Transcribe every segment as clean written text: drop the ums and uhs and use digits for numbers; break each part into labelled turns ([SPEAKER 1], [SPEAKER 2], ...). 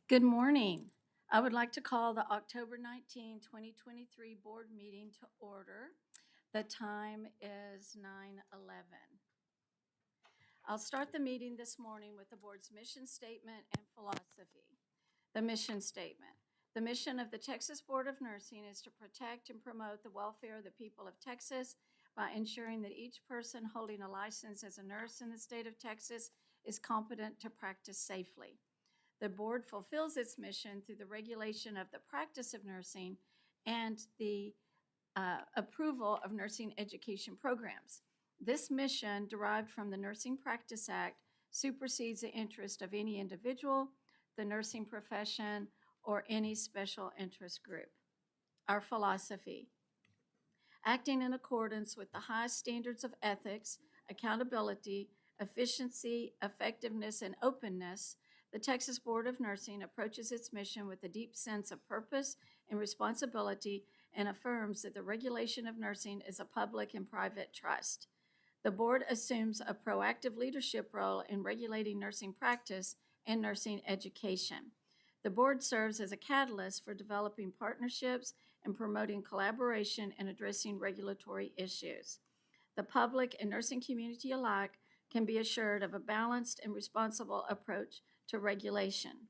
[SPEAKER 1] Good morning. I would like to call the October 19, 2023 board meeting to order. The time is 9:11. I'll start the meeting this morning with the board's mission statement and philosophy. The mission statement. The mission of the Texas Board of Nursing is to protect and promote the welfare of the people of Texas by ensuring that each person holding a license as a nurse in the state of Texas is competent to practice safely. The board fulfills its mission through the regulation of the practice of nursing and the approval of nursing education programs. This mission, derived from the Nursing Practice Act, supersedes the interest of any individual, the nursing profession, or any special interest group. Our philosophy. Acting in accordance with the highest standards of ethics, accountability, efficiency, effectiveness, and openness, the Texas Board of Nursing approaches its mission with a deep sense of purpose and responsibility and affirms that the regulation of nursing is a public and private trust. The board assumes a proactive leadership role in regulating nursing practice and nursing education. The board serves as a catalyst for developing partnerships and promoting collaboration and addressing regulatory issues. The public and nursing community alike can be assured of a balanced and responsible approach to regulation.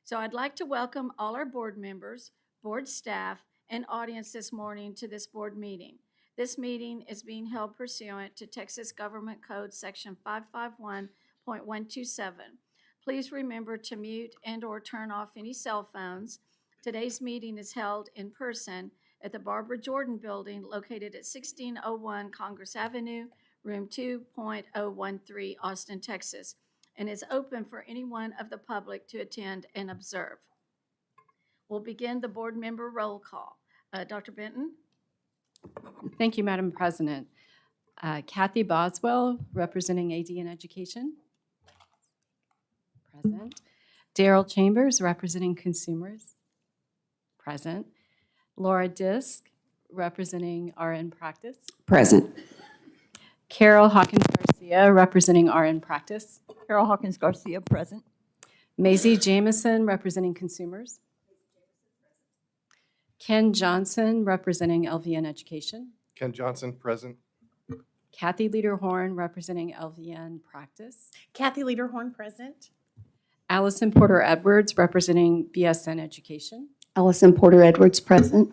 [SPEAKER 1] So I'd like to welcome all our board members, board staff, and audience this morning to this board meeting. This meeting is being held pursuant to Texas Government Code Section 551.127. Please remember to mute and/or turn off any cell phones. Today's meeting is held in person at the Barbara Jordan Building located at 1601 Congress Avenue, room 2.013, Austin, Texas, and is open for anyone of the public to attend and observe. We'll begin the board member roll call. Dr. Benton?
[SPEAKER 2] Thank you, Madam President. Kathy Boswell, representing AD in Education. Present. Daryl Chambers, representing Consumers. Present. Laura Disk, representing RN Practice.
[SPEAKER 3] Present.
[SPEAKER 2] Carol Hawkins Garcia, representing RN Practice.
[SPEAKER 4] Carol Hawkins Garcia, present.
[SPEAKER 2] Maisie Jamison, representing Consumers. Ken Johnson, representing LVN Education.
[SPEAKER 5] Ken Johnson, present.
[SPEAKER 2] Kathy Lederhorn, representing LVN Practice.
[SPEAKER 6] Kathy Lederhorn, present.
[SPEAKER 2] Allison Porter Edwards, representing BSN Education.
[SPEAKER 3] Allison Porter Edwards, present.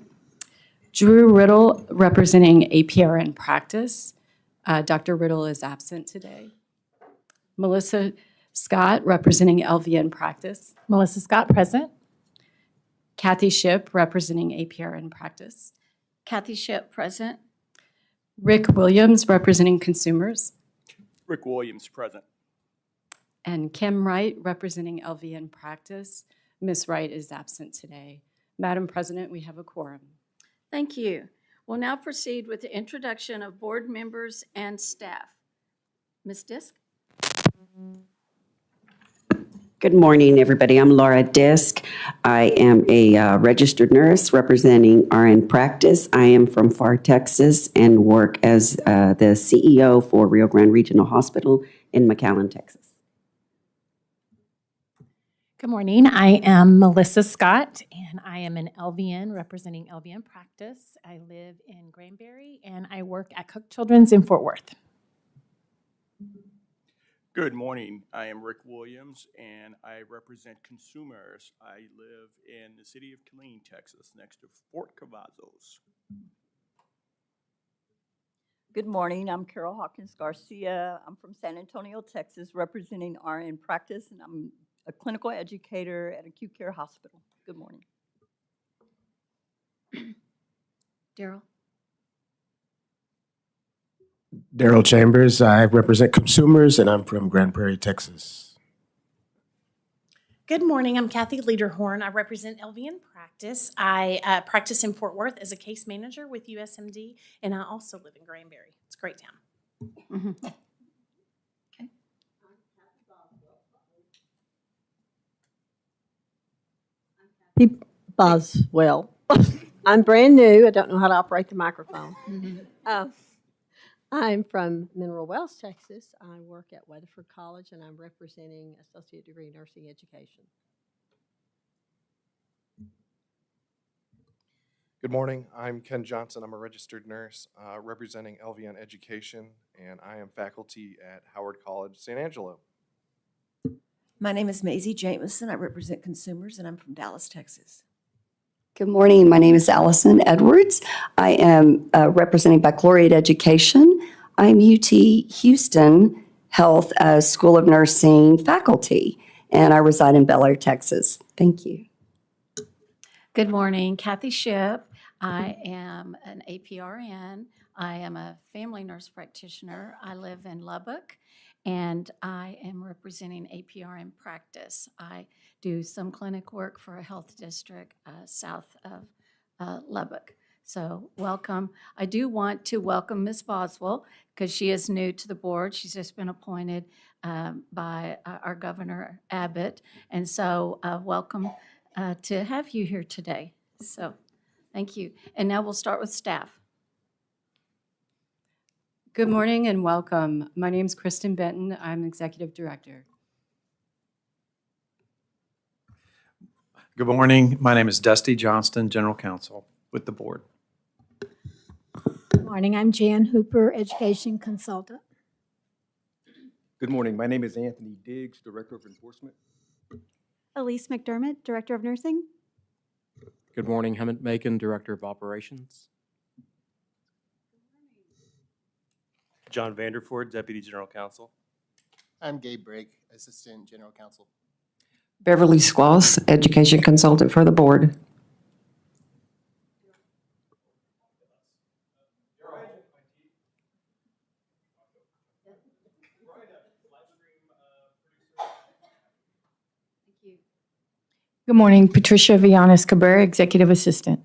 [SPEAKER 2] Drew Riddle, representing APRN Practice. Dr. Riddle is absent today. Melissa Scott, representing LVN Practice.
[SPEAKER 6] Melissa Scott, present.
[SPEAKER 2] Kathy Ship, representing APRN Practice.
[SPEAKER 1] Kathy Ship, present.
[SPEAKER 2] Rick Williams, representing Consumers.
[SPEAKER 7] Rick Williams, present.
[SPEAKER 2] And Kim Wright, representing LVN Practice. Ms. Wright is absent today. Madam President, we have a quorum.
[SPEAKER 1] Thank you. We'll now proceed with the introduction of board members and staff. Ms. Disk?
[SPEAKER 3] Good morning, everybody. I'm Laura Disk. I am a registered nurse representing RN Practice. I am from Pharr, Texas, and work as the CEO for Rio Grande Regional Hospital in McAllen, Texas.
[SPEAKER 6] Good morning. I am Melissa Scott, and I am an LVN representing LVN Practice. I live in Granbury, and I work at Cook Children's in Fort Worth.
[SPEAKER 7] Good morning. I am Rick Williams, and I represent Consumers. I live in the city of Killeen, Texas, next to Fort Cavazos.
[SPEAKER 4] Good morning. I'm Carol Hawkins Garcia. I'm from San Antonio, Texas, representing RN Practice, and I'm a clinical educator at Acute Care Hospital. Good morning.
[SPEAKER 1] Daryl?
[SPEAKER 5] Daryl Chambers, I represent Consumers, and I'm from Grand Prairie, Texas.
[SPEAKER 6] Good morning. I'm Kathy Lederhorn. I represent LVN Practice. I practice in Fort Worth as a case manager with USMD, and I also live in Granbury. It's a great town.
[SPEAKER 1] Mm-hmm.
[SPEAKER 8] Boswell. I'm brand new. I don't know how to operate the microphone. I'm from Mineral Wells, Texas. I work at Weatherford College, and I'm representing Associate Degree Nursing Education.
[SPEAKER 9] Good morning. I'm Ken Johnson. I'm a registered nurse representing LVN Education, and I am faculty at Howard College, San Angelo.
[SPEAKER 10] My name is Maisie Jameson. I represent consumers, and I'm from Dallas, Texas.
[SPEAKER 3] Good morning. My name is Allison Edwards. I am representing Baccalaureate Education. I'm UT Houston Health School of Nursing faculty, and I reside in Bel Air, Texas. Thank you.
[SPEAKER 1] Good morning, Kathy Ship. I am an APRN. I am a family nurse practitioner. I live in Lubbock, and I am representing APRN practice. I do some clinic work for a health district south of Lubbock. So welcome. I do want to welcome Ms. Boswell because she is new to the board. She's just been appointed by our Governor Abbott. And so welcome to have you here today. So thank you. And now we'll start with staff.
[SPEAKER 2] Good morning and welcome. My name is Kristen Benton. I'm Executive Director.
[SPEAKER 11] Good morning. My name is Dusty Johnston, General Counsel with the board.
[SPEAKER 8] Good morning, I'm Jan Hooper, Education Consultant.
[SPEAKER 12] Good morning. My name is Anthony Diggs, Director of Enforcement.
[SPEAKER 13] Elise McDermott, Director of Nursing.
[SPEAKER 14] Good morning. Hemant Macon, Director of Operations.
[SPEAKER 15] John Vanderford, Deputy General Counsel.
[SPEAKER 16] I'm Gabe Brake, Assistant General Counsel.
[SPEAKER 3] Beverly Squalls, Education Consultant for the board.
[SPEAKER 17] Good morning, Patricia Villanes Cabrera, Executive Assistant.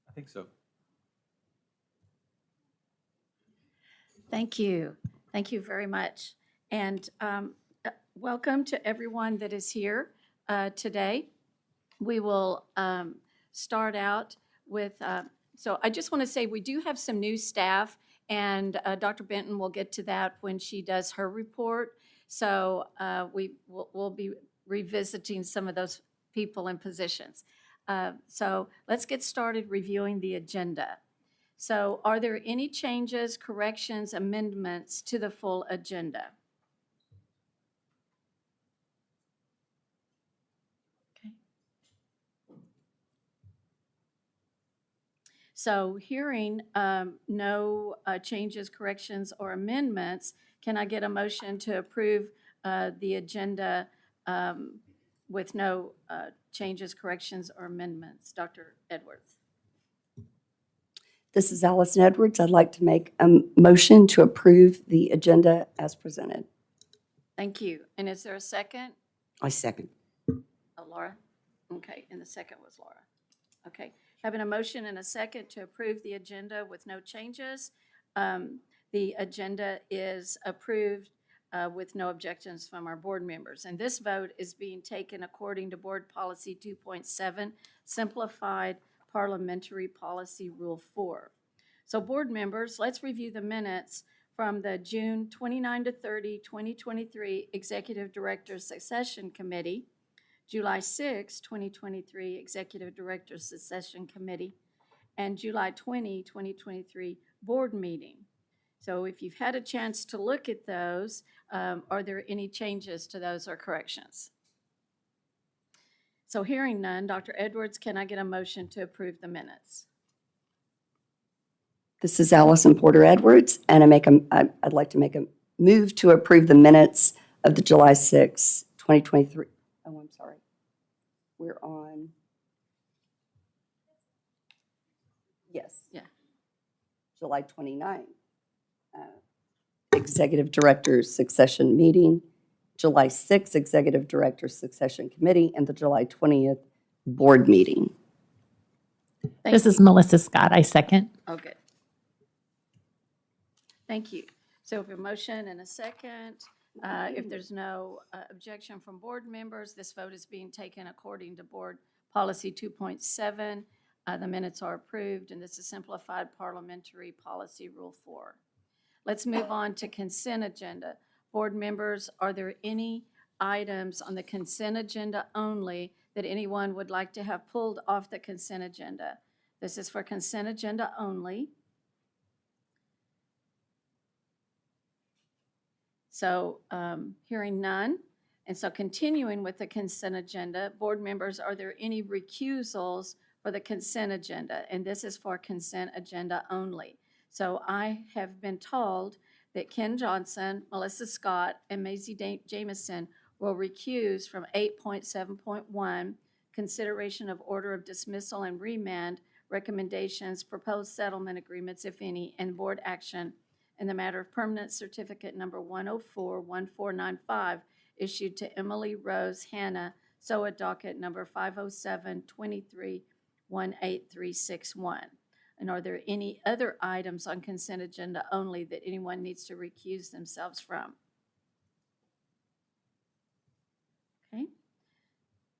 [SPEAKER 15] I think so.
[SPEAKER 1] Thank you. Thank you very much. And welcome to everyone that is here today. We will start out with, so I just want to say we do have some new staff, and Dr. Benton will get to that when she does her report. So we'll be revisiting some of those people and positions. So let's get started reviewing the agenda. So are there any changes, corrections, amendments to the full agenda? Okay. So hearing no changes, corrections, or amendments, can I get a motion to approve the agenda with no changes, corrections, or amendments? Dr. Edwards.
[SPEAKER 3] This is Allison Edwards. I'd like to make a motion to approve the agenda as presented.
[SPEAKER 1] Thank you. And is there a second?
[SPEAKER 3] I second.
[SPEAKER 1] Laura? Okay, and the second was Laura. Okay, having a motion and a second to approve the agenda with no changes. The agenda is approved with no objections from our board members. And this vote is being taken according to Board Policy 2.7, Simplified Parliamentary Policy Rule 4. So board members, let's review the minutes from the June 29 to 30, 2023 Executive Director Succession Committee, July 6, 2023 Executive Director Succession Committee, and July 20, 2023 board meeting. So if you've had a chance to look at those, are there any changes to those or corrections? So hearing none, Dr. Edwards, can I get a motion to approve the minutes?
[SPEAKER 3] This is Allison Porter Edwards, and I'd like to make a move to approve the minutes of the July 6, 2023. Oh, I'm sorry. We're on. Yes.
[SPEAKER 1] Yeah.
[SPEAKER 3] July 29.
[SPEAKER 4] Executive Director's Succession Meeting, July 6th Executive Director's Succession Committee, and the July 20th Board Meeting.
[SPEAKER 6] This is Melissa Scott. I second.
[SPEAKER 1] Oh, good. Thank you. So we have a motion and a second. If there's no objection from board members, this vote is being taken according to Board Policy 2.7. The minutes are approved, and this is Simplified Parliamentary Policy Rule 4. Let's move on to consent agenda. Board members, are there any items on the consent agenda only that anyone would like to have pulled off the consent agenda? This is for consent agenda only. So hearing none, and so continuing with the consent agenda, board members, are there any recusals for the consent agenda? And this is for consent agenda only. So I have been told that Ken Johnson, Melissa Scott, and Maisie Jamison will recuse from 8.7.1, consideration of order of dismissal and remand, recommendations, proposed settlement agreements, if any, and board action in the matter of permanent certificate number 1041495 issued to Emily Rose Hannah, SOA docket number 507-23-18361. And are there any other items on consent agenda only that anyone needs to recuse themselves from? Okay.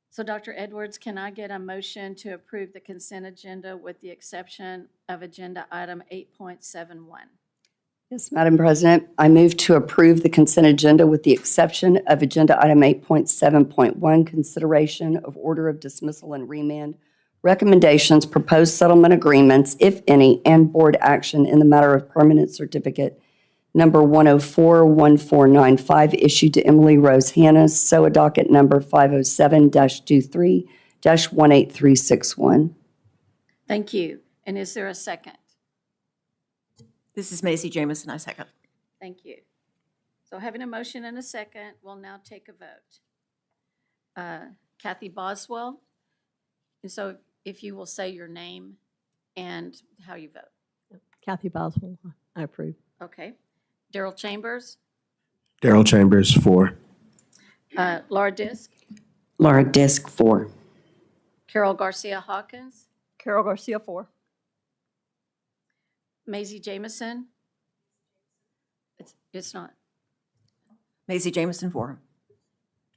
[SPEAKER 1] So Dr. Edwards, can I get a motion to approve the consent agenda with the exception of agenda item 8.71?
[SPEAKER 4] Yes, Madam President, I move to approve the consent agenda with the exception of agenda item 8.7.1, consideration of order of dismissal and remand, recommendations, proposed settlement agreements, if any, and board action in the matter of permanent certificate number 1041495 issued to Emily Rose Hannah, SOA docket number 507-23-18361.
[SPEAKER 1] Thank you. And is there a second?
[SPEAKER 10] This is Maisie Jamison. I second.
[SPEAKER 1] Thank you. So having a motion and a second, we'll now take a vote. Kathy Boswell. And so if you will say your name and how you vote.
[SPEAKER 8] Kathy Boswell, I approve.
[SPEAKER 1] Okay. Daryl Chambers.
[SPEAKER 5] Daryl Chambers, 4.
[SPEAKER 1] Laura Disk.
[SPEAKER 3] Laura Disk, 4.
[SPEAKER 1] Carol Garcia Hawkins.
[SPEAKER 4] Carol Garcia, 4.
[SPEAKER 1] Maisie Jamison. It's not.
[SPEAKER 10] Maisie Jamison, 4.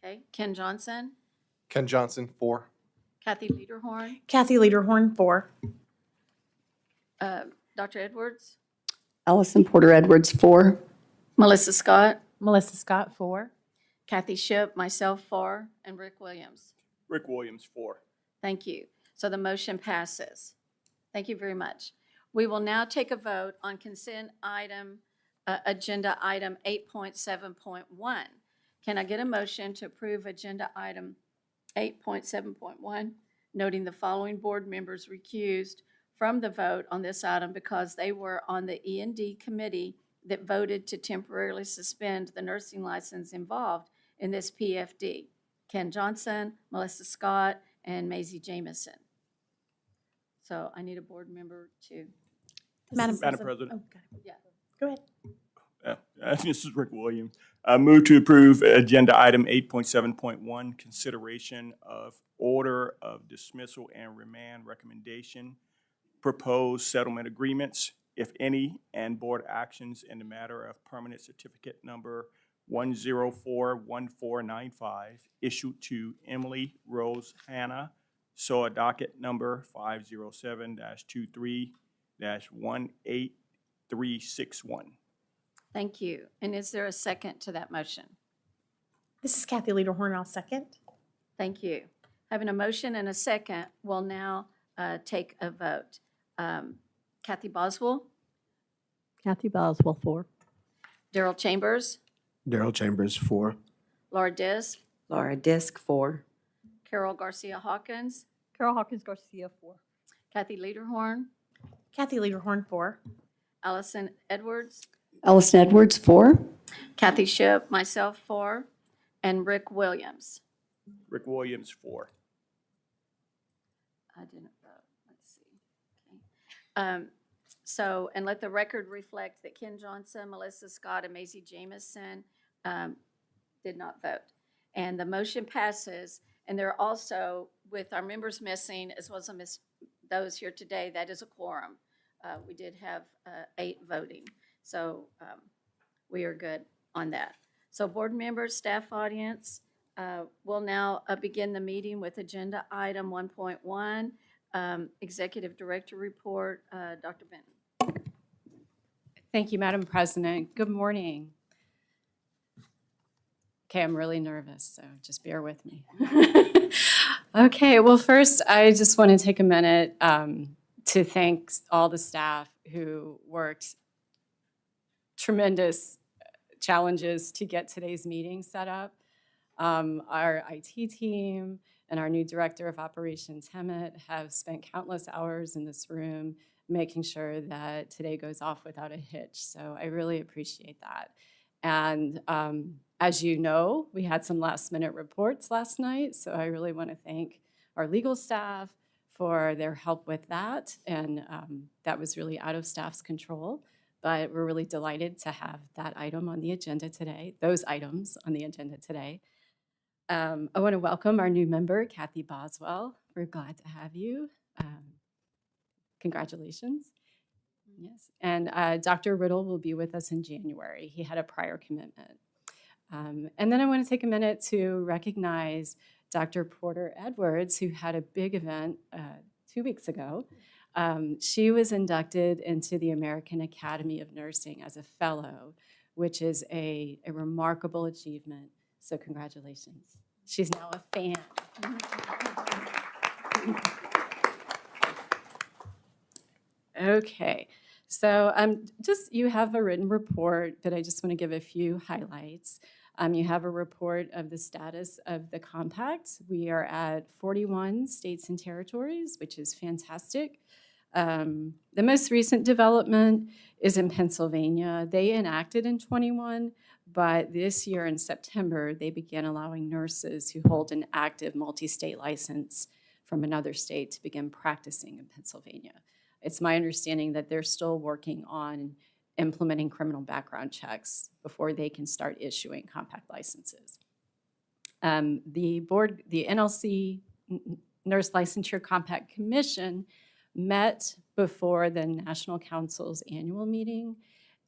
[SPEAKER 1] Okay. Ken Johnson.
[SPEAKER 9] Ken Johnson, 4.
[SPEAKER 1] Kathy Lederhorn.
[SPEAKER 17] Kathy Lederhorn, 4.
[SPEAKER 1] Dr. Edwards.
[SPEAKER 4] Allison Porter Edwards, 4.
[SPEAKER 1] Melissa Scott.
[SPEAKER 6] Melissa Scott, 4.
[SPEAKER 1] Kathy Shipp, myself 4, and Rick Williams.
[SPEAKER 7] Rick Williams, 4.
[SPEAKER 1] Thank you. So the motion passes. Thank you very much. We will now take a vote on consent item, agenda item 8.7.1. Can I get a motion to approve agenda item 8.7.1, noting the following board members recused from the vote on this item because they were on the E&D committee that voted to temporarily suspend the nursing license involved in this PFD? Ken Johnson, Melissa Scott, and Maisie Jamison. So I need a board member to.
[SPEAKER 7] Madam President.
[SPEAKER 6] Oh, got it.
[SPEAKER 1] Yeah.
[SPEAKER 6] Go ahead.
[SPEAKER 7] This is Rick Williams. I move to approve agenda item 8.7.1, consideration of order of dismissal and remand recommendation, proposed settlement agreements, if any, and board actions in the matter of permanent certificate number 1041495 issued to Emily Rose Hannah, SOA docket number 507-23-18361.
[SPEAKER 1] Thank you. And is there a second to that motion?
[SPEAKER 6] This is Kathy Lederhorn. I'll second.
[SPEAKER 1] Thank you. Having a motion and a second, we'll now take a vote. Kathy Boswell,
[SPEAKER 8] Kathy Boswell, 4.
[SPEAKER 1] Daryl Chambers,
[SPEAKER 5] Daryl Chambers, 4.
[SPEAKER 1] Laura Disk,
[SPEAKER 3] Laura Disk, 4.
[SPEAKER 1] Carol Garcia Hawkins,
[SPEAKER 4] Carol Hawkins Garcia, 4.
[SPEAKER 1] Kathy Lederhorn,
[SPEAKER 6] Kathy Lederhorn, 4.
[SPEAKER 1] Allison Edwards,
[SPEAKER 4] Allison Edwards, 4.
[SPEAKER 1] Kathy Shipp, myself 4, and Rick Williams.
[SPEAKER 7] Rick Williams, 4.
[SPEAKER 1] I didn't vote. Let's see. Okay. So, and let the record reflect that Ken Johnson, Melissa Scott, and Maisie Jamison did not vote. And the motion passes, and there are also, with our members missing, as well as those here today, that is a quorum. We did have 8 voting, so we are good on that. So board members, staff audience, we'll now begin the meeting with agenda item 1.1, Executive Director Report. Dr. Benton.
[SPEAKER 2] Thank you, Madam President. Good morning. Okay, I'm really nervous, so just bear with me. Okay, well, first, I just want to take a minute to thank all the staff who worked tremendous challenges to get today's meeting set up. Our IT team and our new Director of Operations, Hemet, have spent countless hours in this room making sure that today goes off without a hitch. So I really appreciate that. And as you know, we had some last-minute reports last night, so I really want to thank our legal staff for their help with that. And that was really out of staff's control. But we're really delighted to have that item on the agenda today, those items on the agenda today. I want to welcome our new member, Kathy Boswell. We're glad to have you. Congratulations. Yes, and Dr. Riddle will be with us in January. He had a prior commitment. And then I want to take a minute to recognize Dr. Porter Edwards, who had a big event 2 weeks ago. She was inducted into the American Academy of Nursing as a fellow, which is a remarkable achievement. So congratulations. She's now a fan. Okay, so you have a written report, but I just want to give a few highlights. You have a report of the status of the compact. We are at 41 states and territories, which is fantastic. The most recent development is in Pennsylvania. They enacted in 21, but this year in September, they began allowing nurses who hold an active multi-state license from another state to begin practicing in Pennsylvania. It's my understanding that they're still working on implementing criminal background checks before they can start issuing compact licenses. The NLC Nurse Licensure Compact Commission met before the National Council's annual meeting,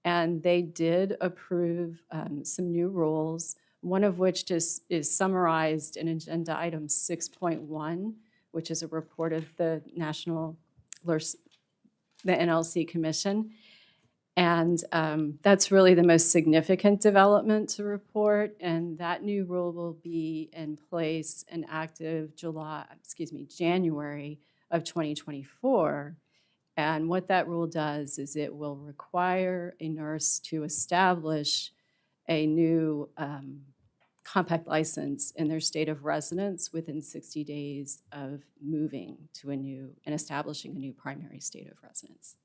[SPEAKER 2] and they did approve some new rules, one of which is summarized in Agenda Item 6.1, which is a report of the NLC Commission. And that's really the most significant development to report, and that new rule will be in place and active January of 2024. And what that rule does is it will require a nurse to establish a new compact license in their state of residence within 60 days of moving to and establishing a new primary state of residence.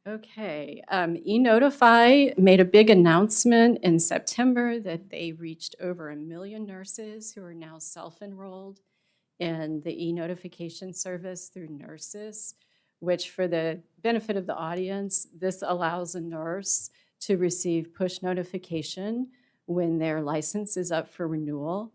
[SPEAKER 2] Okay, eNotify made a big announcement in September that they reached over 1 million nurses who are now self-enrolled in the e-notification service through Nurses, which, for the benefit of the audience, this allows a nurse to receive push notification when their license is up for renewal.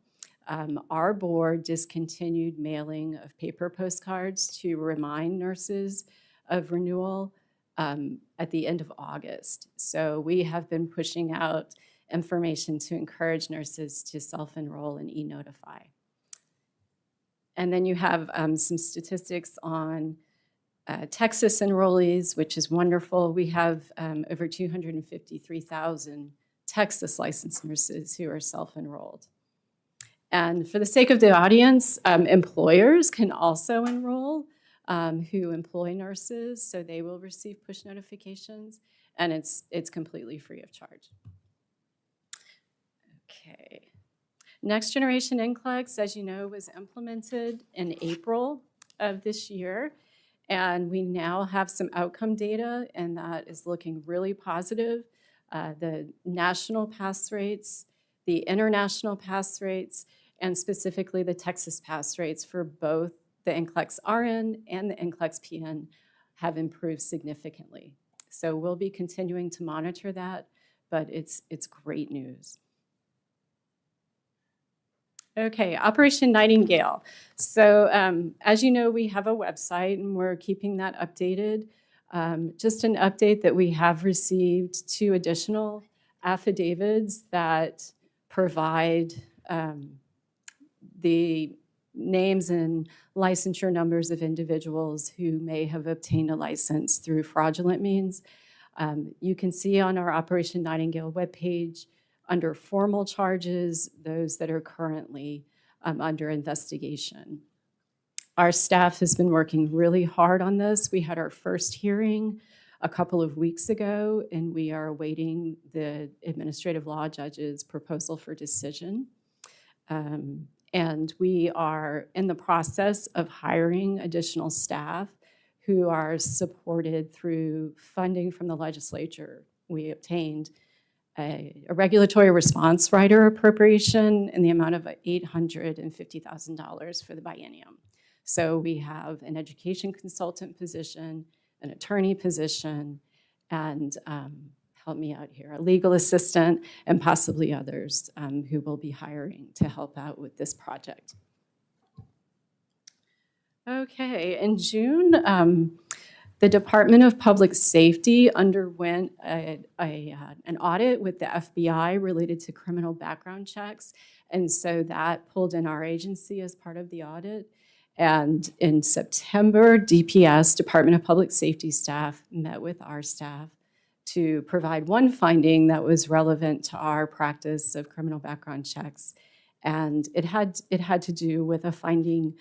[SPEAKER 2] Our board discontinued mailing of paper postcards to remind nurses of renewal at the end of August. So we have been pushing out information to encourage nurses to self-enroll in eNotify. And then you have some statistics on Texas enrollees, which is wonderful. We have over 253,000 Texas licensed nurses who are self-enrolled. And for the sake of the audience, employers can also enroll who employ nurses, so they will receive push notifications, and it's completely free of charge. Okay. Next Generation NCLEX, as you know, was implemented in April of this year, and we now have some outcome data, and that is looking really positive. The national pass rates, the international pass rates, and specifically the Texas pass rates for both the NCLEX RN and the NCLEX PN have improved significantly. So we'll be continuing to monitor that, but it's great news. Okay, Operation Nightingale. So as you know, we have a website and we're keeping that updated. Just an update that we have received 2 additional affidavits that provide the names and licensure numbers of individuals who may have obtained a license through fraudulent means. You can see on our Operation Nightingale webpage under formal charges, those that are currently under investigation. Our staff has been working really hard on this. We had our first hearing a couple of weeks ago, and we are awaiting the administrative law judge's proposal for decision. And we are in the process of hiring additional staff who are supported through funding from the legislature. We obtained a regulatory response rider appropriation in the amount of $850,000 for the biennium. So we have an education consultant position, an attorney position, and help me out here, a legal assistant, and possibly others who will be hiring to help out with this project. Okay, in June, the Department of Public Safety underwent an audit with the FBI related to criminal background checks, and so that pulled in our agency as part of the audit. And in September, DPS, Department of Public Safety staff, met with our staff to provide one finding that was relevant to our practice of criminal background checks. And it had to do with a finding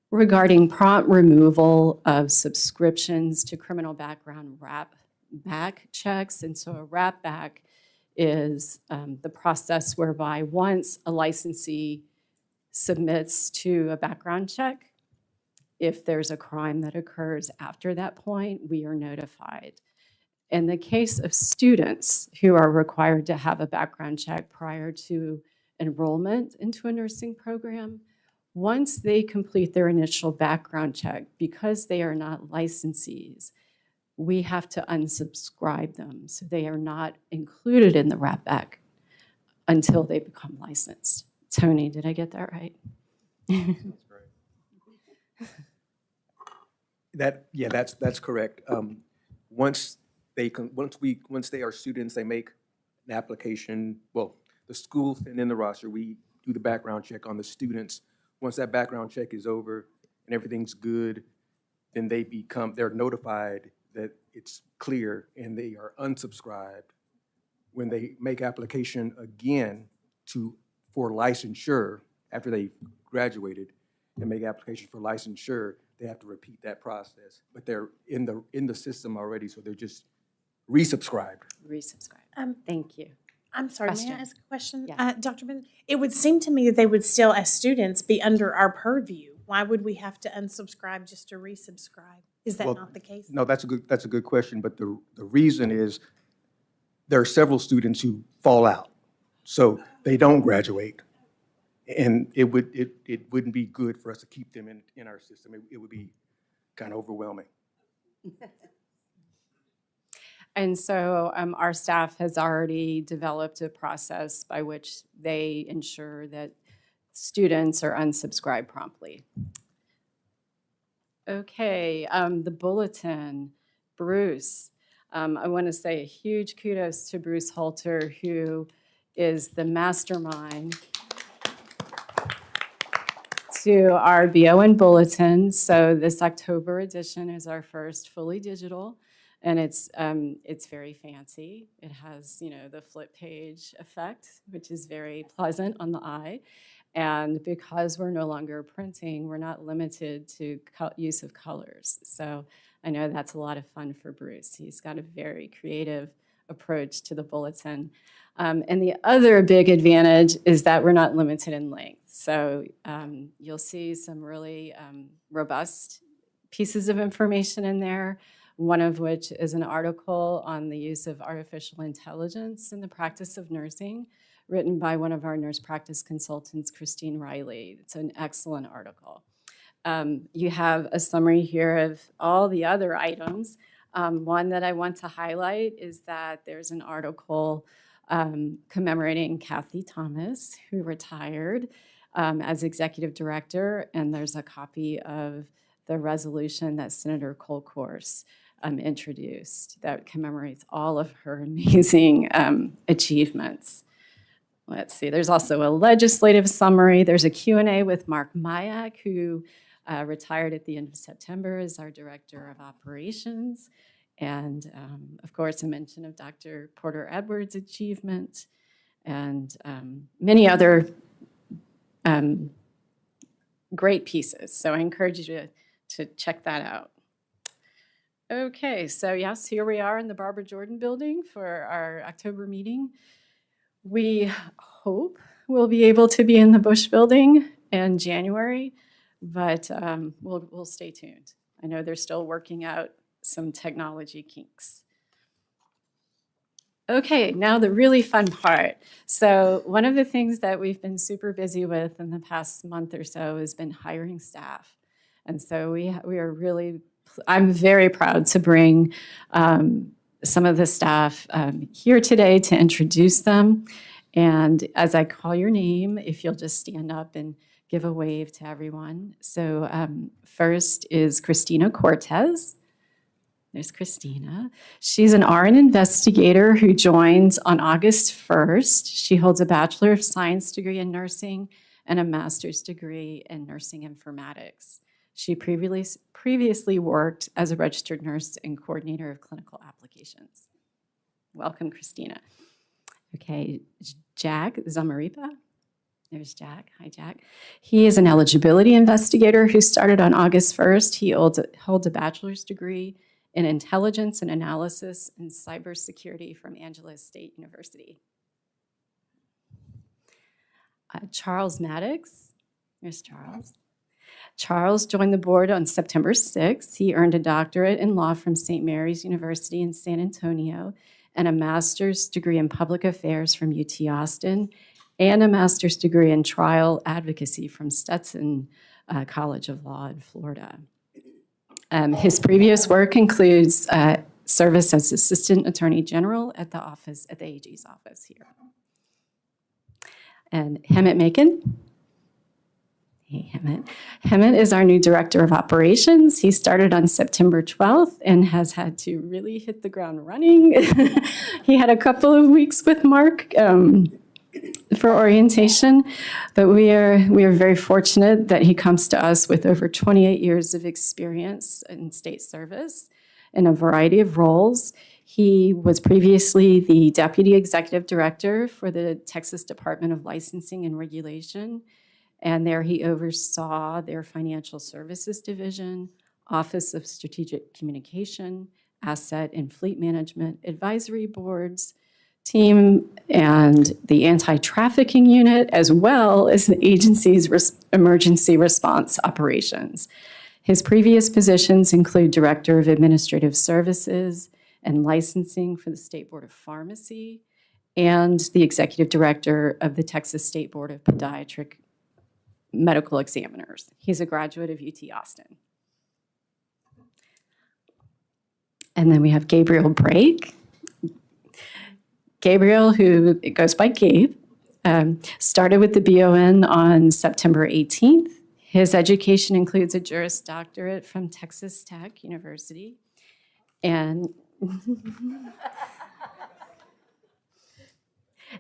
[SPEAKER 2] regarding prompt removal of subscriptions to criminal background wrap back checks. And so a wrap back is the process whereby once a licensee submits to a background check, if there's a crime that occurs after that point, we are notified. In the case of students who are required to have a background check prior to enrollment into a nursing program, once they complete their initial background check, because they are not licensees, we have to unsubscribe them. So they are not included in the wrap back until they become licensed. Tony, did I get that right?
[SPEAKER 12] That's correct. Once they are students, they make an application. Well, the school send in the roster. We do the background check on the students. Once that background check is over and everything's good, then they're notified that it's clear and they are unsubscribed. When they make application again for licensure after they've graduated and make application for licensure, they have to repeat that process. But they're in the system already, so they're just resubscribed.
[SPEAKER 2] Resubscribe. Thank you.
[SPEAKER 18] I'm sorry,
[SPEAKER 2] Question.
[SPEAKER 18] may I ask a question?
[SPEAKER 2] Yeah.
[SPEAKER 18] Dr. Ben, it would seem to me that they would still, as students, be under our purview. Why would we have to unsubscribe just to resubscribe? Is that not the case?
[SPEAKER 12] No, that's a good question, but the reason is there are several students who fall out, so they don't graduate. And it wouldn't be good for us to keep them in our system. It would be kind of overwhelming.
[SPEAKER 2] And so our staff has already developed a process by which they ensure that students are unsubscribed promptly. Okay, the bulletin, Bruce. I want to say a huge kudos to Bruce Halter, who is the mastermind to our BON bulletin. So this October edition is our first fully digital. And it's very fancy. It has, the flip page effect, which is very pleasant on the eye. And because we're no longer printing, we're not limited to use of colors. So I know that's a lot of fun for Bruce. He's got a very creative approach to the bulletin. And the other big advantage is that we're not limited in length. So you'll see some really robust pieces of information in there, one of which is an article on the use of artificial intelligence in the practice of nursing, written by one of our nurse practice consultants, Christine Riley. It's an excellent article. You have a summary here of all the other items. One that I want to highlight is that there's an article commemorating Kathy Thomas, who retired as executive director, and there's a copy of the resolution that Senator Colcourse introduced that commemorates all of her amazing achievements. Let's see, there's also a legislative summary. There's a Q&A with Mark Mayak, who retired at the end of September as our Director of Operations. And of course, a mention of Dr. Porter Edwards' achievement and many other great pieces. So I encourage you to check that out. Okay, so yes, here we are in the Barbara Jordan Building for our October meeting. We hope we'll be able to be in the Bush Building in January, but we'll stay tuned. I know they're still working out some technology kinks. Okay, now the really fun part. So one of the things that we've been super busy with in the past month or so has been hiring staff. And so we are really, I'm very proud to bring some of the staff here today to introduce them. And as I call your name, if you'll just stand up and give a wave to everyone. So first is Christina Cortez. There's Christina. She's an RN investigator who joined on August 1st. She holds a Bachelor of Science degree in nursing and a master's degree in nursing informatics. She previously worked as a registered nurse and coordinator of clinical applications. Welcome, Christina. Okay, Jack Zamaripa. There's Jack. Hi, Jack. He is an eligibility investigator who started on August 1st. He holds a bachelor's degree in intelligence and analysis and cybersecurity from Angela State University. Charles Maddox. There's Charles. Charles joined the board on September 6th. He earned a doctorate in law from St. Mary's University in San Antonio and a master's degree in public affairs from UT Austin and a master's degree in trial advocacy from Stetson College of Law in Florida. His previous work includes service as Assistant Attorney General at the AG's office here. And Hemant Macon. Hey, Hemant. Hemant is our new Director of Operations. He started on September 12th and has had to really hit the ground running. He had a couple of weeks with Mark for orientation, but we are very fortunate that he comes to us with over 28 years of experience in state service in a variety of roles. He was previously the Deputy Executive Director for the Texas Department of Licensing and Regulation, and there he oversaw their Financial Services Division, Office of Strategic Communication, Asset and Fleet Management, Advisory Boards, team, and the Anti-Trafficking Unit, as well as the agency's emergency response operations. His previous positions include Director of Administrative Services and Licensing for the State Board of Pharmacy and the Executive Director of the Texas State Board of Pediatric Medical Examiners. He's a graduate of UT Austin. And then we have Gabriel Brake. Gabriel, who goes by Gabe, started with the BON on September 18th. His education includes a Juris Doctorate from Texas Tech University and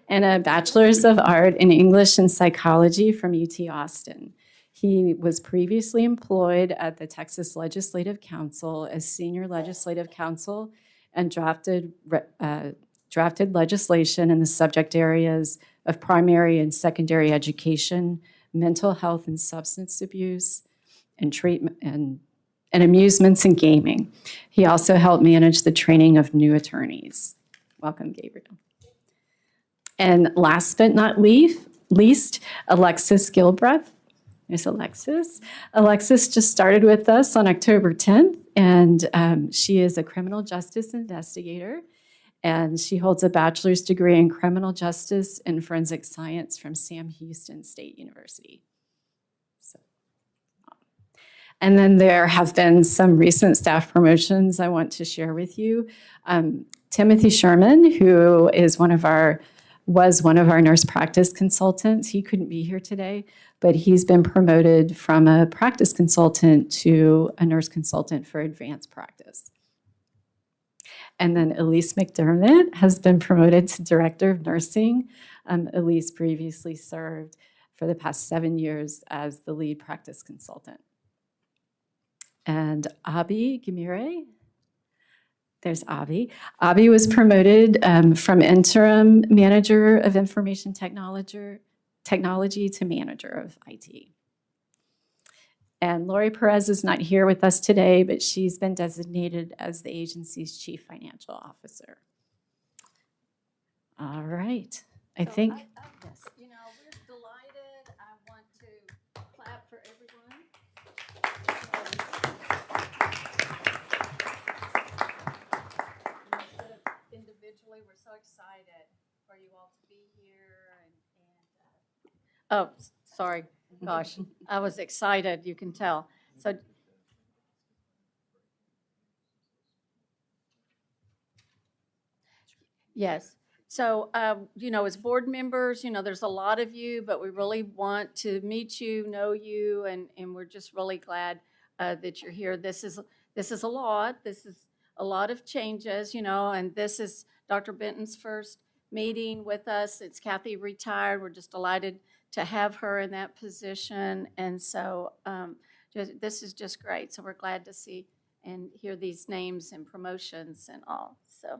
[SPEAKER 2] and a Bachelor's of Art in English and Psychology from UT Austin. He was previously employed at the Texas Legislative Council as Senior Legislative Counsel and drafted legislation in the subject areas of primary and secondary education, mental health and substance abuse, and treatment and amusements and gaming. He also helped manage the training of new attorneys. Welcome, Gabriel. And last but not least, Alexis Gilbreth. There's Alexis. Alexis just started with us on October 10th, and she is a criminal justice investigator, and she holds a bachelor's degree in criminal justice and forensic science from Sam Houston State University. And then there have been some recent staff promotions I want to share with you. Timothy Sherman, who is was one of our nurse practice consultants. He couldn't be here today, but he's been promoted from a practice consultant to a nurse consultant for advanced practice. And then Elise McDermott has been promoted to Director of Nursing. Elise previously served for the past 7 years as the lead practice consultant. And Abi Gamire, there's Abi. Abi was promoted from interim manager of information technology to manager of IT. And Lori Perez is not here with us today, but she's been designated as the agency's chief financial officer. All right, I think.
[SPEAKER 1] Yes, you know, we're delighted. I want to clap for everyone. Individually, we're so excited for you all to be here. Oh, sorry. Gosh, I was excited, you can tell. So yes. So, you know, as board members, you know, there's a lot of you, but we really want to meet you, know you, and we're just really glad that you're here. This is a lot. This is a lot of changes, you know, and this is Dr. Benton's first meeting with us. It's Kathy retired. We're just delighted to have her in that position. And so this is just great. So we're glad to see and hear these names and promotions and all. So.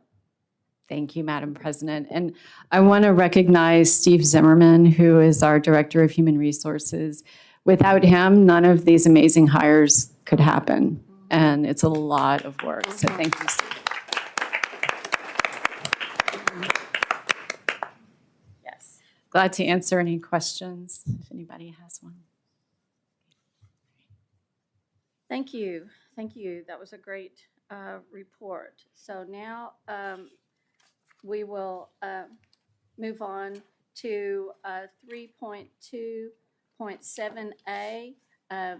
[SPEAKER 2] Thank you, Madam President. And I want to recognize Steve Zimmerman, who is our Director of Human Resources. Without him, none of these amazing hires could happen. And it's a lot of work. So thank you, Steve. Yes. Glad to answer any questions if anybody has one.
[SPEAKER 1] Thank you. Thank you. That was a great report. So now we will move on to 3.2.7A.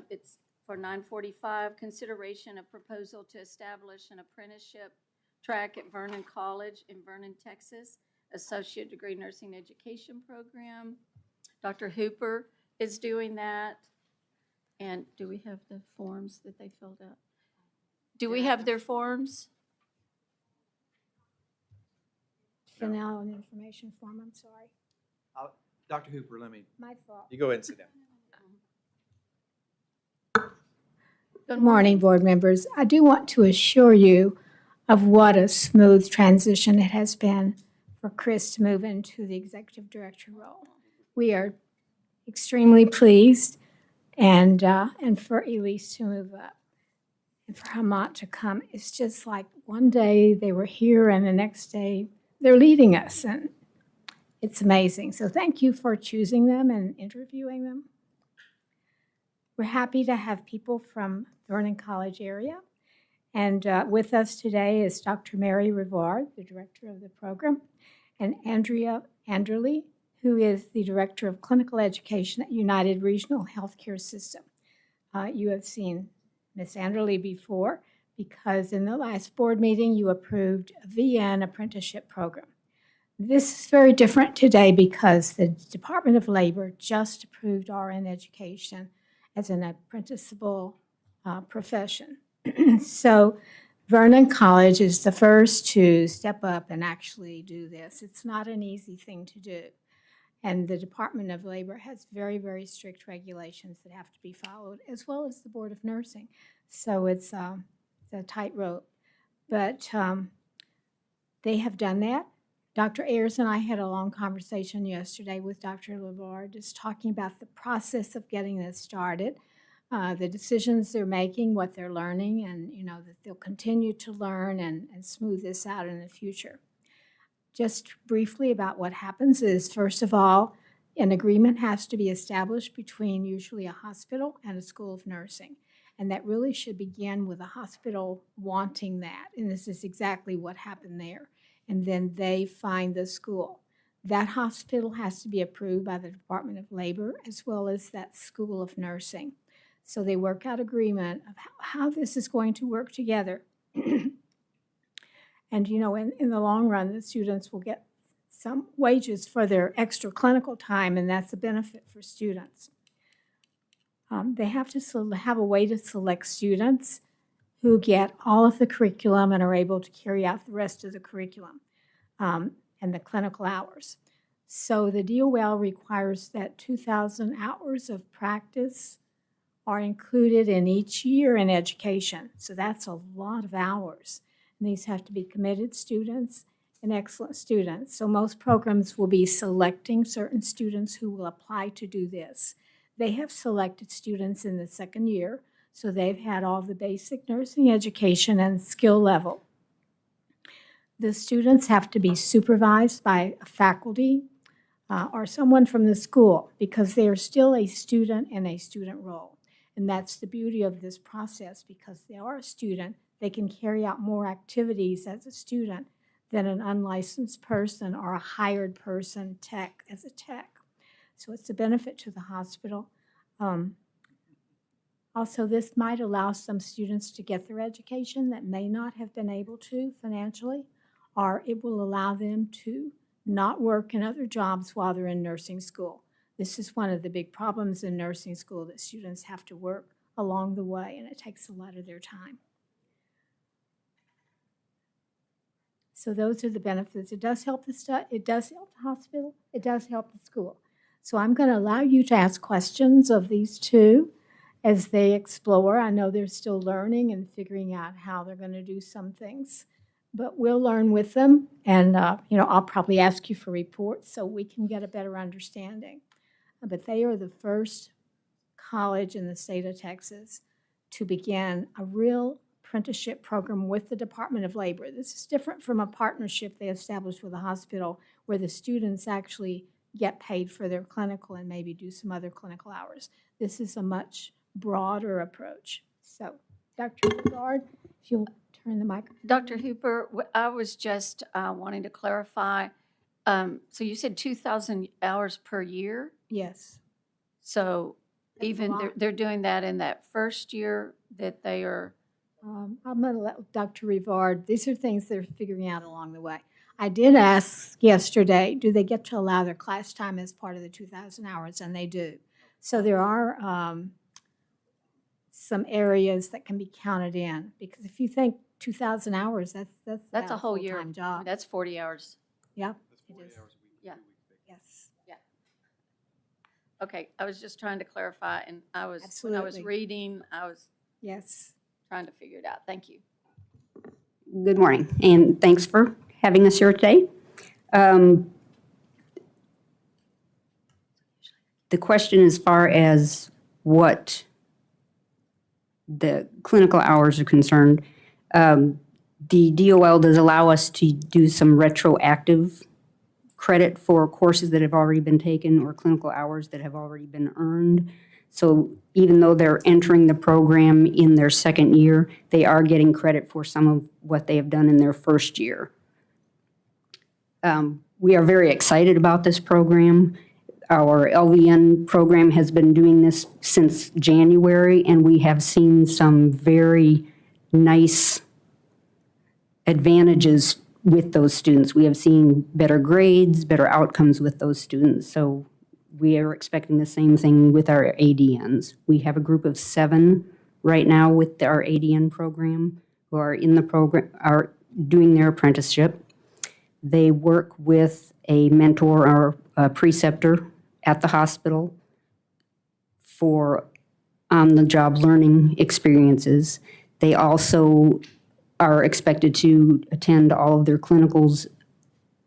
[SPEAKER 1] It's for 945, consideration of proposal to establish an apprenticeship track at Vernon College in Vernon, Texas, Associate Degree Nursing Education Program. Dr. Hooper is doing that. And do we have the forms that they filled out? Do we have their forms?
[SPEAKER 19] Fill out an information form, I'm sorry.
[SPEAKER 11] Dr. Hooper, let me.
[SPEAKER 19] My fault.
[SPEAKER 11] You go ahead and sit down.
[SPEAKER 19] Good morning, board members. I do want to assure you of what a smooth transition it has been for Chris to move into the executive director role. We are extremely pleased, and for Elise to move up, and for Hamant to come. It's just like one day they were here, and the next day they're leading us, and it's amazing. So thank you for choosing them and interviewing them. We're happy to have people from Vernon College area. And with us today is Dr. Mary Rivard, the director of the program, and Andrea Anderley, who is the director of clinical education at United Regional Healthcare System. You have seen Ms. Anderley before because in the last board meeting you approved a VN apprenticeship program. This is very different today because the Department of Labor just approved RN education as an apprenticeable profession. So Vernon College is the first to step up and actually do this. It's not an easy thing to do. And the Department of Labor has very, very strict regulations that have to be followed, as well as the Board of Nursing. So it's a tightrope. But they have done that. Dr. Ayers and I had a long conversation yesterday with Dr. LeVar, just talking about the process of getting this started, the decisions they're making, what they're learning, and that they'll continue to learn and smooth this out in the future. Just briefly about what happens is, first of all, an agreement has to be established between usually a hospital and a school of nursing. And that really should begin with a hospital wanting that. And this is exactly what happened there. And then they find the school. That hospital has to be approved by the Department of Labor as well as that school of nursing. So they work out agreement of how this is going to work together. And, you know, in the long run, the students will get some wages for their extra clinical time, and that's a benefit for students. They have to have a way to select students who get all of the curriculum and are able to carry out the rest of the curriculum and the clinical hours. So the DOL requires that 2,000 hours of practice are included in each year in education. So that's a lot of hours. And these have to be committed students and excellent students. So most programs will be selecting certain students who will apply to do this. They have selected students in the second year, so they've had all the basic nursing education and skill level. The students have to be supervised by a faculty or someone from the school because they are still a student in a student role. And that's the beauty of this process. Because they are a student, they can carry out more activities as a student than an unlicensed person or a hired person tech as a tech. So it's a benefit to the hospital. Also, this might allow some students to get their education that may not have been able to financially, or it will allow them to not work in other jobs while they're in nursing school. This is one of the big problems in nursing school, that students have to work along the way, and it takes a lot of their time. So those are the benefits. It does help it does help the hospital, it does help the school. So I'm going to allow you to ask questions of these two as they explore. I know they're still learning and figuring out how they're going to do some things, but we'll learn with them. And, you know, I'll probably ask you for reports so we can get a better understanding. But they are the first college in the state of Texas to begin a real apprenticeship program with the Department of Labor. This is different from a partnership they established with a hospital where the students actually get paid for their clinical and maybe do some other clinical hours. This is a much broader approach. So, Dr. Regard, if you'll turn the microphone.
[SPEAKER 1] Dr. Hooper, I was just wanting to clarify. So you said 2,000 hours per year?
[SPEAKER 19] Yes.
[SPEAKER 1] So
[SPEAKER 19] That's
[SPEAKER 1] even
[SPEAKER 19] a lot.
[SPEAKER 1] they're doing that in that first year that they are.
[SPEAKER 19] I'm going to let Dr. Rivard, these are things they're figuring out along the way. I did ask yesterday, do they get to allow their class time as part of the 2,000 hours? And they do. So there are some areas that can be counted in, because if you think 2,000 hours, that's
[SPEAKER 1] That's a whole year.
[SPEAKER 19] full-time job.
[SPEAKER 1] That's 40 hours.
[SPEAKER 19] Yeah,
[SPEAKER 12] That's 40
[SPEAKER 19] it is.
[SPEAKER 12] hours a week.
[SPEAKER 1] Yeah.
[SPEAKER 19] Yes.
[SPEAKER 1] Yeah. Okay, I was just trying to clarify, and when I was
[SPEAKER 19] Absolutely.
[SPEAKER 1] reading, I was
[SPEAKER 19] Yes.
[SPEAKER 1] trying to figure it out. Thank you.
[SPEAKER 3] Good morning, and thanks for having us here today. The question as far as what the clinical hours are concerned, the DOL does allow us to do some retroactive credit for courses that have already been taken or clinical hours that have already been earned. So even though they're entering the program in their second year, they are getting credit for some of what they have done in their first year. We are very excited about this program. Our LVN program has been doing this since January, and we have seen some very nice advantages with those students. We have seen better grades, better outcomes with those students. So we are expecting the same thing with our ADNs. We have a group of 7 right now with our ADN program who are in the program, are doing their apprenticeship. They work with a mentor or a preceptor at the hospital for on-the-job learning experiences. They also are expected to attend all of their clinicals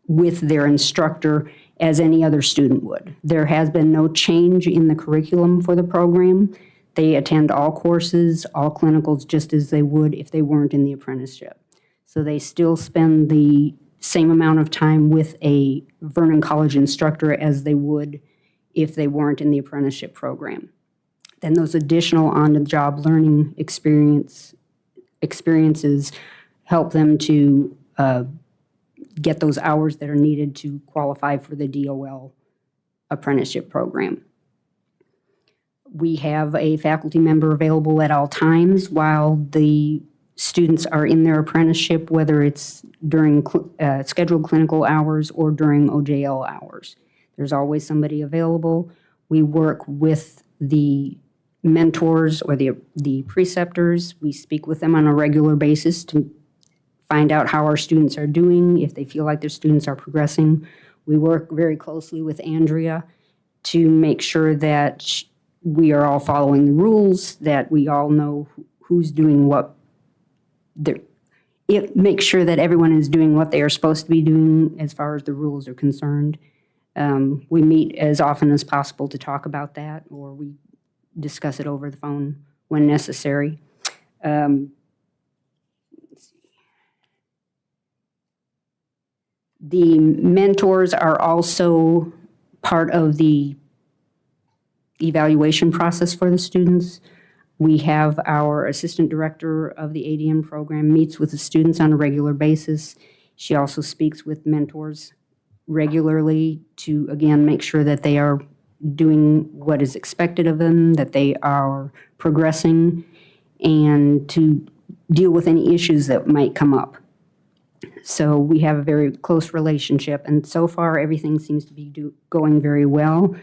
[SPEAKER 3] with their instructor as any other student would. There has been no change in the curriculum for the program. They attend all courses, all clinicals, just as they would if they weren't in the apprenticeship. So they still spend the same amount of time with a Vernon College instructor as they would if they weren't in the apprenticeship program. Then those additional on-the-job learning experiences help them to get those hours that are needed to qualify for the DOL apprenticeship program. We have a faculty member available at all times while the students are in their apprenticeship, whether it's during scheduled clinical hours or during OJL hours. There's always somebody available. We work with the mentors or the preceptors. We speak with them on a regular basis to find out how our students are doing, if they feel like their students are progressing. We work very closely with Andrea to make sure that we are all following the rules, that we all know who's doing what. Make sure that everyone is doing what they are supposed to be doing as far as the rules are concerned. We meet as often as possible to talk about that, or we discuss it over the phone when necessary. Let's see. The mentors are also part of the evaluation process for the students. We have our assistant director of the ADM program meets with the students on a regular basis. She also speaks with mentors regularly to, again, make sure that they are doing what is expected of them, that they are progressing, and to deal with any issues that might come up. So we have a very close relationship, and so far everything seems to be going very well.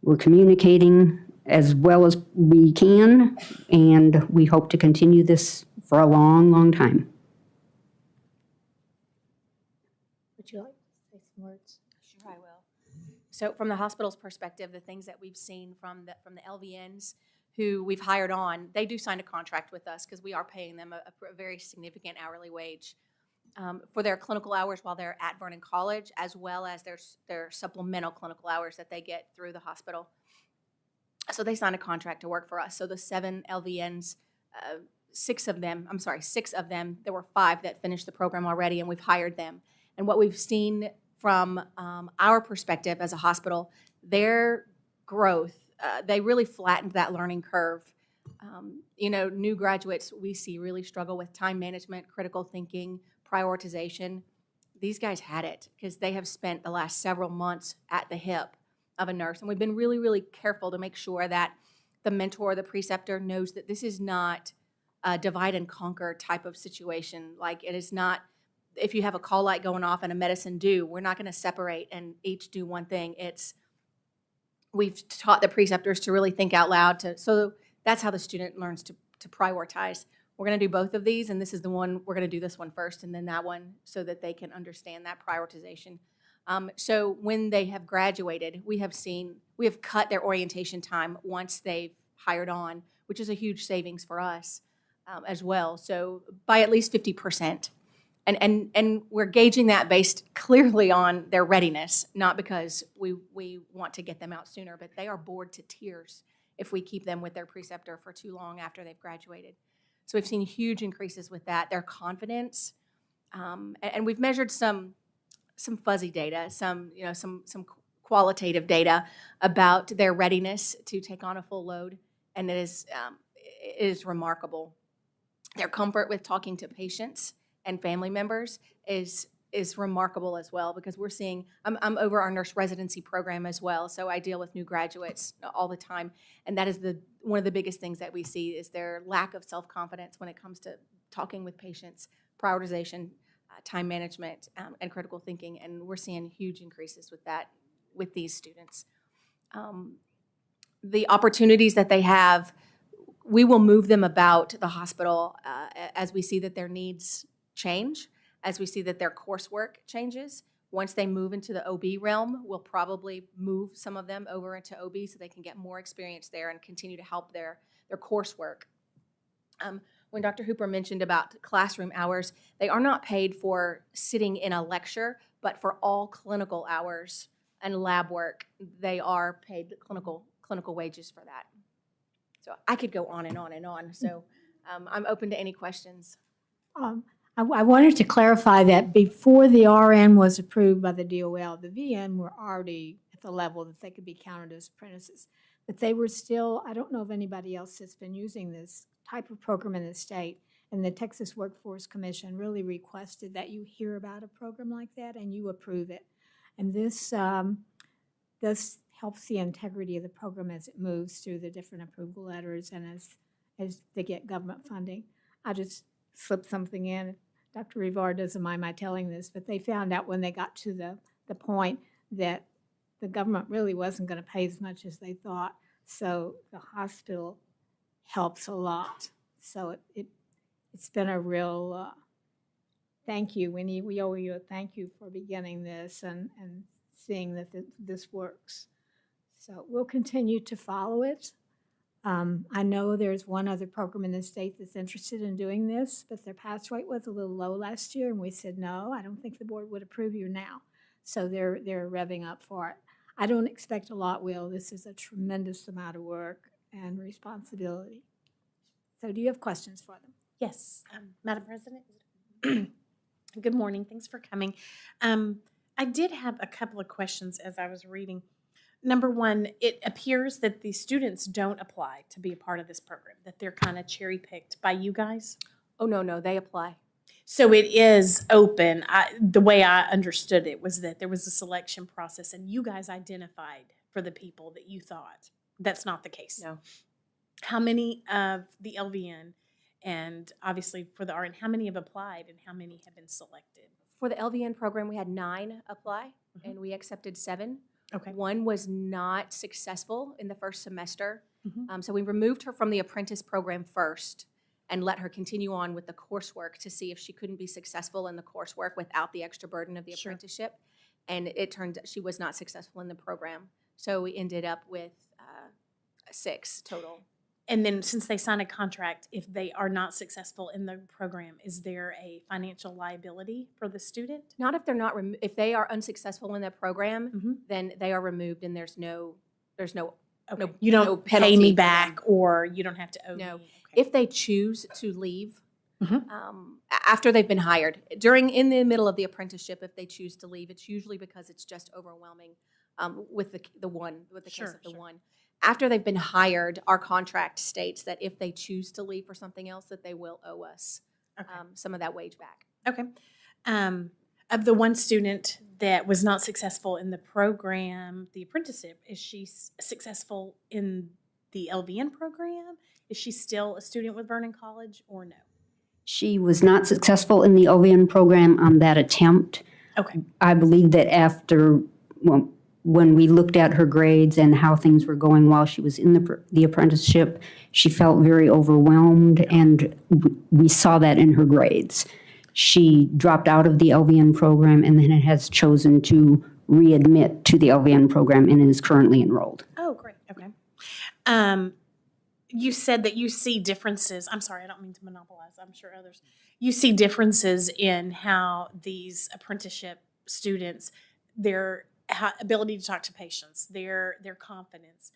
[SPEAKER 3] We're communicating as well as we can, and we hope to continue this for a long, long time.
[SPEAKER 20] Would you like to say some words? Sure, I will. So from the hospital's perspective, the things that we've seen from the LVNs who we've hired on, they do sign a contract with us because we are paying them a very significant hourly wage for their clinical hours while they're at Vernon College, as well as their supplemental clinical hours that they get through the hospital. So they signed a contract to work for us. So the 7 LVNs, 6 of them, there were 5 that finished the program already, and we've hired them. And what we've seen from our perspective as a hospital, their growth, they really flattened that learning curve. New graduates we see really struggle with time management, critical thinking, prioritization. These guys had it because they have spent the last several months at the hip of a nurse. And we've been really, really careful to make sure that the mentor, the preceptor knows that this is not a divide and conquer type of situation. Like, it is not, if you have a call light going off and a medicine due, we're not going to separate and each do one thing. We've taught the preceptors to really think out loud. So that's how the student learns to prioritize. We're going to do both of these, and this is the one, we're going to do this one first and then that one so that they can understand that prioritization. So when they have graduated, we have cut their orientation time once they've hired on, which is a huge savings for us as well. So by at least 50%. And we're gauging that based clearly on their readiness, not because we want to get them out sooner, but they are bored to tears if we keep them with their preceptor for too long after they've graduated. So we've seen huge increases with that, their confidence. And we've measured some fuzzy data, some qualitative data about their readiness to take on a full load, and it is remarkable. Their comfort with talking to patients and family members is remarkable as well, because we're seeing, I'm over our nurse residency program as well, so I deal with new graduates all the time, and that is one of the biggest things that we see is their lack of self-confidence when it comes to talking with patients, prioritization, time management, and critical thinking, and we're seeing huge increases with that with these students. The opportunities that they have, we will move them about the hospital as we see that their needs change, as we see that their coursework changes. Once they move into the OB realm, we'll probably move some of them over into OB so they can get more experience there and continue to help their coursework. When Dr. Hooper mentioned about classroom hours, they are not paid for sitting in a lecture, but for all clinical hours and lab work, they are paid clinical wages for that. So I could go on and on and on. So I'm open to any questions.
[SPEAKER 19] I wanted to clarify that before the RN was approved by the DOL, the VN were already at the level that they could be counted as apprentices. But they were still, I don't know of anybody else that's been using this type of program in the state. And the Texas Workforce Commission really requested that you hear about a program like that and you approve it. And this helps the integrity of the program as it moves through the different approval letters and as they get government funding. I just slipped something in. Dr. Rivar doesn't mind my telling this, but they found out when they got to the point that the government really wasn't going to pay as much as they thought. So the hospital helps a lot. So it's been a real thank you. We owe you a thank you for beginning this and seeing that this works. So we'll continue to follow it. I know there's one other program in the state that's interested in doing this, but their pass rate was a little low last year, and we said, no, I don't think the board would approve you now. So they're revving up for it. I don't expect a lot, Will. This is a tremendous amount of work and responsibility. So do you have questions for them?
[SPEAKER 18] Yes, Madam President. Good morning. Thanks for coming. I did have a couple of questions as I was reading. Number one, it appears that the students don't apply to be a part of this program, that they're kind of cherry-picked by you guys.
[SPEAKER 20] Oh, no, they apply.
[SPEAKER 18] So it is open. The way I understood it was that there was a selection process and you guys identified for the people that you thought. That's not the case.
[SPEAKER 20] No.
[SPEAKER 18] How many of the LVN and obviously for the RN, how many have applied and how many have been selected?
[SPEAKER 20] For the LVN program, we had 9 apply, and we accepted 7.
[SPEAKER 18] Okay.
[SPEAKER 20] 1 was not successful in the first semester. So we removed her from the apprentice program first and let her continue on with the coursework to see if she couldn't be successful in the coursework without the extra burden of the apprenticeship. And it turned she was not successful in the program. So we ended up with 6 total.
[SPEAKER 18] And then since they sign a contract, if they are not successful in the program, is there a financial liability for the student?
[SPEAKER 20] Not if they're not, if they are unsuccessful in the program, then they are removed and there's no
[SPEAKER 18] Okay. You don't pay
[SPEAKER 20] penalty
[SPEAKER 18] me
[SPEAKER 20] for
[SPEAKER 18] back
[SPEAKER 20] them.
[SPEAKER 18] or you don't have to owe
[SPEAKER 20] No.
[SPEAKER 18] me.
[SPEAKER 20] If they choose to leave, after they've been hired, in the middle of the apprenticeship, if they choose to leave, it's usually because it's just overwhelming with the case of the one. After they've been hired, our contract states that if they choose to leave for something else, that they will owe us some of that wage back.
[SPEAKER 18] Okay. Of the one student that was not successful in the program, the apprenticeship, is she successful in the LVN program? Is she still a student with Vernon College or no?
[SPEAKER 21] She was not successful in the LVN program on that attempt.
[SPEAKER 18] Okay.
[SPEAKER 21] I believe that after, when we looked at her grades and how things were going while she was in the apprenticeship, she felt very overwhelmed, and we saw that in her grades. She dropped out of the LVN program and then has chosen to readmit to the LVN program and is currently enrolled.
[SPEAKER 18] Oh, great. Okay. You said that you see differences. I'm sorry, I don't mean to monopolize. I'm sure others. You see differences in how these apprenticeship students, their ability to talk to patients, their confidence.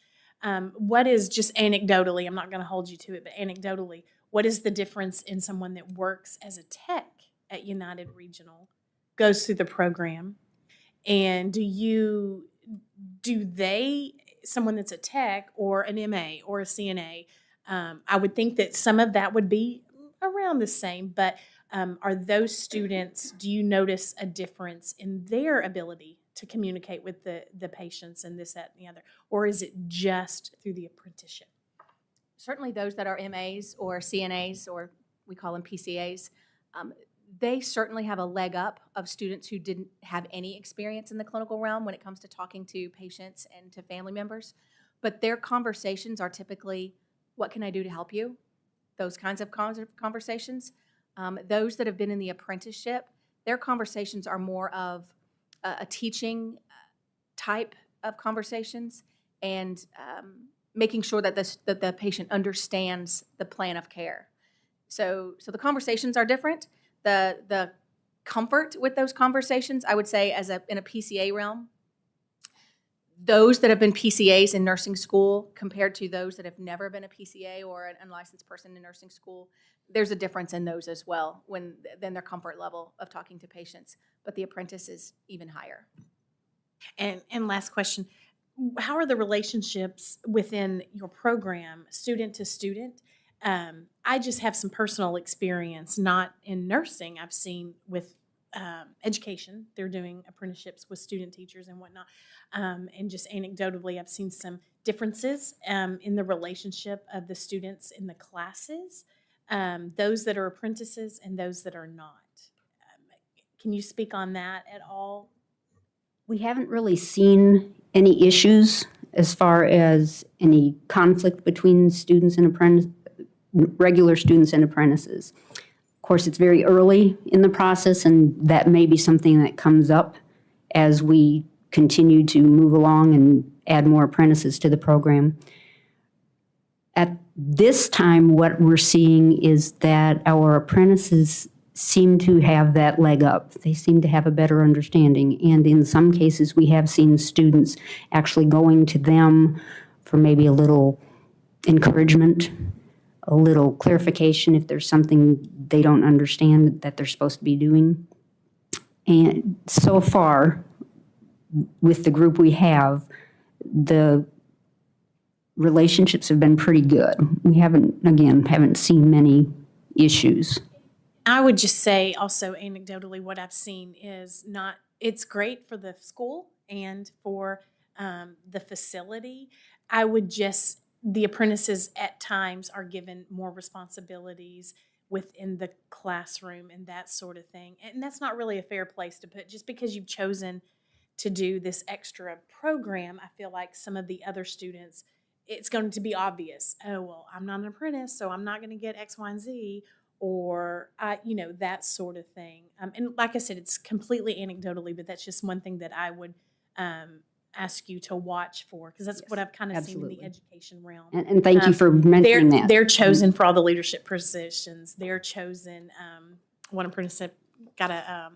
[SPEAKER 18] What is, just anecdotally, I'm not going to hold you to it, but anecdotally, what is the difference in someone that works as a tech at United Regional, goes through the program, and someone that's a tech or an MA or a CNA, I would think that some of that would be around the same, but are those students, do you notice a difference in their ability to communicate with the patients and this, that, and the other, or is it just through the apprenticeship?
[SPEAKER 20] Certainly those that are MAs or CNAs, or we call them PCAs, they certainly have a leg up of students who didn't have any experience in the clinical realm when it comes to talking to patients and to family members. But their conversations are typically, what can I do to help you? Those kinds of conversations. Those that have been in the apprenticeship, their conversations are more of a teaching type of conversations and making sure that the patient understands the plan of care. So the conversations are different. The comfort with those conversations, I would say, in a PCA realm, those that have been PCAs in nursing school compared to those that have never been a PCA or an unlicensed person in nursing school, there's a difference in those as well than their comfort level of talking to patients. But the apprentice is even higher.
[SPEAKER 18] And last question, how are the relationships within your program, student to student? I just have some personal experience, not in nursing. I've seen with education. They're doing apprenticeships with student teachers and whatnot. And just anecdotally, I've seen some differences in the relationship of the students in the classes, those that are apprentices and those that are not. Can you speak on that at all?
[SPEAKER 21] We haven't really seen any issues as far as any conflict between students and regular students and apprentices. Of course, it's very early in the process, and that may be something that comes up as we continue to move along and add more apprentices to the program. At this time, what we're seeing is that our apprentices seem to have that leg up. They seem to have a better understanding. And in some cases, we have seen students actually going to them for maybe a little encouragement, a little clarification if there's something they don't understand that they're supposed to be doing. And so far, with the group we have, the relationships have been pretty good. We haven't seen many issues.
[SPEAKER 18] I would just say also anecdotally what I've seen is it's great for the school and for the facility. The apprentices at times are given more responsibilities within the classroom and that sort of thing. And that's not really a fair place to put. Just because you've chosen to do this extra program, I feel like some of the other students, it's going to be obvious. Oh, well, I'm not an apprentice, so I'm not going to get X, Y, and Z, or that sort of thing. And like I said, it's completely anecdotally, but that's just one thing that I would ask you to watch for, because that's what I've kind of seen in the education realm.
[SPEAKER 21] And thank you for mentioning that.
[SPEAKER 18] They're chosen for all the leadership positions. They're chosen. One apprentice got a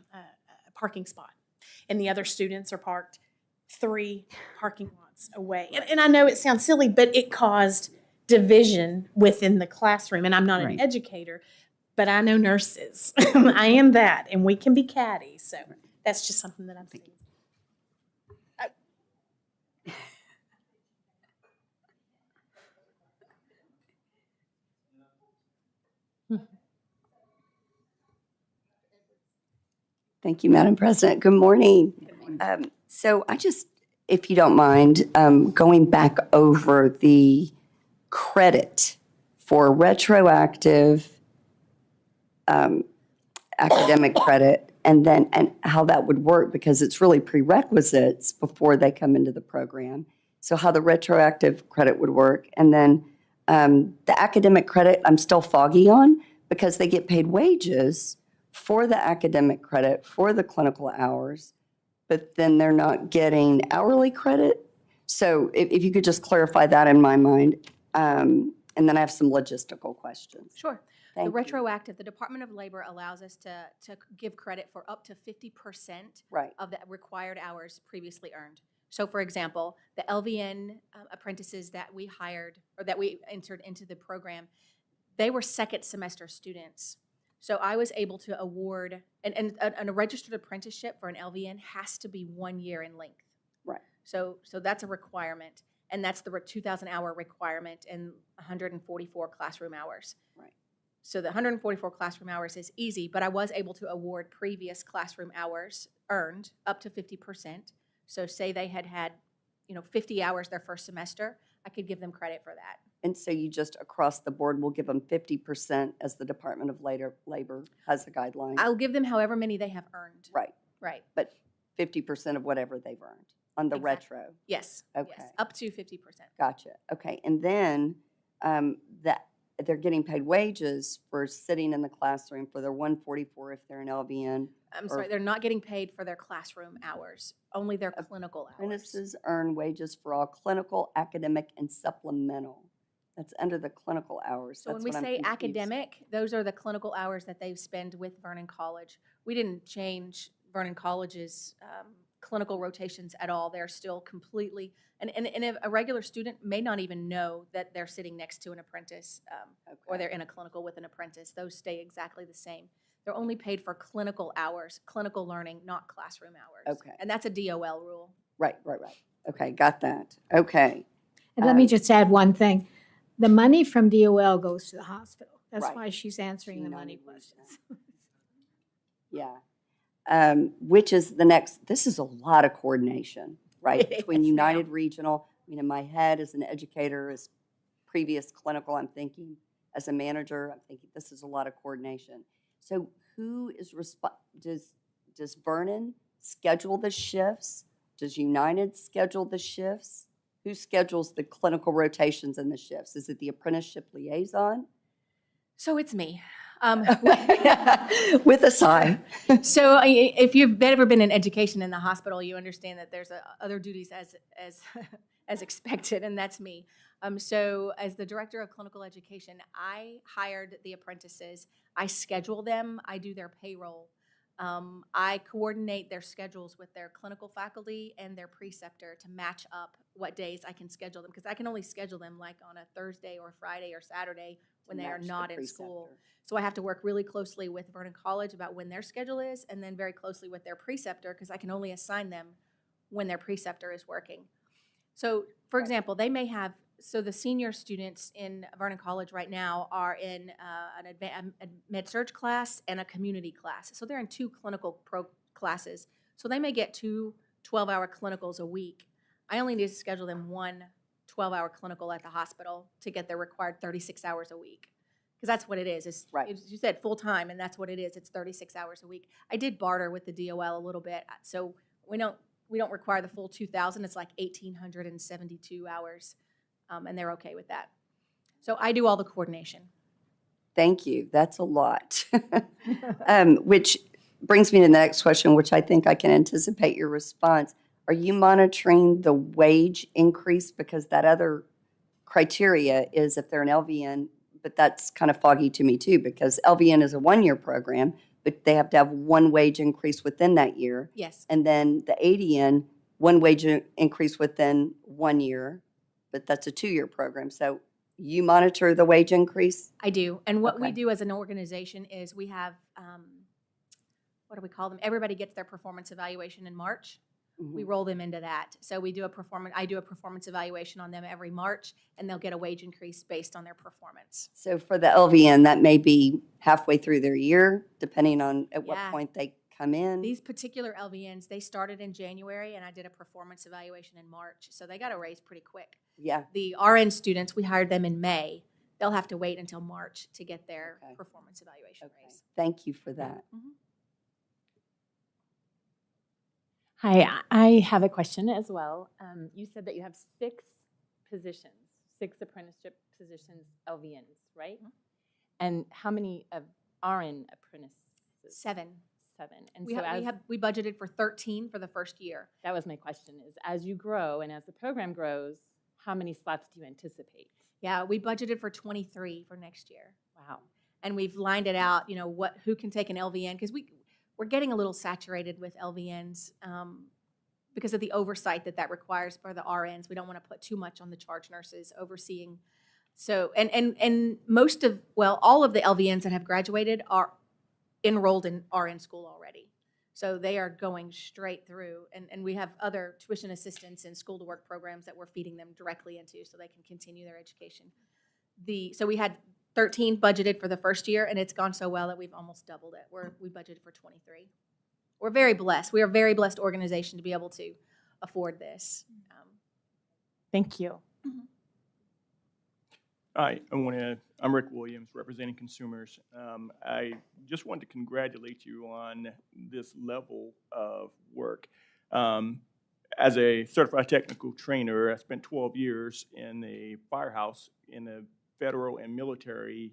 [SPEAKER 18] parking spot, and the other students are parked 3 parking lots away. And I know it sounds silly, but it caused division within the classroom. And I'm not an educator, but I know nurses. I am that, and we can be catty. So that's just something that I'm thinking.
[SPEAKER 4] Thank you, Madam President. Good morning. So if you don't mind, going back over the credit for retroactive academic credit, and how that would work, because it's really prerequisites before they come into the program. So how the retroactive credit would work. And then the academic credit, I'm still foggy on, because they get paid wages for the academic credit, for the clinical hours, but then they're not getting hourly credit. So if you could just clarify that in my mind. And then I have some logistical questions.
[SPEAKER 20] Sure.
[SPEAKER 4] Thank
[SPEAKER 20] The
[SPEAKER 4] you.
[SPEAKER 20] retroactive, the Department of Labor allows us to give credit for up to 50% of the required hours previously earned. So for example, the LVN apprentices that we hired or that we entered into the program, they were second semester students. So I was able to award, and a registered apprenticeship for an LVN has to be 1 year in length.
[SPEAKER 4] Right.
[SPEAKER 20] So that's a requirement, and that's the 2,000 hour requirement and 144 classroom hours.
[SPEAKER 4] Right.
[SPEAKER 20] So the 144 classroom hours is easy, but I was able to award previous classroom hours earned up to 50%. So say they had 50 hours their first semester, I could give them credit for that.
[SPEAKER 4] And so you just across the board will give them 50% as the Department of Labor has a guideline?
[SPEAKER 20] I'll give them however many they have earned.
[SPEAKER 4] Right.
[SPEAKER 20] Right.
[SPEAKER 4] But 50% of whatever they've earned on the retro?
[SPEAKER 20] Yes.
[SPEAKER 4] Okay.
[SPEAKER 20] Yes, up to 50%.
[SPEAKER 4] Gotcha. Okay. And then they're getting paid wages for sitting in the classroom for their 144 if they're an LVN.
[SPEAKER 20] I'm sorry, they're not getting paid for their classroom hours, only their clinical hours.
[SPEAKER 4] Apprentices earn wages for all clinical, academic, and supplemental. That's under the clinical hours.
[SPEAKER 20] So when we say academic, those are the clinical hours that they've spent with Vernon College. We didn't change Vernon College's clinical rotations at all. They're still completely, and a regular student may not even know that they're sitting next to an apprentice or they're in a clinical with an apprentice. Those stay exactly the same. They're only paid for clinical hours, clinical learning, not classroom hours.
[SPEAKER 4] Okay.
[SPEAKER 20] And that's a DOL rule.
[SPEAKER 4] Right. Okay, got that. Okay.
[SPEAKER 19] And let me just add one thing. The money from DOL goes to the hospital. That's
[SPEAKER 4] Right.
[SPEAKER 19] why she's answering the money questions.
[SPEAKER 4] Yeah. which is the next, this is a lot of coordination, right?
[SPEAKER 20] Yes,
[SPEAKER 4] Between
[SPEAKER 20] ma'am.
[SPEAKER 4] United Regional, I mean, in my head as an educator, as previous clinical, I'm thinking, as a manager, I'm thinking this is a lot of coordination. So who is does Vernon schedule the shifts? Does United schedule the shifts? Who schedules the clinical rotations and the shifts? Is it the apprenticeship liaison?
[SPEAKER 20] So it's me.
[SPEAKER 4] With a sigh.
[SPEAKER 20] So if you've ever been in education in the hospital, you understand that there's other duties as expected, and that's me. So as the director of clinical education, I hired the apprentices. I schedule them. I do their payroll. I coordinate their schedules with their clinical faculty and their preceptor to match up what days I can schedule them, because I can only schedule them like on a Thursday or Friday or Saturday when they are not in school. So I have to work really closely with Vernon College about when their schedule is, and then very closely with their preceptor, because I can only assign them when their preceptor is working. So, for example, they may have, so the senior students in Vernon College right now are in a med-surg class and a community class. So they're in 2 clinical classes. So they may get 2 12-hour clinicals a week. I only need to schedule them 1 12-hour clinical at the hospital to get their required 36 hours a week. Because that's what it is. It's,
[SPEAKER 4] Right.
[SPEAKER 20] as you said, full-time, and that's what it is. It's 36 hours a week. I did barter with the DOL a little bit. So we don't require the full 2,000. It's like 1,872 hours, and they're okay with that. So I do all the coordination.
[SPEAKER 4] Thank you. That's a lot. Which brings me to the next question, which I think I can anticipate your response. Are you monitoring the wage increase? Because that other criteria is if they're an LVN, but that's kind of foggy to me too, because LVN is a 1-year program, but they have to have 1 wage increase within that year.
[SPEAKER 20] Yes.
[SPEAKER 4] And then the ADN, 1 wage increase within 1 year, but that's a 2-year program. So you monitor the wage increase?
[SPEAKER 20] I do. And what we
[SPEAKER 4] Okay.
[SPEAKER 20] do as an organization is we have, what do we call them? Everybody gets their performance evaluation in March. We roll them into that. So we do I do a performance evaluation on them every March, and they'll get a wage increase based on their performance.
[SPEAKER 4] So for the LVN, that may be halfway through their year, depending on at what
[SPEAKER 20] Yeah.
[SPEAKER 4] point they come in.
[SPEAKER 20] These particular LVNs, they started in January, and I did a performance evaluation in March. So they got a raise pretty quick.
[SPEAKER 4] Yeah.
[SPEAKER 20] The RN students, we hired them in May. They'll have to wait until March to get their performance evaluation raise.
[SPEAKER 4] Thank you for that.
[SPEAKER 6] Hi, I have a question as well. You said that you have 6 positions, 6 apprenticeship positions, LVNs, right? And how many of RN apprentices?
[SPEAKER 20] 7.
[SPEAKER 6] 7. And
[SPEAKER 20] We
[SPEAKER 6] so
[SPEAKER 20] we budgeted for 13 for the first year.
[SPEAKER 6] that was my question, is as you grow and as the program grows, how many slots do you anticipate?
[SPEAKER 20] Yeah, we budgeted for 23 for next year.
[SPEAKER 6] Wow.
[SPEAKER 20] And we've lined it out, who can take an LVN, because we're getting a little saturated with LVNs because of the oversight that requires for the RNs. We don't want to put too much on the charge nurses overseeing. So, and all of the LVNs that have graduated are enrolled in RN school already. So they are going straight through, and we have other tuition assistants and school to work programs that we're feeding them directly into so they can continue their education. So we had 13 budgeted for the first year, and it's gone so well that we've almost doubled it. We budgeted for 23. We're very blessed. We are a very blessed organization to be able to afford this.
[SPEAKER 6] Thank you.
[SPEAKER 7] Hi, I'm Rick Williams, representing consumers. I just wanted to congratulate you on this level of work. As a certified technical trainer, I spent 12 years in a firehouse in the federal and military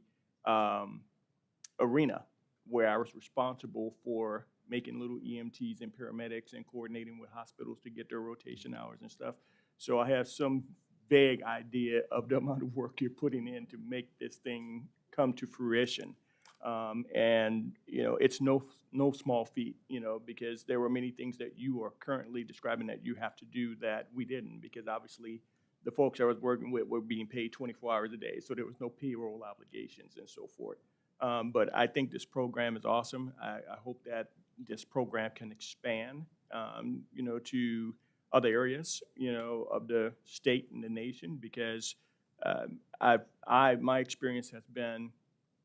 [SPEAKER 7] arena, where I was responsible for making little EMTs and paramedics and coordinating with hospitals to get their rotation hours and stuff. So I have some vague idea of the amount of work you're putting in to make this thing come to fruition. And it's no small feat, because there were many things that you are currently describing that you have to do that we didn't, because obviously the folks I was working with were being paid 24 hours a day, so there was no payroll obligations and so forth. But I think this program is awesome. I hope that this program can expand, to other areas, of the state and the nation, because my experience has been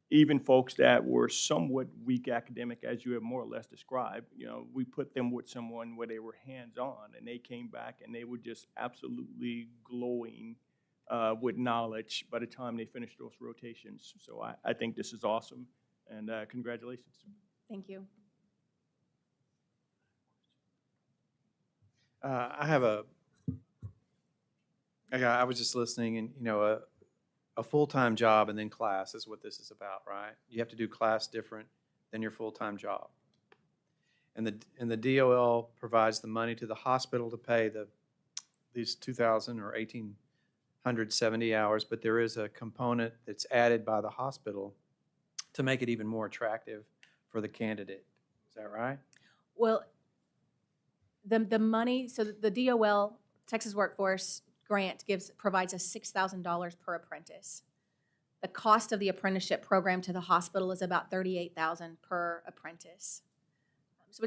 [SPEAKER 7] even folks that were somewhat weak academic, as you have more or less described, we put them with someone where they were hands-on, and they came back and they were just absolutely glowing with knowledge by the time they finished those rotations. So I think this is awesome, and congratulations.
[SPEAKER 20] Thank you.
[SPEAKER 11] I was just listening, and a full-time job and then class is what this is about, right? You have to do class different than your full-time job. And the DOL provides the money to the hospital to pay these 2,000 or 1,870 hours, but there is a component that's added by the hospital to make it even more attractive for the candidate. Is that right?
[SPEAKER 20] Well, the money, so the DOL, Texas Workforce Grant, provides us $6,000 per apprentice. The cost of the apprenticeship program to the hospital is about $38,000 per apprentice. So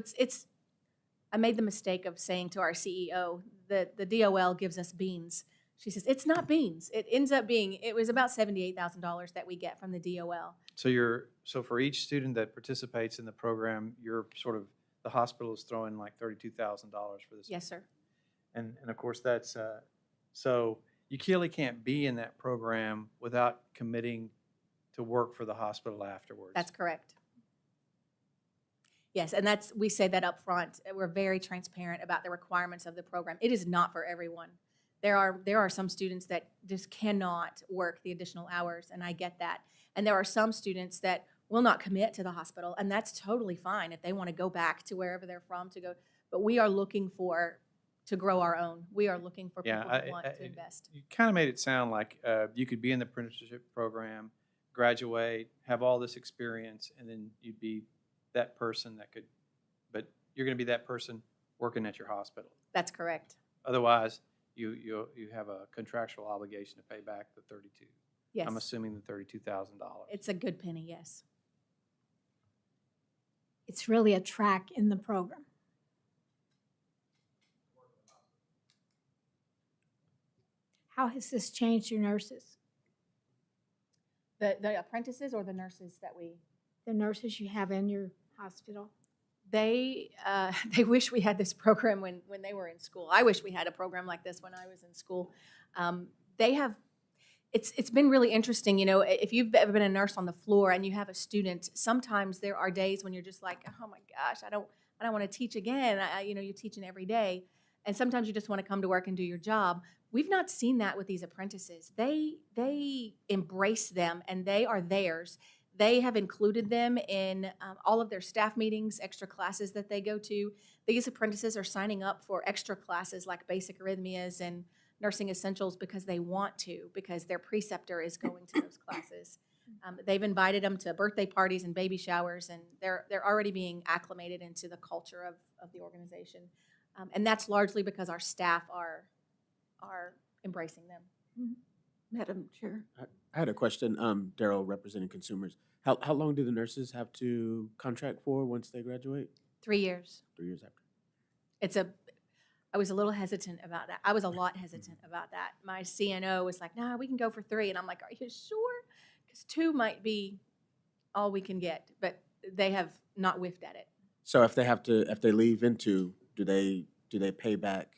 [SPEAKER 20] I made the mistake of saying to our CEO that the DOL gives us beans. She says, it's not beans. It ends up being, it was about $78,000 that we get from the DOL.
[SPEAKER 11] So for each student that participates in the program, the hospital is throwing like $32,000 for this.
[SPEAKER 20] Yes, sir.
[SPEAKER 11] And of course, that's, so you clearly can't be in that program without committing to work for the hospital afterwards.
[SPEAKER 20] That's correct. Yes, and we say that up front. We're very transparent about the requirements of the program. It is not for everyone. There are some students that just cannot work the additional hours, and I get that. And there are some students that will not commit to the hospital, and that's totally fine if they want to go back to wherever they're from to go. But we are looking to grow our own. We are looking for people who want to invest.
[SPEAKER 11] You kind of made it sound like you could be in the apprenticeship program, graduate, have all this experience, and then you'd be that person but you're going to be that person working at your hospital.
[SPEAKER 20] That's correct.
[SPEAKER 11] Otherwise, you have a contractual obligation to pay back the $32,000.
[SPEAKER 20] Yes.
[SPEAKER 11] I'm assuming the $32,000.
[SPEAKER 20] It's a good penny, yes.
[SPEAKER 19] It's really a track in the program. How has this changed your nurses?
[SPEAKER 20] The apprentices or the nurses that
[SPEAKER 19] The nurses you have in your hospital?
[SPEAKER 20] They wish we had this program when they were in school. I wish we had a program like this when I was in school. It's been really interesting. If you've ever been a nurse on the floor and you have a student, sometimes there are days when you're just like, oh my gosh, I don't want to teach again. You're teaching every day, and sometimes you just want to come to work and do your job. We've not seen that with these apprentices. They embrace them, and they are theirs. They have included them in all of their staff meetings, extra classes that they go to. These apprentices are signing up for extra classes like basic arrhythmias and nursing essentials because they want to, because their preceptor is going to those classes. They've invited them to birthday parties and baby showers, and they're already being acclimated into the culture of the organization. And that's largely because our staff are embracing them.
[SPEAKER 10] Madam Chair.
[SPEAKER 5] I had a question, Daryl, representing consumers. How long do the nurses have to contract for once they graduate?
[SPEAKER 20] 3 years.
[SPEAKER 5] 3 years after.
[SPEAKER 20] I was a little hesitant about that. I was a lot hesitant about that. My CNO was like, no, we can go for 3. And I'm like, are you sure? Because 2 might be all we can get, but they have not whiffed at it.
[SPEAKER 5] So if they leave in 2, do they pay back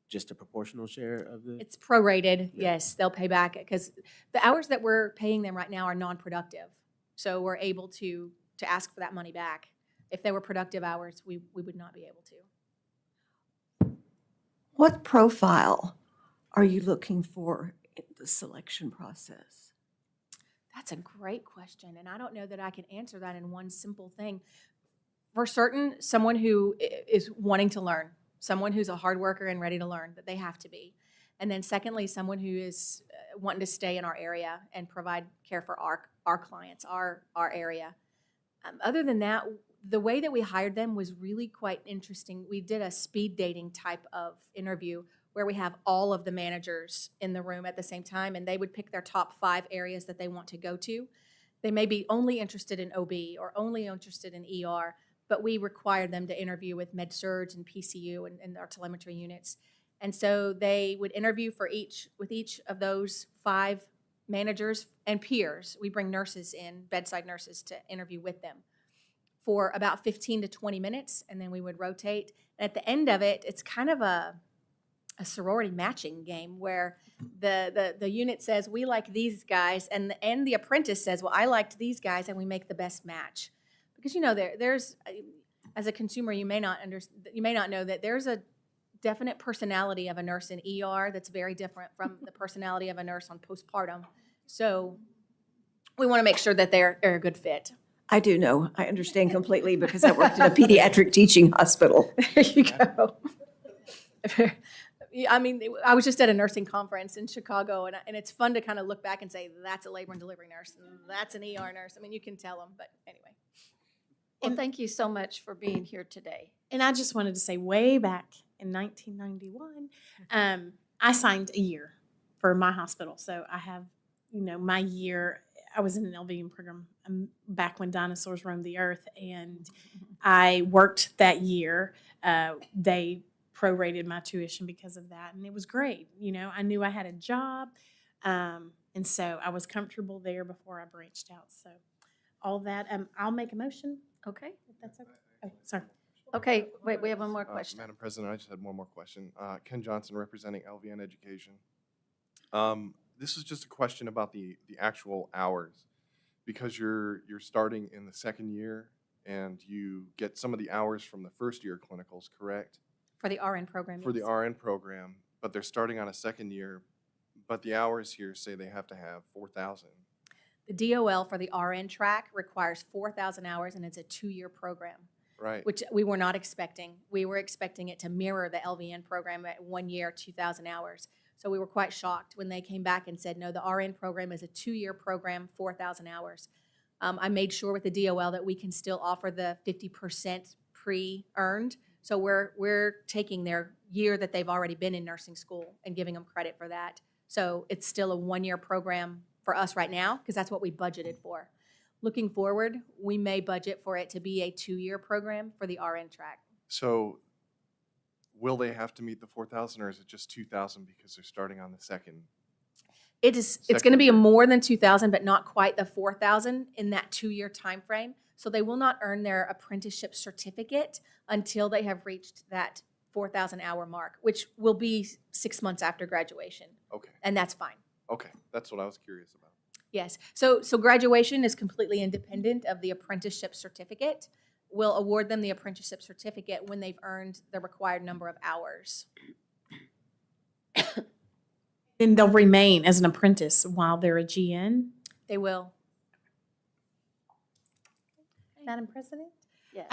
[SPEAKER 5] just a proportional share of the?
[SPEAKER 20] It's prorated, yes, they'll pay back, because the hours that we're paying them right now are non-productive. So we're able to ask for that money back. If they were productive hours, we would not be able to.
[SPEAKER 10] What profile are you looking for in the selection process?
[SPEAKER 20] That's a great question, and I don't know that I can answer that in one simple thing. For certain, someone who is wanting to learn, someone who's a hard worker and ready to learn, that they have to be. And then secondly, someone who is wanting to stay in our area and provide care for our clients, our area. Other than that, the way that we hired them was really quite interesting. We did a speed dating type of interview where we have all of the managers in the room at the same time, and they would pick their top 5 areas that they want to go to. They may be only interested in OB or only interested in ER, but we required them to interview with Med-Surg and PCU and our telemetry units. And so they would interview with each of those 5 managers and peers. We bring nurses in, bedside nurses, to interview with them for about 15 to 20 minutes, and then we would rotate. And at the end of it, it's kind of a sorority matching game where the unit says, we like these guys, and the apprentice says, well, I liked these guys, and we make the best match. Because, you know, there's, as a consumer, you may not know that there's a definite personality of a nurse in ER that's very different from the personality of a nurse on postpartum. So we want to make sure that they're a good fit.
[SPEAKER 10] I do know. I understand completely because I worked at a pediatric teaching hospital.
[SPEAKER 20] There you go. I mean, I was just at a nursing conference in Chicago, and it's fun to kind of look back and say, that's a labor and delivery nurse, and that's an ER nurse. I mean, you can tell them, but anyway.
[SPEAKER 1] Well, thank you so much for being here today.
[SPEAKER 18] And I just wanted to say, way back in 1991, I signed a year for my hospital. So I have, you know, my year. I was in an LVN program back when dinosaurs roamed the earth, and I worked that year. They prorated my tuition because of that, and it was great. You know, I knew I had a job, and so I was comfortable there before I branched out. So all that, I'll make a motion.
[SPEAKER 1] Okay.
[SPEAKER 18] If that's okay. Oh, sorry.
[SPEAKER 1] Okay, wait, we have one more question.
[SPEAKER 9] Madam President, I just had one more question. Ken Johnson, representing LVN Education. This is just a question about the actual hours, because you're starting in the second year and you get some of the hours from the first year clinicals, correct?
[SPEAKER 20] For the RN program,
[SPEAKER 9] For the
[SPEAKER 20] yes.
[SPEAKER 9] RN program, but they're starting on a second year, but the hours here say they have to have 4,000.
[SPEAKER 20] The DOL for the RN track requires 4,000 hours, and it's a 2-year program.
[SPEAKER 9] Right.
[SPEAKER 20] Which we were not expecting. We were expecting it to mirror the LVN program at 1 year, 2,000 hours. So we were quite shocked when they came back and said, no, the RN program is a 2-year program, 4,000 hours. I made sure with the DOL that we can still offer the 50% pre-earned. So we're taking their year that they've already been in nursing school and giving them credit for that. So it's still a 1-year program for us right now, because that's what we budgeted for. Looking forward, we may budget for it to be a 2-year program for the RN track.
[SPEAKER 9] So will they have to meet the 4,000, or is it just 2,000 because they're starting on the second?
[SPEAKER 20] It's going to be more than 2,000, but not quite the 4,000 in that 2-year time frame. So they will not earn their apprenticeship certificate until they have reached that 4,000 hour mark, which will be 6 months after graduation.
[SPEAKER 9] Okay.
[SPEAKER 20] And that's fine.
[SPEAKER 9] Okay, that's what I was curious about.
[SPEAKER 20] Yes. So graduation is completely independent of the apprenticeship certificate. We'll award them the apprenticeship certificate when they've earned the required number of hours.
[SPEAKER 18] Then they'll remain as an apprentice while they're a GN.
[SPEAKER 20] They will.
[SPEAKER 18] Madam President?
[SPEAKER 1] Yes.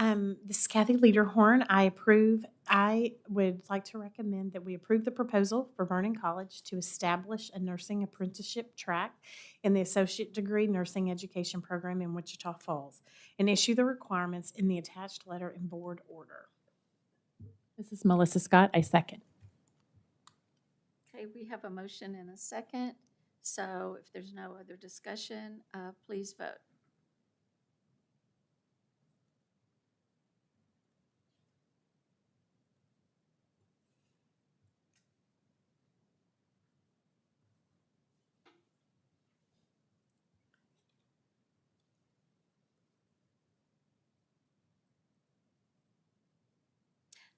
[SPEAKER 18] This is Kathy Lederhorn. I approve. I would like to recommend that we approve the proposal for Vernon College to establish a nursing apprenticeship track in the associate degree nursing education program in Wichita Falls and issue the requirements in the attached letter and board order. This is Melissa Scott. I second.
[SPEAKER 1] Okay, we have a motion and a second. So if there's no other discussion, please vote.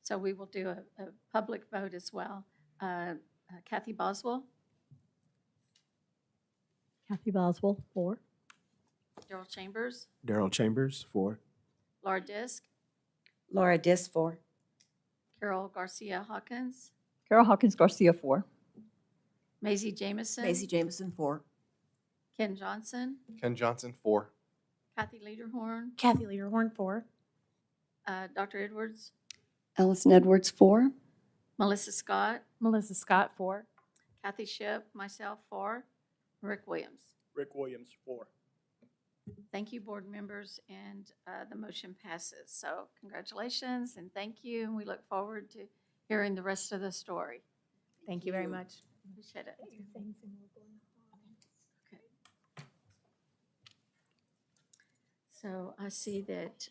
[SPEAKER 1] So we will do a public vote as well. Kathy Boswell,
[SPEAKER 8] Kathy Boswell, 4.
[SPEAKER 1] Daryl Chambers,
[SPEAKER 5] Daryl Chambers, 4.
[SPEAKER 1] Laura Disk,
[SPEAKER 10] Laura Dis, 4.
[SPEAKER 1] Carol Garcia Hawkins,
[SPEAKER 8] Carol Hawkins Garcia, 4.
[SPEAKER 1] Maisie Jamison,
[SPEAKER 10] Maisie Jameson, 4.
[SPEAKER 1] Ken Johnson,
[SPEAKER 9] Ken Johnson, 4.
[SPEAKER 1] Kathy Lederhorn,
[SPEAKER 18] Kathy Lederhorn, 4.
[SPEAKER 1] Dr. Edwards,
[SPEAKER 4] Allison Edwards, 4.
[SPEAKER 1] Melissa Scott,
[SPEAKER 6] Melissa Scott, 4.
[SPEAKER 1] Kathy Shipp, myself, 4. Rick Williams.
[SPEAKER 7] Rick Williams, 4.
[SPEAKER 1] Thank you, board members, and the motion passes. So congratulations and thank you, and we look forward to hearing the rest of the story.
[SPEAKER 20] Thank you very much.
[SPEAKER 1] Appreciate it. Okay. So I see that,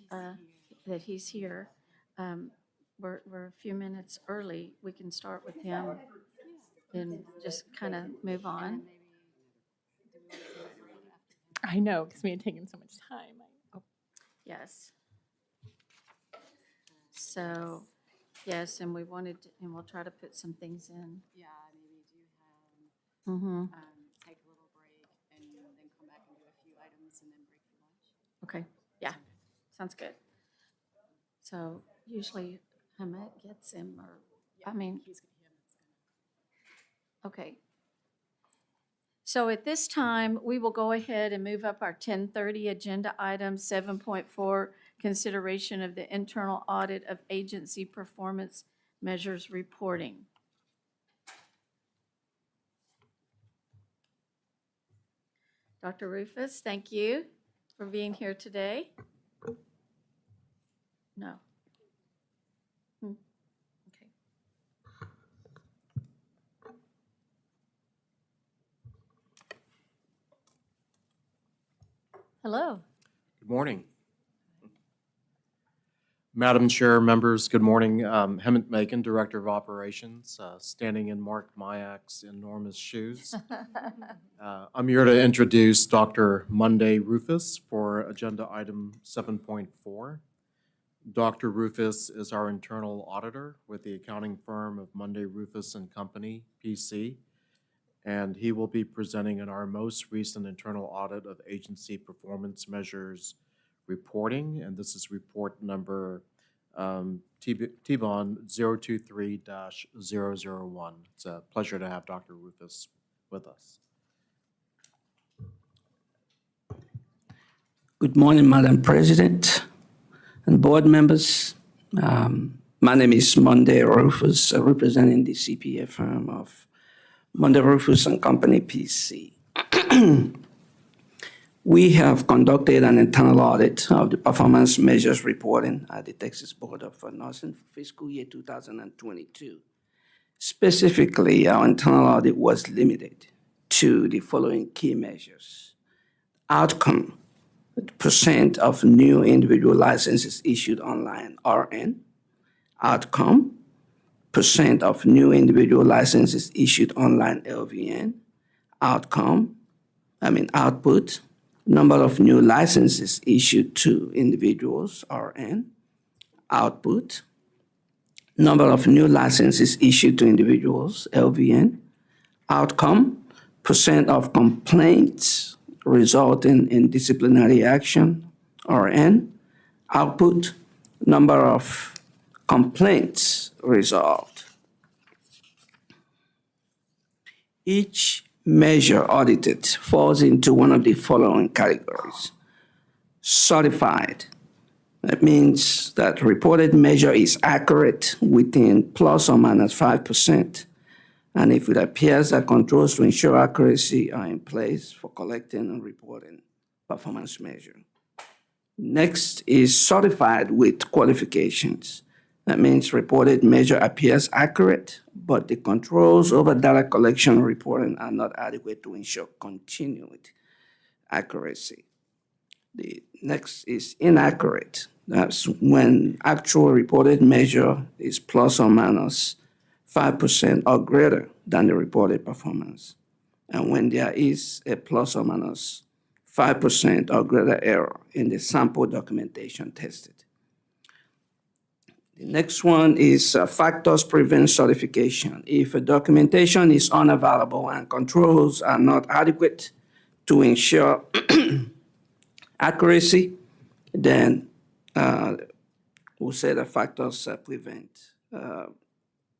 [SPEAKER 1] that he's here. We're a few minutes early. We can start with him and just kind of move on.
[SPEAKER 6] I know, because we had taken so much time.
[SPEAKER 1] Yes. So, yes, and we wanted, and we'll try to put some things in.
[SPEAKER 2] Yeah, maybe do have,
[SPEAKER 1] Mm-hmm.
[SPEAKER 2] take a little break and then come back and do a few items and then break for lunch.
[SPEAKER 1] Okay, yeah, sounds good. So usually Hamet gets him, or, I mean, okay. So at this time, we will go ahead and move up our 10:30 agenda item, 7.4, consideration of the internal audit of agency performance measures reporting. Dr. Rufus, thank you for being here today. No. Okay. Hello.
[SPEAKER 14] Good morning. Madam Chair, members, good morning. Hemant Macon, Director of Operations, standing in Mark Mayak's enormous shoes. I'm here to introduce Dr. Monday Rufus for agenda item 7.4. Dr. Rufus is our internal auditor with the accounting firm of Monday Rufus and Company, PC, and he will be presenting in our most recent internal audit of agency performance measures reporting, and this is report number T-Bond 023-001. It's a pleasure to have Dr. Rufus with us.
[SPEAKER 13] Good morning, Madam President and board members. My name is Monday Rufus, representing the CPA firm of Monday Rufus and Company, PC. We have conducted an internal audit of the performance measures reporting at the Texas Board of Nursing for fiscal year 2022. Specifically, our internal audit was limited to the following key measures: outcome, percent of new individual licenses issued online, RN; outcome, percent of new individual licenses issued online, LVN; output, number of new licenses issued to individuals, RN; output, number of new licenses issued to individuals, LVN; outcome, percent of complaints resulting in disciplinary action, RN; output, number of complaints resolved. Each measure audited falls into one of the following categories: certified. That means that reported measure is accurate within plus or minus 5%. And if it appears that controls to ensure accuracy are in place for collecting and reporting performance measure. Next is certified with qualifications. That means reported measure appears accurate, but the controls over data collection and reporting are not adequate to ensure continued accuracy. The next is inaccurate. That's when actual reported measure is plus or minus 5% or greater than the reported performance, and when there is a plus or minus 5% or greater error in the sample documentation tested. The next one is factors prevent certification. If a documentation is unavailable and controls are not adequate to ensure accuracy, then we'll say the factors prevent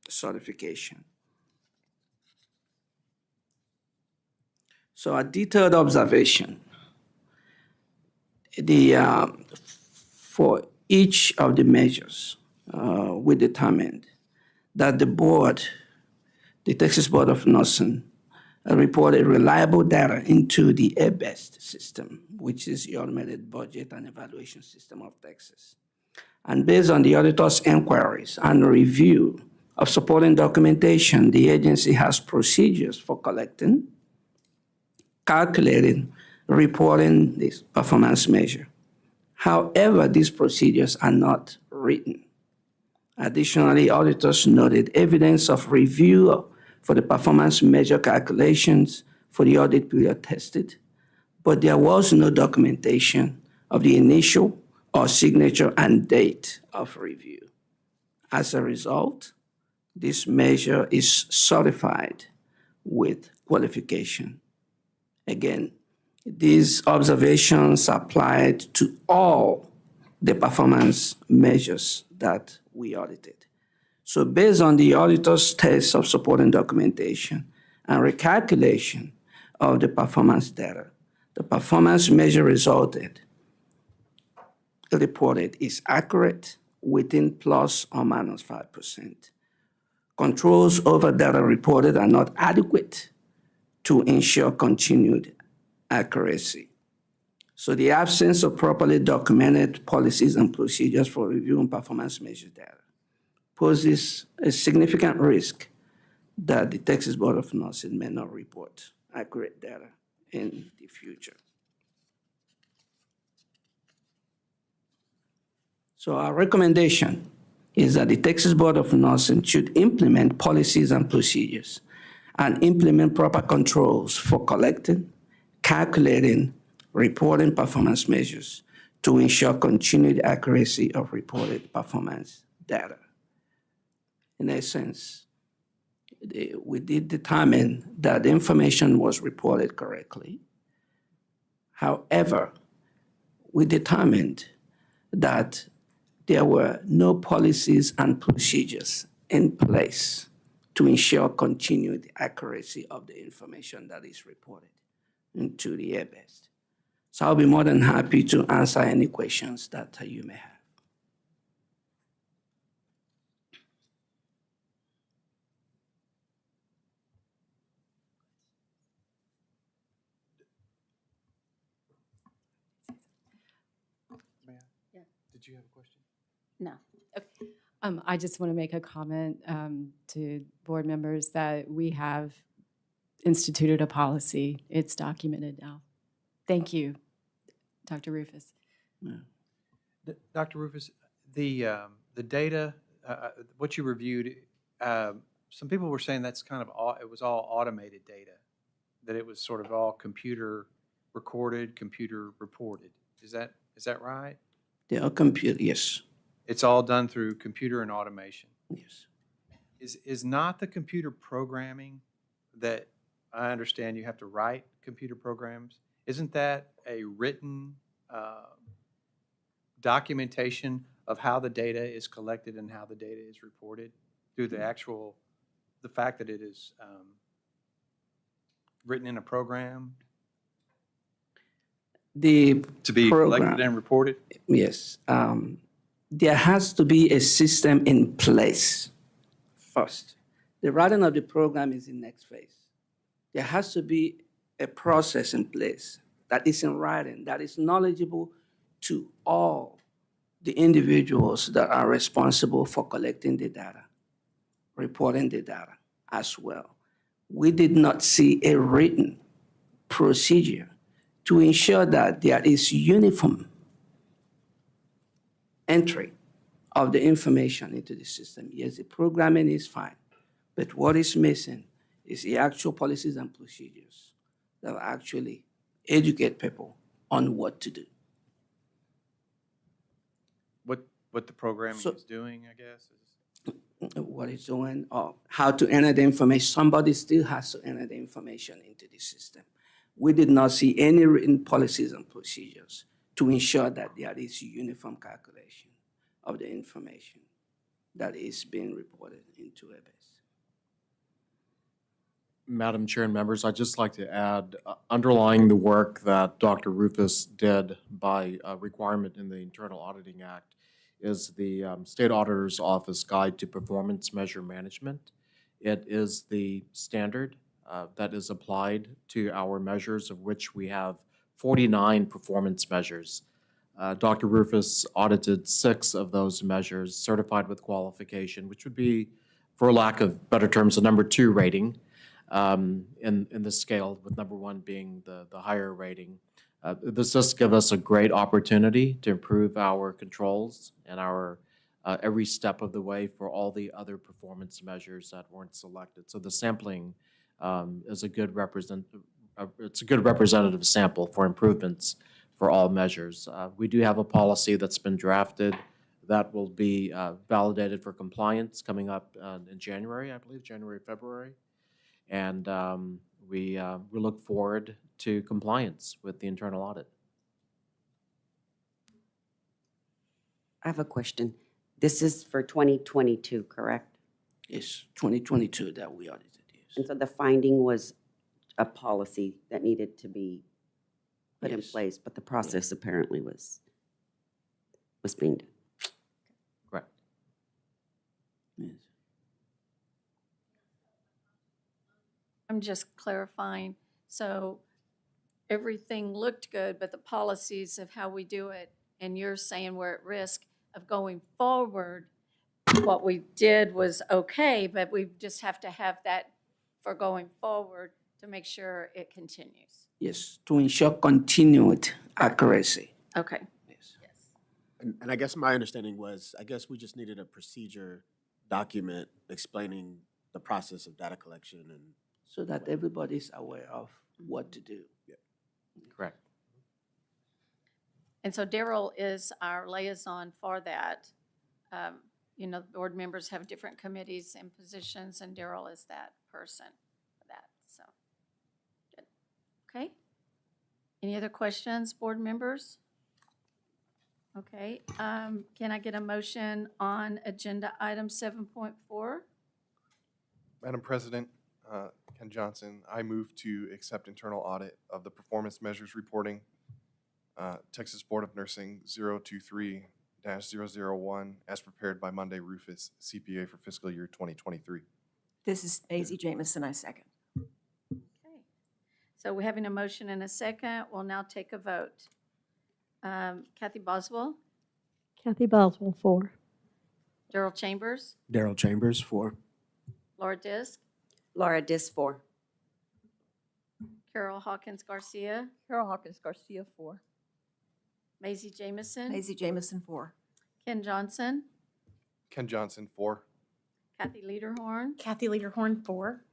[SPEAKER 13] certification. So a detailed observation. For each of the measures, we determined that the board, the Texas Board of Nursing, reported reliable data into the ABEST system, which is the Automated Budget and Evaluation System of Texas. And based on the auditor's inquiries and review of supporting documentation, the agency has procedures for collecting, calculating, reporting this performance measure. However, these procedures are not written. Additionally, auditors noted evidence of review for the performance measure calculations for the audit period tested, but there was no documentation of the initial or signature and date of review. As a result, this measure is certified with qualification. Again, these observations applied to all the performance measures that we audited. So based on the auditor's test of supporting documentation and recalculation of the performance data, the performance measure reported is accurate within plus or minus 5%. Controls over data reported are not adequate to ensure continued accuracy. So the absence of properly documented policies and procedures for reviewing performance measure data poses a significant risk that the Texas Board of Nursing may not report accurate data in the future. So our recommendation is that the Texas Board of Nursing should implement policies and procedures and implement proper controls for collecting, calculating, reporting performance measures to ensure continued accuracy of reported performance data. In essence, we did determine that the information was reported correctly. However, we determined that there were no policies and procedures in place to ensure continued accuracy of the information that is reported into the airbase. So I'll be more than happy to answer any questions that you may have.
[SPEAKER 11] Did you have a question?
[SPEAKER 2] No. Okay. I just want to make a comment to board members that we have instituted a policy. It's documented now. Thank you, Dr. Rufus.
[SPEAKER 11] Dr. Rufus, the data, what you reviewed, some people were saying that's kind of it was all automated data, that it was sort of all computer recorded, computer reported. Is that right?
[SPEAKER 13] They are computer, yes.
[SPEAKER 11] It's all done through computer and automation.
[SPEAKER 13] Yes.
[SPEAKER 11] Is not the computer programming that I understand you have to write computer programs? Isn't that a written documentation of how the data is collected and how the data is reported through the fact that it is written in a program? To be collected and reported?
[SPEAKER 13] Yes. There has to be a system in place first. The writing of the program is the next phase. There has to be a process in place that is in writing, that is knowledgeable to all the individuals that are responsible for collecting the data, reporting the data as well. We did not see a written procedure to ensure that there is uniform entry of the information into the system. Yes, the programming is fine, but what is missing is the actual policies and procedures that will actually educate people on what to do.
[SPEAKER 11] What the programming is doing, I guess?
[SPEAKER 13] What it's doing, or how to enter the information. Somebody still has to enter the information into the system. We did not see any written policies and procedures to ensure that there is uniform calculation of the information that is being reported into airbase.
[SPEAKER 14] Madam Chair and members, I'd just like to add, underlying the work that Dr. Rufus did by requirement in the Internal Auditing Act is the State Auditor's Office Guide to Performance Measure Management. It is the standard that is applied to our measures, of which we have 49 performance measures. Dr. Rufus audited 6 of those measures, certified with qualification, which would be, for lack of better terms, a number 2 rating in the scale, with number 1 being the higher rating. This does give us a great opportunity to improve our controls and our every step of the way for all the other performance measures that weren't selected. So the sampling is a good it's a good representative sample for improvements for all measures. We do have a policy that's been drafted that will be validated for compliance coming up in January, I believe, January, February. And we look forward to compliance with the internal audit.
[SPEAKER 3] I have a question. This is for 2022, correct?
[SPEAKER 13] It's 2022 that we audited, yes.
[SPEAKER 3] And so the finding was a policy that needed to be put in
[SPEAKER 13] Yes.
[SPEAKER 3] place, but the process apparently was being done.
[SPEAKER 14] Correct.
[SPEAKER 13] Yes.
[SPEAKER 1] I'm just clarifying, so everything looked good, but the policies of how we do it, and you're saying we're at risk of going forward, what we did was okay, but we just have to have that for going forward to make sure it continues.
[SPEAKER 13] Yes, to ensure continued accuracy.
[SPEAKER 1] Okay.
[SPEAKER 13] Yes.
[SPEAKER 5] And I guess my understanding was, I guess we just needed a procedure document explaining the process of data collection and.
[SPEAKER 13] So that everybody's aware of what to do.
[SPEAKER 14] Correct.
[SPEAKER 1] And so Daryl is our liaison for that. You know, board members have different committees and positions, and Daryl is that person for that, so. Good. Okay. Any other questions, board members? Okay, can I get a motion on agenda item 7.4?
[SPEAKER 9] Madam President, Ken Johnson, I move to accept internal audit of the performance measures reporting, Texas Board of Nursing 023-001, as prepared by Monday Rufus, CPA for fiscal year 2023.
[SPEAKER 10] This is Maisie Jamison, I second.
[SPEAKER 1] Okay, so we're having a motion and a second. We'll now take a vote. Kathy Boswell,
[SPEAKER 8] Kathy Boswell, 4.
[SPEAKER 1] Daryl Chambers,
[SPEAKER 5] Daryl Chambers, 4.
[SPEAKER 1] Laura Disk,
[SPEAKER 3] Laura Dis, 4.
[SPEAKER 1] Carol Hawkins Garcia,
[SPEAKER 8] Carol Hawkins Garcia, 4.
[SPEAKER 1] Maisie Jamison,
[SPEAKER 10] Maisie Jamison, 4.
[SPEAKER 1] Ken Johnson,
[SPEAKER 9] Ken Johnson, 4.
[SPEAKER 1] Kathy Lederhorn,
[SPEAKER 18] Kathy Lederhorn, 4.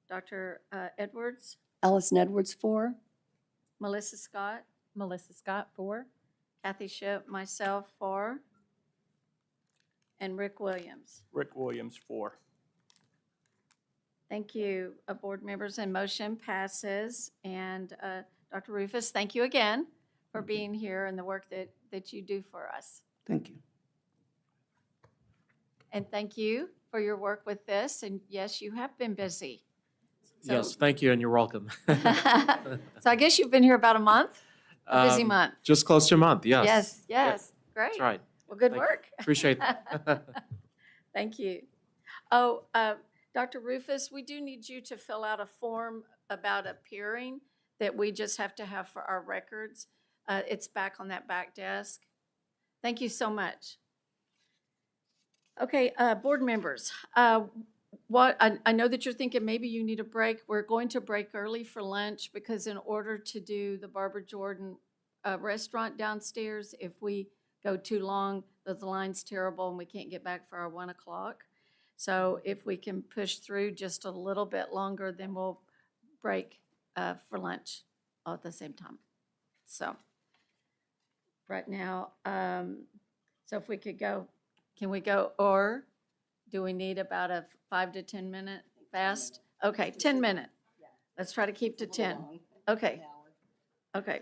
[SPEAKER 1] Dr. Edwards,
[SPEAKER 4] Allison Edwards, 4.
[SPEAKER 1] Melissa Scott,
[SPEAKER 6] Melissa Scott, 4.
[SPEAKER 1] Kathy Ship, myself, 4. And Rick Williams.
[SPEAKER 7] Rick Williams, 4.
[SPEAKER 1] Thank you, board members, and motion passes. And Dr. Rufus, thank you again for being here and the work that you do for us.
[SPEAKER 13] Thank you.
[SPEAKER 1] And thank you for your work with this. And yes, you have been busy. So-
[SPEAKER 14] Yes, thank you, and you're welcome.
[SPEAKER 1] So I guess you've been here about a month, a busy month.
[SPEAKER 14] Just close to a month, yes.
[SPEAKER 1] Yes, yes, great.
[SPEAKER 14] That's right.
[SPEAKER 1] Well, good
[SPEAKER 14] Thank you.
[SPEAKER 1] work.
[SPEAKER 14] Appreciate that.
[SPEAKER 1] Thank you. Oh, Dr. Rufus, we do need you to fill out a form about appearing that we just have to have for our records. It's back on that back desk. Thank you so much. Okay, board members, what I know that you're thinking maybe you need a break. We're going to break early for lunch because in order to do the Barbara Jordan restaurant downstairs, if we go too long, the line's terrible and we can't get back for our 1 o'clock. So if we can push through just a little bit longer, then we'll break for lunch all at the same time. So right now, so if we could go, can we go, or do we need about a 5 to 10 minute fast? Okay, 10 minute. Let's try to keep to 10. Okay. Okay.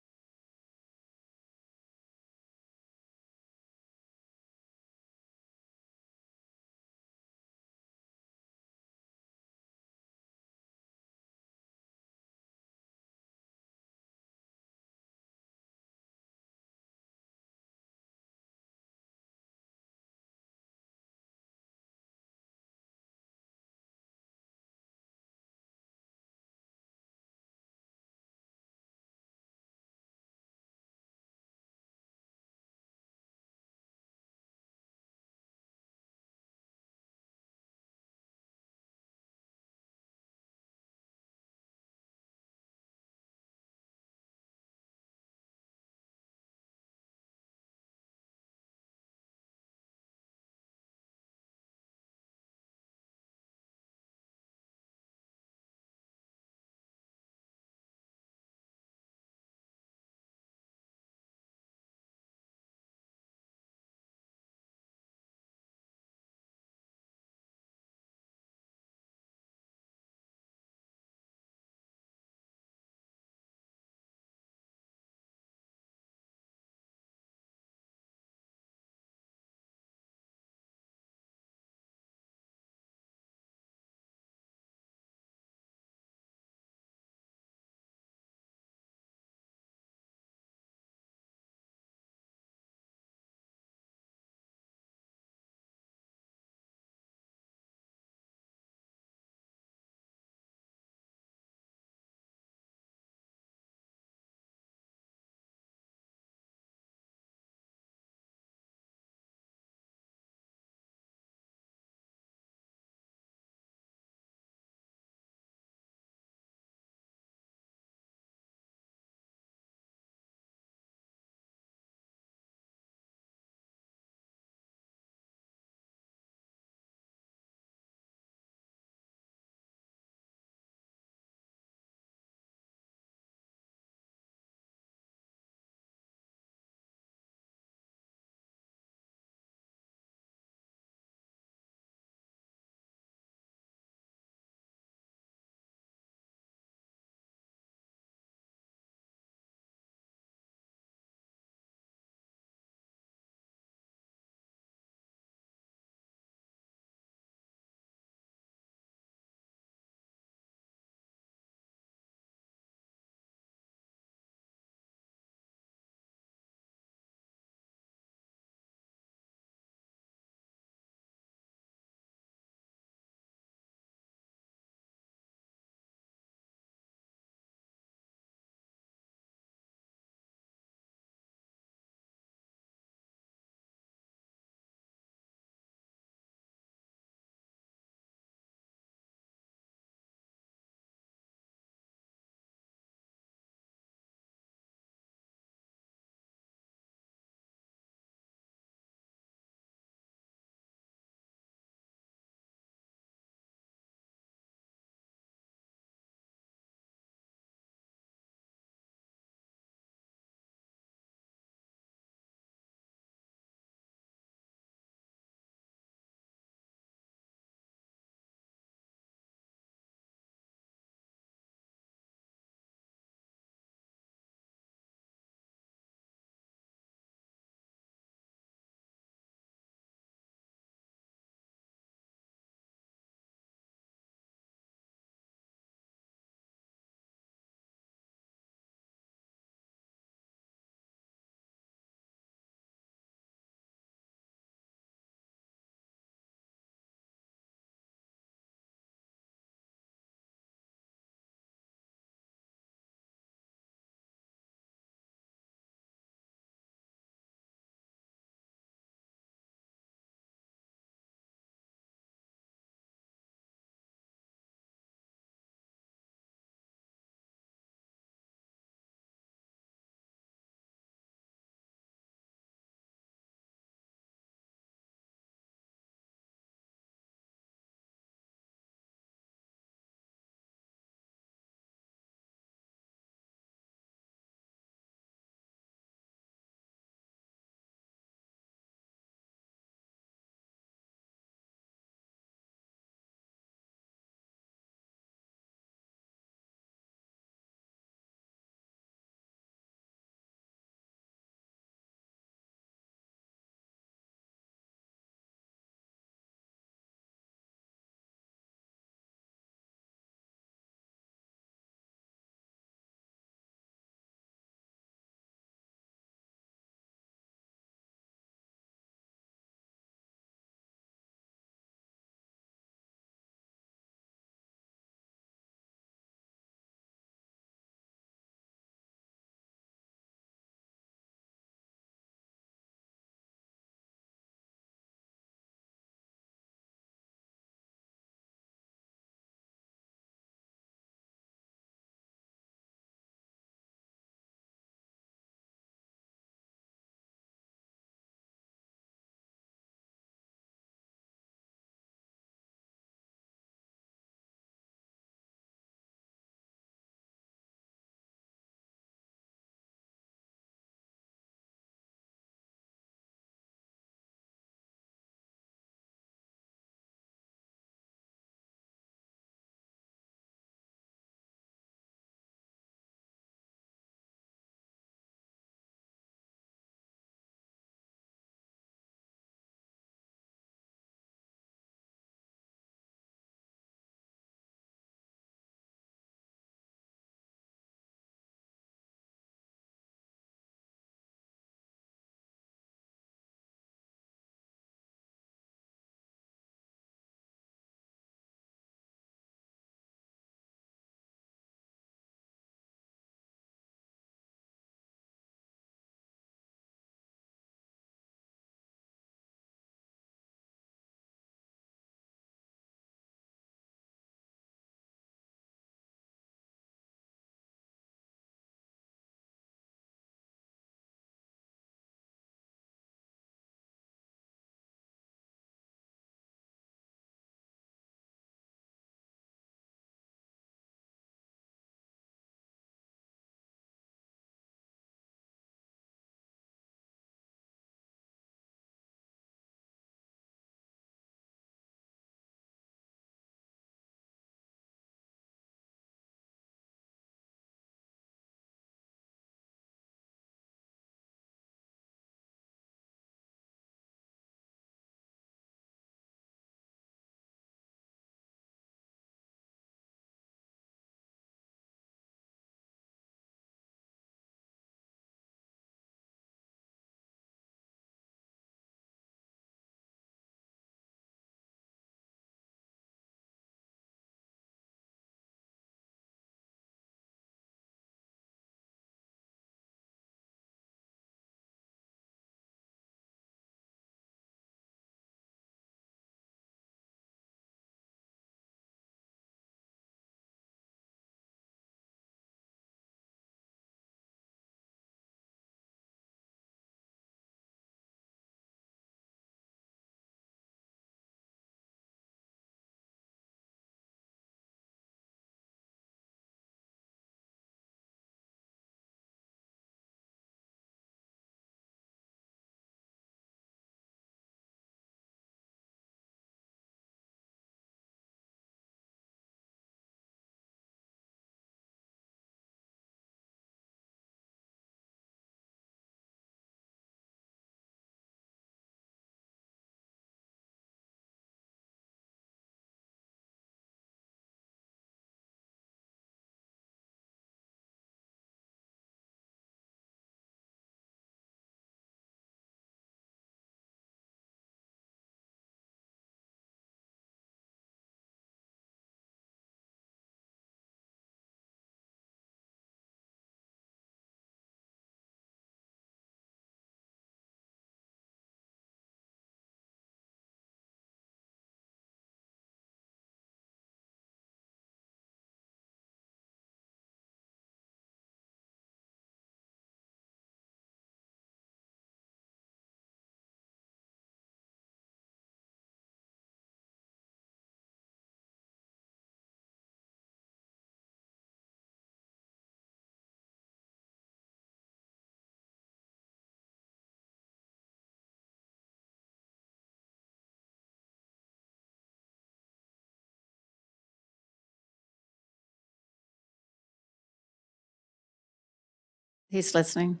[SPEAKER 1] He's listening.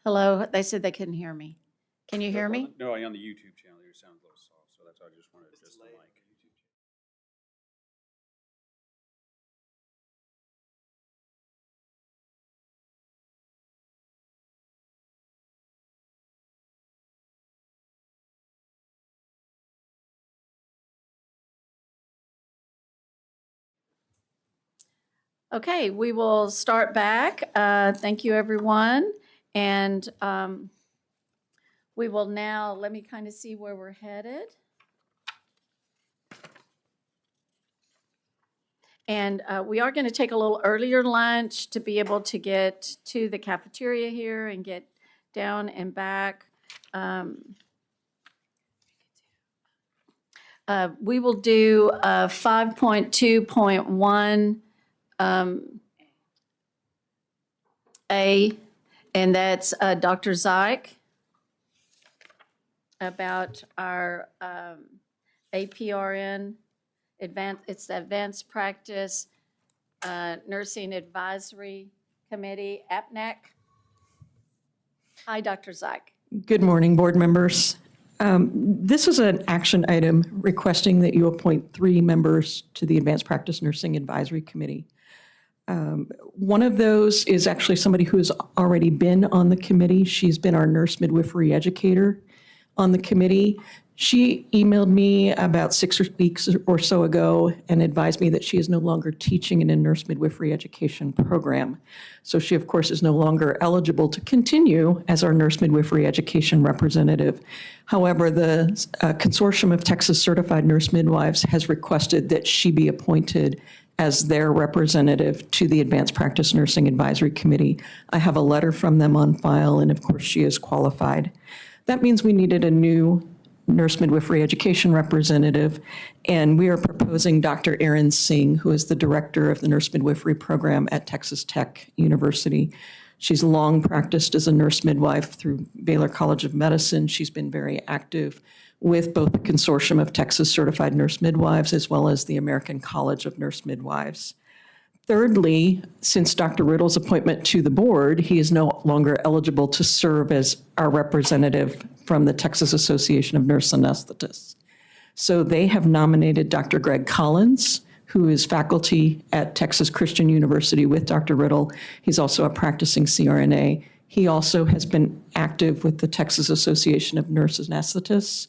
[SPEAKER 1] Hello, they said they couldn't hear me. Can you hear me?
[SPEAKER 16] No, on the YouTube channel, your sound's a little soft, so that's why I just wanted to adjust the mic.
[SPEAKER 1] Okay, we will start back. Thank you, everyone. And we will now, let me kind of see where we're headed. And we are going to take a little earlier lunch to be able to get to the cafeteria here and get down and back. We will do 5.2.1 A, and that's Dr. Zyke about our APRN, it's the Advanced Practice Nursing Advisory Committee, APNAC. Hi, Dr. Zyke.
[SPEAKER 22] Good morning, board members. This is an action item requesting that you appoint 3 members to the Advanced Practice Nursing Advisory Committee. One of those is actually somebody who's already been on the committee. She's been our nurse midwifery educator on the committee. She emailed me about 6 weeks or so ago and advised me that she is no longer teaching in a nurse midwifery education program. So she, of course, is no longer eligible to continue as our nurse midwifery education representative. However, the Consortium of Texas Certified Nurse Midwives has requested that she be appointed as their representative to the Advanced Practice Nursing Advisory Committee. I have a letter from them on file, and of course, she is qualified. That means we needed a new nurse midwifery education representative, and we are proposing Dr. Erin Singh, who is the director of the nurse midwifery program at Texas Tech University. She's long practiced as a nurse midwife through Baylor College of Medicine. She's been very active with both the Consortium of Texas Certified Nurse Midwives as well as the American College of Nurse Midwives. Thirdly, since Dr. Riddle's appointment to the board, he is no longer eligible to serve as our representative from the Texas Association of Nurse Anesthetists. So they have nominated Dr. Greg Collins, who is faculty at Texas Christian University with Dr. Riddle. He's also a practicing CRNA. He also has been active with the Texas Association of Nurse Anesthetists.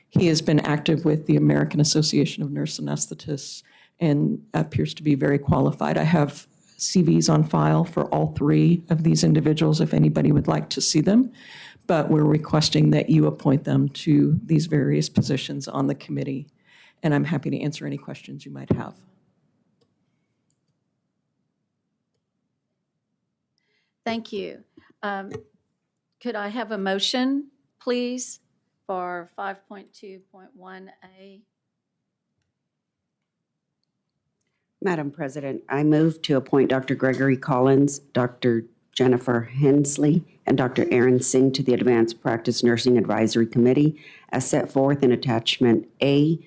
[SPEAKER 22] He has been active with the American Association of Nurse Anesthetists and appears to be very qualified. I have CVs on file for all 3 of these individuals if anybody would like to see them, but we're requesting that you appoint them to these various positions on the committee, and I'm happy to answer any questions you might have.
[SPEAKER 1] Thank you. Could I have a motion, please, for 5.2.1A?
[SPEAKER 3] Madam President, I move to appoint Dr. Gregory Collins, Dr. Jennifer Hensley, and Dr. Erin Singh to the Advanced Practice Nursing Advisory Committee as set forth in Attachment A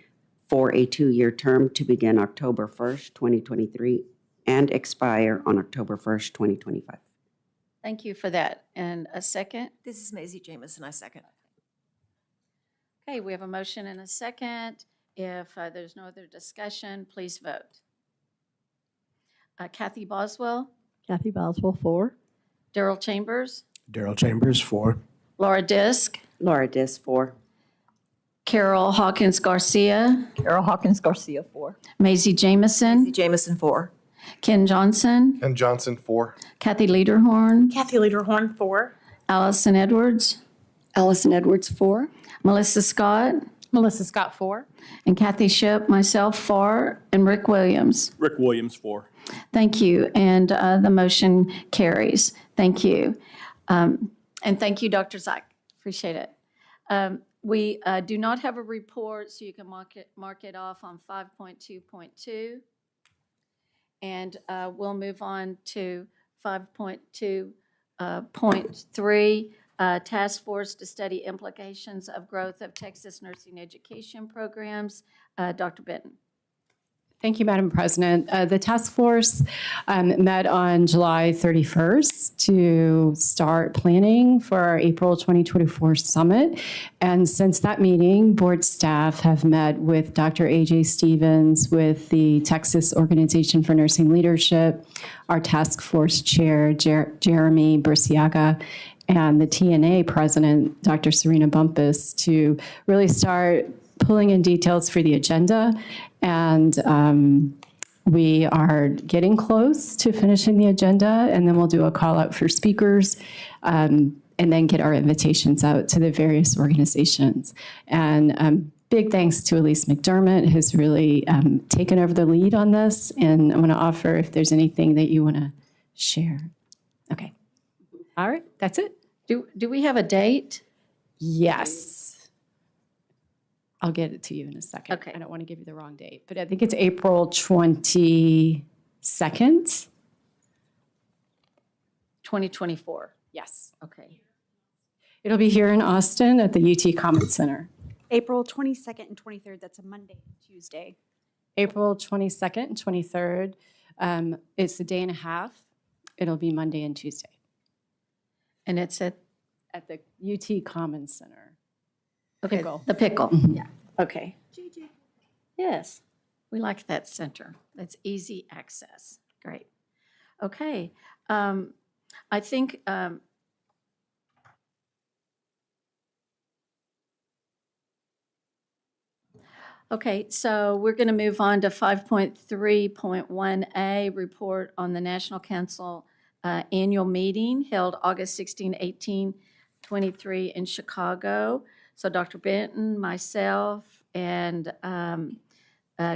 [SPEAKER 3] for a 2-year term to begin October 1st, 2023 and expire on October 1st, 2025.
[SPEAKER 1] Thank you for that. And a second?
[SPEAKER 10] This is Maisie Jamison, I second.
[SPEAKER 1] Okay, we have a motion and a second. If there's no other discussion, please vote. Kathy Boswell,
[SPEAKER 8] Kathy Boswell, 4.
[SPEAKER 1] Darrell Chambers,
[SPEAKER 5] Darrell Chambers, 4.
[SPEAKER 1] Laura Disk,
[SPEAKER 3] Laura Disk, 4.
[SPEAKER 1] Carol Hawkins Garcia,
[SPEAKER 8] Carol Hawkins Garcia, 4.
[SPEAKER 1] Maisie Jamison,
[SPEAKER 10] Maisie Jamison, 4.
[SPEAKER 1] Ken Johnson,
[SPEAKER 9] Ken Johnson, 4.
[SPEAKER 1] Kathy Lederhorn,
[SPEAKER 18] Kathy Lederhorn, 4.
[SPEAKER 1] Allison Edwards,
[SPEAKER 4] Allison Edwards, 4.
[SPEAKER 1] Melissa Scott,
[SPEAKER 6] Melissa Scott, 4.
[SPEAKER 1] and Kathy Ship, myself, 4, and Rick Williams.
[SPEAKER 7] Rick Williams, 4.
[SPEAKER 1] Thank you, and the motion carries. Thank you. And thank you, Dr. Zyke. Appreciate it. We do not have a report, so you can mark it off on 5.2.2. And we'll move on to 5.2.3, Task Force to Study Implications of Growth of Texas Nursing Education Programs. Dr. Benton.
[SPEAKER 2] Thank you, Madam President. The task force met on July 31st to start planning for our April 2024 summit. And since that meeting, board staff have met with Dr. A.J. Stevens, with the Texas Organization for Nursing Leadership, our task force chair, Jeremy Burciaga, and the TNA president, Dr. Serena Bumpus, to really start pulling in details for the agenda. And we are getting close to finishing the agenda, and then we'll do a call out for speakers, and then get our invitations out to the various organizations. And big thanks to Elise McDermott, who's really taken over the lead on this. And I want to offer if there's anything that you want to share. Okay. All right, that's it.
[SPEAKER 1] Do we have a date?
[SPEAKER 2] Yes. I'll get it to you in a second.
[SPEAKER 1] Okay.
[SPEAKER 2] I don't want to give you the wrong date, but I think it's April 22nd.
[SPEAKER 1] 2024.
[SPEAKER 2] Yes.
[SPEAKER 1] Okay.
[SPEAKER 2] It'll be here in Austin at the UT Common Center.
[SPEAKER 15] April 22nd and 23rd, that's a Monday and Tuesday.
[SPEAKER 2] April 22nd and 23rd. It's a day and a half. It'll be Monday and Tuesday.
[SPEAKER 1] And it's at
[SPEAKER 2] the UT Common Center.
[SPEAKER 1] Okay,
[SPEAKER 2] Pickle.
[SPEAKER 1] the Pickle.
[SPEAKER 2] Mhm.
[SPEAKER 1] Yeah. Okay. Yes, we like that center. That's easy access. Great. Okay. I think okay, so we're going to move on to 5.3.1A, report on the National Council annual meeting held August 16, 18, 23 in Chicago. So Dr. Benton, myself, and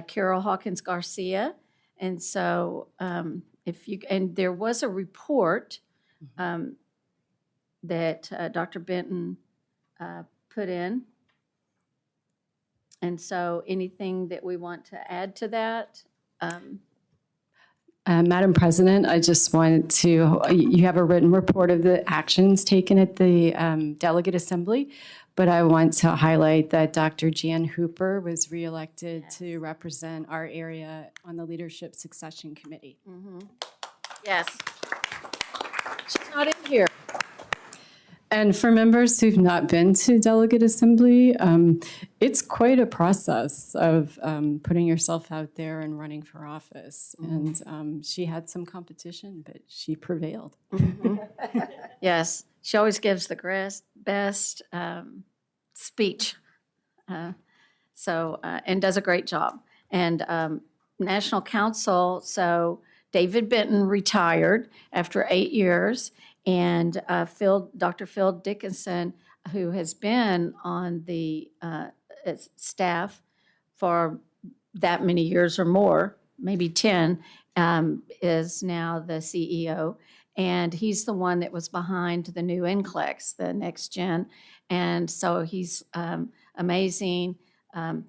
[SPEAKER 1] Carol Hawkins Garcia. And so there was a report that Dr. Benton put in. And so anything that we want to add to that?
[SPEAKER 2] Madam President, I just wanted to, you have a written report of the actions taken at the Delegate Assembly, but I want to highlight that Dr. Jan Hooper was reelected to represent our area on the Leadership Succession Committee.
[SPEAKER 1] Yes. She's not in here.
[SPEAKER 2] And for members who've not been to Delegate Assembly, it's quite a process of putting yourself out there and running for office. And she had some competition, but she prevailed.
[SPEAKER 1] Yes, she always gives the best speech. And does a great job. And National Council, so David Benton retired after 8 years. And Dr. Phil Dickinson, who has been on the staff for that many years or more, maybe 10, is now the CEO. And he's the one that was behind the new NCLEX, the Next Gen. And so he's amazing.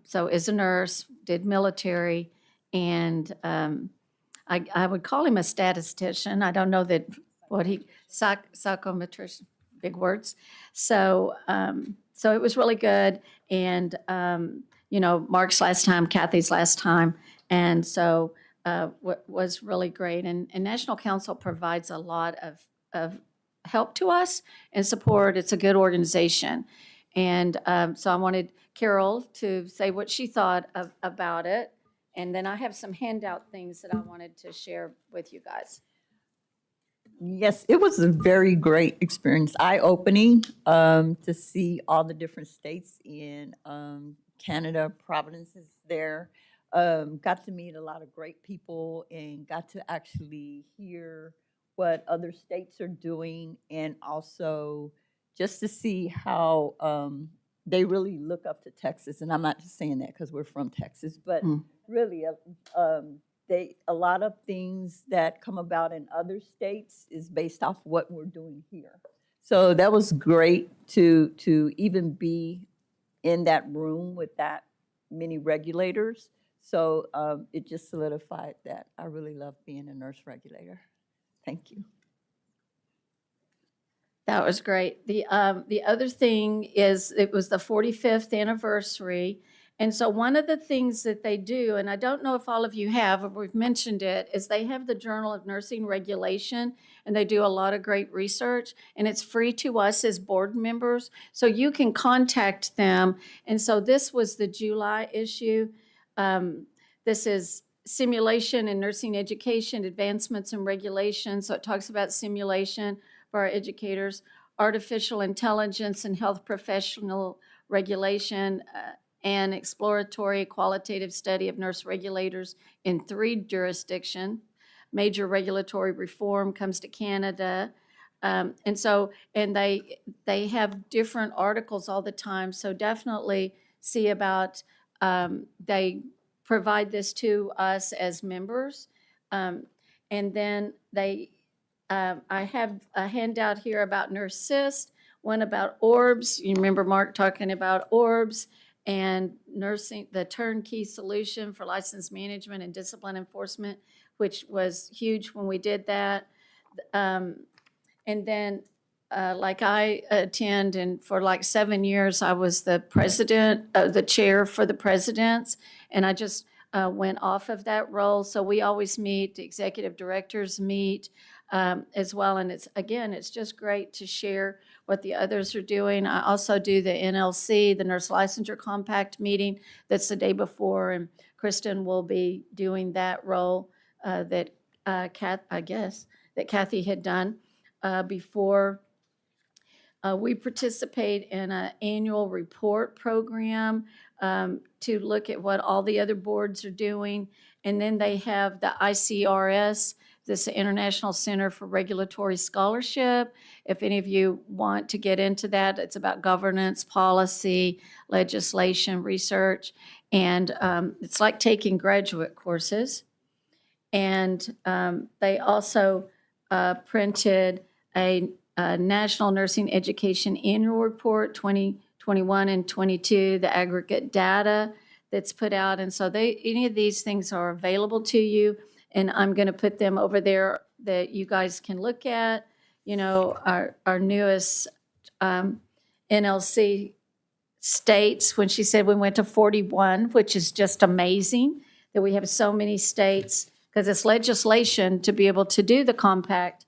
[SPEAKER 1] So is a nurse, did military, and I would call him a statistician. I don't know that psychometrician, big words. So it was really good. And, Mark's last time, Kathy's last time. And so was really great. And National Council provides a lot of help to us and support. It's a good organization. And so I wanted Carol to say what she thought about it. And then I have some handout things that I wanted to share with you guys.
[SPEAKER 17] Yes, it was a very great experience, eye-opening to see all the different states in Canada. Providence is there. Got to meet a lot of great people and got to actually hear what other states are doing, and also just to see how they really look up to Texas. And I'm not just saying that because we're from Texas, but really a lot of things that come about in other states is based off what we're doing here. So that was great to even be in that room with that many regulators. So it just solidified that I really love being a nurse regulator. Thank you.
[SPEAKER 1] That was great. The other thing is it was the 45th anniversary, And so one of the things that they do, and I don't know if all of you have, or we've mentioned it, is they have the Journal of Nursing Regulation, and they do a lot of great research, and it's free to us as board members. So you can contact them. And so this was the July issue. This is Simulation in Nursing Education, Advancements in Regulation. So it talks about simulation for our educators, artificial intelligence and health professional regulation, and exploratory qualitative study of nurse regulators in 3 jurisdictions. Major regulatory reform comes to Canada. And they have different articles all the time. So definitely see about, they provide this to us as members. And then I have a handout here about NurseSist, one about ORBS. You remember Mark talking about ORBS, and nursing, the turnkey solution for license management and discipline enforcement, which was huge when we did that. And then, like I attend, and for like 7 years, I was the president, the chair for the presidents, and I just went off of that role. So we always meet, the executive directors meet as well. And it's just great to share what the others are doing. I also do the NLC, the Nurse Licensure Compact meeting. That's the day before, and Kristen will be doing that role that Kathy had done before. We participate in an annual report program to look at what all the other boards are doing. And then they have the ICRS, this International Center for Regulatory Scholarship. If any of you want to get into that, it's about governance, policy, legislation, research, and it's like taking graduate courses. And they also printed a National Nursing Education Annual Report 2021 and 22, the aggregate data that's put out. And so any of these things are available to you. And I'm going to put them over there that you guys can look at. You know, our newest NLC states, when she said we went to 41, which is just amazing that we have so many states, because it's legislation to be able to do the compact.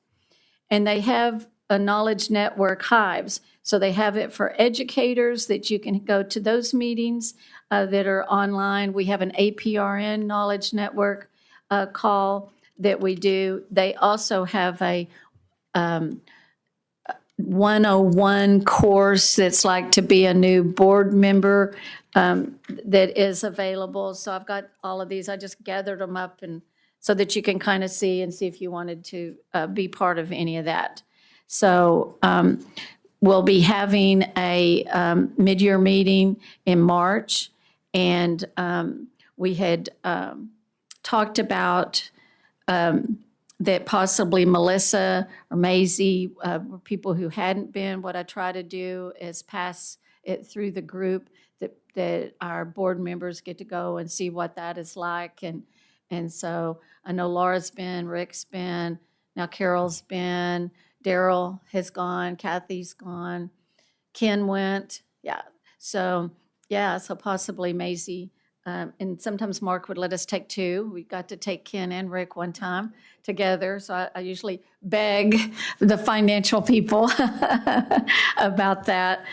[SPEAKER 1] And they have a knowledge network, Hives. So they have it for educators that you can go to those meetings that are online. We have an APRN knowledge network call that we do. They also have a 101 course that's like to be a new board member that is available. So I've got all of these. I just gathered them up and so that you can kind of see if you wanted to be part of any of that. So we'll be having a mid-year meeting in March, and we had talked about that possibly Melissa or Maisie were people who hadn't been. What I try to do is pass it through the group that our board members get to go and see what that is like. And so I know Laura's been, Rick's been, now Carol's been, Daryl has gone, Kathy's gone, Ken went, So possibly Maisie. And sometimes Mark would let us take 2. We got to take Ken and Rick one time together. So I usually beg the financial people about that.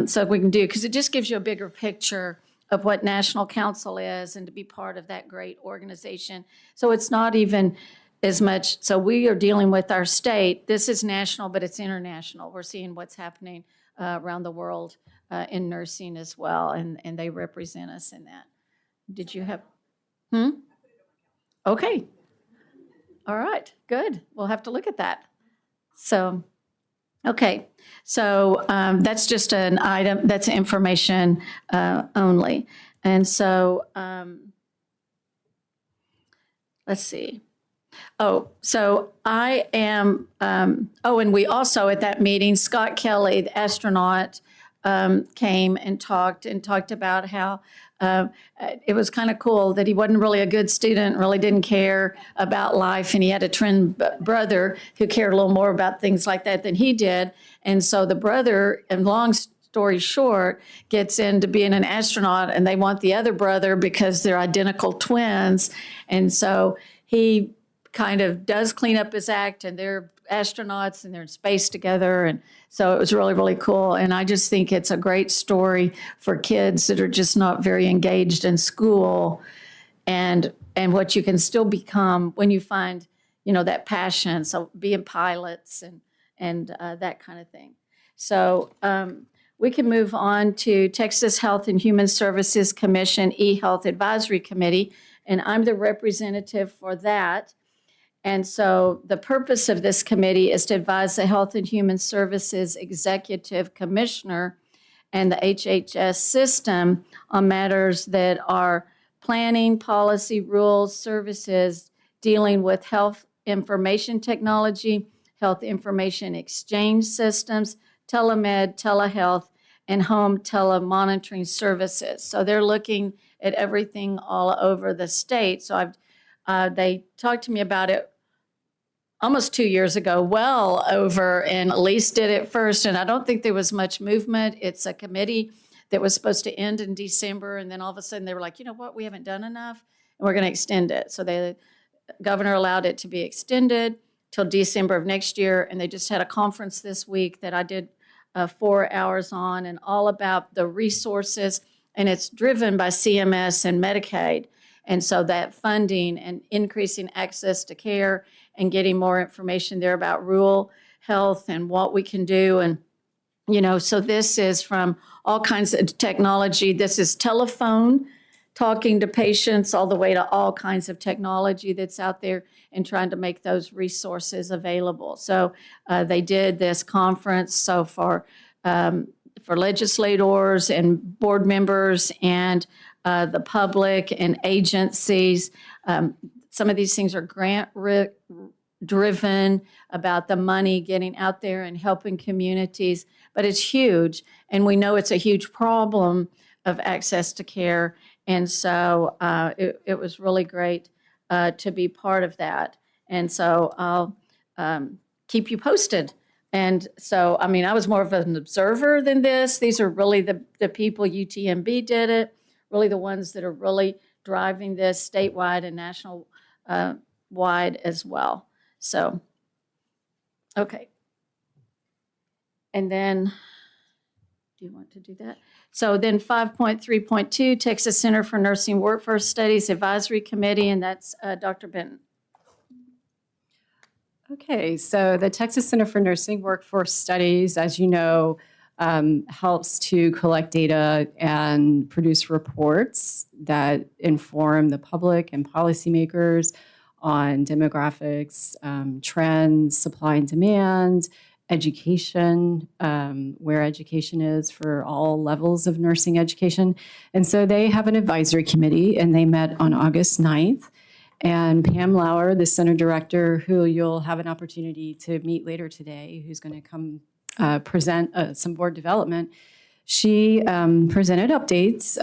[SPEAKER 1] So we can do, because it just gives you a bigger picture of what National Council is and to be part of that great organization. So it's not even as much, so we are dealing with our state. This is national, but it's international. We're seeing what's happening around the world in nursing as well, and they represent us in that. Did you have, Okay. All right, good. We'll have to look at that. So, okay. So that's just an item, that's information only. And so, let's see. So I am, and we also at that meeting, Scott Kelly, the astronaut, came and talked about how it was kind of cool that he wasn't really a good student, really didn't care about life, and he had a twin brother who cared a little more about things like that than he did. And so the brother, and long story short, gets into being an astronaut, and they want the other brother because they're identical twins. And so he kind of does clean up his act, and they're astronauts and they're in space together. And so it was really, really cool. And I just think it's a great story for kids that are just not very engaged in school, and what you can still become when you find, you know, that passion. So being pilots and that kind of thing. So we can move on to Texas Health and Human Services Commission eHealth Advisory Committee, and I'm the representative for that. And so the purpose of this committee is to advise the Health and Human Services Executive Commissioner and the HHS system on matters that are planning, policy, rules, services dealing with health information technology, health information exchange systems, telemed, telehealth, and home telemonitoring services. So they're looking at everything all over the state. So they talked to me about it almost 2 years ago, well over, and Elise did it first, and I don't think there was much movement. It's a committee that was supposed to end in December, and then all of a sudden they were like, you know what, we haven't done enough, and we're going to extend it. So the governor allowed it to be extended till December of next year, and they just had a conference this week that I did 4 hours on, and all about the resources, and it's driven by CMS and Medicaid. And so that funding and increasing access to care and getting more information there about rural health and what we can do. And, you know, so this is from all kinds of technology. This is telephone, talking to patients, all the way to all kinds of technology that's out there and trying to make those resources available. So they did this conference so for legislators and board members and the public and agencies. Some of these things are grant-driven, about the money getting out there and helping communities, but it's huge. And we know it's a huge problem of access to care. And so it was really great to be part of that. And so I'll keep you posted. And so, I mean, I was more of an observer than this. These are really the people, UTMB did it, really the ones that are really driving this statewide and national wide as well. So, okay. And then, do you want to do that? So then 5.3.2, Texas Center for Nursing Workforce Studies Advisory Committee, and that's Dr. Benton.
[SPEAKER 2] Okay, so the Texas Center for Nursing Workforce Studies, as you know, helps to collect data and produce reports that inform the public and policymakers on demographics, trends, supply and demand, education, where education is for all levels of nursing education. And so they have an advisory committee, and they met on August 9th. And Pam Lauer, the center director, who you'll have an opportunity to meet later today, who's going to come present some board development, she presented updates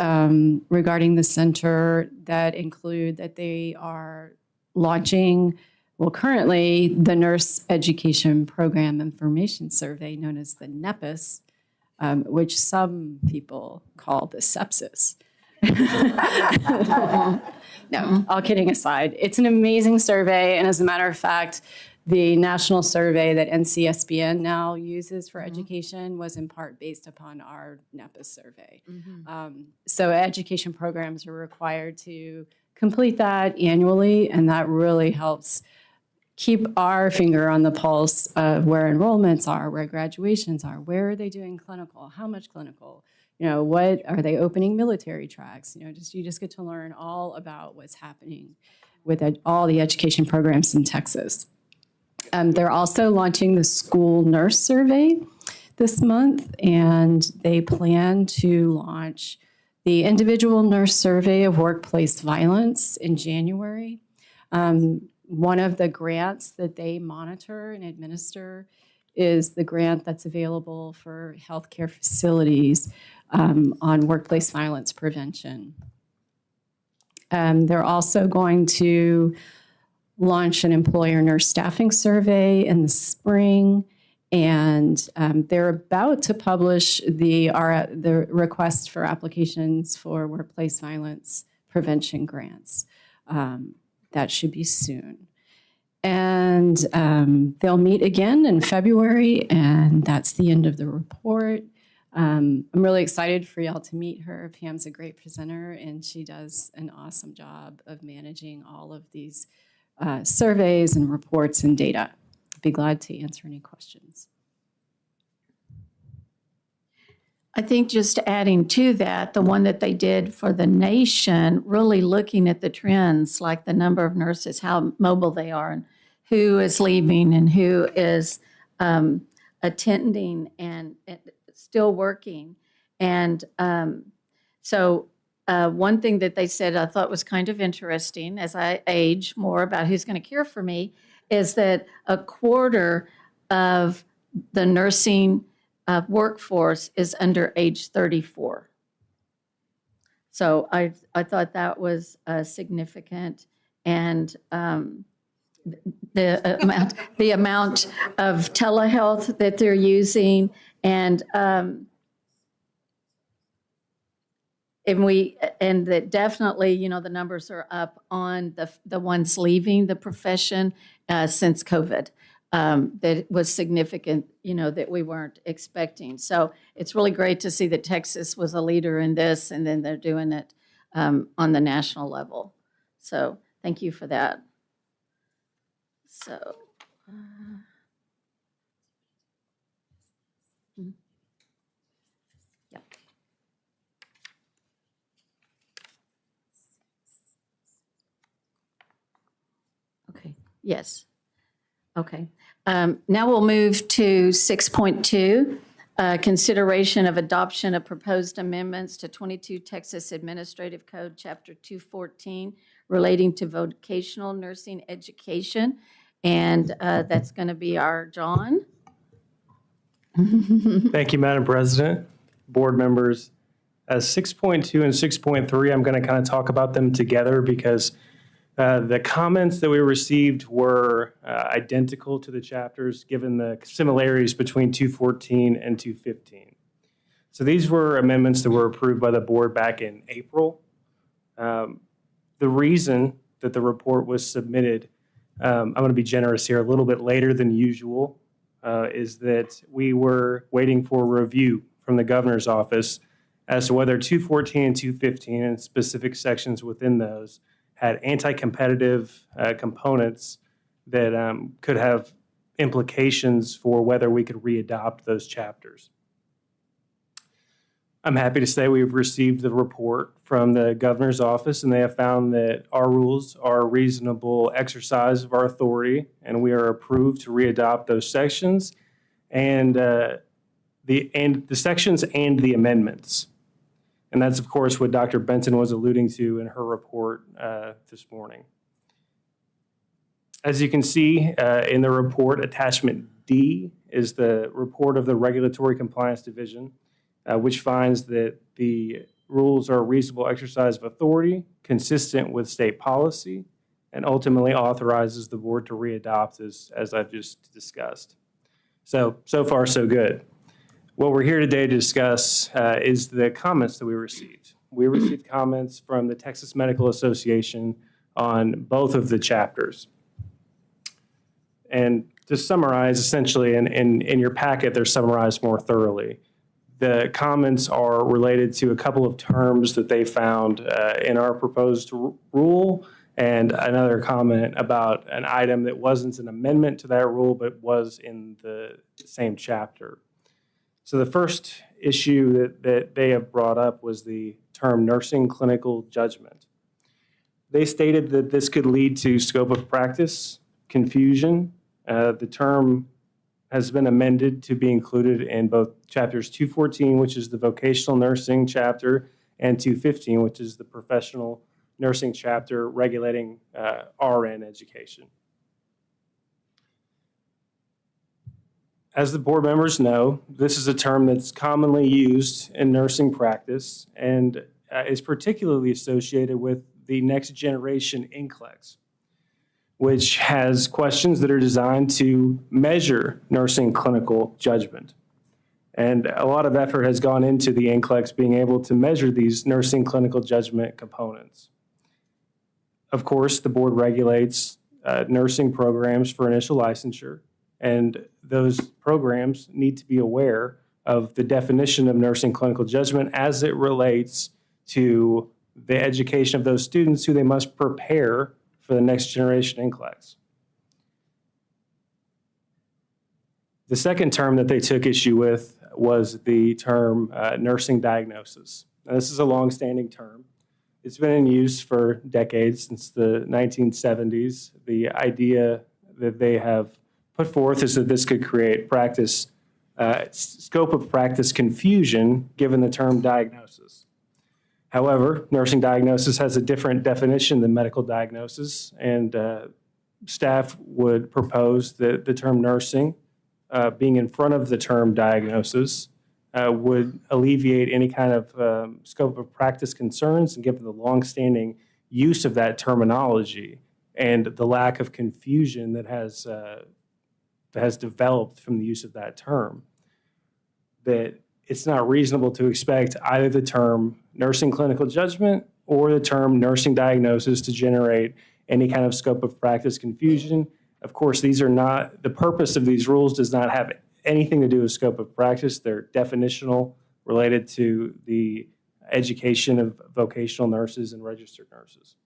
[SPEAKER 2] regarding the center that include that they are launching, well, currently the Nurse Education Program Information Survey, known as the NEPIS, which some people call the sepsis. No, all kidding aside, it's an amazing survey. And as a matter of fact, the national survey that NCSBN now uses for education was in part based upon our NEPIS survey. So education programs are required to complete that annually, and that really helps keep our finger on the pulse of where enrollments are, where graduations are, where are they doing clinical, how much clinical, you know, what are they opening military tracks? You know, you just get to learn all about what's happening with all the education programs in Texas. They're also launching the school nurse survey this month, and they plan to launch the individual nurse survey of workplace violence in January. One of the grants that they monitor and administer is the grant that's available for healthcare facilities on workplace violence prevention. They're also going to launch an employer nurse staffing survey in the spring, And they're about to publish the request for applications for workplace violence prevention grants. That should be soon. And they'll meet again in February, and that's the end of the report. I'm really excited for y'all to meet her. Pam's a great presenter, and she does an awesome job of managing all of these surveys and reports and data. I'd be glad to answer any questions.
[SPEAKER 1] I think just adding to that, the one that they did for the nation, really looking at the trends, like the number of nurses, how mobile they are, and who is leaving and who is attending and still working. And so one thing that they said I thought was kind of interesting as I age more about who's going to care for me is that a quarter of the nursing workforce is under age 34. So I thought that was significant, and the amount of telehealth that they're using, and that definitely, you know, the numbers are up on the ones leaving the profession since COVID. That was significant, you know, that we weren't expecting. So it's really great to see that Texas was a leader in this, and then they're doing it on the national level. So thank you for that. So. Yeah. Okay, yes. Okay. Now we'll move to 6.2, consideration of adoption of proposed amendments to 22 Texas Administrative Code, Chapter 214, relating to vocational nursing education. And that's going to be our John.
[SPEAKER 12] Thank you, Madam President, board members. 6.2 and 6.3, I'm going to kind of talk about them together because the comments that we received were identical to the chapters, given the similarities between 214 and 215. So these were amendments that were approved by the board back in April. The reason that the report was submitted, I'm going to be generous here, a little bit later than usual, is that we were waiting for a review from the governor's office as to whether 214 and 215 and specific sections within those had anti-competitive components that could have implications for whether we could readopt those chapters. I'm happy to say we've received the report from the governor's office, and they have found that our rules are a reasonable exercise of our authority, and we are approved to readopt those sections and the sections and the amendments. And that's, of course, what Dr. Benson was alluding to in her report this morning. As you can see in the report, attachment D is the report of the Regulatory Compliance Division, which finds that the rules are a reasonable exercise of authority, consistent with state policy, and ultimately authorizes the board to readopt as I've just discussed. So far, so good. What we're here today to discuss is the comments that we received. We received comments from the Texas Medical Association on both of the chapters. And to summarize, essentially, in your packet, they're summarized more thoroughly. The comments are related to a couple of terms that they found in our proposed rule, and another comment about an item that wasn't an amendment to that rule, but was in the same chapter. So the first issue that they have brought up was the term nursing clinical judgment. They stated that this could lead to scope of practice, confusion. The term has been amended to be included in both chapters 214, which is the vocational nursing chapter, and 215, which is the professional nursing chapter regulating RN education. As the board members know, this is a term that's commonly used in nursing practice and is particularly associated with the next generation NCLEX. which has questions that are designed to measure nursing clinical judgment. And a lot of effort has gone into the NCLEX being able to measure these nursing clinical judgment components. Of course, the board regulates nursing programs for initial licensure, and those programs need to be aware of the definition of nursing clinical judgment as it relates to the education of those students who they must prepare for the next generation NCLEX. The second term that they took issue with was the term nursing diagnosis. Now, this is a longstanding term. It's been in use for decades, since the 1970s. The idea that they have put forth is that this could create scope of practice confusion given the term diagnosis. However, nursing diagnosis has a different definition than medical diagnosis, and staff would propose that the term nursing being in front of the term diagnosis would alleviate any kind of scope of practice concerns, and given the longstanding use of that terminology and the lack of confusion that has developed from the use of that term, that it's not reasonable to expect either the term nursing clinical judgment or the term nursing diagnosis to generate any kind of scope of practice confusion. Of course, these are not, the purpose of these rules does not have anything to do with scope of practice. They're definitional, related to the education of vocational nurses and registered nurses.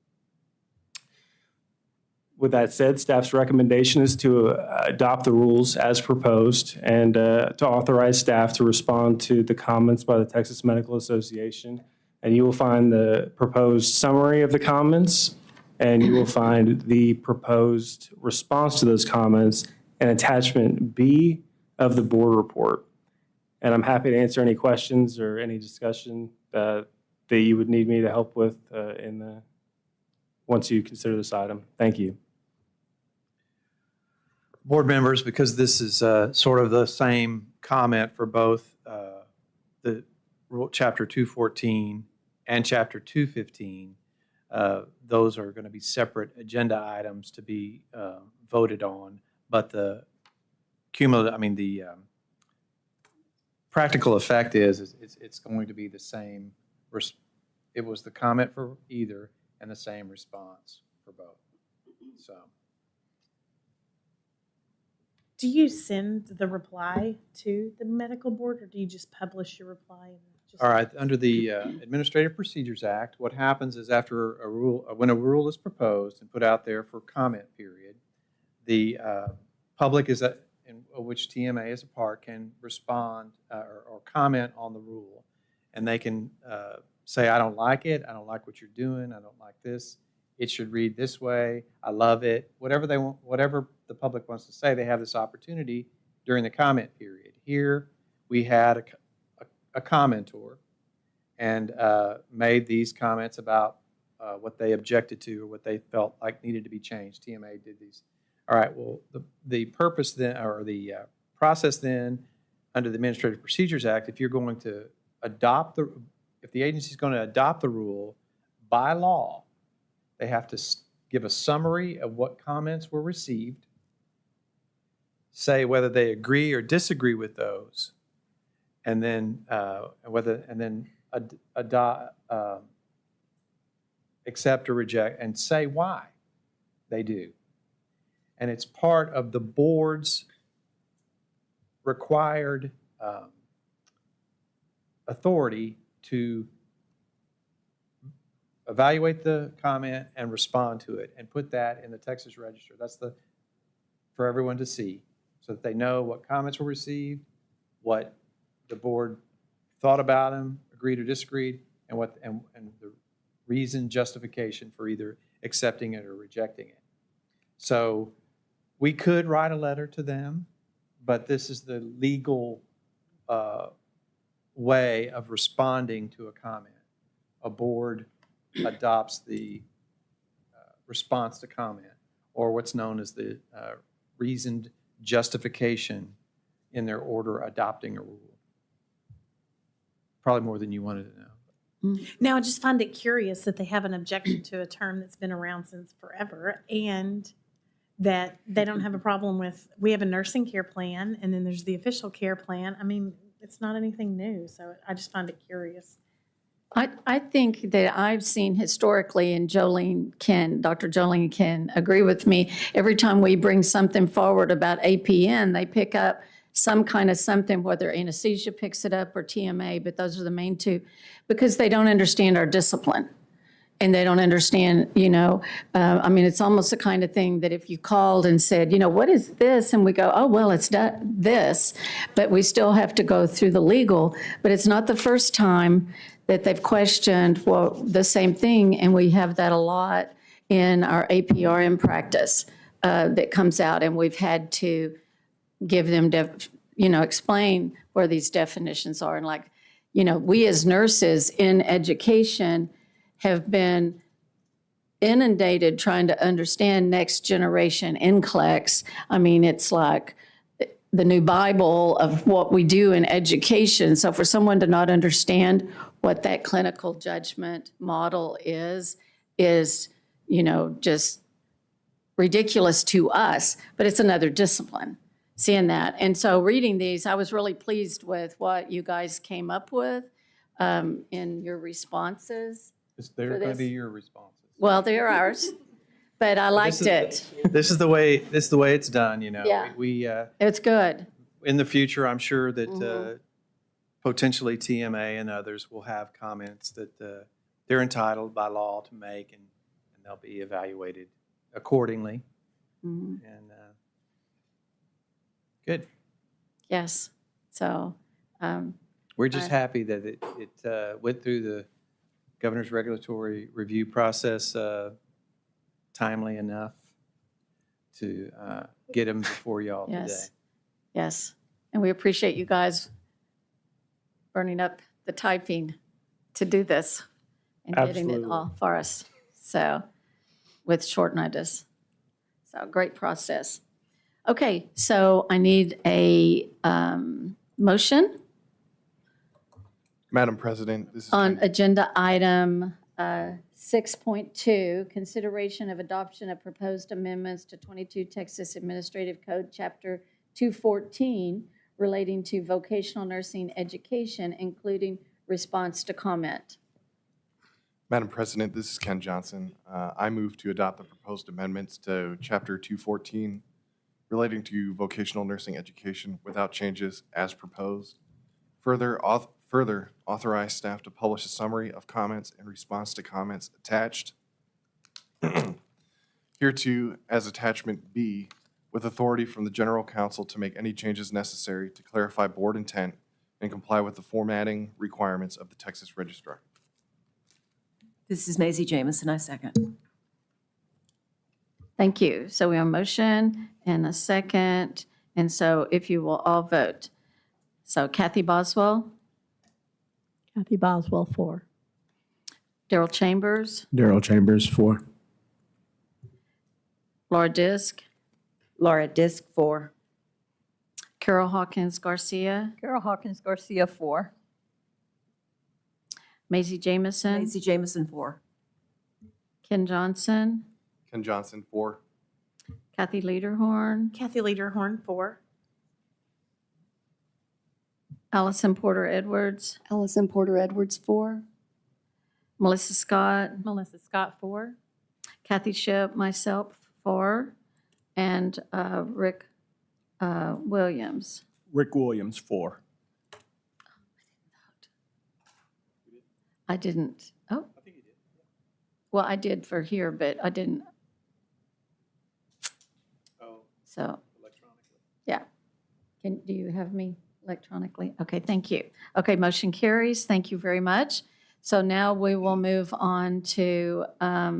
[SPEAKER 12] With that said, staff's recommendation is to adopt the rules as proposed and to authorize staff to respond to the comments by the Texas Medical Association. And you will find the proposed summary of the comments, and you will find the proposed response to those comments in attachment B of the board report. And I'm happy to answer any questions or any discussion that you would need me to help with once you consider this item. Thank you.
[SPEAKER 11] Board members, because this is sort of the same comment for both the Chapter 214 and Chapter 215, those are going to be separate agenda items to be voted on, but the practical effect is it's going to be the same. It was the comment for either and the same response for both. So.
[SPEAKER 18] Do you send the reply to the medical board, or do you just publish your reply?
[SPEAKER 11] All right, under the Administrative Procedures Act, what happens is after when a rule is proposed and put out there for comment period, the public in which TMA is a part can respond or comment on the rule, and they can say, I don't like it, I don't like what you're doing, I don't like this, it should read this way, I love it, whatever they want, whatever the public wants to say, they have this opportunity during the comment period. Here, we had a commentor and made these comments about what they objected to or what they felt like needed to be changed. TMA did these. All right, well, the purpose then, or the process then, under the Administrative Procedures Act, if you're going to adopt if the agency is going to adopt the rule by law, they have to give a summary of what comments were received, say whether they agree or disagree with those, and then accept or reject, and say why they do. And it's part of the board's required authority to evaluate the comment and respond to it and put that in the Texas Register. That's for everyone to see, so that they know what comments were received, what the board thought about them, agreed or disagreed, and the reason, justification for either accepting it or rejecting it. So we could write a letter to them, but this is the legal way of responding to a comment. A board adopts the response to comment, or what's known as the reasoned justification in their order adopting a rule. Probably more than you wanted to know.
[SPEAKER 18] Now, I just find it curious that they have an objection to a term that's been around since forever, and that they don't have a problem with, we have a nursing care plan, and then there's the official care plan. I mean, it's not anything new, so I just find it curious.
[SPEAKER 1] I think that I've seen historically, and Dr. Jolene can agree with me, every time we bring something forward about APN, they pick up some kind of something, whether anesthesia picks it up or TMA, but those are the main two, because they don't understand our discipline. And they don't understand, I mean, it's almost the kind of thing that if you called and said, what is this? And we go, oh, well, it's this, but we still have to go through the legal. But it's not the first time that they've questioned, the same thing, and we have that a lot in our APRN practice that comes out, and we've had to give them, explain where these definitions are. And we as nurses in education have been inundated trying to understand next generation NCLEX. I mean, it's like the new Bible of what we do in education. So for someone to not understand what that clinical judgment model is, just ridiculous to us, but it's another discipline, seeing that. And so reading these, I was really pleased with what you guys came up with in your responses.
[SPEAKER 11] They're going to
[SPEAKER 1] this.
[SPEAKER 11] be your responses.
[SPEAKER 1] Well, they're ours, but I liked it.
[SPEAKER 11] This is the way it's done,
[SPEAKER 1] Yeah.
[SPEAKER 11] We
[SPEAKER 1] It's good.
[SPEAKER 11] in the future, I'm sure that potentially TMA and others will have comments that they're entitled by law to make, and they'll be evaluated accordingly.
[SPEAKER 1] Mhm.
[SPEAKER 11] And good.
[SPEAKER 1] Yes. So,
[SPEAKER 11] We're just
[SPEAKER 1] I-
[SPEAKER 11] happy that it went through the governor's regulatory review process timely enough to get them before y'all today.
[SPEAKER 1] yes, yes. And we appreciate you guys burning up the typing to do this and getting it
[SPEAKER 12] Absolutely.
[SPEAKER 1] all for us. So, with short notice. So, great process. Okay, so I need a motion
[SPEAKER 9] Madam President, this is
[SPEAKER 1] on
[SPEAKER 9] Ken-
[SPEAKER 1] agenda item 6.2, consideration of adoption of proposed amendments to 22 Texas Administrative Code, Chapter 214, relating to vocational nursing education, including response to comment.
[SPEAKER 9] Madam President, this is Ken Johnson. I move to adopt the proposed amendments to Chapter 214 relating to vocational nursing education without changes as proposed. Further, authorize staff to publish a summary of comments and response to comments attached hereto as attachment B, with authority from the general counsel to make any changes necessary to clarify board intent and comply with the formatting requirements of the Texas Registrar.
[SPEAKER 10] This is Maisie Jamison, I second.
[SPEAKER 1] Thank you. So we have a motion and a second, and so if you will all vote. So Kathy Boswell,
[SPEAKER 8] Kathy Boswell, 4.
[SPEAKER 1] Daryl Chambers,
[SPEAKER 12] Daryl Chambers, 4.
[SPEAKER 1] Laura Disk,
[SPEAKER 3] Laura Disk, 4.
[SPEAKER 1] Carol Hawkins Garcia,
[SPEAKER 17] Carol Hawkins Garcia, 4.
[SPEAKER 1] Maisie Jamison,
[SPEAKER 10] Maisie Jamison, 4.
[SPEAKER 1] Ken Johnson,
[SPEAKER 9] Ken Johnson, 4.
[SPEAKER 1] Kathy Lederhorn,
[SPEAKER 18] Kathy Lederhorn, 4.
[SPEAKER 1] Allison Porter Edwards,
[SPEAKER 4] Allison Porter Edwards, 4.
[SPEAKER 1] Melissa Scott,
[SPEAKER 6] Melissa Scott, 4.
[SPEAKER 1] Kathy Ship, myself, 4, and Rick Williams.
[SPEAKER 7] Rick Williams, 4.
[SPEAKER 1] I didn't, oh. Well, I did for here, but I didn't.
[SPEAKER 11] Oh,
[SPEAKER 1] So,
[SPEAKER 11] electronically.
[SPEAKER 1] yeah. Do you have me electronically? Okay, thank you. Okay, motion carries. Thank you very much. So now we will move on to, I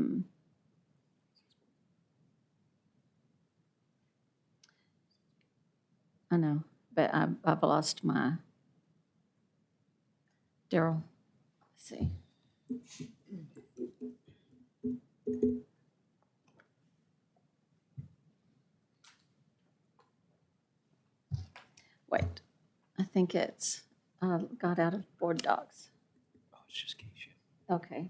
[SPEAKER 1] know, but I've lost my, Daryl, let's see. Wait, I think it's, got out of board docs.
[SPEAKER 11] Oh, it's just Keisha.
[SPEAKER 1] Okay.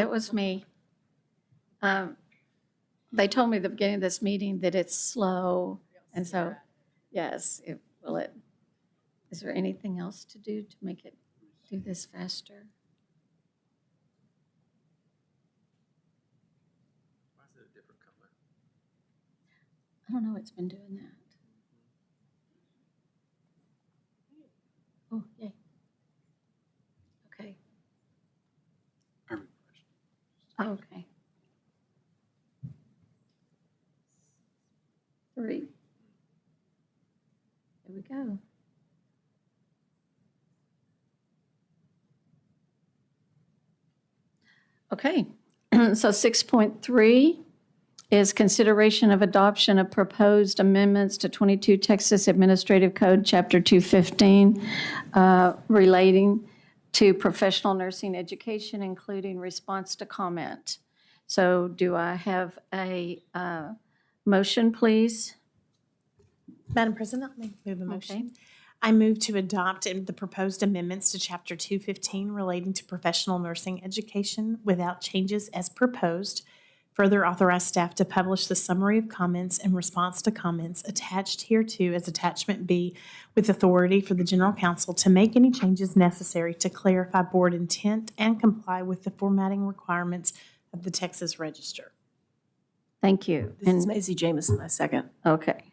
[SPEAKER 1] It was me. They told me at the beginning of this meeting that it's slow, and so, yes, is there anything else to do to make it do this faster?
[SPEAKER 11] Why is it a different color?
[SPEAKER 1] I don't know, it's been doing that. Oh, yay. Okay. Oh, okay. 3. Here we go. Okay, so 6.3 is consideration of adoption of proposed amendments to 22 Texas Administrative Code, Chapter 215, relating to professional nursing education, including response to comment. So do I have a motion, please?
[SPEAKER 18] Madam President, let me move a
[SPEAKER 1] Okay.
[SPEAKER 18] motion. I move to adopt the proposed amendments to Chapter 215 relating to professional nursing education without changes as proposed. Further authorize staff to publish the summary of comments and response to comments attached hereto as Attachment B with authority for the General Counsel to make any changes necessary to clarify board intent and comply with the formatting requirements of the Texas Register.
[SPEAKER 1] Thank you.
[SPEAKER 10] This is
[SPEAKER 1] And-
[SPEAKER 10] Maisie Jamison, I second.
[SPEAKER 1] Okay.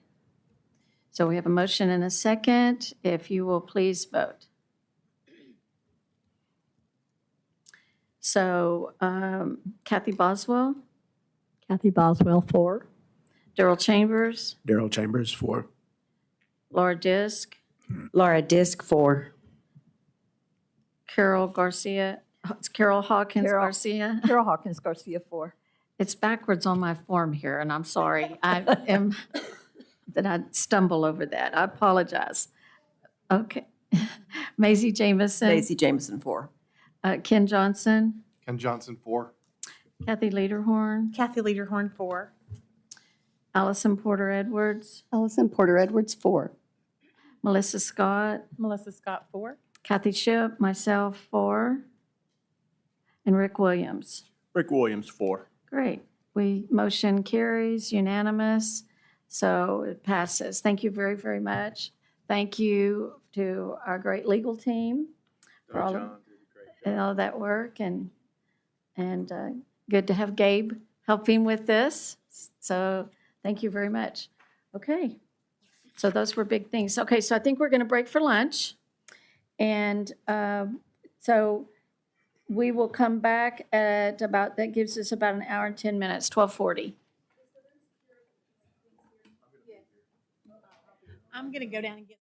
[SPEAKER 1] So we have a motion and a second. If you will please vote. So Kathy Boswell,
[SPEAKER 8] Kathy Boswell, 4.
[SPEAKER 1] Daryl Chambers,
[SPEAKER 5] Daryl Chambers, 4.
[SPEAKER 1] Laura Disk,
[SPEAKER 3] Laura Disk, 4.
[SPEAKER 1] Carol Garcia, it's Carol Hawkins
[SPEAKER 17] Carol.
[SPEAKER 1] Garcia.
[SPEAKER 17] Carol Hawkins Garcia, 4.
[SPEAKER 1] It's backwards on my form here, and I'm sorry. I am, that I stumble over that. I apologize. Okay. Maisie Jamison.
[SPEAKER 10] Maisie Jamison, 4.
[SPEAKER 1] Ken Johnson,
[SPEAKER 9] Ken Johnson, 4.
[SPEAKER 1] Kathy Lederhorn,
[SPEAKER 18] Kathy Lederhorn, 4.
[SPEAKER 1] Allison Porter Edwards,
[SPEAKER 4] Allison Porter Edwards, 4.
[SPEAKER 1] Melissa Scott,
[SPEAKER 18] Melissa Scott, 4.
[SPEAKER 1] Kathy Ship, myself, 4, and Rick Williams.
[SPEAKER 7] Rick Williams, 4.
[SPEAKER 1] Great. Motion carries unanimous, so it passes. Thank you very, very much. Thank you to our great legal team for all of that work, and good to have Gabe helping with this. So thank you very much. Okay, so those were big things. Okay, so I think we're going to break for lunch, and so we will come back at about, that gives us about an hour and 10 minutes, 12:40.
[SPEAKER 18] I'm going to go down and get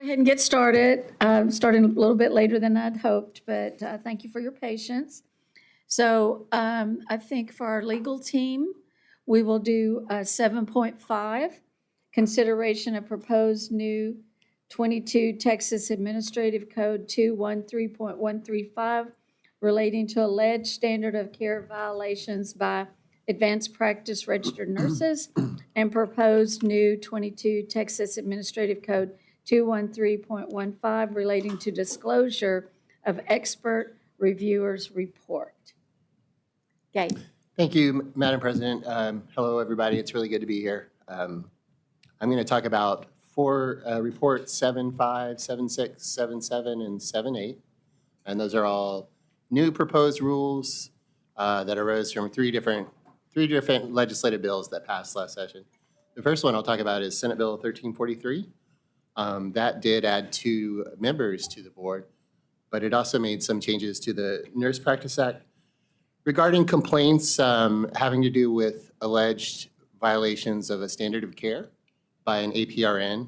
[SPEAKER 1] ahead and get started. Starting a little bit later than I'd hoped, but thank you for your patience. So I think for our legal team, we will do 7.5, consideration of proposed new 22 Texas Administrative Code 213.135 relating to alleged standard of care violations by advanced practice registered nurses, and proposed new 22 Texas Administrative Code 213.15 relating to disclosure of expert reviewers report. Gabe.
[SPEAKER 19] Thank you, Madam President. Hello, everybody. It's really good to be here. I'm going to talk about reports 7.5, 7.6, 7.7, and 7.8. And those are all new proposed rules that arose from three different legislative bills that passed last session. The first one I'll talk about is Senate Bill 1343. That did add 2 members to the board, but it also made some changes to the Nurse Practice Act regarding complaints having to do with alleged violations of a standard of care by an APRN.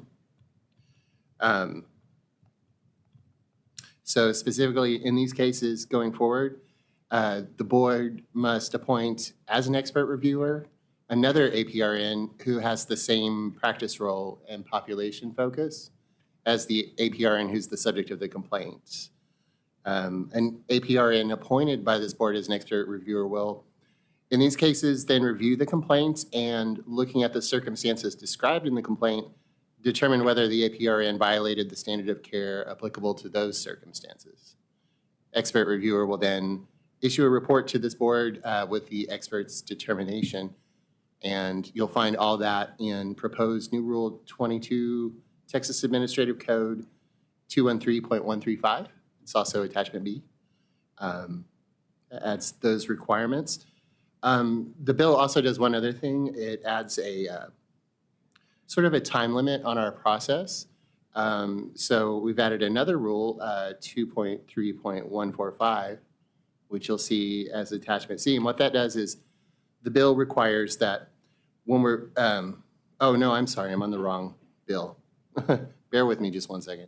[SPEAKER 19] So specifically in these cases going forward, the board must appoint as an expert reviewer another APRN who has the same practice role and population focus as the APRN who's the subject of the complaints. An APRN appointed by this board as an expert reviewer will, in these cases, then review the complaints and, looking at the circumstances described in the complaint, determine whether the APRN violated the standard of care applicable to those circumstances. Expert reviewer will then issue a report to this board with the expert's determination. And you'll find all that in proposed new Rule 22, Texas Administrative Code 213.135. It's also Attachment B. Adds those requirements. The bill also does one other thing. It adds a sort of a time limit on our process. So we've added another rule, 2.3.145, which you'll see as Attachment C. And what that does is the bill requires that when we're, oh no, I'm sorry, I'm on the wrong bill. Bear with me just one second.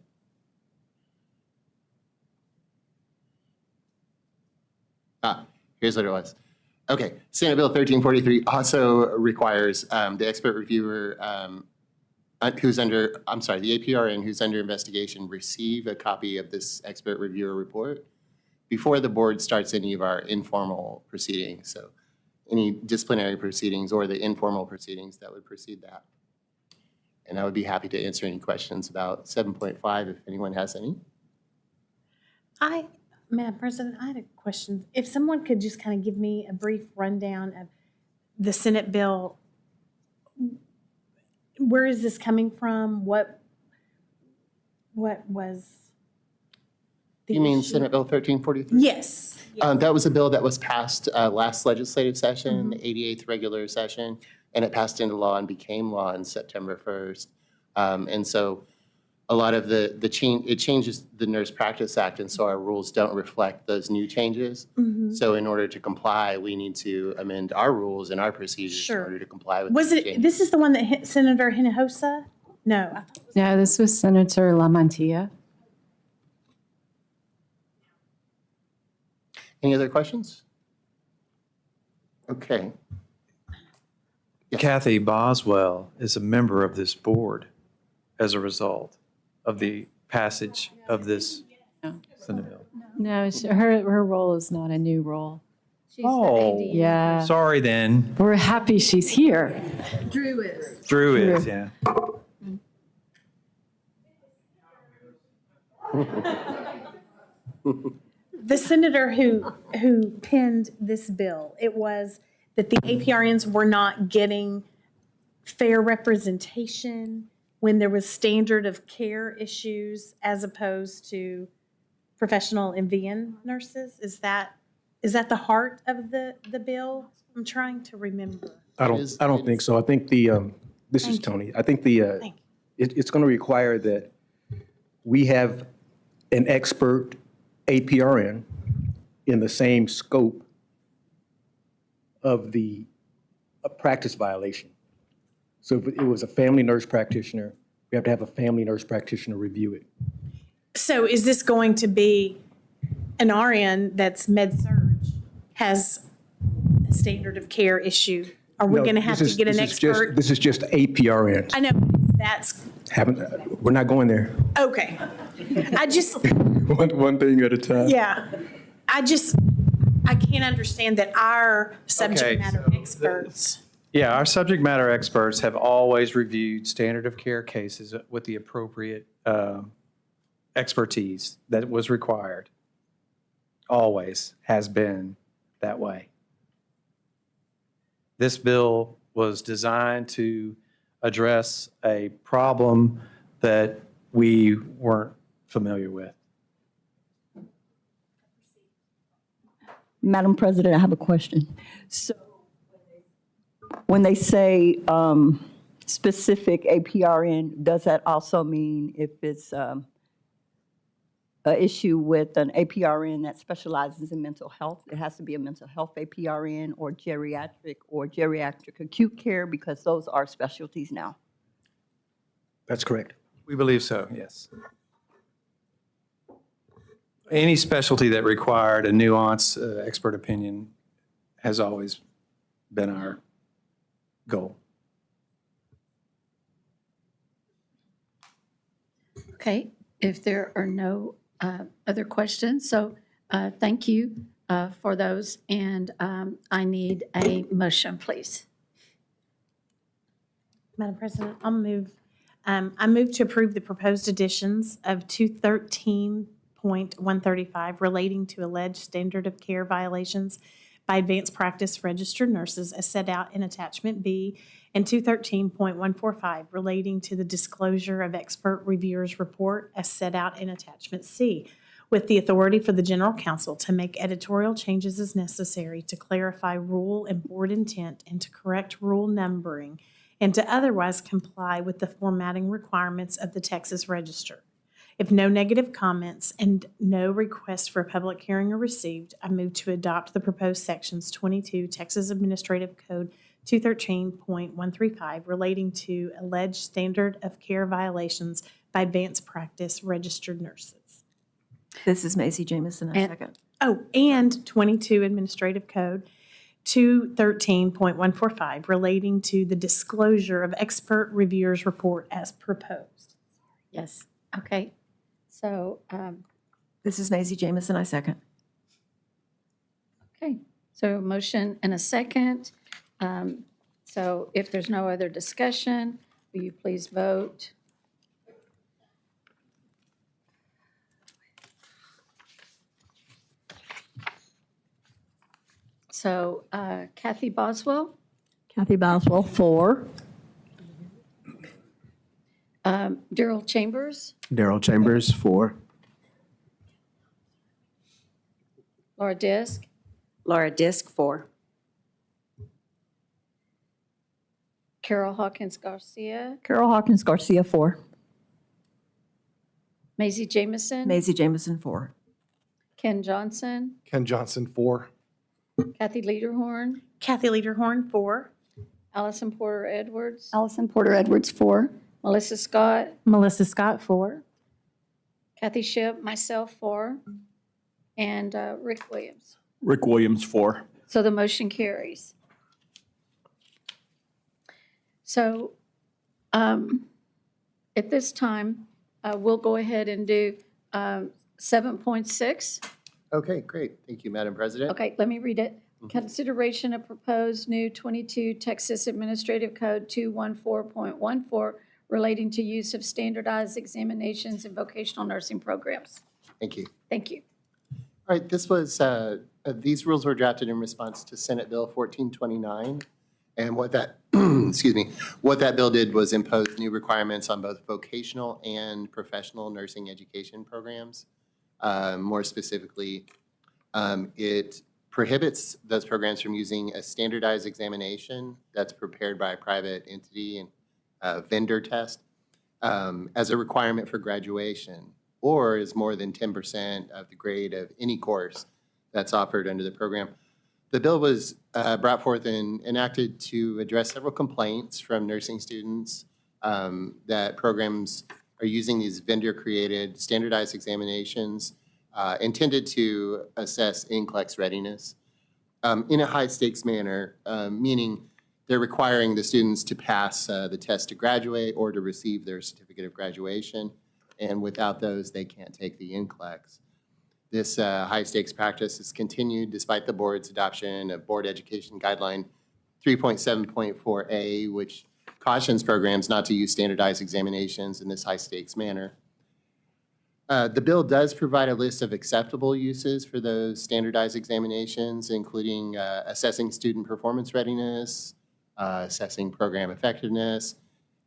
[SPEAKER 19] Here's what it was. Okay, Senate Bill 1343 also requires the expert reviewer who's under, I'm sorry, the APRN who's under investigation receive a copy of this expert reviewer report before the board starts any of our informal proceedings. So any disciplinary proceedings or the informal proceedings that would precede that. And I would be happy to answer any questions about 7.5 if anyone has any.
[SPEAKER 18] Madam President, I had a question. If someone could just kind of give me a brief rundown of the Senate bill, where is this coming from? What was the
[SPEAKER 19] You mean
[SPEAKER 18] issue?
[SPEAKER 19] Senate Bill 1343?
[SPEAKER 18] Yes.
[SPEAKER 19] That was a bill that was passed last legislative session, the 88th regular session, and it passed into law and became law on September 1st. And so a lot of it changes the Nurse Practice Act, and so our rules don't reflect those new changes. So in order to comply, we need to amend our rules and our procedures in order to comply with
[SPEAKER 18] Was
[SPEAKER 19] these
[SPEAKER 18] it,
[SPEAKER 19] changes.
[SPEAKER 18] this is the one that hit Senator Hinojosa? No. I thought it was-
[SPEAKER 2] No, this was Senator LaMantia.
[SPEAKER 19] Any other questions? Okay.
[SPEAKER 11] Kathy Boswell is a member of this board as a result of the passage of this Senate bill.
[SPEAKER 2] No, her role is not a new role.
[SPEAKER 11] Oh,
[SPEAKER 2] Yeah.
[SPEAKER 11] sorry then.
[SPEAKER 2] We're happy she's here.
[SPEAKER 1] Drew is.
[SPEAKER 11] Drew is, yeah.
[SPEAKER 18] The senator who penned this bill, it was that the APRNs were not getting fair representation when there was standard of care issues as opposed to professional MVN nurses. Is that the heart of the bill? I'm trying to remember.
[SPEAKER 21] I don't think so. I think this is Tony. I think it's going to require that we have an expert APRN in the same scope of the practice violation. So if it was a family nurse practitioner We have to have a family nurse practitioner review it.
[SPEAKER 18] So is this going to be an RN that's med-surg, has a standard of care issue? Are we
[SPEAKER 21] No,
[SPEAKER 18] going to have to
[SPEAKER 21] this is-
[SPEAKER 18] get an
[SPEAKER 21] this is just-
[SPEAKER 18] expert?
[SPEAKER 21] This is just APRN.
[SPEAKER 18] I know, that's,
[SPEAKER 21] We're not going there.
[SPEAKER 18] okay. I just,
[SPEAKER 21] One thing at a time.
[SPEAKER 18] yeah, I can't understand that our subject
[SPEAKER 11] Okay,
[SPEAKER 18] matter
[SPEAKER 11] so
[SPEAKER 18] experts.
[SPEAKER 11] Yeah, our subject matter experts have always reviewed standard of care cases with the appropriate expertise that was required. Always has been that way. This bill was designed to address a problem that we weren't familiar with.
[SPEAKER 17] Madam President, I have a question. So when they say specific APRN, does that also mean if it's an issue with an APRN that specializes in mental health, it has to be a mental health APRN or geriatric acute care, because those are specialties now?
[SPEAKER 21] That's correct.
[SPEAKER 11] We believe so, yes. Any specialty that required a nuanced expert opinion has always been our goal.
[SPEAKER 1] Okay, if there are no other questions, so thank you for those, and I need a motion, please.
[SPEAKER 18] Madam President, I move to approve the proposed additions of 213.135 relating to alleged standard of care violations by advanced practice registered nurses as set out in Attachment B, and 213.145 relating to the disclosure of expert reviewers' report as set out in Attachment C, with the authority for the General Counsel to make editorial changes as necessary to clarify rule and board intent and to correct rule numbering and to otherwise comply with the formatting requirements of the Texas Register. If no negative comments and no request for a public hearing are received, I move to adopt the proposed sections 22 Texas Administrative Code 213.135 relating to alleged standard of care violations by advanced practice registered nurses.
[SPEAKER 10] This is Maisie Jamison, I
[SPEAKER 18] And-
[SPEAKER 10] second.
[SPEAKER 18] Oh, and 22 Administrative Code 213.145 relating to the disclosure of expert reviewers' report as proposed.
[SPEAKER 1] Yes, okay. So,
[SPEAKER 10] This is Maisie Jamison, I second.
[SPEAKER 1] okay, so motion and a second. So if there's no other discussion, will you please vote? So Kathy Boswell,
[SPEAKER 8] Kathy Boswell, 4.
[SPEAKER 1] Daryl Chambers,
[SPEAKER 5] Daryl Chambers, 4.
[SPEAKER 1] Laura Disk,
[SPEAKER 3] Laura Disk, 4.
[SPEAKER 1] Carol Hawkins Garcia,
[SPEAKER 17] Carol Hawkins Garcia, 4.
[SPEAKER 1] Maisie Jamison,
[SPEAKER 10] Maisie Jamison, 4.
[SPEAKER 1] Ken Johnson,
[SPEAKER 9] Ken Johnson, 4.
[SPEAKER 1] Kathy Lederhorn,
[SPEAKER 18] Kathy Lederhorn, 4.
[SPEAKER 1] Allison Porter Edwards,
[SPEAKER 4] Allison Porter Edwards, 4.
[SPEAKER 1] Melissa Scott,
[SPEAKER 18] Melissa Scott, 4.
[SPEAKER 1] Kathy Shipp, myself, 4, and Rick Williams.
[SPEAKER 7] Rick Williams, 4.
[SPEAKER 1] So the motion carries. So at this time, we'll go ahead and do 7.6.
[SPEAKER 19] Okay, great. Thank you, Madam President.
[SPEAKER 1] Okay, let me read it. Consideration of proposed new 22 Texas Administrative Code 214.14 relating to use of standardized examinations in vocational nursing programs.
[SPEAKER 19] Thank you.
[SPEAKER 1] Thank you.
[SPEAKER 19] All right, this was, these rules were drafted in response to Senate Bill 1429. And what that, excuse me, what that bill did was impose new requirements on both vocational and professional nursing education programs. More specifically, it prohibits those programs from using a standardized examination that's prepared by a private entity and vendor test as a requirement for graduation, or is more than 10% of the grade of any course that's offered under the program. The bill was brought forth and enacted to address several complaints from nursing students that programs are using these vendor-created standardized examinations intended to assess NCLEX readiness in a high-stakes manner, meaning they're requiring the students to pass the test to graduate or to receive their certificate of graduation, and without those, they can't take the NCLEX. This high-stakes practice has continued despite the board's adoption of Board Education Guideline 3.7.4A, which cautions programs not to use standardized examinations in this high-stakes manner. The bill does provide a list of acceptable uses for those standardized examinations, including assessing student performance readiness, assessing program effectiveness,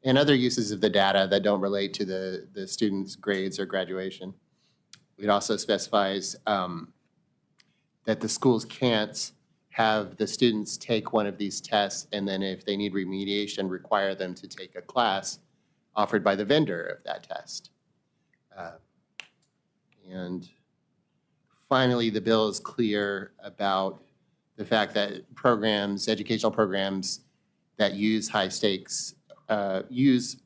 [SPEAKER 19] and other uses of the data that don't relate to the student's grades or graduation. It also specifies that the schools can't have the students take one of these tests and then if they need remediation, require them to take a class offered by the vendor of that test. And finally, the bill is clear about the fact that programs, educational programs that use high stakes, use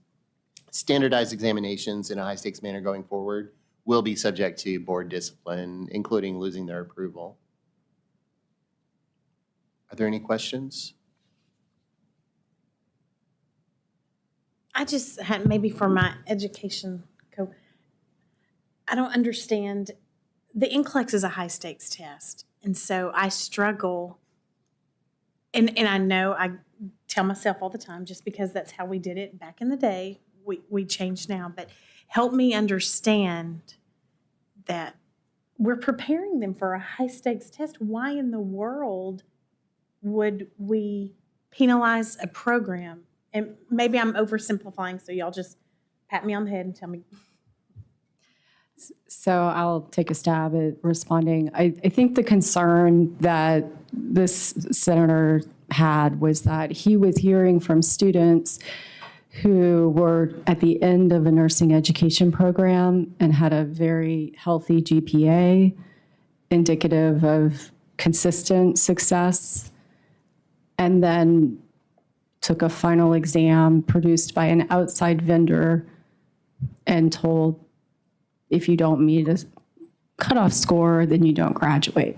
[SPEAKER 19] standardized examinations in a high stakes manner going forward will be subject to board discipline, including losing their approval. Are there any questions?
[SPEAKER 18] I just had, maybe for my education I don't understand, the NCLEX is a high stakes test. And so I struggle, and I know I tell myself all the time, just because that's how we did it back in the day, we changed now, but help me understand that we're preparing them for a high stakes test. Why in the world would we penalize a program? And maybe I'm oversimplifying, so y'all just pat me on the head and tell me.
[SPEAKER 2] So I'll take a stab at responding. I think the concern that this senator had was that he was hearing from students who were at the end of a nursing education program and had a very healthy GPA, indicative of consistent success, and then took a final exam produced by an outside vendor and told, if you don't meet a cutoff score, then you don't graduate.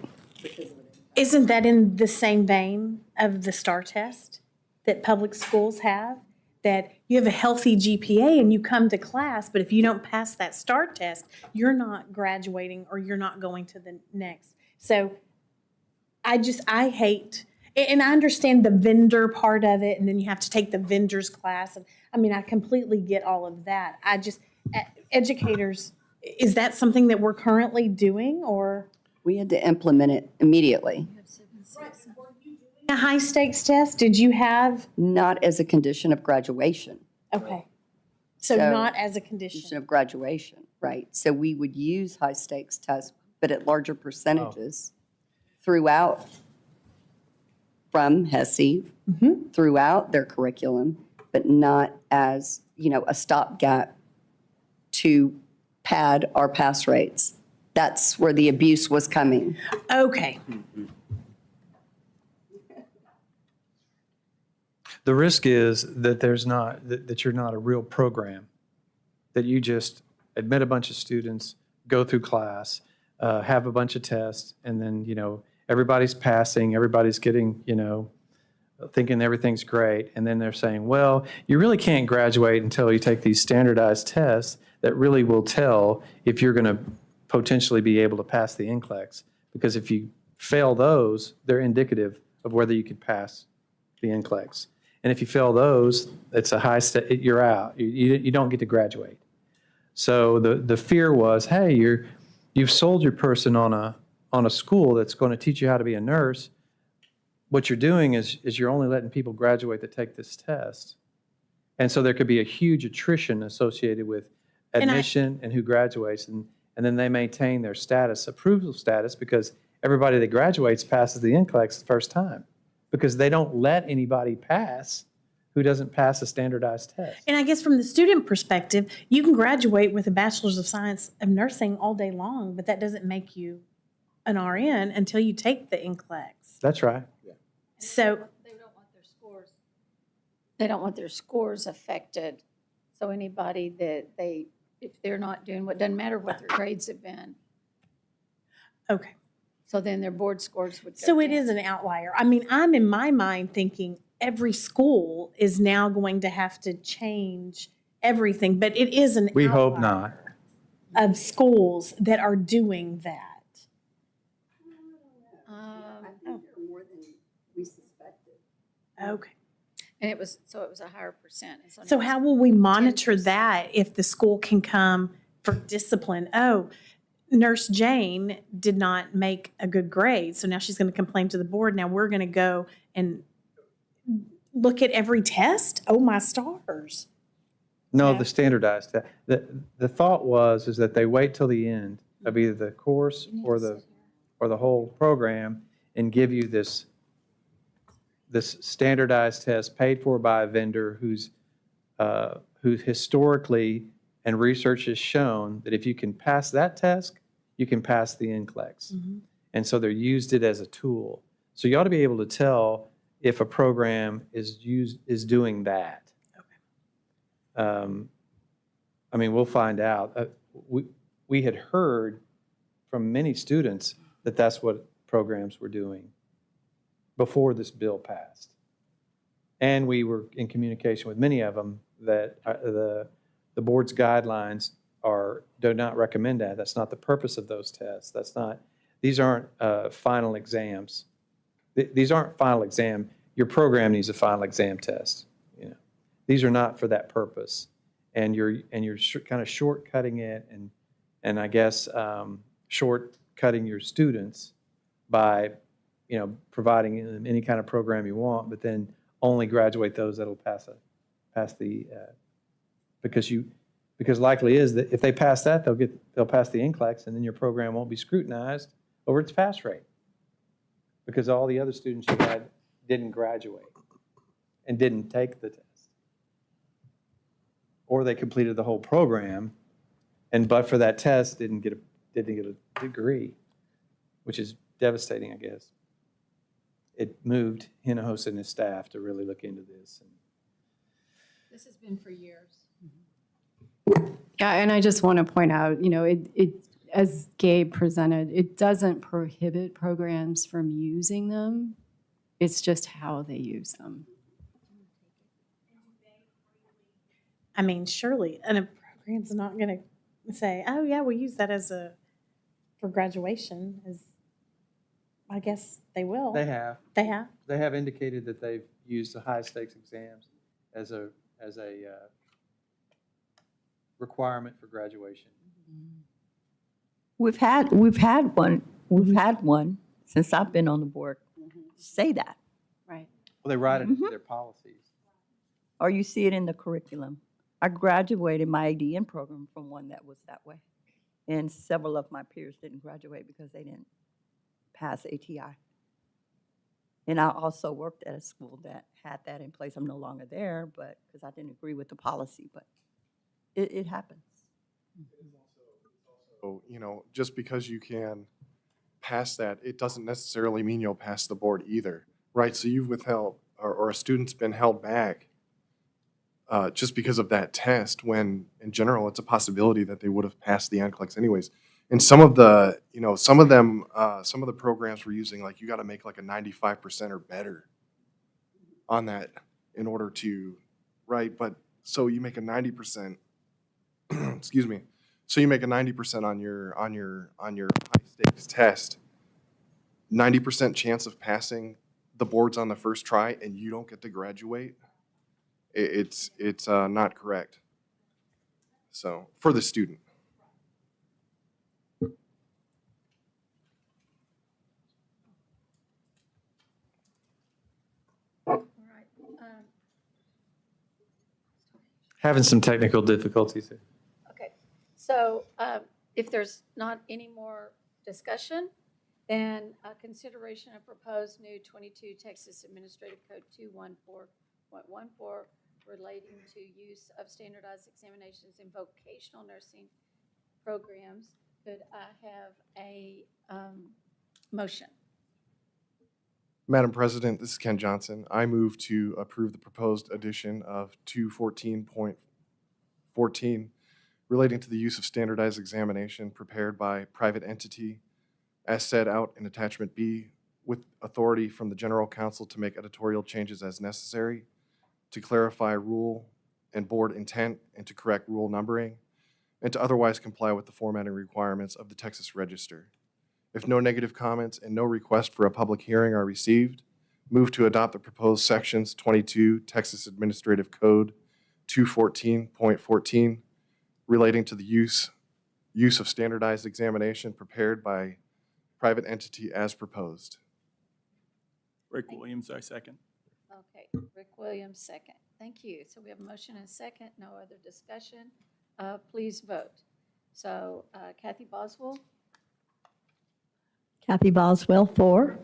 [SPEAKER 18] Isn't that in the same vein of the STAR test that public schools have? That you have a healthy GPA and you come to class, but if you don't pass that STAR test, you're not graduating or you're not going to the next. So I hate, and I understand the vendor part of it, and then you have to take the vendor's class. And I mean, I completely get all of that. I just, educators, is that something that we're currently doing, or?
[SPEAKER 4] We had to implement it immediately.
[SPEAKER 18] A high stakes test, did you have?
[SPEAKER 4] Not as a condition of graduation.
[SPEAKER 18] Okay. So not as a condition.
[SPEAKER 4] Of graduation, right. So we would use high stakes tests, but at larger percentages throughout, from HESI, throughout their curriculum, but not as, a stopgap to pad our pass rates. That's where the abuse was coming.
[SPEAKER 18] Okay.
[SPEAKER 11] The risk is that that you're not a real program, that you just admit a bunch of students, go through class, have a bunch of tests, and then, everybody's passing, everybody's getting, thinking everything's great. And then they're saying, well, you really can't graduate until you take these standardized tests that really will tell if you're going to potentially be able to pass the NCLEX. Because if you fail those, they're indicative of whether you can pass the NCLEX. And if you fail those, it's a high you're out. You don't get to graduate. So the fear was, hey, you've sold your person on a school that's going to teach you how to be a nurse. What you're doing is you're only letting people graduate that take this test. And so there could be a huge attrition associated with admission and who graduates, and then they maintain their status, approval status, because everybody that graduates passes the NCLEX the first time, because they don't let anybody pass who doesn't pass a standardized test.
[SPEAKER 18] And I guess from the student perspective, you can graduate with a Bachelor's of Science of Nursing all day long, but that doesn't make you an RN until you take the NCLEX.
[SPEAKER 11] That's right.
[SPEAKER 18] So
[SPEAKER 1] They don't want their scores affected So anybody that if they're not doing, what doesn't matter what their grades have been.
[SPEAKER 18] Okay.
[SPEAKER 1] So then their board scores would go
[SPEAKER 18] So it
[SPEAKER 1] down.
[SPEAKER 18] is an outlier. I mean, I'm in my mind thinking every school is now going to have to change everything, but it is an
[SPEAKER 11] We hope
[SPEAKER 18] outlier
[SPEAKER 11] not.
[SPEAKER 18] of schools that are doing that. Okay.
[SPEAKER 1] And it was a higher percent.
[SPEAKER 18] So how will we monitor that if the school can come for discipline? Oh, Nurse Jane did not make a good grade, so now she's going to complain to the board. Now we're going to go and look at every test? Oh, my stars.
[SPEAKER 11] No, the standardized test. The thought is that they wait till the end of either the course or the whole program and give you this standardized test paid for by a vendor who's historically and research has shown that if you can pass that test, you can pass the NCLEX. And so they're used it as a tool. So you ought to be able to tell if a program is doing that. I mean, we'll find out. We had heard from many students that that's what programs were doing before this bill passed. And we were in communication with many of them that the board's guidelines do not recommend that. That's not the purpose of those tests. These aren't final exams. These aren't final exam. Your program needs a final exam test. These are not for that purpose. And you're kind of shortcutting it and I guess shortcutting your students by providing them any kind of program you want, but then only graduate those that'll pass because likely is that if they pass that, they'll pass the NCLEX, and then your program won't be scrutinized over its pass rate because all the other students you had didn't graduate and didn't take the test, or they completed the whole program and but for that test didn't get a degree, which is devastating, I guess. It moved Hinojosa and his staff to really look into this.
[SPEAKER 1] This has been for years.
[SPEAKER 2] Yeah, and I just want to point out, as Gabe presented, it doesn't prohibit programs from using them. It's just how they use them.
[SPEAKER 18] I mean, surely, and a program's not going to say, oh, yeah, we'll use that for graduation. I guess they will.
[SPEAKER 11] They have.
[SPEAKER 18] They have?
[SPEAKER 11] They have indicated that they've used the high stakes exams as a requirement for graduation.
[SPEAKER 17] We've had one since I've been on the board say that.
[SPEAKER 2] Right.
[SPEAKER 11] Well, they write it into their policies.
[SPEAKER 17] Or you see it in the curriculum. I graduated my ADN program from one that was that way. And several of my peers didn't graduate because they didn't pass ATI. And I also worked at a school that had that in place. I'm no longer there, but because I didn't agree with the policy, but it happens.
[SPEAKER 9] So, just because you can pass that, it doesn't necessarily mean you'll pass the board either, right? So you've withheld, or a student's been held back just because of that test, when in general, it's a possibility that they would have passed the NCLEX anyways. And some of the programs we're using, like you got to make like a 95% or better on that in order to, right? But so you make a 90%, excuse me. So you make a 90% on your high stakes test, 90% chance of passing the boards on the first try, and you don't get to graduate. It's not correct. So for the student.
[SPEAKER 11] Having some technical difficulties here.
[SPEAKER 1] Okay, so if there's not any more discussion, then consideration of proposed new 22 Texas Administrative Code 214.14 relating to use of standardized examinations in vocational nursing programs. Could I have a motion?
[SPEAKER 9] Madam President, this is Ken Johnson. I move to approve the proposed addition of 214.14 14, relating to the use of standardized examination prepared by private entity as set out in Attachment B, with authority from the General Counsel to make editorial changes as necessary, to clarify rule and board intent, and to correct rule numbering, and to otherwise comply with the formatting requirements of the Texas Register. If no negative comments and no request for a public hearing are received, move to adopt the proposed sections 22 Texas Administrative Code 214.14 relating to the use of standardized examination prepared by private entity as proposed.
[SPEAKER 7] Rick Williams, I second.
[SPEAKER 1] Okay, Rick Williams, second. Thank you. So we have a motion and a second, no other discussion. Please vote. So Kathy Boswell,
[SPEAKER 17] Kathy Boswell, 4.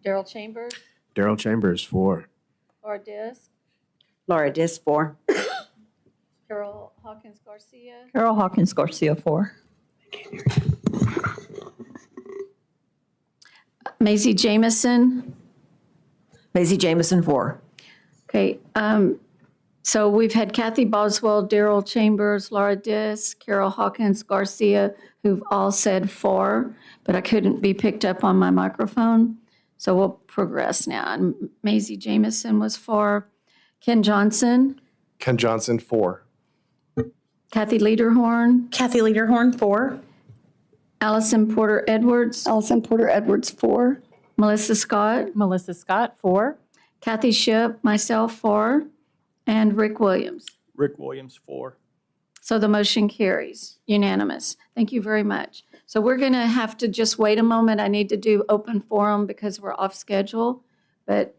[SPEAKER 1] Daryl Chambers,
[SPEAKER 5] Daryl Chambers, 4.
[SPEAKER 1] Laura Disk,
[SPEAKER 3] Laura Disk, 4.
[SPEAKER 1] Carol Hawkins Garcia,
[SPEAKER 17] Carol Hawkins Garcia, 4.
[SPEAKER 1] Maisie Jamison.
[SPEAKER 10] Maisie Jamison, 4.
[SPEAKER 1] Okay, so we've had Kathy Boswell, Daryl Chambers, Laura Disk, Carol Hawkins Garcia, who've all said 4, but I couldn't be picked up on my microphone. So we'll progress now. And Maisie Jamison was 4. Ken Johnson,
[SPEAKER 9] Ken Johnson, 4.
[SPEAKER 1] Kathy Lederhorn,
[SPEAKER 18] Kathy Lederhorn, 4.
[SPEAKER 1] Allison Porter Edwards,
[SPEAKER 4] Allison Porter Edwards, 4.
[SPEAKER 1] Melissa Scott,
[SPEAKER 6] Melissa Scott, 4.
[SPEAKER 1] Kathy Shipp, myself 4, and Rick Williams.
[SPEAKER 7] Rick Williams, 4.
[SPEAKER 1] So the motion carries, unanimous. Thank you very much. So we're going to have to just wait a moment. I need to do open forum because we're off schedule, but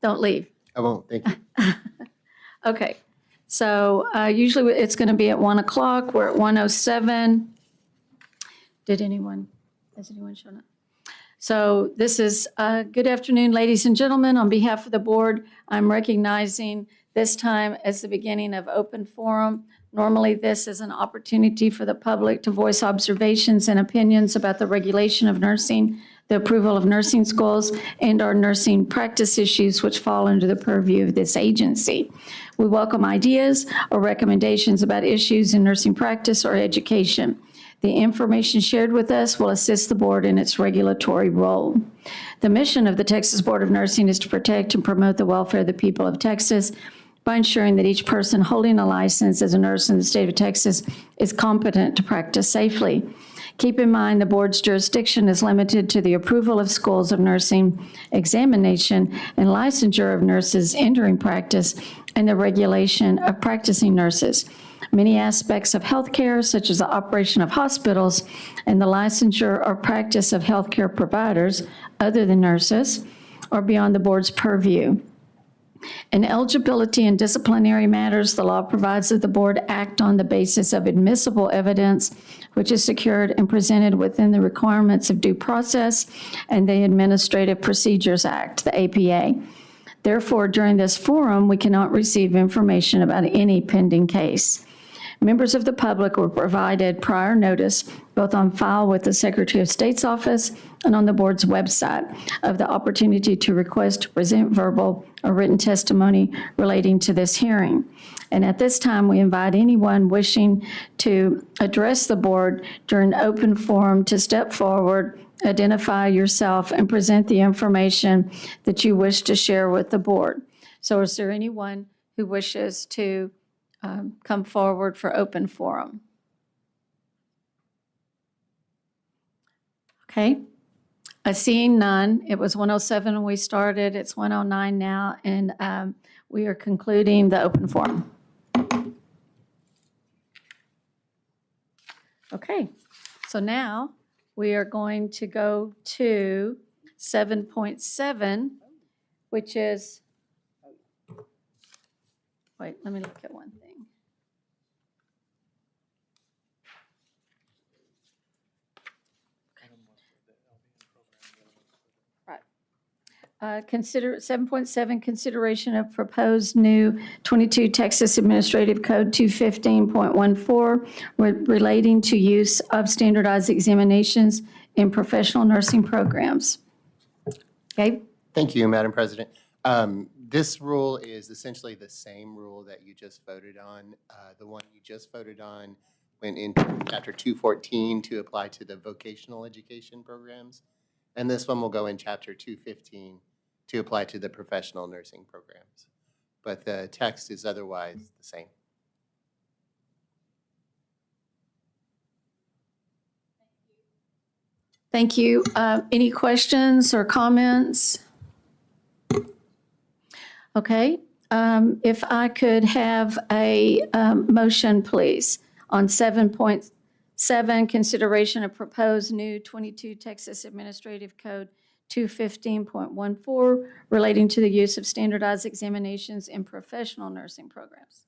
[SPEAKER 1] don't leave.
[SPEAKER 19] I won't, thank you.
[SPEAKER 1] Okay, so usually it's going to be at 1 o'clock. We're at 1:07. Has anyone shown up? So this is, good afternoon, ladies and gentlemen. On behalf of the board, I'm recognizing this time as the beginning of open forum. Normally, this is an opportunity for the public to voice observations and opinions about the regulation of nursing, the approval of nursing schools, and our nursing practice issues which fall under the purview of this agency. We welcome ideas or recommendations about issues in nursing practice or education. The information shared with us will assist the board in its regulatory role. The mission of the Texas Board of Nursing is to protect and promote the welfare of the people of Texas by ensuring that each person holding a license as a nurse in the state of Texas is competent to practice safely. Keep in mind the board's jurisdiction is limited to the approval of schools of nursing, examination, and licensure of nurses entering practice, and the regulation of practicing nurses. Many aspects of healthcare, such as the operation of hospitals and the licensure or practice of healthcare providers other than nurses, are beyond the board's purview. In eligibility and disciplinary matters, the law provides that the board act on the basis of admissible evidence, which is secured and presented within the requirements of due process and the Administrative Procedures Act, the APA. Therefore, during this forum, we cannot receive information about any pending case. Members of the public were provided prior notice, both on file with the Secretary of State's office and on the board's website, of the opportunity to request to present verbal or written testimony relating to this hearing. And at this time, we invite anyone wishing to address the board during open forum to step forward, identify yourself, and present the information that you wish to share with the board. So is there anyone who wishes to come forward for open forum? Okay. Seeing none, it was 1:07 when we started, it's 1:09 now, and we are concluding the open forum. Okay, so now we are going to go to 7.7, which is, wait, let me look at one thing. Consider 7.7, consideration of proposed new 22 Texas Administrative Code 215.14 relating to use of standardized examinations in professional nursing programs. Okay.
[SPEAKER 19] Thank you, Madam President. This rule is essentially the same rule that you just voted on. The one you just voted on went into Chapter 214 to apply to the vocational education programs. And this one will go in Chapter 215 to apply to the professional nursing programs. But the text is otherwise the same.
[SPEAKER 1] Thank you. Any questions or comments? Okay, if I could have a motion, please, on 7.7, consideration of proposed new 22 Texas Administrative Code 215.14 relating to the use of standardized examinations in professional nursing programs.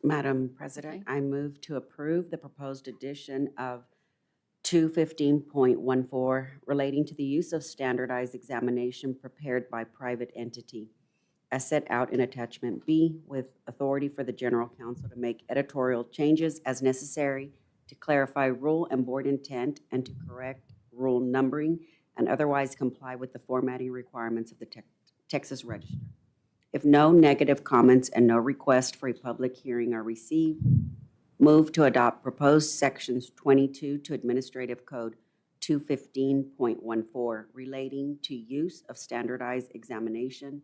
[SPEAKER 3] Madam President, I move to approve the proposed addition of 215.14 relating to the use of standardized examination prepared by private entity as set out in Attachment B, with authority for the General Counsel to make editorial changes as necessary to clarify rule and board intent and to correct rule numbering and otherwise comply with the formatting requirements of the Texas Register. If no negative comments and no request for a public hearing are received, move to adopt proposed sections 22 to Administrative Code 215.14 relating to use of standardized examination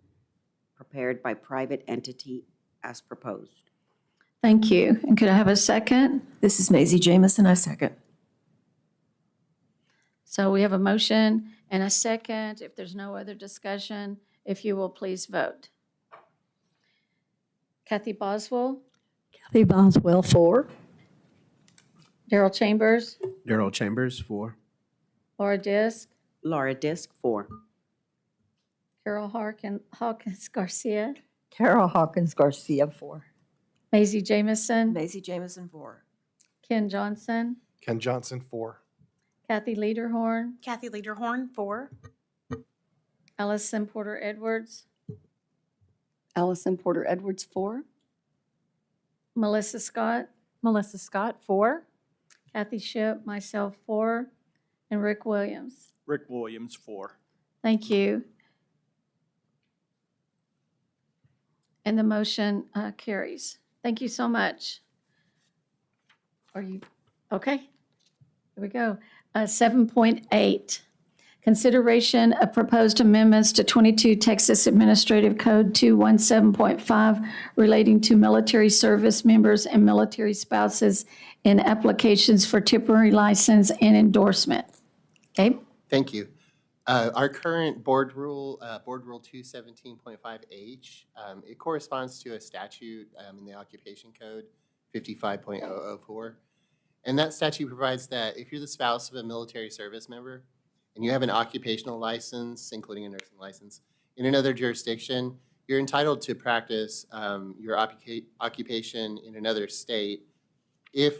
[SPEAKER 3] prepared by private entity as proposed.
[SPEAKER 1] Thank you. And could I have a second?
[SPEAKER 10] This is Maisie Jamison, I second.
[SPEAKER 1] So we have a motion and a second. If there's no other discussion, if you will please vote. Kathy Boswell,
[SPEAKER 8] Kathy Boswell, 4.
[SPEAKER 1] Darrell Chambers,
[SPEAKER 5] Darrell Chambers, 4.
[SPEAKER 1] Laura Disk,
[SPEAKER 3] Laura Disk, 4.
[SPEAKER 1] Carol Hawkins Garcia,
[SPEAKER 17] Carol Hawkins Garcia, 4.
[SPEAKER 1] Maisie Jamison,
[SPEAKER 10] Maisie Jamison, 4.
[SPEAKER 1] Ken Johnson,
[SPEAKER 9] Ken Johnson, 4.
[SPEAKER 1] Kathy Lederhorn,
[SPEAKER 18] Kathy Lederhorn, 4.
[SPEAKER 1] Allison Porter Edwards,
[SPEAKER 4] Allison Porter Edwards, 4.
[SPEAKER 1] Melissa Scott,
[SPEAKER 6] Melissa Scott, 4.
[SPEAKER 1] Kathy Shipp, myself 4, and Rick Williams.
[SPEAKER 7] Rick Williams, 4.
[SPEAKER 1] Thank you. And the motion carries. Thank you so much. Are you, okay? Here we go. 7.8, consideration of proposed amendments to 22 Texas Administrative Code 217.5 relating to military service members and military spouses in applications for temporary license and endorsement. Okay?
[SPEAKER 19] Thank you. Our current board rule 217.5H, it corresponds to a statute in the Occupation Code 55.004. And that statute provides that if you're the spouse of a military service member and you have an occupational license, including a nursing license, in another jurisdiction, you're entitled to practice your occupation in another state if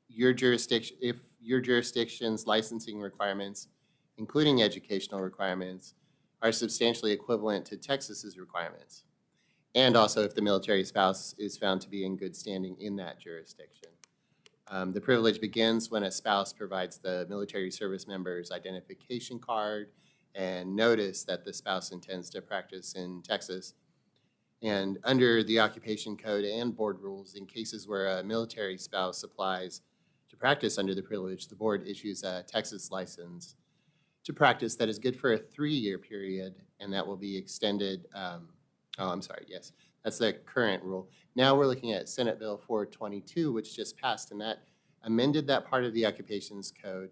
[SPEAKER 19] your jurisdiction's licensing requirements, including educational requirements, are substantially equivalent to Texas's requirements. And also if the military spouse is found to be in good standing in that jurisdiction. The privilege begins when a spouse provides the military service member's identification card and notice that the spouse intends to practice in Texas. And under the Occupation Code and board rules, in cases where a military spouse applies to practice under the privilege, the board issues a Texas license to practice that is good for a 3-year period, and that will be extended. Yes, that's the current rule. Now we're looking at Senate Bill 422, which just passed, and that amended that part of the Occupations Code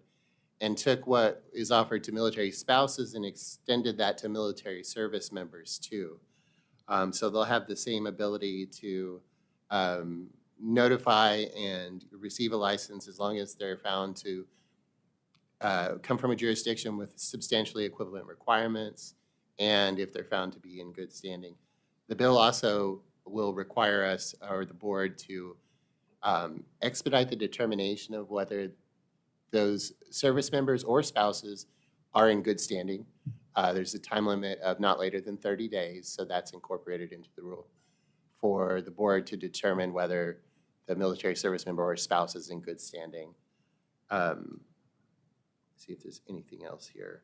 [SPEAKER 19] and took what is offered to military spouses and extended that to military service members too. So they'll have the same ability to notify and receive a license as long as they're found to come from a jurisdiction with substantially equivalent requirements and if they're found to be in good standing. The bill also will require us or the board to expedite the determination of whether those service members or spouses are in good standing. There's a time limit of not later than 30 days, so that's incorporated into the rule for the board to determine whether the military service member or spouse is in good standing. See if there's anything else here.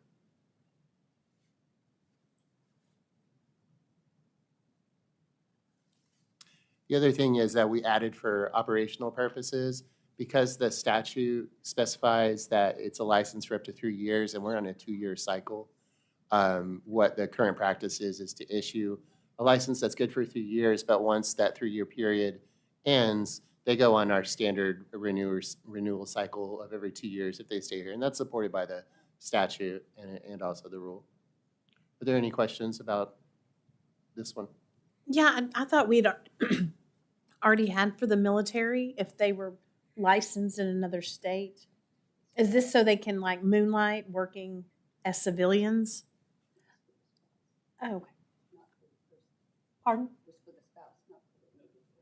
[SPEAKER 19] The other thing is that we added for operational purposes, because the statute specifies that it's a license for up to 3 years and we're on a 2-year cycle. What the current practice is to issue a license that's good for 3 years, but once that 3-year period ends, they go on our standard renewal cycle of every 2 years if they stay here. And that's supported by the statute and also the rule. Are there any questions about this one?
[SPEAKER 18] Yeah, I thought we'd already had for the military if they were licensed in another state. Is this so they can like moonlight working as civilians? Oh, okay. Pardon?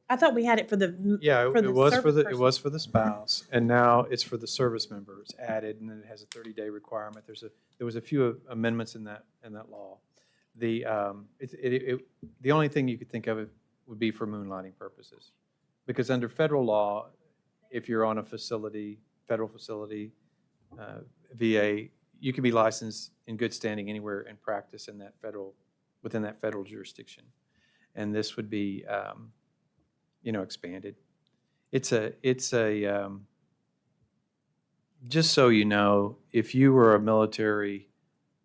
[SPEAKER 18] I thought we had it for the
[SPEAKER 11] Yeah,
[SPEAKER 18] for
[SPEAKER 11] it was for
[SPEAKER 18] service
[SPEAKER 11] the, it
[SPEAKER 18] person.
[SPEAKER 11] was for the spouse, and now it's for the service members added, and then it has a 30-day requirement. There was a few amendments in that law. The, the only thing you could think of it would be for moonlighting purposes. Because under federal law, if you're on a facility, federal facility, VA, you can be licensed in good standing anywhere and practice in that within that federal jurisdiction. And this would be, expanded. It's a, just so you know, if you were a military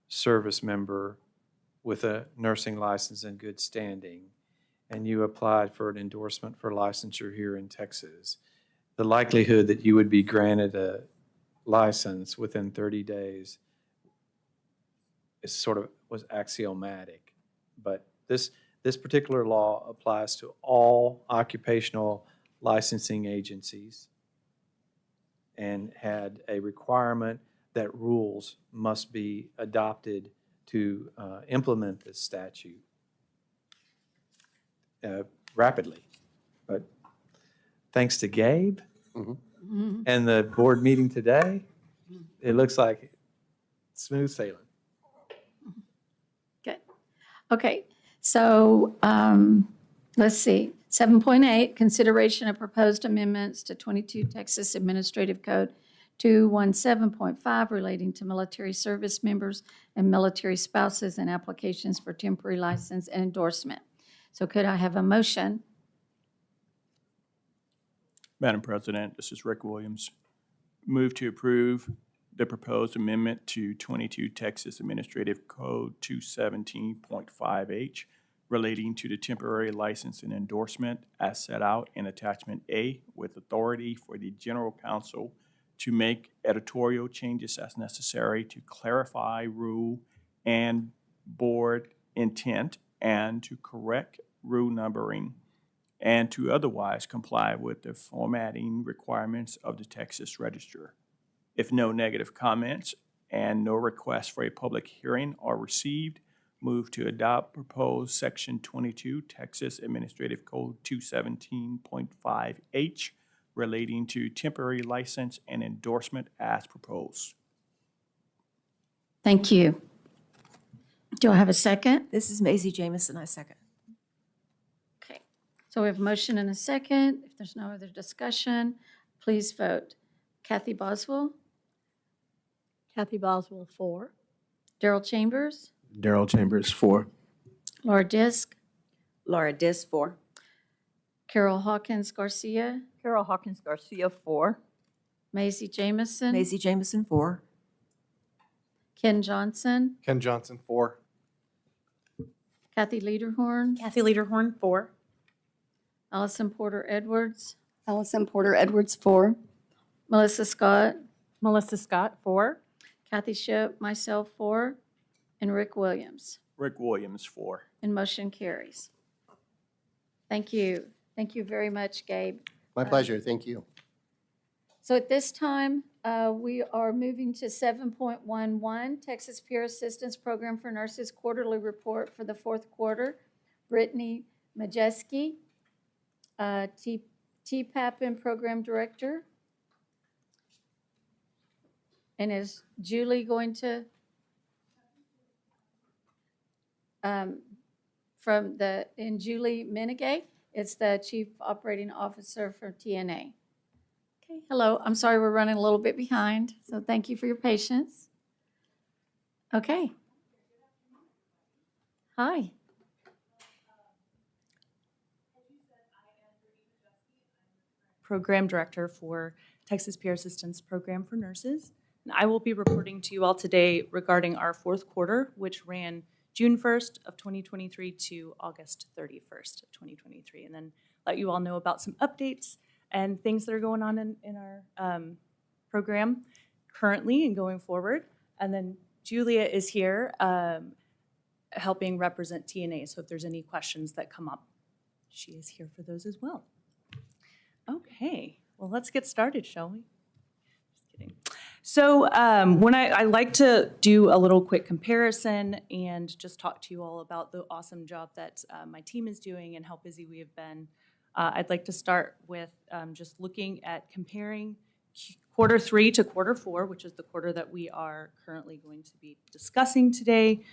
[SPEAKER 11] service member with a nursing license in good standing, and you applied for an endorsement for licensure here in Texas, the likelihood that you would be granted a license within 30 days was axiomatic. But this particular law applies to all occupational licensing agencies and had a requirement that rules must be adopted to implement this statute rapidly. But thanks to Gabe and the board meeting today, it looks like smooth sailing.
[SPEAKER 1] Good. Okay, so let's see. 7.8, consideration of proposed amendments to 22 Texas Administrative Code 217.5 relating to military service members and military spouses and applications for temporary license and endorsement. So could I have a motion?
[SPEAKER 7] Madam President, this is Rick Williams. Move to approve the proposed amendment to 22 Texas Administrative Code 217.5H relating to the temporary license and endorsement as set out in Attachment A, with authority for the General Counsel to make editorial changes as necessary to clarify rule and board intent and to correct rule numbering and to otherwise comply with the formatting requirements of the Texas Register. If no negative comments and no requests for a public hearing are received, move to adopt proposed Section 22 Texas Administrative Code 217.5H relating to temporary license and endorsement as proposed.
[SPEAKER 1] Thank you. Do I have a second?
[SPEAKER 10] This is Maisie Jamison, I second.
[SPEAKER 1] Okay, so we have a motion and a second. If there's no other discussion, please vote. Kathy Boswell,
[SPEAKER 8] Kathy Boswell, 4.
[SPEAKER 1] Darrell Chambers,
[SPEAKER 5] Darrell Chambers, 4.
[SPEAKER 1] Laura Disk,
[SPEAKER 10] Laura Dis, 4.
[SPEAKER 1] Carol Hawkins Garcia,
[SPEAKER 17] Carol Hawkins Garcia, 4.
[SPEAKER 1] Maisie Jamison,
[SPEAKER 10] Maisie Jamison, 4.
[SPEAKER 1] Ken Johnson,
[SPEAKER 9] Ken Johnson, 4.
[SPEAKER 1] Kathy Lederhorn,
[SPEAKER 18] Kathy Lederhorn, 4.
[SPEAKER 1] Allison Porter Edwards,
[SPEAKER 4] Allison Porter Edwards, 4.
[SPEAKER 1] Melissa Scott,
[SPEAKER 6] Melissa Scott, 4.
[SPEAKER 1] Kathy Shipp, myself 4, and Rick Williams.
[SPEAKER 7] Rick Williams, 4.
[SPEAKER 1] And motion carries. Thank you. Thank you very much, Gabe.
[SPEAKER 19] My pleasure, thank you.
[SPEAKER 1] So at this time, we are moving to 7.11, Texas Peer Assistance Program for Nurses Quarterly Report for the fourth quarter. Brittany Majeski, TPAPN Program Director. And is Julie going to, and Julie Menegay, it's the Chief Operating Officer for TNA. Okay, hello, I'm sorry we're running a little bit behind, so thank you for your patience. Okay. Hi.
[SPEAKER 13] Program Director for Texas Peer Assistance Program for Nurses. And I will be reporting to you all today regarding our fourth quarter, which ran June 1st of 2023 to August 31st of 2023, and then let you all know about some updates and things that are going on in our program currently and going forward. And then Julia is here helping represent TNA, so if there's any questions that come up, she is here for those as well. Okay, well, let's get started, shall we? Just kidding. So when I like to do a little quick comparison and just talk to you all about the awesome job that my team is doing and how busy we have been, I'd like to start with just looking at comparing quarter 3 to quarter 4, which is the quarter that we are currently going to be discussing today.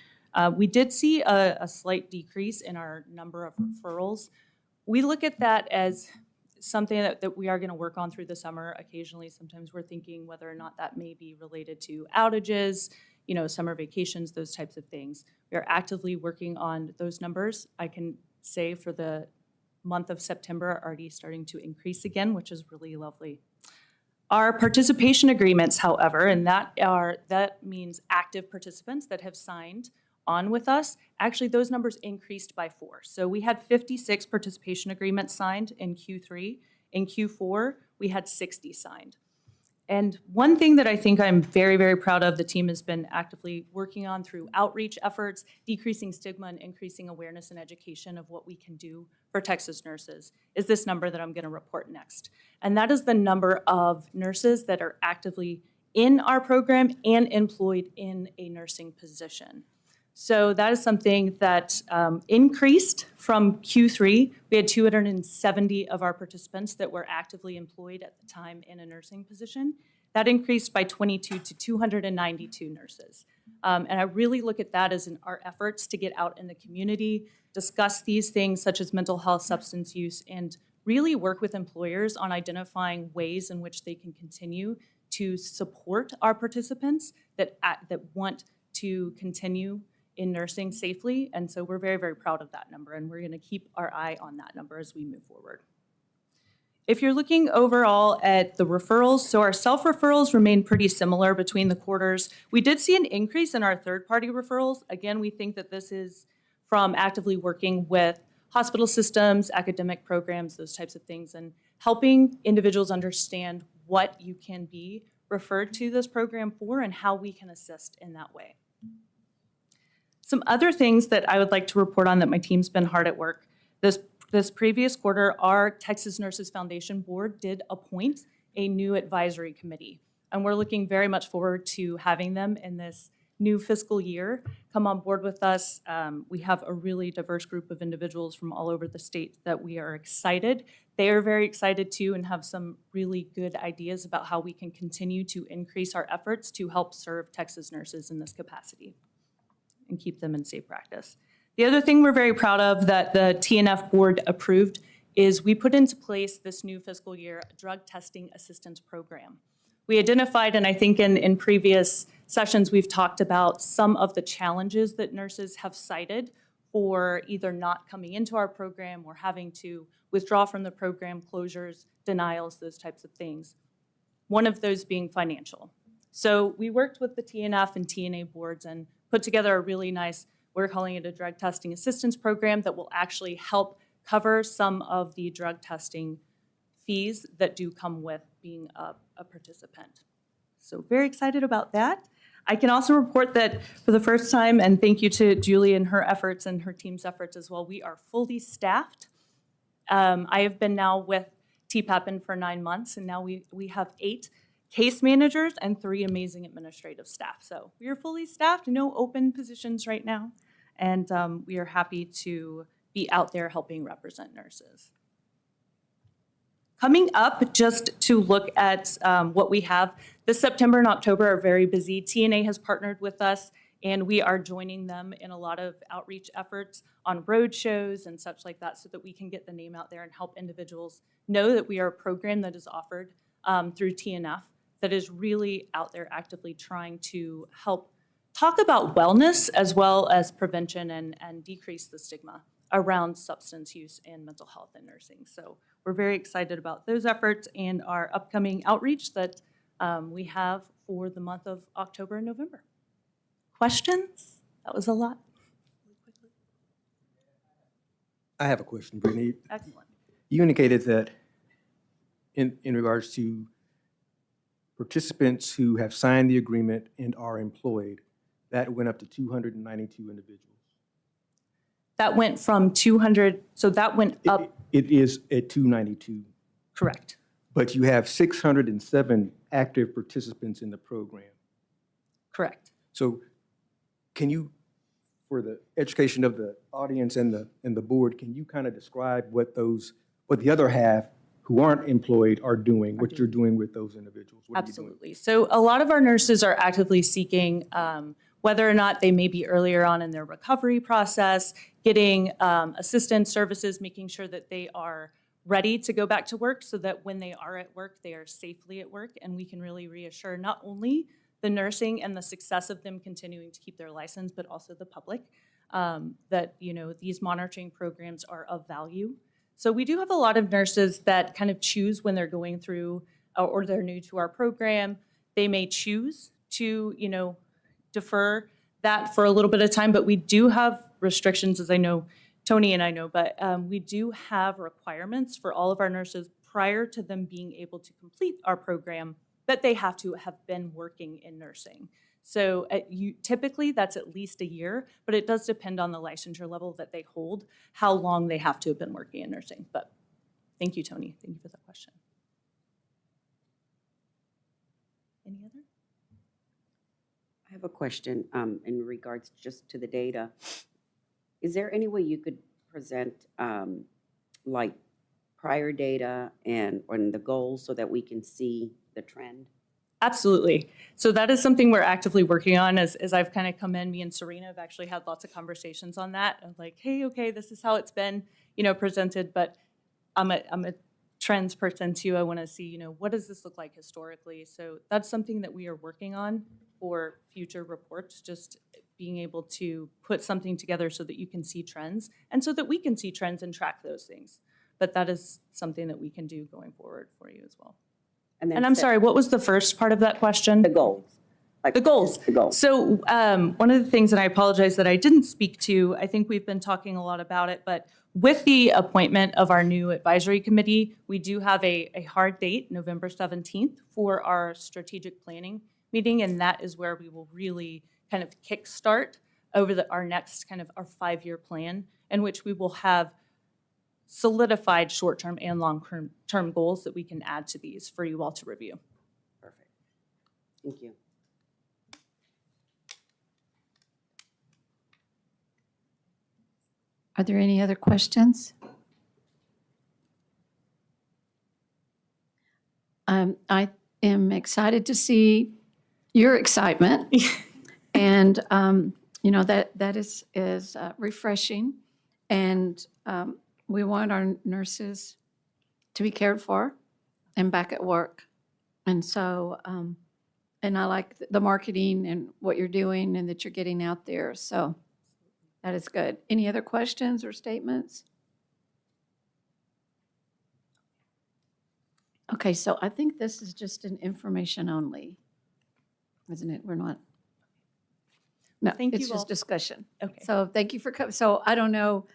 [SPEAKER 13] We did see a slight decrease in our number of referrals. We look at that as something that we are going to work on through the summer. Occasionally, sometimes we're thinking whether or not that may be related to outages, summer vacations, those types of things. We are actively working on those numbers. I can say for the month of September are already starting to increase again, which is really lovely. Our participation agreements, however, and that means active participants that have signed on with us, actually those numbers increased by 4. So we had 56 participation agreements signed in Q3. In Q4, we had 60 signed. And one thing that I think I'm very, very proud of the team has been actively working on through outreach efforts, decreasing stigma and increasing awareness and education of what we can do for Texas nurses, is this number that I'm going to report next. And that is the number of nurses that are actively in our program and employed in a nursing position. So that is something that increased from Q3. We had 270 of our participants that were actively employed at the time in a nursing position. That increased by 22 to 292 nurses. And I really look at that as our efforts to get out in the community, discuss these things such as mental health, substance use, and really work with employers on identifying ways in which they can continue to support our participants that want to continue in nursing safely. And so we're very, very proud of that number, and we're going to keep our eye on that number as we move forward. If you're looking overall at the referrals, so our self-referrals remain pretty similar between the quarters. We did see an increase in our third-party referrals. Again, we think that this is from actively working with hospital systems, academic programs, those types of things, and helping individuals understand what you can be referred to this program for and how we can assist in that way. Some other things that I would like to report on that my team's been hard at work. This previous quarter, our Texas Nurses Foundation Board did appoint a new advisory committee, and we're looking very much forward to having them in this new fiscal year come on board with us. We have a really diverse group of individuals from all over the state that we are excited. They are very excited too and have some really good ideas about how we can continue to increase our efforts to help serve Texas nurses in this capacity and keep them in safe practice. The other thing we're very proud of that the TNF board approved is we put into place this new fiscal year drug testing assistance program. We identified, and I think in previous sessions we've talked about some of the challenges that nurses have cited for either not coming into our program or having to withdraw from the program, closures, denials, those types of things. One of those being financial. So we worked with the TNF and TNA boards and put together a really nice, we're calling it a drug testing assistance program that will actually help cover some of the drug testing fees that do come with being a participant. So very excited about that. I can also report that for the first time, and thank you to Julie and her efforts and her team's efforts as well, we are fully staffed. I have been now with TPAPN for 9 months, and now we have 8 case managers and 3 amazing administrative staff. So we are fully staffed, no open positions right now, and we are happy to be out there helping represent nurses. Coming up, just to look at what we have, this September and October are very busy. TNA has partnered with us, and we are joining them in a lot of outreach efforts on road shows and such like that so that we can get the name out there and help individuals know that we are a program that is offered through TNF that is really out there actively trying to help talk about wellness as well as prevention and decrease the stigma around substance use and mental health in nursing. So we're very excited about those efforts and our upcoming outreach that we have for the month of October and November. Questions? That was a lot.
[SPEAKER 21] I have a question, Brittany.
[SPEAKER 13] Excellent.
[SPEAKER 21] You indicated that in regards to participants who have signed the agreement and are employed, that went up to 292 individuals.
[SPEAKER 13] That went from 200, so that went up,
[SPEAKER 21] It is at 292,
[SPEAKER 13] correct.
[SPEAKER 21] but you have 607 active participants in the program.
[SPEAKER 13] Correct.
[SPEAKER 21] So can you, for the education of the audience and the board, can you kind of describe what the other half who aren't employed are doing, what you're doing with those individuals? What are you doing?
[SPEAKER 13] Absolutely. So a lot of our nurses are actively seeking whether or not they may be earlier on in their recovery process, getting assistance services, making sure that they are ready to go back to work so that when they are at work, they are safely at work, and we can really reassure not only the nursing and the success of them continuing to keep their license, but also the public that, you know, these monitoring programs are of value. So we do have a lot of nurses that kind of choose when they're going through or they're new to our program. They may choose to, you know, defer that for a little bit of time, but we do have restrictions, as I know Tony and I know, but we do have requirements for all of our nurses prior to them being able to complete our program that they have to have been working in nursing. So typically that's at least a year, but it does depend on the licensure level that they hold, how long they have to have been working in nursing. But thank you, Tony. Thank you for the question. Any other?
[SPEAKER 3] I have a question in regards just to the data. Is there any way you could present like prior data and the goals so that we can see the trend?
[SPEAKER 13] Absolutely. So that is something we're actively working on. As I've kind of come in, me and Serena have actually had lots of conversations on that. Of like, hey, okay, this is how it's been, you know, presented. But I'm a trends person too. I want to see, you know, what does this look like historically? So that's something that we are working on for future reports, just being able to put something together so that you can see trends and so that we can see trends and track those things. But that is something that we can do going forward for you as well. And I'm sorry, what was the first part of that question?
[SPEAKER 3] The goals.
[SPEAKER 13] The goals.
[SPEAKER 3] The goals.
[SPEAKER 13] So one of the things, and I apologize that I didn't speak to, I think we've been talking a lot about it, but with the appointment of our new advisory committee, we do have a hard date, November 17th, for our strategic planning meeting, and that is where we will really kind of kickstart over our next kind of our 5-year plan, in which we will have solidified short-term and long-term goals that we can add to these for you all to review.
[SPEAKER 3] Perfect. Thank you.
[SPEAKER 1] Are there any other questions? I am excited to see your excitement, and you know that is refreshing, and we want our nurses to be cared for and back at work, and so and I like the marketing and what you're doing and that you're getting out there. So that is good. Any other questions or statements? Okay, so I think this is just an information only, isn't it? We're not. No,
[SPEAKER 13] Thank
[SPEAKER 1] it's
[SPEAKER 13] you
[SPEAKER 1] just
[SPEAKER 13] all.
[SPEAKER 1] discussion.
[SPEAKER 13] Okay.
[SPEAKER 1] So thank you for coming. So I don't know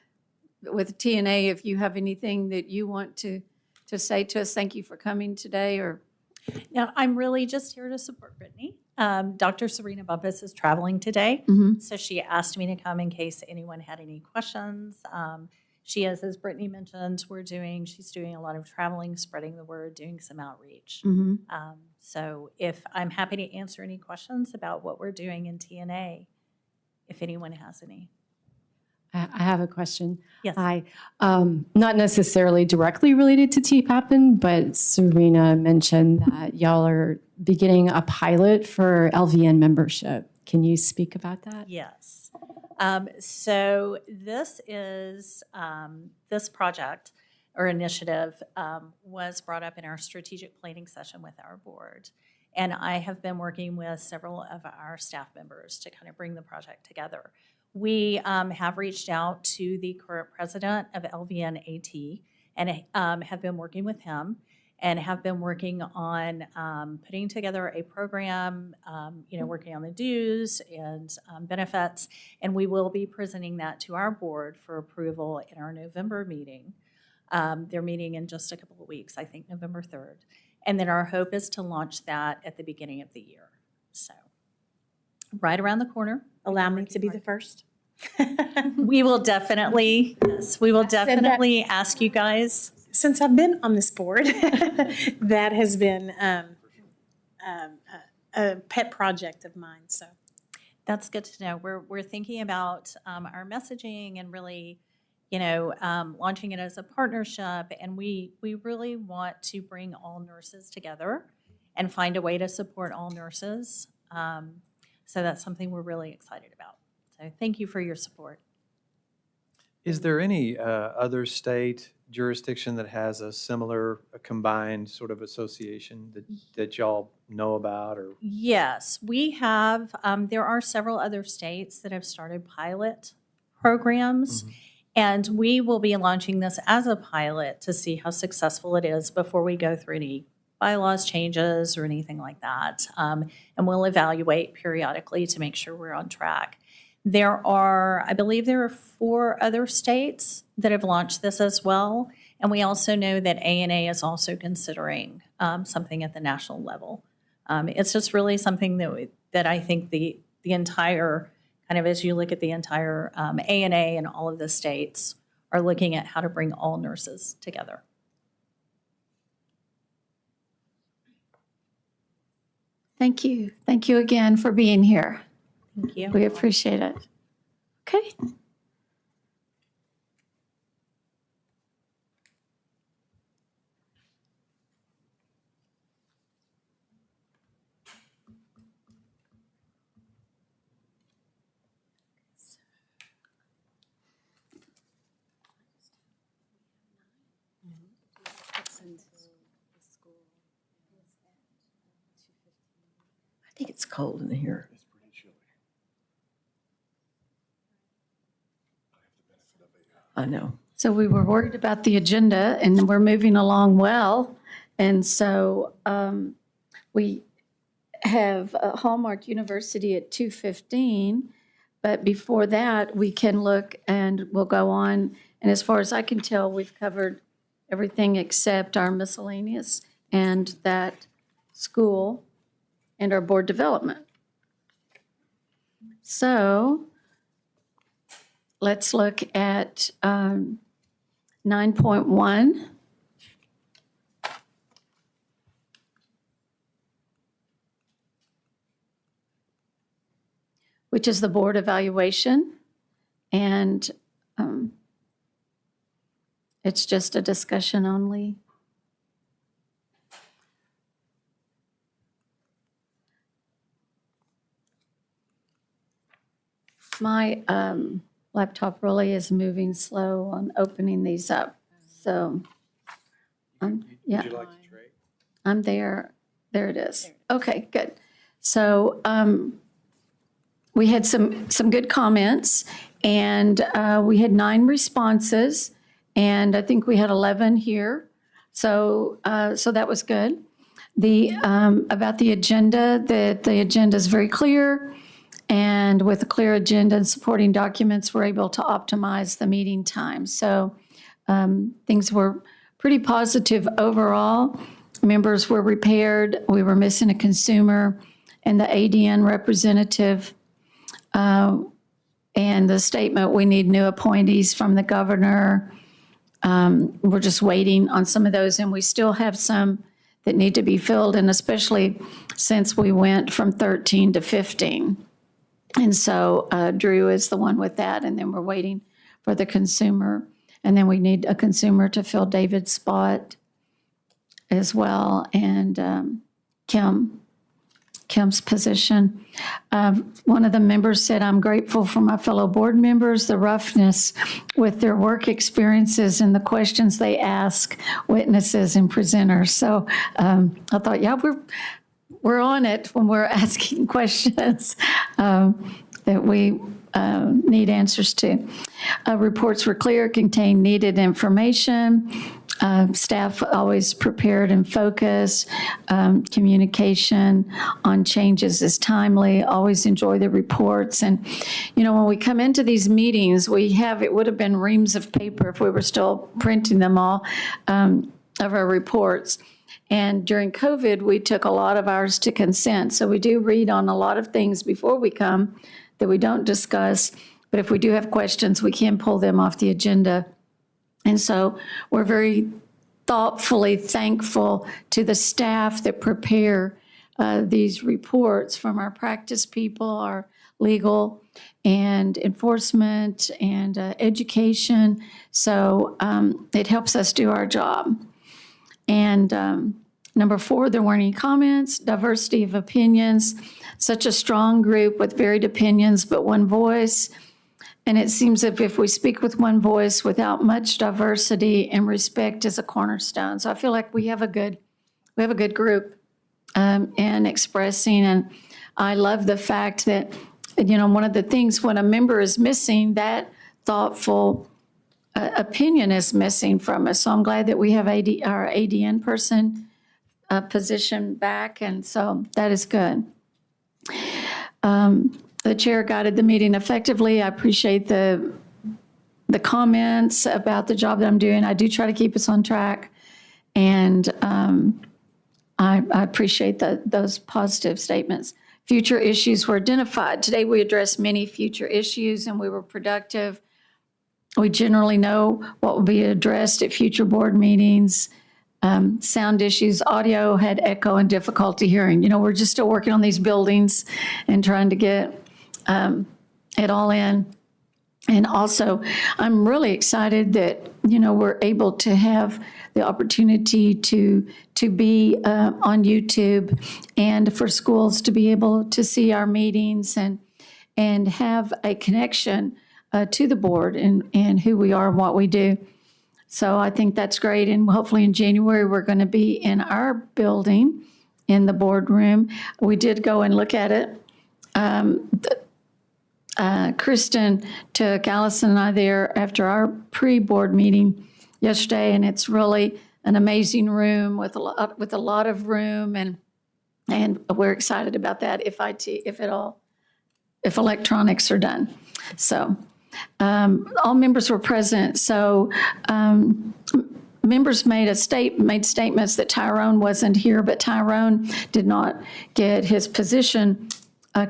[SPEAKER 1] with TNA if you have anything that you want to say to us. Thank you for coming today, or.
[SPEAKER 14] No, I'm really just here to support Brittany. Dr. Serena Bumpus is traveling today, so she asked me to come in case anyone had any questions. She is, as Brittany mentioned, she's doing a lot of traveling, spreading the word, doing some outreach. So if I'm happy to answer any questions about what we're doing in TNA, if anyone has any.
[SPEAKER 2] I have a question.
[SPEAKER 14] Yes.
[SPEAKER 2] Hi. Not necessarily directly related to TPAPN, but Serena mentioned that y'all are beginning a pilot for LVN membership. Can you speak about that?
[SPEAKER 14] Yes. So this is, this project or initiative was brought up in our strategic planning session with our board. And I have been working with several of our staff members to kind of bring the project together. We have reached out to the current president of LVN AT and have been working with him and have been working on putting together a program, working on the dues and benefits. And we will be presenting that to our board for approval in our November meeting. They're meeting in just a couple of weeks, I think November 3rd. And then our hope is to launch that at the beginning of the year. So right around the corner.
[SPEAKER 18] Allow me to be the first.
[SPEAKER 14] We will definitely, yes, we will definitely ask you guys.
[SPEAKER 18] Since I've been on this board, that has been a pet project of mine, so.
[SPEAKER 14] That's good to know. We're thinking about our messaging and really, launching it as a partnership. And we really want to bring all nurses together and find a way to support all nurses. So that's something we're really excited about. So thank you for your support.
[SPEAKER 11] Is there any other state jurisdiction that has a similar combined sort of association that y'all know about? Or
[SPEAKER 14] Yes, we have. There are several other states that have started pilot programs. And we will be launching this as a pilot to see how successful it is before we go through any bylaws changes or anything like that. And we'll evaluate periodically to make sure we're on track. I believe there are 4 other states that have launched this as well. And we also know that ANA is also considering something at the national level. It's just really something that I think the entire, kind of as you look at the entire ANA and all of the states are looking at how to bring all nurses together.
[SPEAKER 1] Thank you. Thank you again for being here.
[SPEAKER 14] Thank you.
[SPEAKER 1] We appreciate it. Okay.
[SPEAKER 17] I think it's cold in here. I know.
[SPEAKER 1] So we were worried about the agenda, and we're moving along well. And so we have Hallmark University at 2:15, but before that, we can look and we'll go on. And as far as I can tell, we've covered everything except our miscellaneous and that school and our board development. So let's look at 9.1. Which is the board evaluation. And it's just a discussion only. My laptop really is moving slow on opening these up. So, yeah.
[SPEAKER 11] Would you like to trade?
[SPEAKER 1] I'm there. There it is. Okay, good. So we had some good comments, and we had 9 responses, and I think we had 11 here. So that was good. About the agenda, that the agenda is very clear. And with a clear agenda and supporting documents, we're able to optimize the meeting time. So things were pretty positive overall. Members were repaired. We were missing a consumer and the ADN representative. And the statement, we need new appointees from the governor. We're just waiting on some of those, and we still have some that need to be filled, and especially since we went from 13 to 15. And so Drew is the one with that, and then we're waiting for the consumer. And then we need a consumer to fill David's spot as well, and Kim's position. One of the members said, I'm grateful for my fellow board members, the roughness with their work experiences and the questions they ask witnesses and presenters. So I thought, yeah, we're on it when we're asking questions, that we need answers to. Reports were clear, contained needed information. Staff always prepared and focused. Communication on changes is timely. Always enjoy the reports. And, you know, when we come into these meetings, it would have been reams of paper if we were still printing them all, of our reports. And during COVID, we took a lot of ours to consent. So we do read on a lot of things before we come that we don't discuss. But if we do have questions, we can pull them off the agenda. And so we're very thoughtfully thankful to the staff that prepare these reports, from our practice people, our legal and enforcement and education. So it helps us do our job. And number 4, there weren't any comments. Diversity of opinions. Such a strong group with varied opinions, but one voice. And it seems that if we speak with one voice without much diversity, and respect is a cornerstone. So I feel like we have a good group in expressing. And I love the fact that, you know, one of the things when a member is missing, that thoughtful opinion is missing from us. So I'm glad that we have our ADN person position back, and so that is good. The chair guided the meeting effectively. I appreciate the comments about the job that I'm doing. I do try to keep us on track, and I appreciate those positive statements. Future issues were identified. Today we addressed many future issues, and we were productive. We generally know what will be addressed at future board meetings. Sound issues, audio had echo and difficulty hearing. You know, we're just still working on these buildings and trying to get it all in. And also, I'm really excited that, you know, we're able to have the opportunity to be on YouTube, and for schools to be able to see our meetings and have a connection to the board and who we are and what we do. So I think that's great. And hopefully in January, we're going to be in our building in the boardroom. We did go and look at it. Kristen took Allison and I there after our pre-board meeting yesterday, and it's really an amazing room with a lot of room, and we're excited about that if electronics are done. So all members were present. So members made statements that Tyrone wasn't here, but Tyrone did not get his position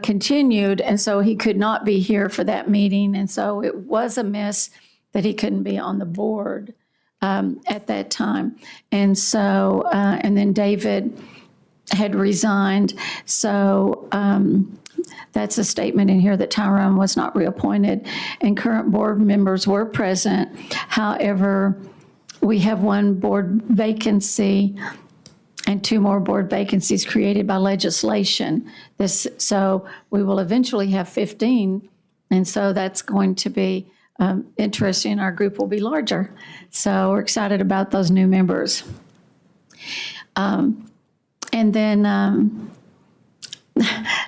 [SPEAKER 1] continued, and so he could not be here for that meeting. And so it was a miss that he couldn't be on the board at that time. And so, and then David had resigned. So that's a statement in here that Tyrone was not reappointed, and current board members were present. However, we have one board vacancy and 2 more board vacancies created by legislation. So we will eventually have 15, and so that's going to be interesting. Our group will be larger. So we're excited about those new members. And then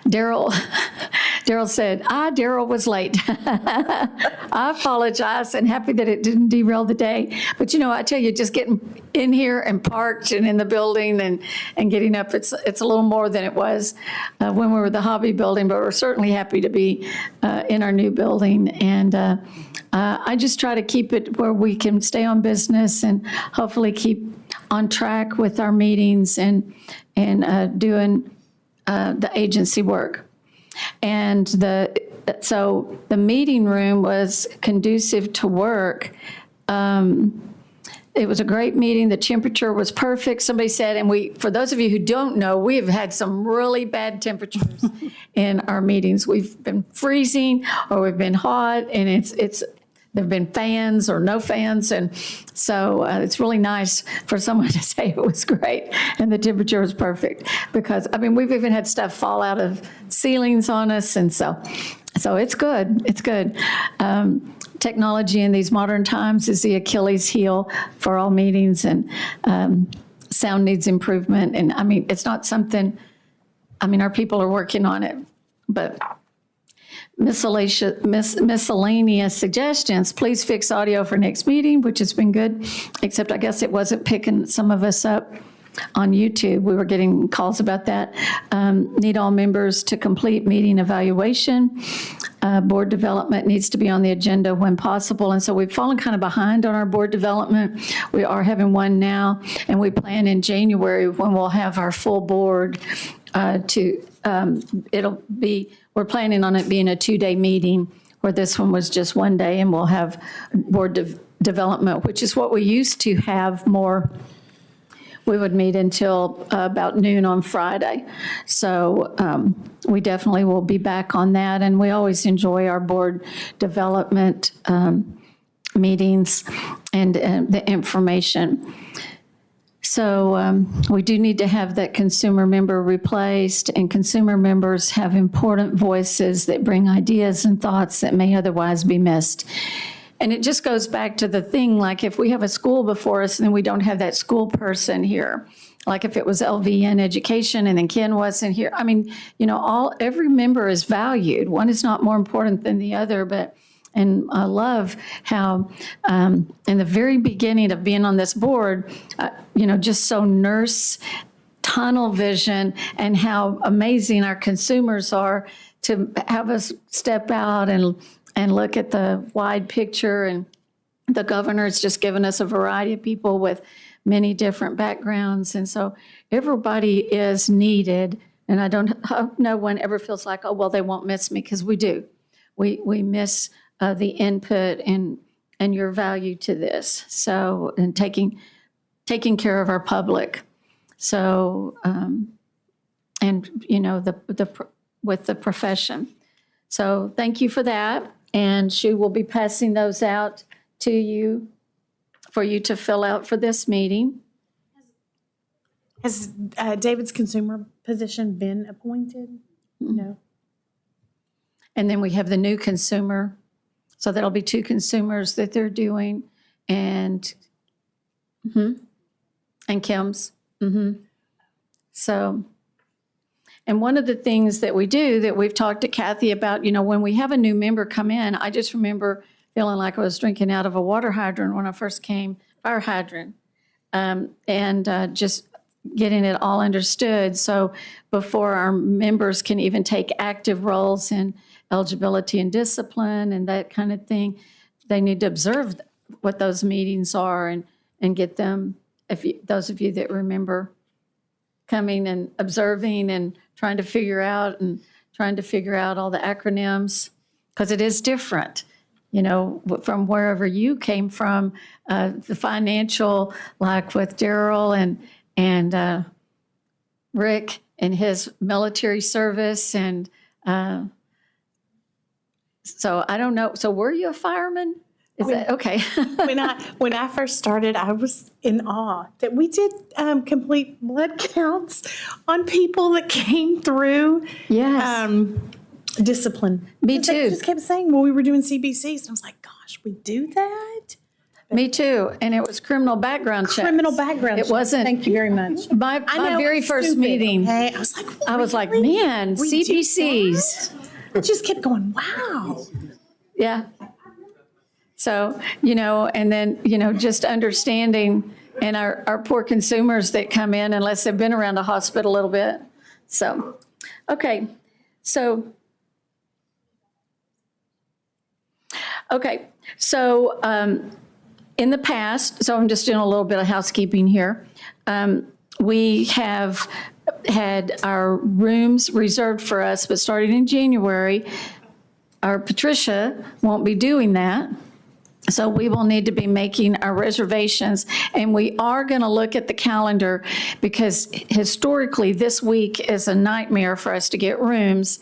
[SPEAKER 1] Daryl said, Daryl was late. I apologize and happy that it didn't derail the day. But you know, I tell you, just getting in here and parked and in the building and getting up, it's a little more than it was when we were the hobby building, but we're certainly happy to be in our new building. And I just try to keep it where we can stay on business and hopefully keep on track with our meetings and doing the agency work. And so the meeting room was conducive to work. It was a great meeting. The temperature was perfect. Somebody said, and for those of you who don't know, we have had some really bad temperatures in our meetings. We've been freezing or we've been hot, and there've been fans or no fans. And so it's really nice for someone to say it was great and the temperature was perfect, because, I mean, we've even had stuff fall out of ceilings on us. And so it's good. It's good. Technology in these modern times is the Achilles heel for all meetings, and sound needs improvement. And I mean, it's not something, I mean, our people are working on it, but miscellaneous suggestions, please fix audio for next meeting, which has been good, except I guess it wasn't picking some of us up on YouTube. We were getting calls about that. Need all members to complete meeting evaluation. Board development needs to be on the agenda when possible. And so we've fallen kind of behind on our board development. We are having one now, and we plan in January when we'll have our full board we're planning on it being a 2-day meeting, where this one was just 1 day, and we'll have board development, which is what we used to have more. We would meet until about noon on Friday. So we definitely will be back on that. And we always enjoy our board development meetings and the information. So we do need to have that consumer member replaced, and consumer members have important voices that bring ideas and thoughts that may otherwise be missed. And it just goes back to the thing, like if we have a school before us and then we don't have that school person here, like if it was LVN education and then Ken wasn't here. I mean, every member is valued. One is not more important than the other, and I love how in the very beginning of being on this board, just so nurse tunnel vision and how amazing our consumers are to have us step out and look at the wide picture. And the governor's just given us a variety of people with many different backgrounds. And so everybody is needed. And I don't hope no one ever feels like, oh, well, they won't miss me, because we do. We miss the input and your value to this. So, and taking care of our public. So, with the profession. So thank you for that. And she will be passing those out to you for you to fill out for this meeting.
[SPEAKER 18] Has David's consumer position been appointed? No.
[SPEAKER 1] And then we have the new consumer. So that'll be 2 consumers that they're doing, and Kim's. So, and one of the things that we do that we've talked to Kathy about, when we have a new member come in, I just remember feeling like I was drinking out of a water hydrant when I first came, fire hydrant, and just getting it all understood. So before our members can even take active roles in eligibility and discipline and that kind of thing, they need to observe what those meetings are and get them, those of you that remember coming and observing and trying to figure out all the acronyms, because it is different, from wherever you came from, the financial, like with Daryl and Rick and his military service. And so I don't know. So were you a fireman? Is that okay?
[SPEAKER 18] when I first started, I was in awe that we did complete blood counts on people that came through.
[SPEAKER 1] Yes.
[SPEAKER 18] Discipline.
[SPEAKER 1] Me too.
[SPEAKER 18] They just kept saying, well, we were doing CBCs. And I was like, gosh, we do that?
[SPEAKER 1] Me too. And it was criminal background checks.
[SPEAKER 18] Criminal background
[SPEAKER 1] It
[SPEAKER 18] checks.
[SPEAKER 1] wasn't.
[SPEAKER 18] Thank you very much.
[SPEAKER 1] My very first meeting.
[SPEAKER 18] Okay? I was like,
[SPEAKER 1] man,
[SPEAKER 18] We do
[SPEAKER 1] CBCs.
[SPEAKER 18] I just kept going, wow.
[SPEAKER 1] Yeah. So, and then, just understanding, and our poor consumers that come in unless they've been around a hospital a little bit. So, okay. So, in the past, so I'm just doing a little bit of housekeeping here. We have had our rooms reserved for us, but starting in January, our Patricia won't be doing that. So we will need to be making our reservations, and we are going to look at the calendar, because historically this week is a nightmare for us to get rooms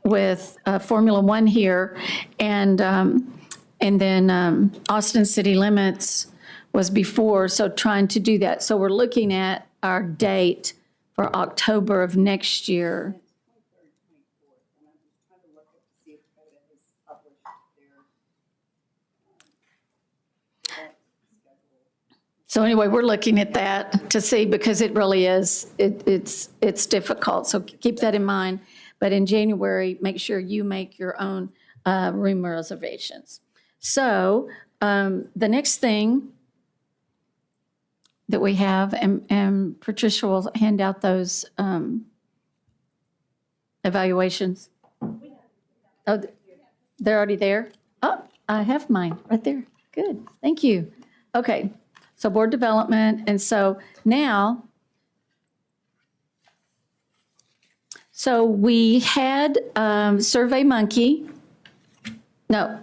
[SPEAKER 1] with Formula One here, and then Austin City Limits was before, so trying to do that. So we're looking at our date for October of next year. So anyway, we're looking at that to see, because it really is, it's difficult. So keep that in mind. But in January, make sure you make your own room reservations. So the next thing that we have, and Patricia will hand out those evaluations. Oh, they're already there? Oh, I have mine right there. Good, thank you. Okay, so board development, and so now, so we had Survey Monkey. No.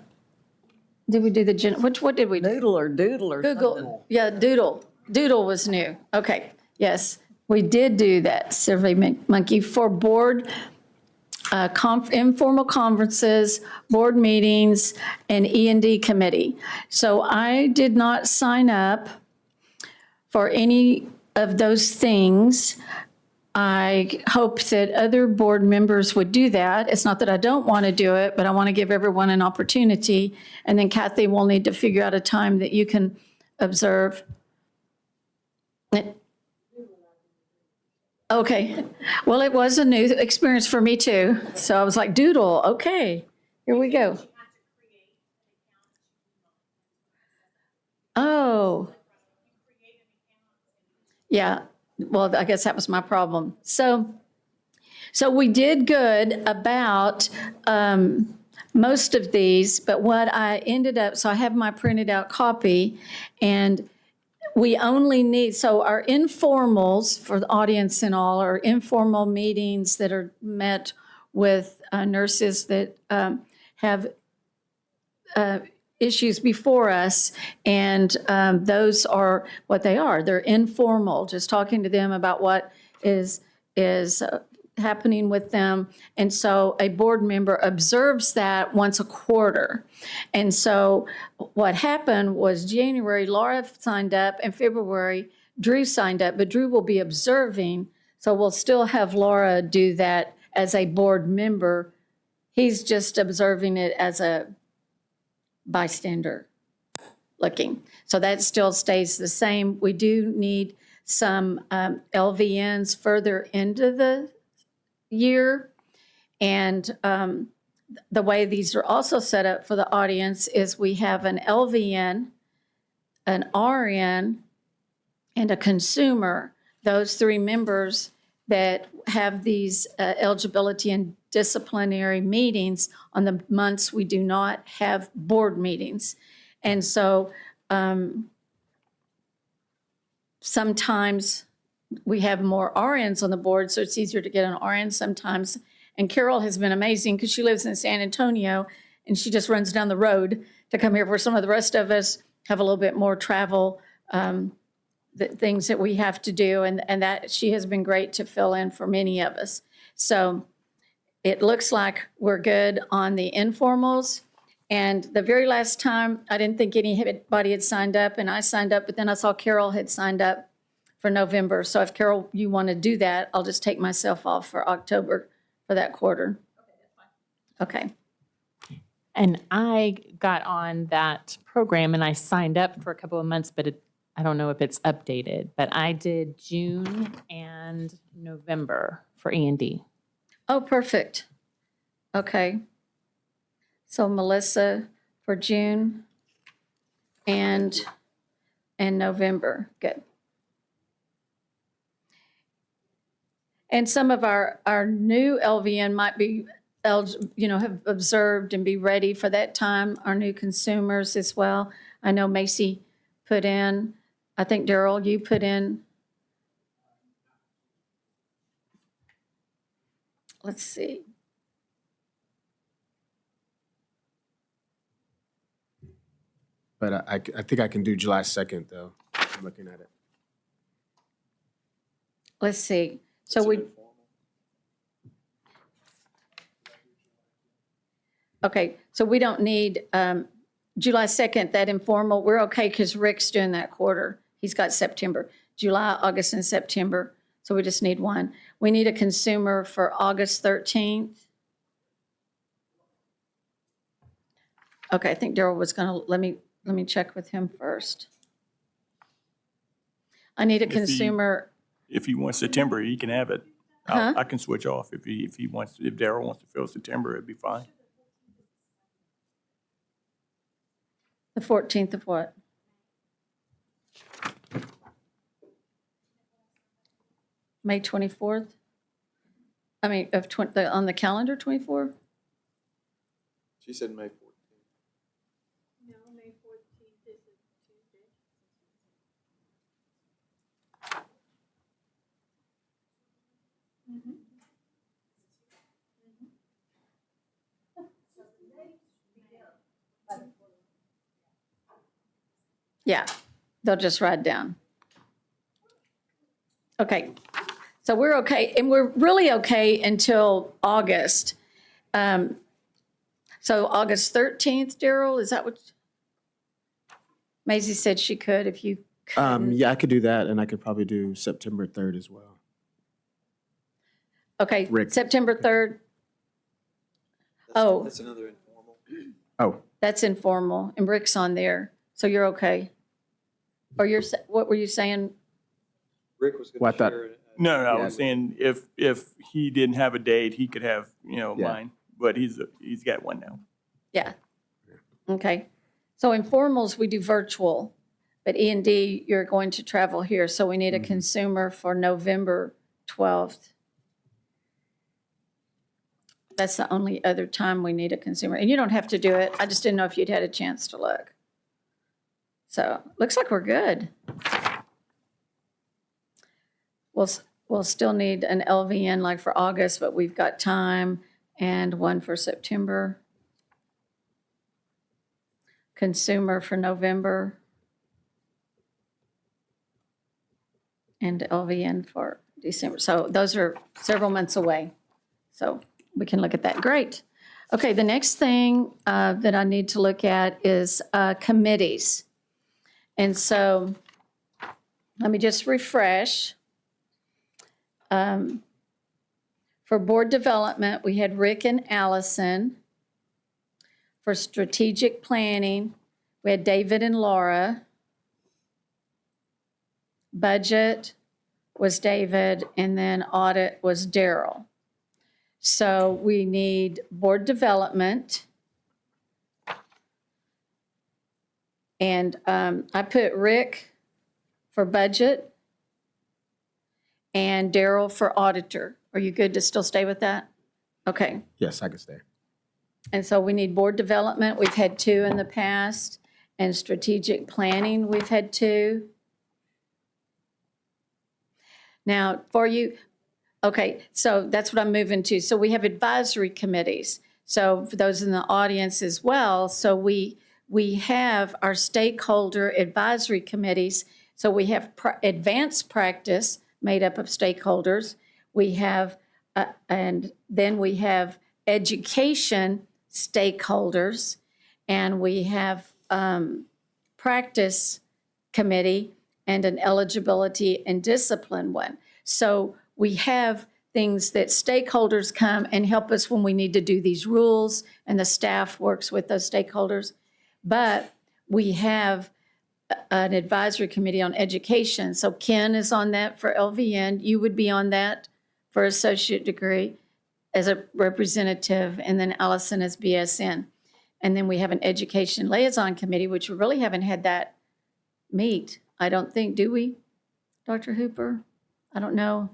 [SPEAKER 1] Did we do the, what did we do?
[SPEAKER 4] Noodle or doodle or
[SPEAKER 1] Google,
[SPEAKER 4] something.
[SPEAKER 1] yeah, Doodle. Doodle was new. Okay, yes, we did do that, Survey Monkey, for board, informal conferences, board meetings, and E&D committee. So I did not sign up for any of those things. I hope that other board members would do that. It's not that I don't want to do it, but I want to give everyone an opportunity. And then Kathy will need to figure out a time that you can observe. Okay, well, it was a new experience for me too. So I was like, Doodle, okay, here we go. Oh. Yeah, well, I guess that was my problem. So we did good about most of these, but what I ended up, so I have my printed out copy, and we only need, so our informals for the audience and all are informal meetings that are met with nurses that have issues before us, and those are what they are. They're informal, just talking to them about what is happening with them. And so a board member observes that once a quarter. And so what happened was January, Laura signed up, and February, Drew signed up, but Drew will be observing. So we'll still have Laura do that as a board member. He's just observing it as a bystander looking. So that still stays the same. We do need some LVNs further into the year. And the way these are also set up for the audience is we have an LVN, an RN, and a consumer, those three members that have these eligibility and disciplinary meetings on the months we do not have board meetings. And so sometimes we have more RNs on the board, so it's easier to get an RN sometimes. And Carol has been amazing because she lives in San Antonio and she just runs down the road to come here, where some of the rest of us have a little bit more travel, the things that we have to do, and that she has been great to fill in for many of us. So it looks like we're good on the informals. And the very last time, I didn't think anybody had signed up, and I signed up, but then I saw Carol had signed up for November. So if Carol, you want to do that, I'll just take myself off for October for that quarter. Okay.
[SPEAKER 6] And I got on that program and I signed up for a couple of months, but I don't know if it's updated, but I did June and November for E&D.
[SPEAKER 1] Oh, perfect. Okay. So Melissa for June and November. Good. And some of our new LVN might be, have observed and be ready for that time, our new consumers as well. I know Macy put in, I think Daryl, you put in, let's see.
[SPEAKER 5] But I think I can do July 2nd, though. I'm looking at it.
[SPEAKER 1] Let's see. So we. Okay, so we don't need July 2nd, that informal. We're okay because Rick's doing that quarter. He's got September, July, August, and September. So we just need one. We need a consumer for August 13th. Okay, I think Daryl was going to, let me check with him first. I need a consumer.
[SPEAKER 7] If you want September, you can have it.
[SPEAKER 1] Huh?
[SPEAKER 7] I can switch off if he wants, if Daryl wants to fill September, it'd be fine.
[SPEAKER 1] The 14th of what? May 24th? I mean, on the calendar, 24th?
[SPEAKER 11] She said May 14th.
[SPEAKER 1] Yeah, they'll just ride down. Okay, so we're okay, and we're really okay until August. So August 13th, Daryl, is that what? Maisie said she could if you could.
[SPEAKER 5] Yeah, I could do that, and I could probably do September 3rd as well.
[SPEAKER 1] Okay,
[SPEAKER 5] Rick.
[SPEAKER 1] September 3rd. Oh,
[SPEAKER 11] That's another informal.
[SPEAKER 5] Oh,
[SPEAKER 1] that's informal, and Rick's on there, so you're okay. Or what were you saying?
[SPEAKER 11] Rick was
[SPEAKER 5] Well, I
[SPEAKER 11] going
[SPEAKER 5] thought-
[SPEAKER 11] to share it.
[SPEAKER 7] No, I
[SPEAKER 5] Yeah.
[SPEAKER 7] was saying if he didn't have a date, he could have,
[SPEAKER 5] Yeah.
[SPEAKER 7] mine, but he's got one now.
[SPEAKER 1] Yeah. Okay. So informals, we do virtual, but E&D, you're going to travel here, so we need a consumer for November 12th. That's the only other time we need a consumer. And you don't have to do it. I just didn't know if you'd had a chance to look. So, looks like we're good. We'll still need an LVN like for August, but we've got time, and one for September. Consumer for November. And LVN for December. So those are several months away. So we can look at that. Great. Okay, the next thing that I need to look at is committees. And so let me just refresh. For board development, we had Rick and Allison. For strategic planning, we had David and Laura. Budget was David, and then audit was Daryl. So we need board development. And I put Rick for budget and Daryl for auditor. Are you good to still stay with that? Okay.
[SPEAKER 5] yes, I could stay.
[SPEAKER 1] And so we need board development. We've had 2 in the past. And strategic planning, we've had 2. Now, for you, okay, so that's what I'm moving to. So we have advisory committees. So for those in the audience as well, so we have our stakeholder advisory committees. So we have advanced practice made up of stakeholders. We have, and then we have education stakeholders, and we have practice committee and an eligibility and discipline one. So we have things that stakeholders come and help us when we need to do these rules, and the staff works with those stakeholders. But we have an advisory committee on education. So Ken is on that for LVN. You would be on that for associate degree as a representative, and then Allison as BSN. And then we have an education liaison committee, which we really haven't had that meet, I don't think, do we, Dr. Hooper? I don't know.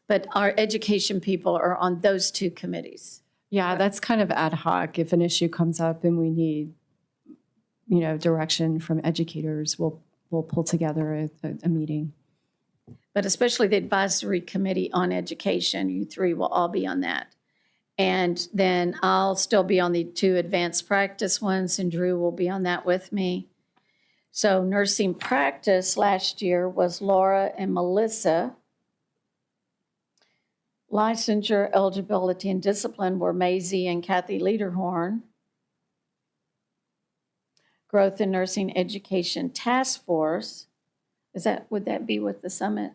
[SPEAKER 1] But our education people are on those 2 committees.
[SPEAKER 2] Yeah, that's kind of ad hoc. If an issue comes up and we need, direction from educators, we'll pull together a meeting.
[SPEAKER 1] But especially the advisory committee on education, you 3 will all be on that. And then I'll still be on the 2 advanced practice ones, and Drew will be on that with me. So nursing practice last year was Laura and Melissa. Licensure, eligibility, and discipline were Maisie and Kathy Lederhorn. Growth in Nursing Education Task Force, would that be with the summit?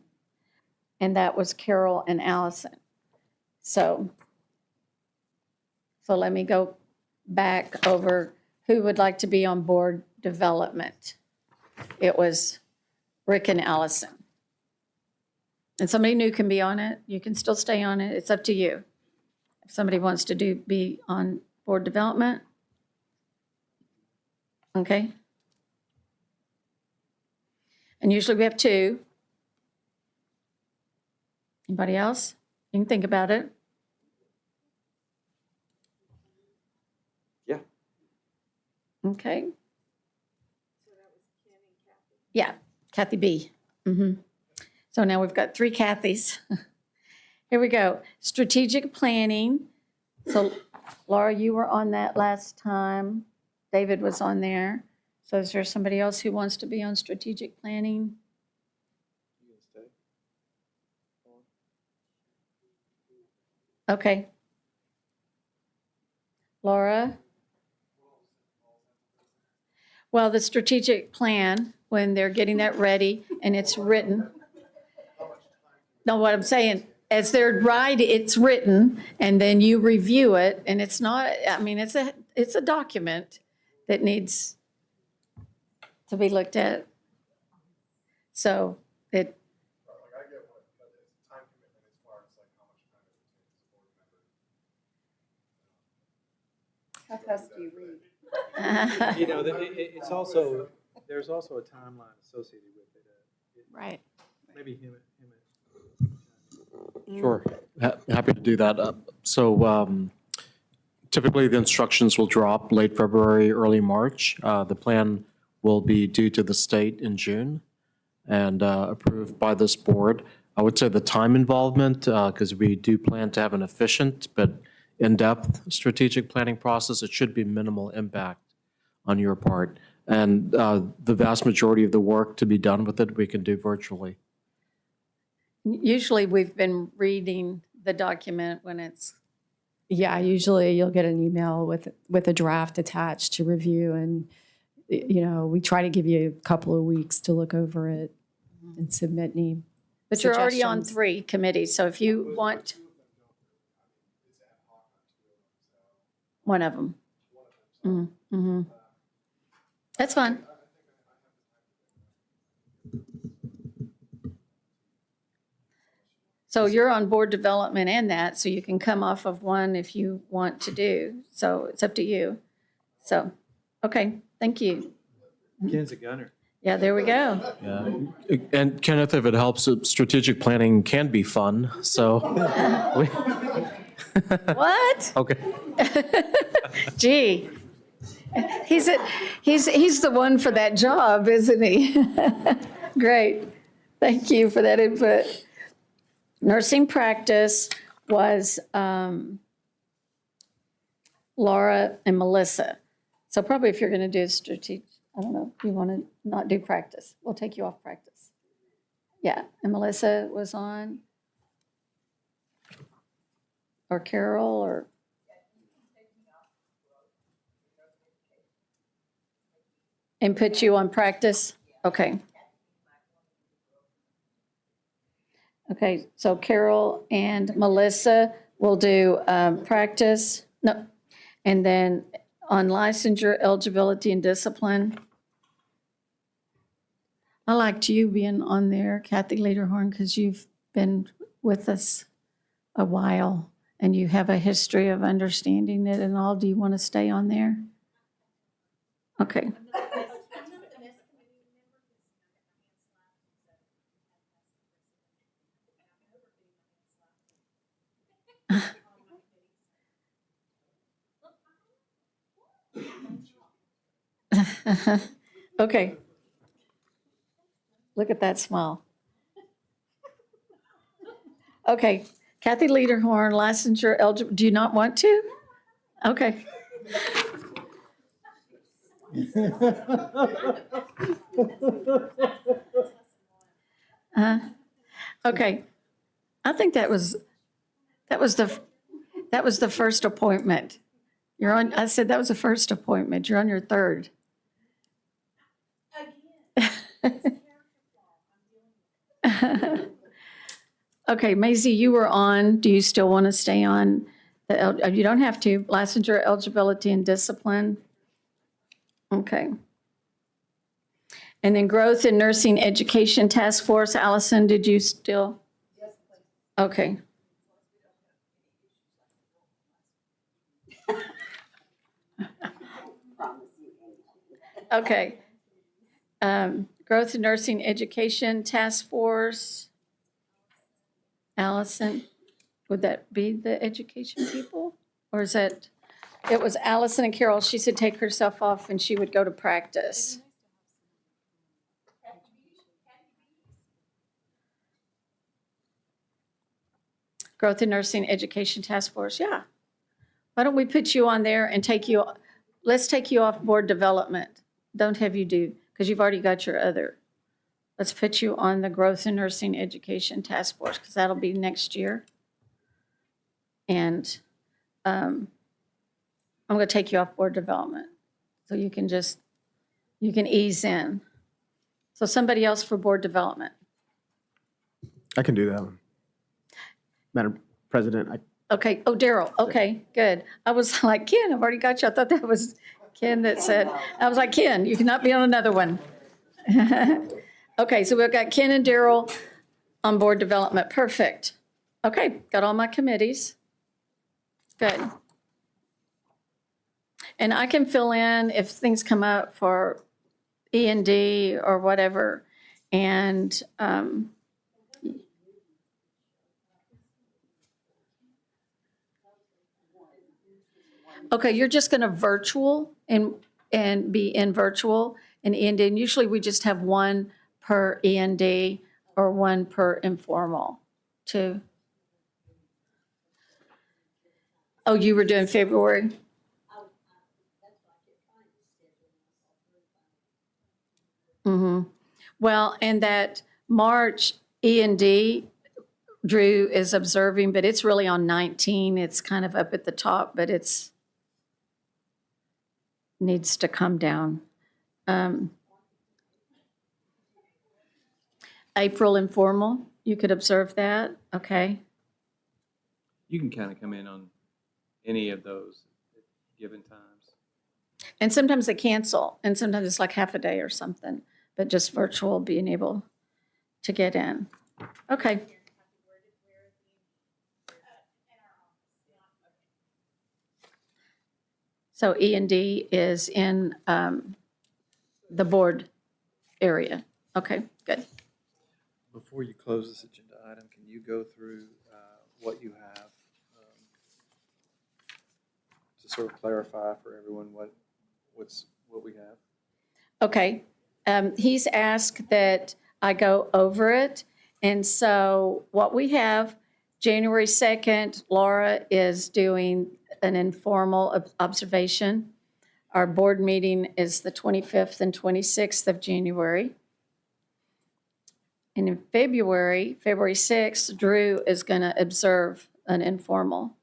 [SPEAKER 1] And that was Carol and Allison. So let me go back over who would like to be on board development. It was Rick and Allison. And somebody new can be on it. You can still stay on it. It's up to you. If somebody wants to be on board development. Okay. And usually we have 2. Anybody else? You can think about it.
[SPEAKER 21] Yeah.
[SPEAKER 1] Okay. Yeah, Kathy B. So now we've got 3 Kathys. Here we go. Strategic planning. So Laura, you were on that last time. David was on there. So is there somebody else who wants to be on strategic planning? Okay. Laura? Well, the strategic plan, when they're getting that ready and it's written. No, what I'm saying, as they're it's written, and then you review it, and it's not, I mean, it's a document that needs to be looked at. So it.
[SPEAKER 4] How fast do you read?
[SPEAKER 11] You know, it's also, there's also a timeline associated with it.
[SPEAKER 1] Right.
[SPEAKER 11] Maybe him.
[SPEAKER 16] Sure, happy to do that. So typically the instructions will drop late February, early March. The plan will be due to the state in June and approved by this board. I would say the time involvement, because we do plan to have an efficient but in-depth strategic planning process, it should be minimal impact on your part. And the vast majority of the work to be done with it, we can do virtually.
[SPEAKER 1] Usually we've been reading the document when it's.
[SPEAKER 2] Yeah, usually you'll get an email with a draft attached to review, and we try to give you a couple of weeks to look over it and submit any.
[SPEAKER 1] But you're already on
[SPEAKER 2] suggestions.
[SPEAKER 1] 3 committees, so if you want. One of them. Mm-hmm. That's fine. So you're on board development and that, so you can come off of one if you want to do. So it's up to you. So, okay, thank you.
[SPEAKER 11] Ken's a gunner.
[SPEAKER 1] Yeah, there we go.
[SPEAKER 16] Yeah. And Kenneth, if it helps, strategic planning can be fun, so.
[SPEAKER 1] What?
[SPEAKER 16] Okay.
[SPEAKER 1] Gee, he's the one for that job, isn't he? Great. Thank you for that input. Nursing practice was Laura and Melissa. So probably if you're going to do strategic, I don't know, you want to not do practice. We'll take you off practice. Yeah, and Melissa was on. Or Carol, or. And put you on practice? Okay. Okay, so Carol and Melissa will do practice. No, and then on licensure, eligibility, and discipline. I liked you being on there, Kathy Lederhorn, because you've been with us a while and you have a history of understanding it and all. Do you want to stay on there? Okay. Okay. Look at that smile. Okay, Kathy Lederhorn, licensure eligible. Do you not want to? Okay. Okay. I think that was the first appointment. You're on. I said that was the first appointment. You're on your 3rd. Okay, Maisie, you were on. Do you still want to stay on? You don't have to. Licensure, eligibility, and discipline. Okay. And then Growth and Nursing Education Task Force. Allison, did you still? Okay. Okay. Growth and Nursing Education Task Force. Allison, would that be the education people? Or is that, it was Allison and Carol, she said take herself off and she would go to practice. Growth and Nursing Education Task Force, yeah. Why don't we put you on there and let's take you off board development. Don't have you do, because you've already got your other. Let's put you on the Growth and Nursing Education Task Force, because that'll be next year. And I'm going to take you off board development. So you can ease in. So somebody else for board development.
[SPEAKER 5] I can do that one. Madam President,
[SPEAKER 1] Okay, oh, Daryl, okay, good. I was like, Ken, I've already got you. I thought that was Ken that said, I was like, Ken, you cannot be on another one. Okay, so we've got Ken and Daryl on board development. Perfect. Okay, got all my committees. Good. And I can fill in if things come up for E&D or whatever. And okay, you're just going to virtual and be in virtual and E&D. And usually we just have one per E&D or one per informal too. Oh, you were doing February? Mm-hmm. Well, and that March E&D, Drew is observing, but it's really on 19. It's kind of up at the top, but it's needs to come down. April informal, you could observe that, okay?
[SPEAKER 11] You can kind of come in on any of those at given times.
[SPEAKER 1] And sometimes they cancel, and sometimes it's like half a day or something, but just virtual being able to get in. Okay. So E&D is in the board area. Okay, good.
[SPEAKER 11] Before you close this agenda item, can you go through what you have to sort of clarify for everyone what we have?
[SPEAKER 1] Okay. He's asked that I go over it. And so what we have, January 2nd, Laura is doing an informal observation. Our board meeting is the 25th and 26th of January. And in February 6th, Drew is going to observe an informal.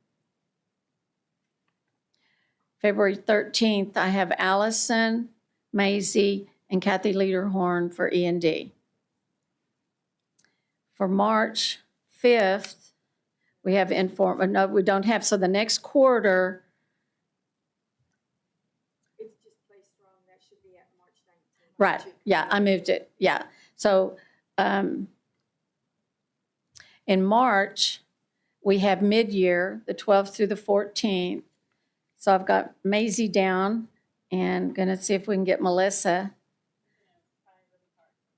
[SPEAKER 1] February 13th, I have Allison, Maisie, and Kathy Lederhorn for E&D. For March 5th, we have informal, no, we don't have, so the next quarter.
[SPEAKER 15] It's just placed wrong, that should be at March 19th.
[SPEAKER 1] Right, yeah, I moved it, yeah. So in March, we have mid-year, the 12th through the 14th. So I've got Maisie down and gonna see if we can get Melissa.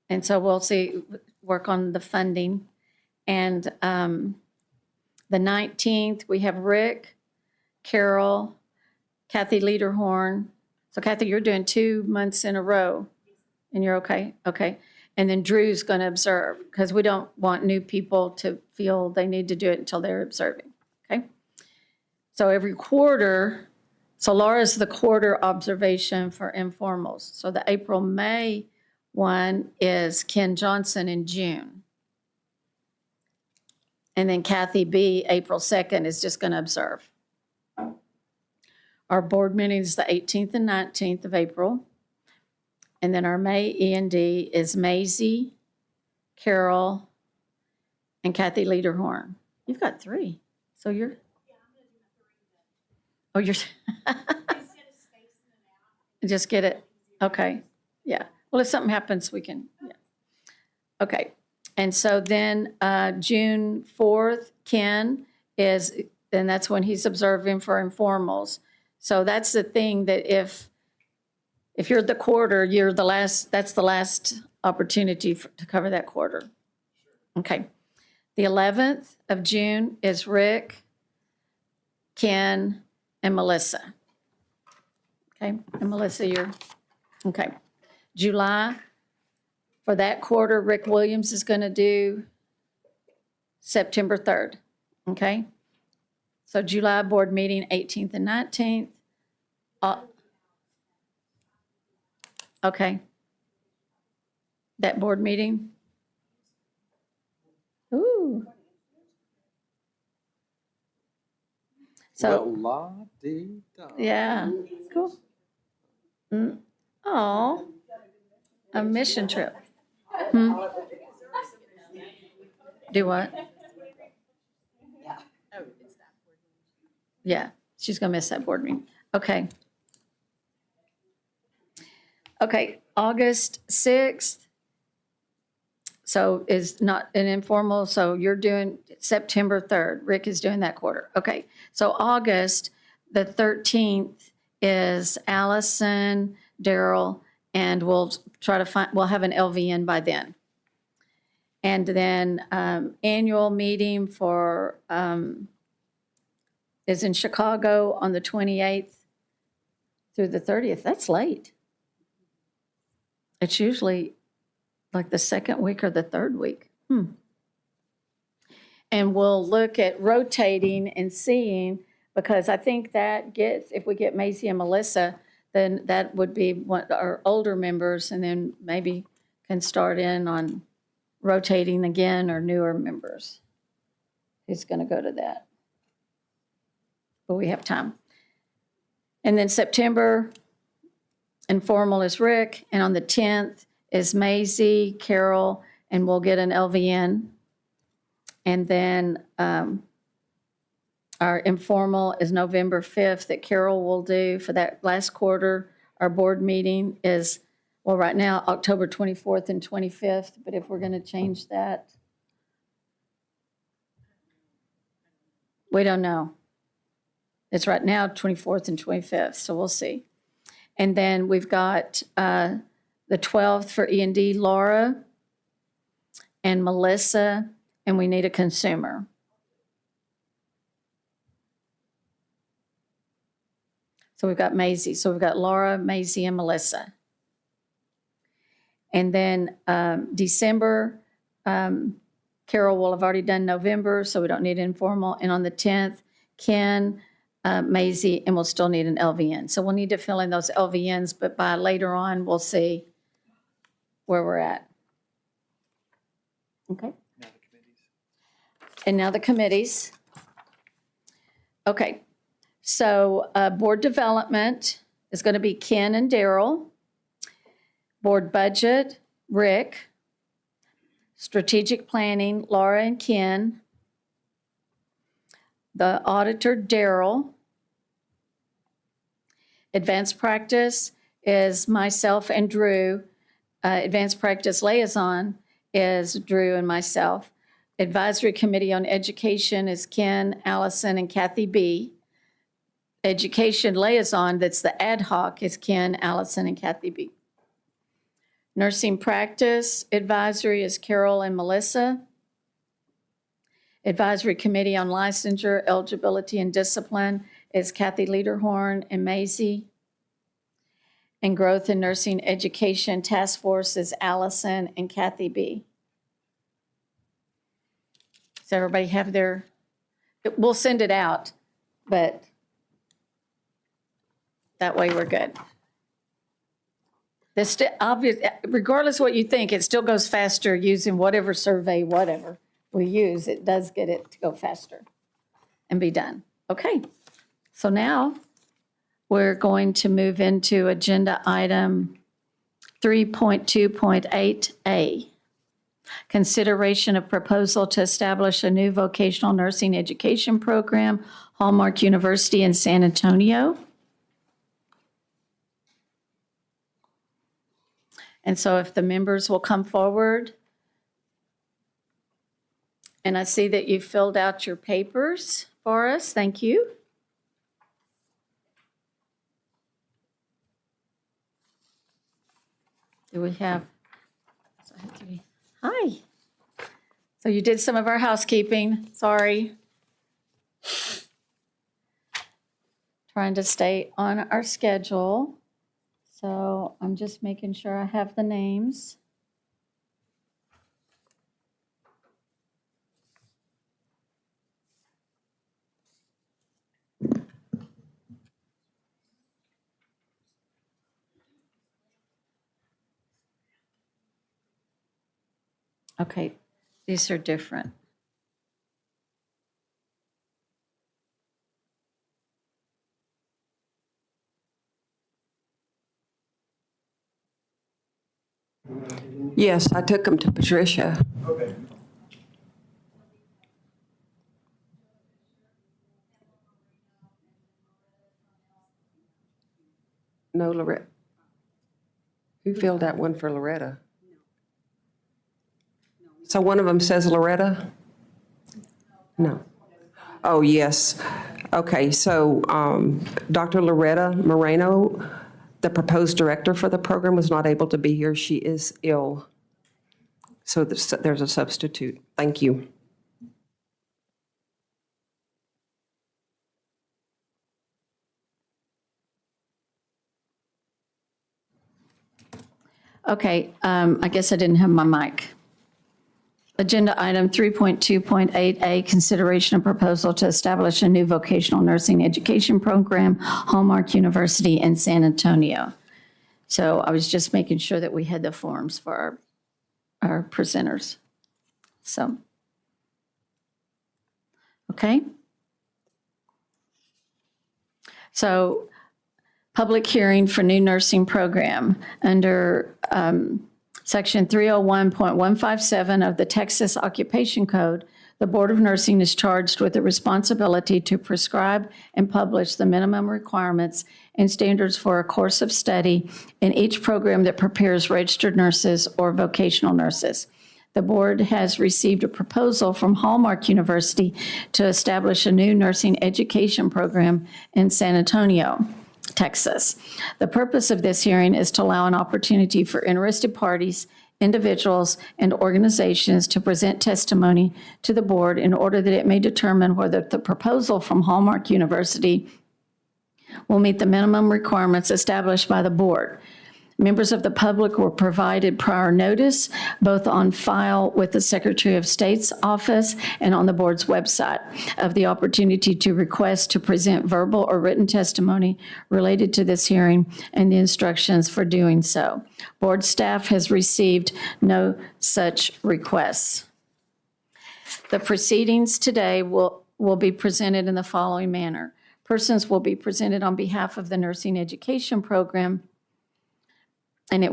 [SPEAKER 1] And so we'll see, work on the funding. And the 19th, we have Rick, Carol, Kathy Lederhorn. So Kathy, you're doing 2 months in a row and you're okay? Okay. And then Drew's gonna observe because we don't want new people to feel they need to do it until they're observing, okay? So every quarter, so Laura's the quarter observation for informals. So the April-May one is Ken Johnson in June. And then Kathy B, April 2nd, is just going to observe. Our board meeting is the 18th and 19th of April. And then our May E&D is Maisie, Carol, and Kathy Lederhorn. You've got 3. So you're... Oh, you're... Just get it? Okay, yeah. Well, if something happens, we can, yeah. Okay. And so then June 4th, Ken is, and that's when he's observing for informals. So that's the thing that if you're the quarter, you're the last, that's the last opportunity to cover that quarter. Okay. The 11th of June is Rick, Ken, and Melissa. Okay, and Melissa, you're, okay. July, for that quarter, Rick Williams is going to do September 3rd, okay? So July board meeting, 18th and 19th. Okay. That board meeting? Ooh. So, yeah, cool. Oh, a mission trip. Do what? Yeah, she's gonna miss that board meeting. Okay. Okay, August 6th. So is not an informal, so you're doing September 3rd. Rick is doing that quarter. Okay, so August, the 13th is Allison, Daryl, and we'll try to find, we'll have an LVN by then. And then annual meeting for, is in Chicago on the 28th through the 30th. That's late. It's usually like the second week or the third week. And we'll look at rotating and seeing, because I think that gets, if we get Maisie and Melissa, then that would be one, our older members, and then maybe can start in on rotating again, or newer members. Who's going to go to that? But we have time. And then September, informal is Rick, and on the 10th is Maisie, Carol, and we'll get an LVN. And then our informal is November 5th that Carol will do for that last quarter. Our board meeting is, well, right now, October 24th and 25th, but if we're going to change that, we don't know. It's right now 24th and 25th, so we'll see. And then we've got the 12th for E&D, Laura and Melissa, and we need a consumer. So we've got Maisie. So we've got Laura, Maisie, and Melissa. And then December, Carol will have already done November, so we don't need informal. And on the 10th, Ken, Maisie, and we'll still need an LVN. So we'll need to fill in those LVNs, but by later on, we'll see where we're at. Okay. And now the committees. Okay. So board development is going to be Ken and Daryl. Board budget, Rick. Strategic planning, Laura and Ken. The auditor, Daryl. Advanced practice is myself and Drew. Advanced practice liaison is Drew and myself. Advisory committee on education is Ken, Allison, and Kathy B. Education liaison, that's the ad hoc, is Ken, Allison, and Kathy B. Nursing practice advisory is Carol and Melissa. Advisory Committee on Licensure, Eligibility, and Discipline is Kathy Lederhorn and Maisie. And Growth in Nursing Education Task Force is Allison and Kathy B. Does everybody have their, we'll send it out, but that way we're good. This obvious, regardless of what you think, it still goes faster using whatever survey, whatever we use. It does get it to go faster and be done. Okay, so now we're going to move into agenda item 3.2.8A. Consideration of proposal to establish a new vocational nursing education program, Hallmark University in San Antonio. And so if the members will come forward, And I see that you filled out your papers for us. Thank you. Do we have? Hi. So you did some of our housekeeping. Sorry. Trying to stay on our schedule. So I'm just making sure I have the names. Okay, these are different.
[SPEAKER 20] Yes, I took them to Patricia.
[SPEAKER 7] Okay.
[SPEAKER 20] No, Loretta. Who filled that one for Loretta? So one of them says Loretta? No. Oh, yes. Okay, so Dr. Loretta Moreno, the proposed director for the program, was not able to be here. She is ill. So there's a substitute. Thank you.
[SPEAKER 1] Okay, I guess I didn't have my mic. Agenda item 3.2.8A, consideration of proposal to establish a new vocational nursing education program, Hallmark University in San Antonio. So I was just making sure that we had the forms for our presenters. So, okay. So, public hearing for new nursing program under Section 301.157 of the Texas Occupation Code. The Board of Nursing is charged with the responsibility to prescribe and publish the minimum requirements and standards for a course of study in each program that prepares registered nurses or vocational nurses. The board has received a proposal from Hallmark University to establish a new nursing education program in San Antonio, Texas. The purpose of this hearing is to allow an opportunity for interested parties, individuals, and organizations to present testimony to the board in order that it may determine whether the proposal from Hallmark University will meet the minimum requirements established by the board. Members of the public were provided prior notice, both on file with the Secretary of State's office and on the board's website, of the opportunity to request to present verbal or written testimony related to this hearing and the instructions for doing so. Board staff has received no such requests. The proceedings today will be presented in the following manner. Persons will be presented on behalf of the nursing education program, and they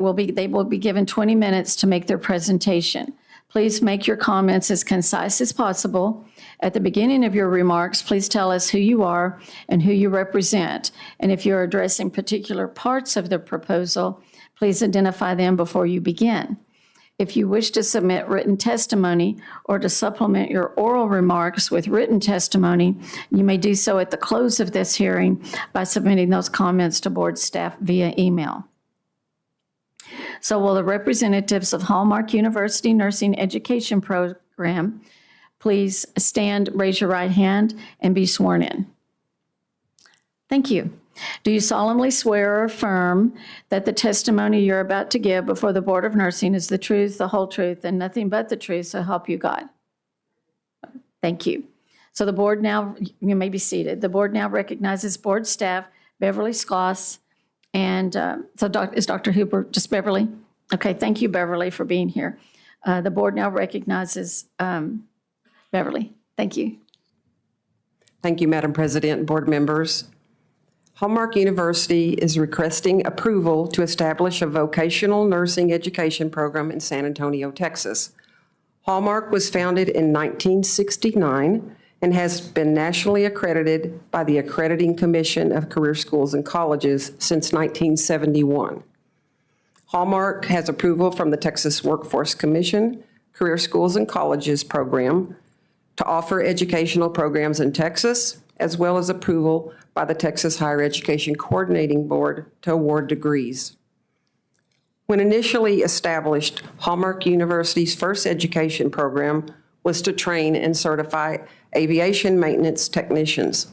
[SPEAKER 1] will be given 20 minutes to make their presentation. Please make your comments as concise as possible. At the beginning of your remarks, please tell us who you are and who you represent. And if you're addressing particular parts of the proposal, please identify them before you begin. If you wish to submit written testimony or to supplement your oral remarks with written testimony, you may do so at the close of this hearing by submitting those comments to board staff via email. So will the representatives of Hallmark University Nursing Education Program please stand, raise your right hand, and be sworn in? Thank you. Do you solemnly swear or affirm that the testimony you're about to give before the Board of Nursing is the truth, the whole truth, and nothing but the truth, so help you God? Thank you. So the board now, you may be seated. The board now recognizes board staff Beverly Skloss, and is Dr. Hooper just Beverly? Okay, thank you, Beverly, for being here. The board now recognizes Beverly. Thank you.
[SPEAKER 20] Thank you, Madam President and board members. Hallmark University is requesting approval to establish a vocational nursing education program in San Antonio, Texas. Hallmark was founded in 1969 and has been nationally accredited by the Accrediting Commission of Career Schools and Colleges since 1971. Hallmark has approval from the Texas Workforce Commission, Career Schools and Colleges program, to offer educational programs in Texas, as well as approval by the Texas Higher Education Coordinating Board to award degrees. When initially established, Hallmark University's first education program was to train and certify aviation maintenance technicians.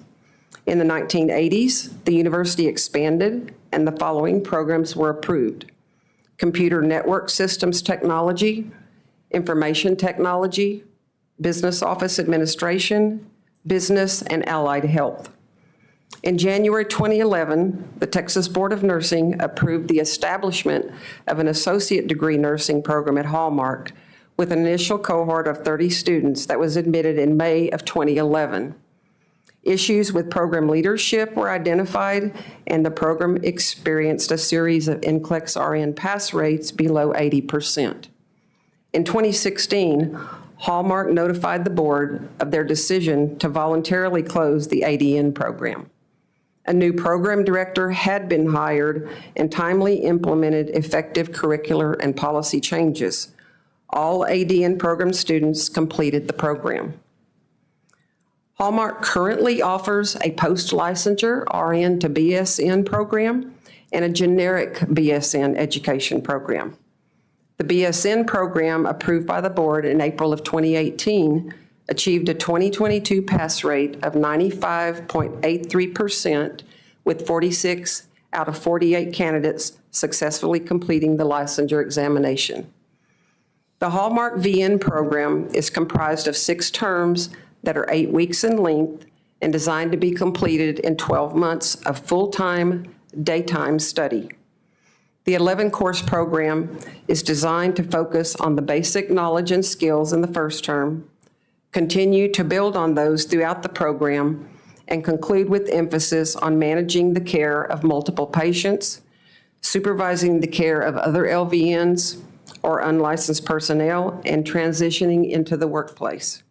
[SPEAKER 20] In the 1980s, the university expanded and the following programs were approved: Computer Network Systems Technology, Information Technology, Business Office Administration, Business and Allied Health. In January 2011, the Texas Board of Nursing approved the establishment of an associate degree nursing program at Hallmark with an initial cohort of 30 students that was admitted in May of 2011. Issues with program leadership were identified, and the program experienced a series of NCLEX RN pass rates below 80%. In 2016, Hallmark notified the board of their decision to voluntarily close the ADN program. A new program director had been hired and timely implemented effective curricular and policy changes. All ADN program students completed the program. Hallmark currently offers a post-licensure RN to BSN program and a generic BSN education program. The BSN program, approved by the board in April of 2018, achieved a 2022 pass rate of 95.83%, with 46 out of 48 candidates successfully completing the licensure examination. The Hallmark VN program is comprised of 6 terms that are 8 weeks in length and designed to be completed in 12 months of full-time, daytime study. The 11-course program is designed to focus on the basic knowledge and skills in the first term, continue to build on those throughout the program, and conclude with emphasis on managing the care of multiple patients, supervising the care of other LVNs or unlicensed personnel, and transitioning into the workplace.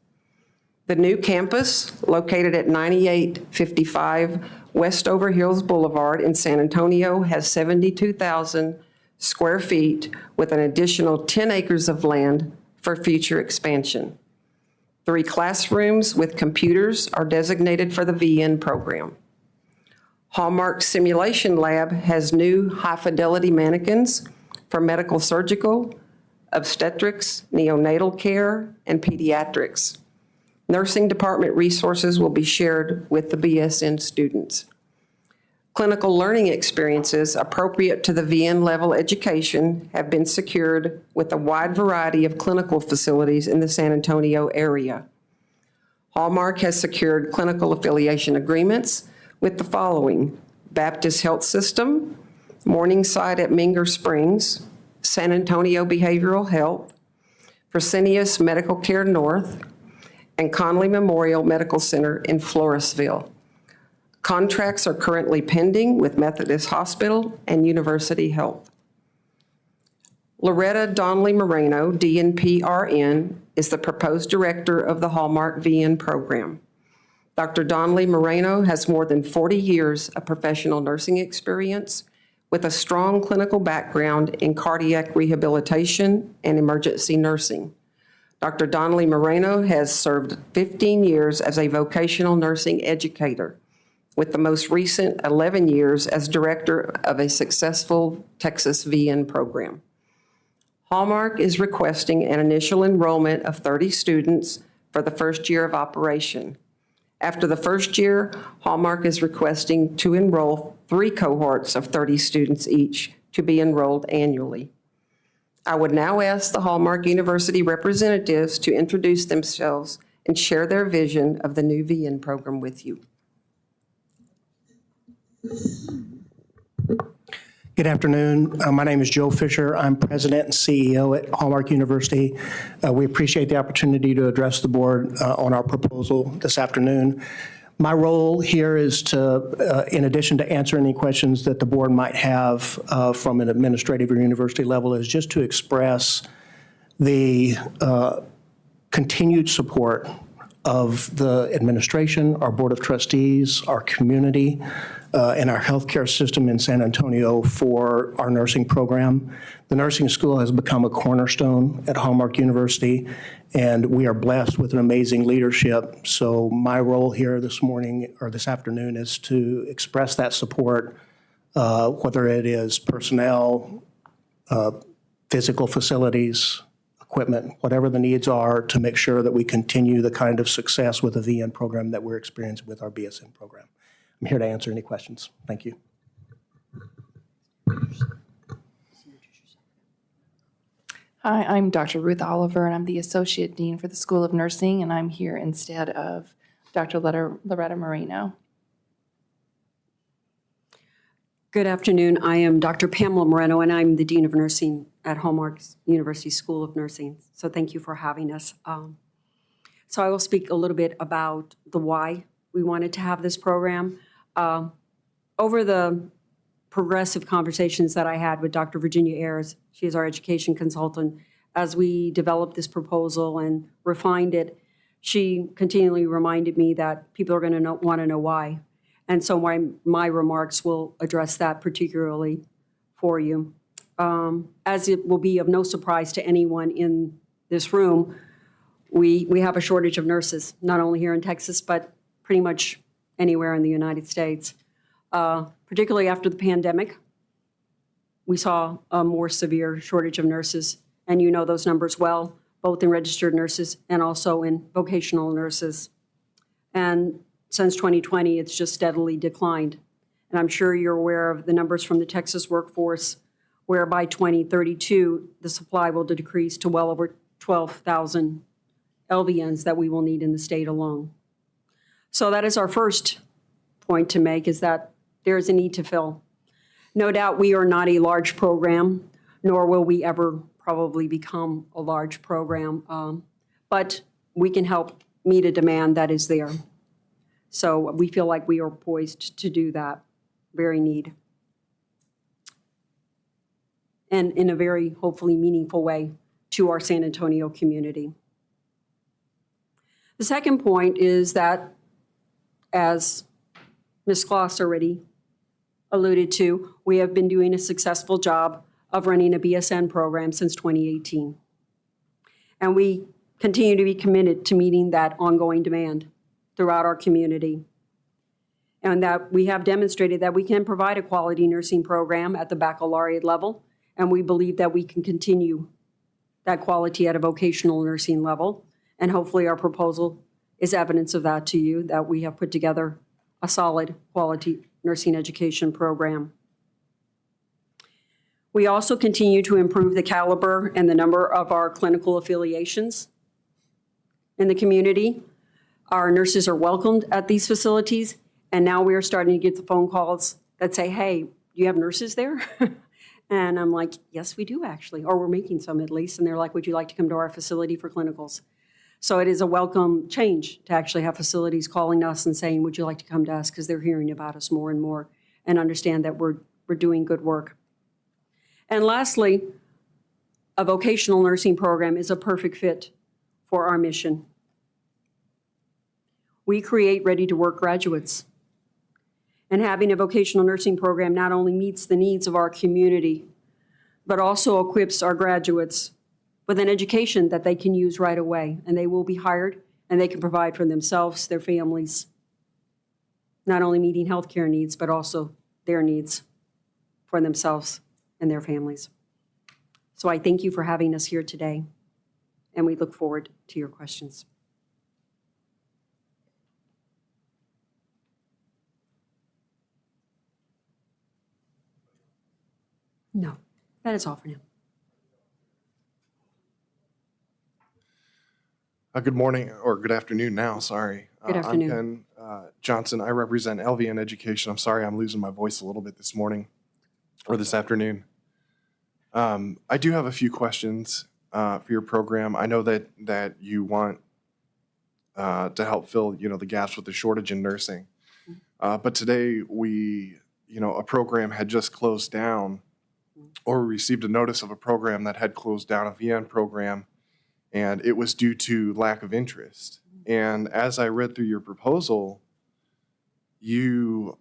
[SPEAKER 20] The new campus, located at 9855 Westover Hills Boulevard in San Antonio, has 72,000 square feet with an additional 10 acres of land for future expansion. 3 classrooms with computers are designated for the VN program. Hallmark Simulation Lab has new high-fidelity mannequins for medical surgical, obstetrics, neonatal care, and pediatrics. Nursing department resources will be shared with the BSN students. Clinical learning experiences appropriate to the VN level education have been secured with a wide variety of clinical facilities in the San Antonio area. Hallmark has secured clinical affiliation agreements with the following: Baptist Health System, Morningside at Minger Springs, San Antonio Behavioral Health, Fresenius Medical Care North, and Conley Memorial Medical Center in Floresville. Contracts are currently pending with Methodist Hospital and University Health. Loretta Donnelly Moreno, DNP RN, is the proposed director of the Hallmark VN program. Dr. Donnelly Moreno has more than 40 years of professional nursing experience with a strong clinical background in cardiac rehabilitation and emergency nursing. Dr. Donnelly Moreno has served 15 years as a vocational nursing educator, with the most recent 11 years as director of a successful Texas VN program. Hallmark is requesting an initial enrollment of 30 students for the first year of operation. After the first year, Hallmark is requesting to enroll 3 cohorts of 30 students each to be enrolled annually. I would now ask the Hallmark University representatives to introduce themselves and share their vision of the new VN program with you.
[SPEAKER 12] Good afternoon. My name is Joe Fisher. I'm president and CEO at Hallmark University. We appreciate the opportunity to address the board on our proposal this afternoon. My role here is to, in addition to answer any questions that the board might have from an administrative or university level, is just to express the continued support of the administration, our Board of Trustees, our community, and our healthcare system in San Antonio for our nursing program. The nursing school has become a cornerstone at Hallmark University, and we are blessed with an amazing leadership. So my role here this morning or this afternoon is to express that support, whether it is personnel, physical facilities, equipment, whatever the needs are, to make sure that we continue the kind of success with the VN program that we're experiencing with our BSN program. I'm here to answer any questions. Thank you.
[SPEAKER 8] Hi, I'm Dr. Ruth Oliver, and I'm the Associate Dean for the School of Nursing, and I'm here instead of Dr. Loretta Moreno.
[SPEAKER 20] Good afternoon. I am Dr. Pamela Moreno, and I'm the Dean of Nursing at Hallmark University School of Nursing. So thank you for having us. So I will speak a little bit about the why we wanted to have this program. Over the progressive conversations that I had with Dr. Virginia Ayers, she is our education consultant, as we developed this proposal and refined it, she continually reminded me that people are going to want to know why. And so my remarks will address that particularly for you. As it will be of no surprise to anyone in this room, we have a shortage of nurses, not only here in Texas, but pretty much anywhere in the United States. Particularly after the pandemic, we saw a more severe shortage of nurses. And you know those numbers well, both in registered nurses and also in vocational nurses. And since 2020, it's just steadily declined. And I'm sure you're aware of the numbers from the Texas workforce, where by 2032, the supply will decrease to well over 12,000 LVNs that we will need in the state alone. So that is our first point to make, is that there is a need to fill. No doubt we are not a large program, nor will we ever probably become a large program, but we can help meet a demand that is there. So we feel like we are poised to do that very need. And in a very, hopefully, meaningful way to our San Antonio community. The second point is that, as Ms. Kloss already alluded to, we have been doing a successful job of running a BSN program since 2018. And we continue to be committed to meeting that ongoing demand throughout our community. And that we have demonstrated that we can provide a quality nursing program at the baccalaureate level, and we believe that we can continue that quality at a vocational nursing level. And hopefully our proposal is evidence of that to you, that we have put together a solid quality nursing education program. We also continue to improve the caliber and the number of our clinical affiliations in the community. Our nurses are welcomed at these facilities, and now we are starting to get the phone calls that say, hey, do you have nurses there? And I'm like, yes, we do actually, or we're making some at least. And they're like, would you like to come to our facility for clinicals? So it is a welcome change to actually have facilities calling us and saying, would you like to come to us? Because they're hearing about us more and more and understand that we're doing good work. And lastly, a vocational nursing program is a perfect fit for our mission. We create ready-to-work graduates. And having a vocational nursing program not only meets the needs of our community, but also equips our graduates with an education that they can use right away. And they will be hired, and they can provide for themselves, their families, not only meeting healthcare needs, but also their needs for themselves and their families. So I thank you for having us here today, and we look forward to your questions. No, that is all for now.
[SPEAKER 9] Good morning, or good afternoon now, sorry.
[SPEAKER 20] Good afternoon.
[SPEAKER 9] I'm Ken Johnson. I represent LVN Education. I'm sorry I'm losing my voice a little bit this morning, or this afternoon. I do have a few questions for your program. I know that you want to help fill, the gaps with the shortage in nursing. But today a program had just closed down, or we received a notice of a program that had closed down, a VN program, and it was due to lack of interest. And as I read through your proposal, you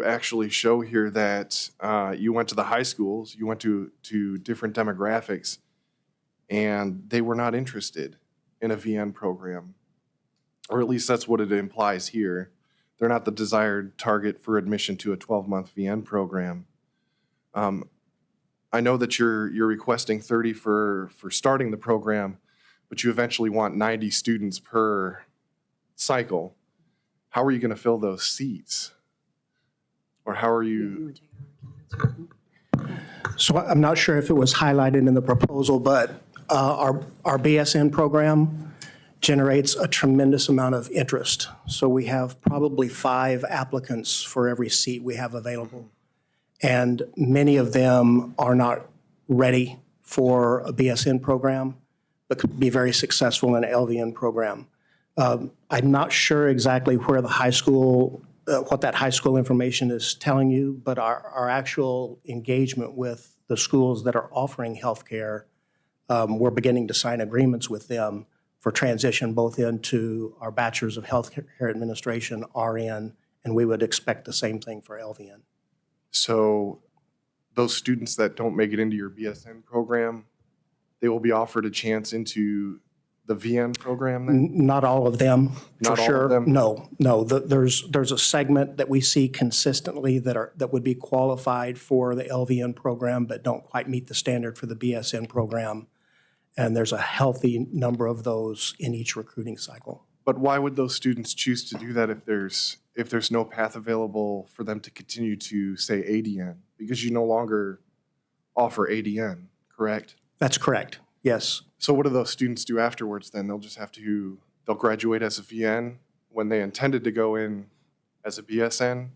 [SPEAKER 9] actually show here that you went to the high schools, you went to different demographics, and they were not interested in a VN program. Or at least that's what it implies here. They're not the desired target for admission to a 12-month VN program. I know that you're requesting 30 for starting the program, but you eventually want 90 students per cycle. How are you going to fill those seats? Or how are you?
[SPEAKER 12] So I'm not sure if it was highlighted in the proposal, but our BSN program generates a tremendous amount of interest. So we have probably 5 applicants for every seat we have available. And many of them are not ready for a BSN program, but could be very successful in an LVN program. I'm not sure exactly where the high school, what that high school information is telling you, but our actual engagement with the schools that are offering healthcare, we're beginning to sign agreements with them for transition both into our Bachelor's of Healthcare Administration, RN, and we would expect the same thing for LVN.
[SPEAKER 9] So those students that don't make it into your BSN program, they will be offered a chance into the VN program then?
[SPEAKER 12] Not all of them, for
[SPEAKER 9] Not all of
[SPEAKER 12] sure.
[SPEAKER 9] them?
[SPEAKER 12] No. There's a segment that we see consistently that would be qualified for the LVN program, but don't quite meet the standard for the BSN program. And there's a healthy number of those in each recruiting cycle.
[SPEAKER 9] But why would those students choose to do that if there's no path available for them to continue to, say, ADN? Because you no longer offer ADN, correct?
[SPEAKER 12] That's correct, yes.
[SPEAKER 9] So what do those students do afterwards then? They'll graduate as a VN when they intended to go in as a BSN.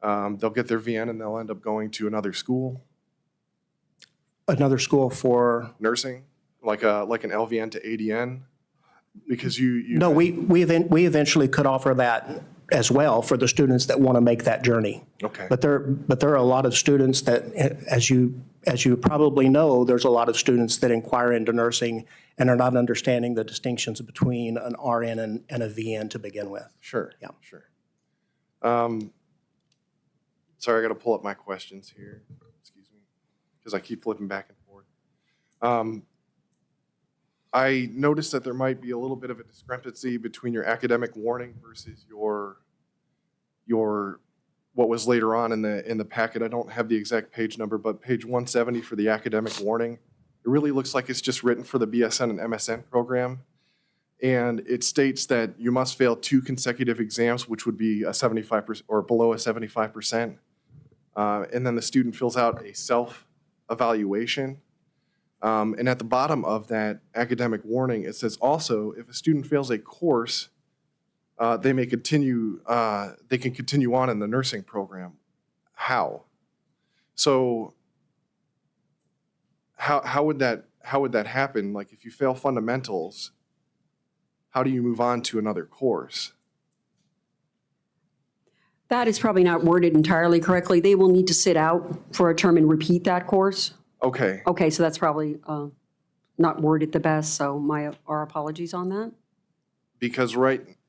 [SPEAKER 9] They'll get their VN and they'll end up going to another school,
[SPEAKER 12] Another school for,
[SPEAKER 9] nursing, like an LVN to ADN? Because you
[SPEAKER 12] no, we eventually could offer that as well for the students that want to make that journey.
[SPEAKER 9] Okay.
[SPEAKER 12] But there are a lot of students that, as you probably know, there's a lot of students that inquire into nursing and are not understanding the distinctions between an RN and a VN to begin with.
[SPEAKER 9] Sure.
[SPEAKER 12] Yeah.
[SPEAKER 9] Sure. Sorry, I got to pull up my questions here. Excuse me, because I keep flipping back and forth. I noticed that there might be a little bit of a discrepancy between your academic warning versus your what was later on in the packet. I don't have the exact page number, but page 170 for the academic warning, it really looks like it's just written for the BSN and MSN program. And it states that you must fail 2 consecutive exams, which would be a 75% or below a 75%. And then the student fills out a self-evaluation. And at the bottom of that academic warning, it says also, if a student fails a course, they can continue on in the nursing program. How? So how would that happen? Like if you fail fundamentals, how do you move on to another course?
[SPEAKER 20] That is probably not worded entirely correctly. They will need to sit out for a term and repeat that course.
[SPEAKER 9] Okay.
[SPEAKER 20] Okay, so that's probably not worded the best, so our apologies on that.
[SPEAKER 9] Because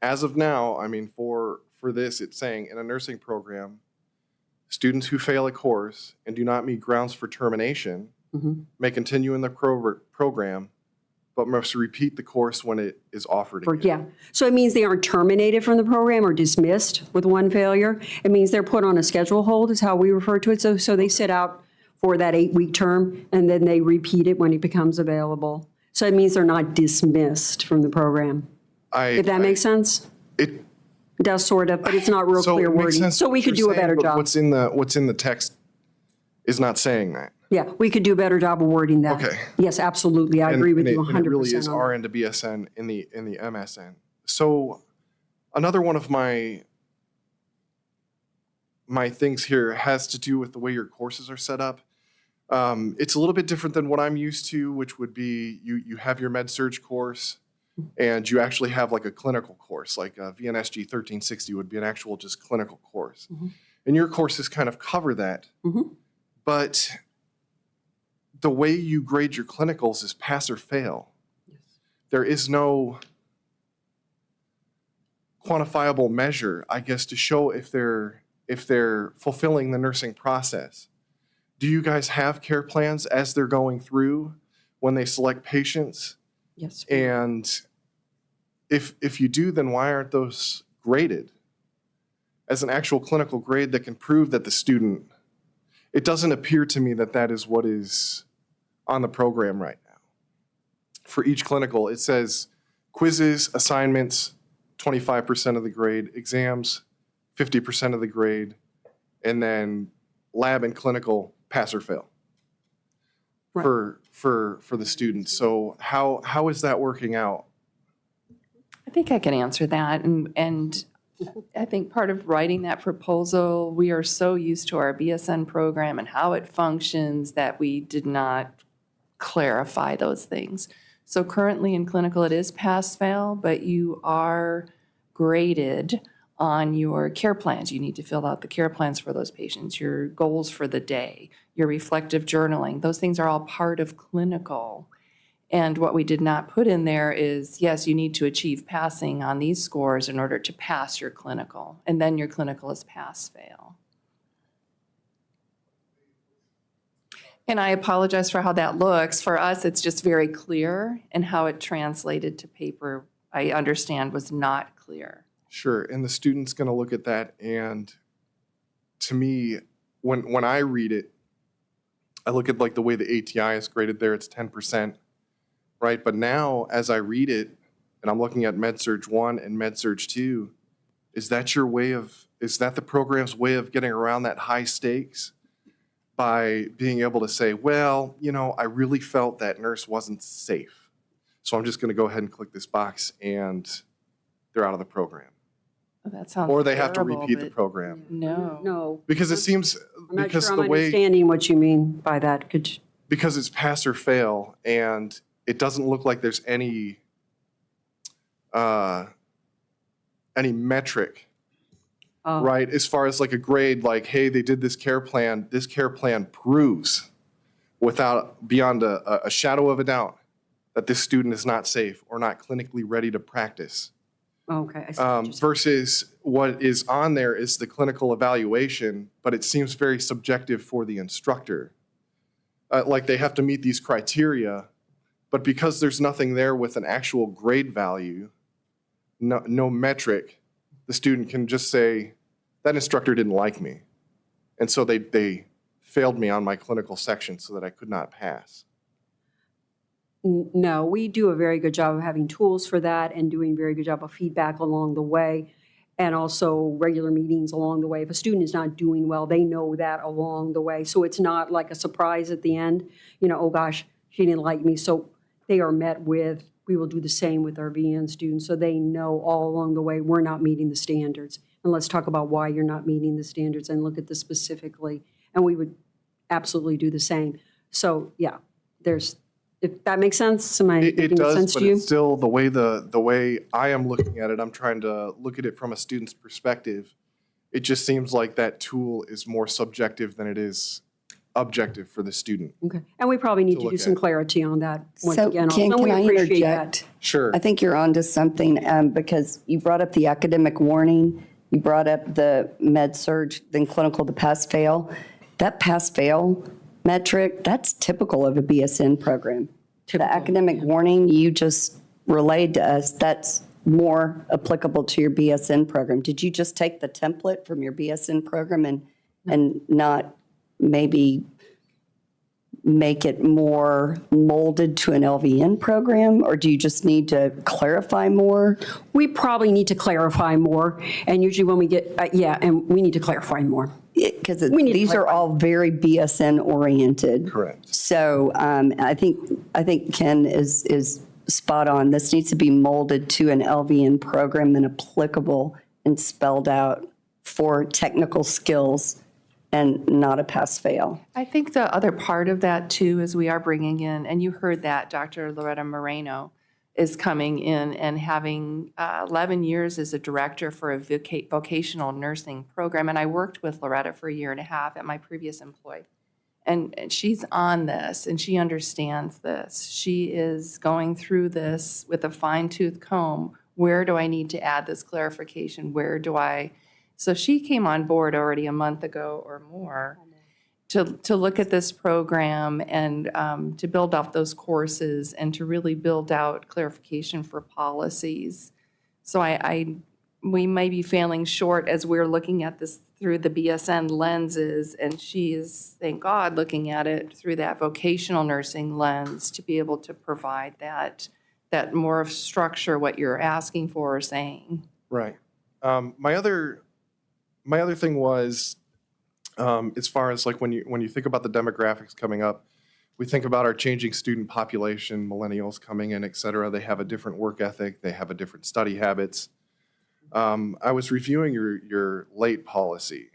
[SPEAKER 9] as of now, I mean, for this, it's saying in a nursing program, students who fail a course and do not meet grounds for termination may continue in the program, but must repeat the course when it is offered again.
[SPEAKER 20] Yeah, so it means they aren't terminated from the program or dismissed with one failure. It means they're put on a schedule hold is how we refer to it. So they sit out for that 8-week term and then they repeat it when it becomes available. So it means they're not dismissed from the program. If that makes sense?
[SPEAKER 9] It
[SPEAKER 20] does sort of, but it's not real
[SPEAKER 9] So
[SPEAKER 20] clear
[SPEAKER 9] it makes
[SPEAKER 20] wording.
[SPEAKER 9] sense
[SPEAKER 20] So we
[SPEAKER 9] what
[SPEAKER 20] could
[SPEAKER 9] you're
[SPEAKER 20] do a better
[SPEAKER 9] saying, but
[SPEAKER 20] job.
[SPEAKER 9] What's in the text is not saying that.
[SPEAKER 20] Yeah, we could do a better job of wording that.
[SPEAKER 9] Okay.
[SPEAKER 20] Yes, absolutely. I agree with you
[SPEAKER 9] And it really
[SPEAKER 20] 100%
[SPEAKER 9] is
[SPEAKER 20] on that.
[SPEAKER 9] RN to BSN in the MSN. So another one of my things here has to do with the way your courses are set up. It's a little bit different than what I'm used to, which would be you have your med surg course and you actually have like a clinical course, like VNSG 1360 would be an actual just clinical course. And your courses kind of cover that. But the way you grade your clinicals is pass or fail. There is no quantifiable measure, I guess, to show if they're fulfilling the nursing process. Do you guys have care plans as they're going through when they select patients?
[SPEAKER 20] Yes.
[SPEAKER 9] And if you do, then why aren't those graded as an actual clinical grade that can prove that the student, it doesn't appear to me that that is what is on the program right now. For each clinical, it says quizzes, assignments, 25% of the grade, exams, 50% of the grade, and then lab and clinical, pass or fail for the students. So how is that working out?
[SPEAKER 8] I think I can answer that. And I think part of writing that proposal, we are so used to our BSN program and how it functions that we did not clarify those things. So currently in clinical, it is pass-fail, but you are graded on your care plans. You need to fill out the care plans for those patients, your goals for the day, your reflective journaling. Those things are all part of clinical. And what we did not put in there is, yes, you need to achieve passing on these scores in order to pass your clinical. And then your clinical is pass-fail. And I apologize for how that looks. For us, it's just very clear, and how it translated to paper, I understand, was not clear.
[SPEAKER 9] Sure, and the student's gonna look at that, and to me, when I read it, I look at like the way the ATI is graded there, it's 10%, right? But now, as I read it, and I'm looking at MedSurg 1 and MedSurg 2, is that the program's way of getting around that high stakes? By being able to say, well, I really felt that nurse wasn't safe. So I'm just gonna go ahead and click this box and they're out of the program.
[SPEAKER 8] That sounds
[SPEAKER 9] Or they have to
[SPEAKER 8] terrible,
[SPEAKER 9] repeat the
[SPEAKER 8] but
[SPEAKER 9] program.
[SPEAKER 8] No.
[SPEAKER 20] No.
[SPEAKER 9] Because it seems,
[SPEAKER 20] I'm not
[SPEAKER 9] because
[SPEAKER 20] sure
[SPEAKER 9] the
[SPEAKER 20] I'm
[SPEAKER 9] way,
[SPEAKER 20] understanding what you mean by that.
[SPEAKER 9] because it's pass or fail, and it doesn't look like there's any metric, right? As far as like a grade, like, hey, they did this care plan proves beyond a shadow of a doubt that this student is not safe or not clinically ready to practice.
[SPEAKER 20] Okay. I see what you're saying.
[SPEAKER 9] Versus what is on there is the clinical evaluation, but it seems very subjective for the instructor. Like they have to meet these criteria, but because there's nothing there with an actual grade value, no metric, the student can just say, that instructor didn't like me. And so they failed me on my clinical section so that I could not pass.
[SPEAKER 20] No, we do a very good job of having tools for that and doing a very good job of feedback along the way, and also regular meetings along the way. If a student is not doing well, they know that along the way. So it's not like a surprise at the end, oh gosh, she didn't like me. So they are met with, we will do the same with our VN students, so they know all along the way, we're not meeting the standards. And let's talk about why you're not meeting the standards and look at this specifically. And we would absolutely do the same. So yeah, if that makes sense, am I
[SPEAKER 9] It
[SPEAKER 20] making
[SPEAKER 9] does,
[SPEAKER 20] sense
[SPEAKER 9] but
[SPEAKER 20] to you?
[SPEAKER 9] it's still the way I am looking at it, I'm trying to look at it from a student's perspective. It just seems like that tool is more subjective than it is objective for the student.
[SPEAKER 20] Okay, and we probably need to do
[SPEAKER 9] look
[SPEAKER 20] some
[SPEAKER 9] at.
[SPEAKER 20] clarity on that once
[SPEAKER 4] So
[SPEAKER 20] again.
[SPEAKER 4] can
[SPEAKER 20] Also, we
[SPEAKER 4] I
[SPEAKER 20] appreciate that.
[SPEAKER 4] interject?
[SPEAKER 9] Sure.
[SPEAKER 4] I think you're onto something because you brought up the academic warning, you brought up the med-surg, then clinical, the pass-fail. That pass-fail metric, that's typical of a BSN program. The academic warning you just relayed to us, that's more applicable to your BSN program. Did you just take the template from your BSN program and not maybe make it more molded to an LVN program, or do you just need to clarify more?
[SPEAKER 20] We probably need to clarify more, and usually when we get, and we need to clarify more.
[SPEAKER 4] Because these are all very BSN oriented.
[SPEAKER 9] Correct.
[SPEAKER 4] So I think Ken is spot on. This needs to be molded to an LVN program and applicable and spelled out for technical skills and not a pass-fail.
[SPEAKER 8] I think the other part of that too is we are bringing in, and you heard that Dr. Loretta Moreno is coming in and having 11 years as a director for a vocational nursing program. And I worked with Loretta for 1.5 years at my previous employ. And she's on this and she understands this. She is going through this with a fine-tooth comb Where do I need to add this clarification? Where do I? So she came on board already a month ago or more to look at this program and to build out those courses and to really build out clarification for policies. So we may be failing short as we're looking at this through the BSN lenses, and she is, thank God, looking at it through that vocational nursing lens to be able to provide that more of structure, what you're asking for or saying.
[SPEAKER 9] Right. My other thing was, as far as like when you think about the demographics coming up, we think about our changing student population, millennials coming in, et cetera. They have a different work ethic. They have a different study habits. I was reviewing your late policy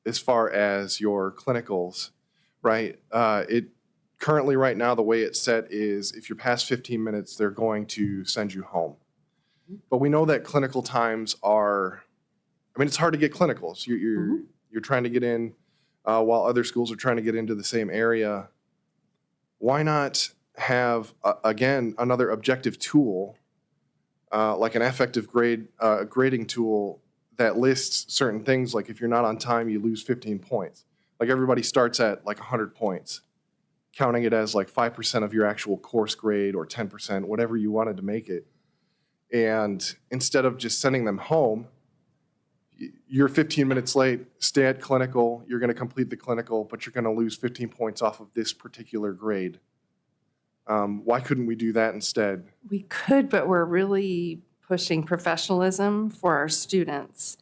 [SPEAKER 9] as far as your clinicals, right? It currently right now, the way it's set is if you're past 15 minutes, they're going to send you home. But we know that clinical times are, I mean, it's hard to get clinicals. You're trying to get in while other schools are trying to get into the same area. Why not have, again, another objective tool, like an affective grading tool that lists certain things, like if you're not on time, you lose 15 points. Like everybody starts at like 100 points, counting it as like 5% of your actual course grade or 10%, whatever you wanted to make it. And instead of just sending them home, you're 15 minutes late, stay at clinical, you're going to complete the clinical, but you're going to lose 15 points off of this particular grade. Why couldn't we do that instead?
[SPEAKER 8] We could, but we're really pushing professionalism for our students.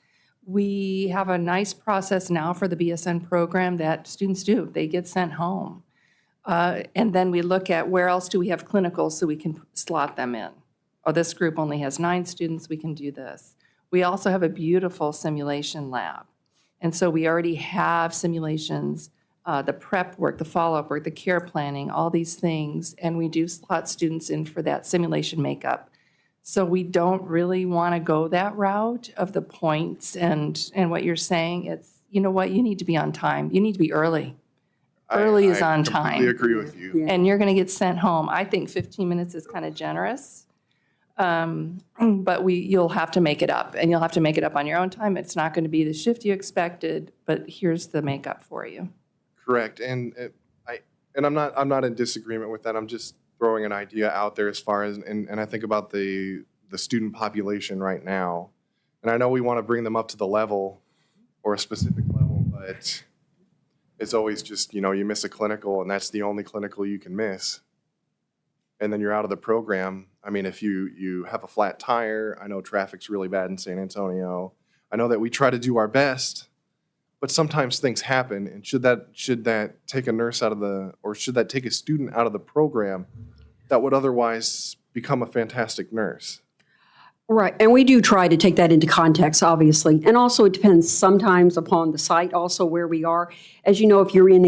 [SPEAKER 8] We have a nice process now for the BSN program that students do. They get sent home. And then we look at where else do we have clinicals so we can slot them in. Oh, this group only has 9 students, we can do this. We also have a beautiful simulation lab. And so we already have simulations, the prep work, the follow-up work, the care planning, all these things, and we do slot students in for that simulation makeup. So we don't really want to go that route of the points and what you're saying. It's, you know what, you need to be on time. You need to be early. Early is on time.
[SPEAKER 9] I completely agree with you.
[SPEAKER 8] And you're going to get sent home. I think 15 minutes is kind of generous. But you'll have to make it up, and you'll have to make it up on your own time. It's not going to be the shift you expected, but here's the makeup for you.
[SPEAKER 9] Correct. And I'm not in disagreement with that. I'm just throwing an idea out there as far as, and I think about the student population right now. And I know we want to bring them up to the level or a specific level, but it's always just, you miss a clinical and that's the only clinical you can miss. And then you're out of the program. I mean, if you have a flat tire, I know traffic's really bad in San Antonio. I know that we try to do our best, but sometimes things happen. And should that take a nurse out of or should that take a student out of the program that would otherwise become a fantastic nurse?
[SPEAKER 10] Right, and we do try to take that into context, obviously. And also it depends sometimes upon the site, also where we are. As you know, if you're in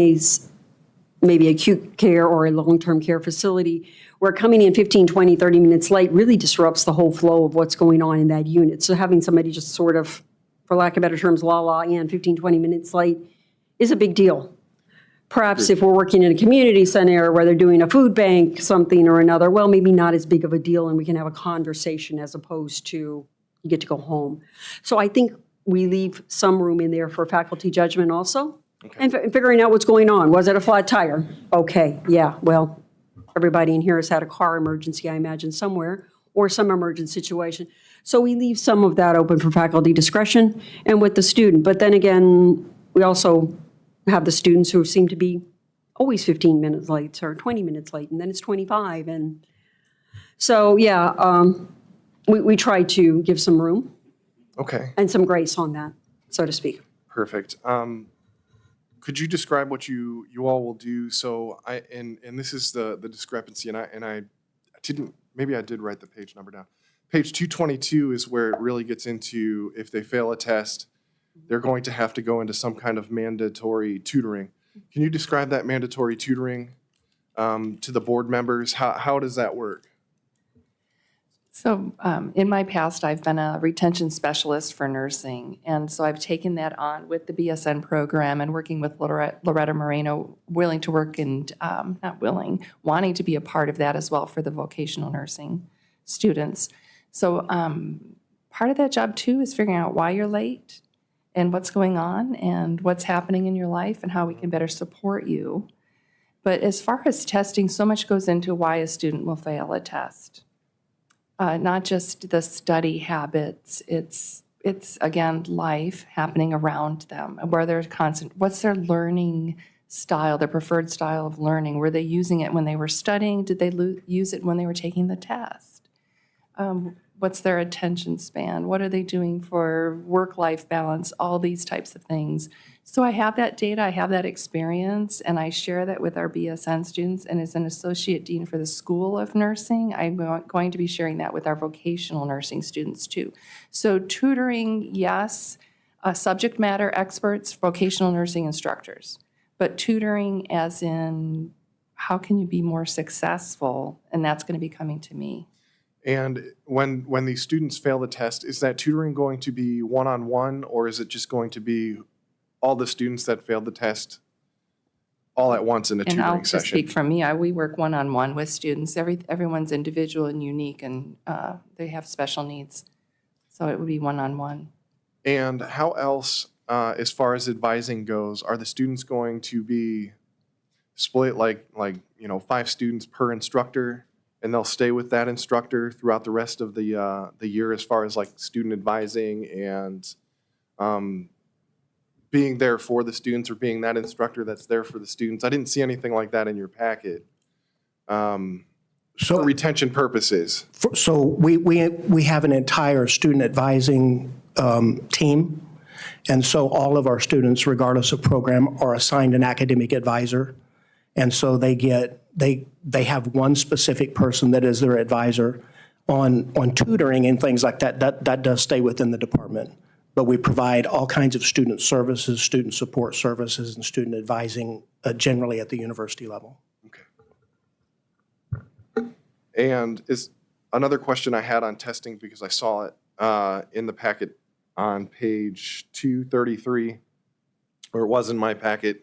[SPEAKER 10] maybe acute care or a long-term care facility, where coming in 15, 20, 30 minutes late really disrupts the whole flow of what's going on in that unit. So having somebody just sort of, for lack of better terms, in 15, 20 minutes late is a big deal. Perhaps if we're working in a community center where they're doing a food bank, something or another, well, maybe not as big of a deal and we can have a conversation as opposed to you get to go home. So I think we leave some room in there for faculty judgment also. Okay. And figuring out what's going on. Was it a flat tire? Okay, yeah, well, everybody in here has had a car emergency, I imagine, somewhere, or some emergent situation. So we leave some of that open for faculty discretion and with the student. But then again, we also have the students who seem to be always 15 minutes late or 20 minutes late, and then it's 25. And so, yeah, we try to give some room.
[SPEAKER 9] Okay.
[SPEAKER 10] And some grace on that, so to speak.
[SPEAKER 9] Perfect. Could you describe what you all will do? So and this is the discrepancy, and I didn't, maybe I did write the page number down. Page 222 is where it really gets into if they fail a test, they're going to have to go into some kind of mandatory tutoring. Can you describe that mandatory tutoring to the board members? How does that work?
[SPEAKER 8] So in my past, I've been a retention specialist for nursing. And so I've taken that on with the BSN program and working with Loretta Moreno, willing to work and not willing, wanting to be a part of that as well for the vocational nursing students. So part of that job too is figuring out why you're late and what's going on and what's happening in your life and how we can better support you. But as far as testing, so much goes into why a student will fail a test. Not just the study habits, it's again, life happening around them, where they're constant, what's their learning style, their preferred style of learning? Were they using it when they were studying? Did they use it when they were taking the test? What's their attention span? What are they doing for work-life balance? All these types of things. So I have that data, I have that experience, and I share that with our BSN students. And as an associate dean for the School of Nursing, I'm going to be sharing that with our vocational nursing students too. So tutoring, yes, subject matter experts, vocational nursing instructors, but tutoring as in how can you be more successful? And that's going to be coming to me.
[SPEAKER 9] And when these students fail the test, is that tutoring going to be one-on-one, or is it just going to be all the students that failed the test all at once in a
[SPEAKER 8] And I'll
[SPEAKER 9] tutoring
[SPEAKER 8] just
[SPEAKER 9] session?
[SPEAKER 8] speak from me. We work one-on-one with students. Everyone's individual and unique, and they have special needs. So it would be one-on-one.
[SPEAKER 9] And how else, as far as advising goes, are the students going to be split like 5 students per instructor, and they'll stay with that instructor throughout the rest of the year as far as like student advising and being there for the students, or being that instructor that's there for the students? I didn't see anything like that in your packet. For retention purposes.
[SPEAKER 12] So we have an entire student advising team. And so all of our students, regardless of program, are assigned an academic advisor. And so they have one specific person that is their advisor on tutoring and things like that. That does stay within the department. But we provide all kinds of student services, student support services, and student advising generally at the university level.
[SPEAKER 9] And is another question I had on testing, because I saw it in the packet on page 233, or it was in my packet.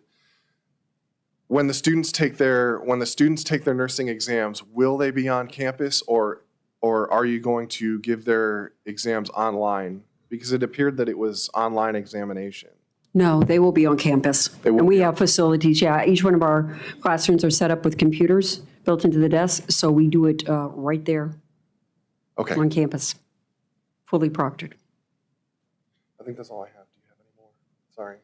[SPEAKER 9] When the students take their nursing exams, will they be on campus, or are you going to give their exams online? Because it appeared that it was online examination.
[SPEAKER 10] No, they will be on campus. And we have facilities, yeah. Each one of our classrooms are set up with computers built into the desk, so we do it right there on campus, fully proctored.
[SPEAKER 9] I think that's all I have. Do you have any more? Sorry.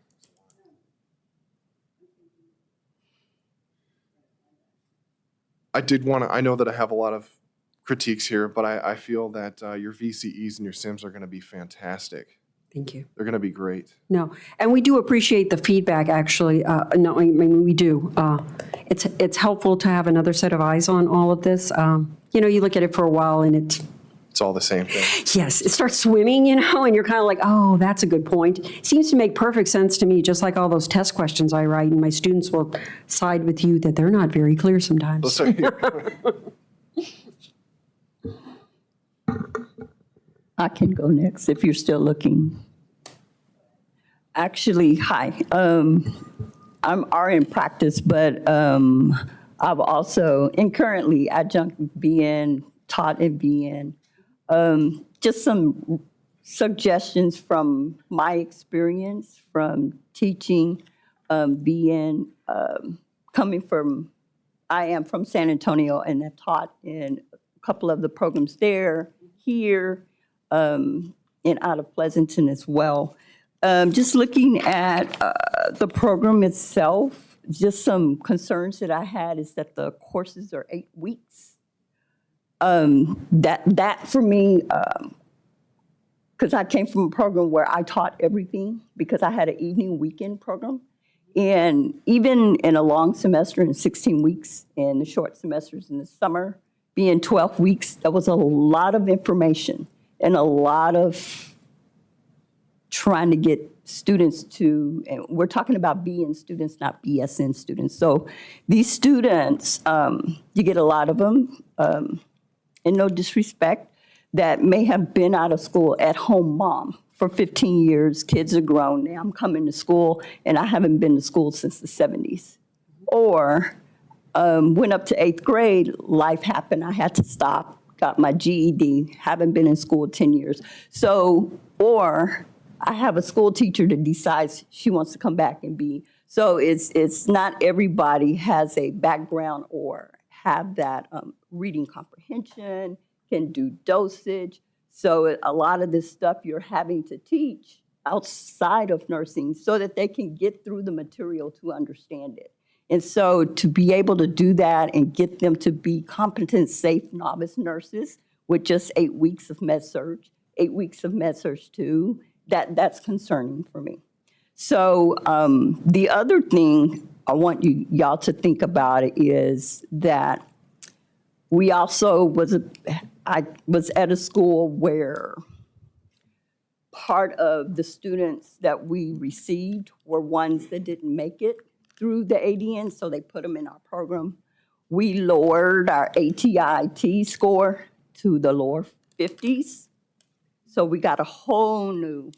[SPEAKER 9] I know that I have a lot of critiques here, but I feel that your VCEs and your SIMs are going to be fantastic.
[SPEAKER 10] Thank you.
[SPEAKER 9] They're going to be great.
[SPEAKER 10] No, and we do appreciate the feedback, actually. No, I mean, we do. It's helpful to have another set of eyes on all of this. You look at it for a while and
[SPEAKER 9] It's all the same thing.
[SPEAKER 10] yes, it starts swimming, and you're kind of like, oh, that's a good point. Seems to make perfect sense to me, just like all those test questions I write, and my students will side with you that they're not very clear sometimes.
[SPEAKER 17] I can go next if you're still looking. Actually, hi. I'm RN practice, but I've also, and currently adjunct BN, taught in BN. Just some suggestions from my experience from teaching BN, I am from San Antonio and have taught in a couple of the programs there, here, and out of Pleasanton as well. Just looking at the program itself, just some concerns that I had is that the courses are 8 weeks. That for me, because I came from a program where I taught everything because I had an evening weekend program. And even in a long semester in 16 weeks and the short semesters in the summer being 12 weeks, that was a lot of information and a lot of trying to get students to, and we're talking about BN students, not BSN students. So these students, you get a lot of them, and no disrespect, that may have been out of school at home mom for 15 years. Kids are grown. Now I'm coming to school, and I haven't been to school since the 70s. Or went up to 8th grade, life happened. I had to stop, got my GED, haven't been in school 10 years. So, or I have a school teacher that decides she wants to come back and be. So it's not everybody has a background or have that reading comprehension, can do dosage. So a lot of this stuff you're having to teach outside of nursing so that they can get through the material to understand it. And so to be able to do that and get them to be competent, safe novice nurses with just 8 weeks of med-surg, 8 weeks of med-surg 2, that's concerning for me. So the other thing I want y'all to think about is that we also I was at a school where part of the students that we received were ones that didn't make it through the ADN, so they put them in our program. We lowered our ATI-T score to the lower 50s. So we got a whole new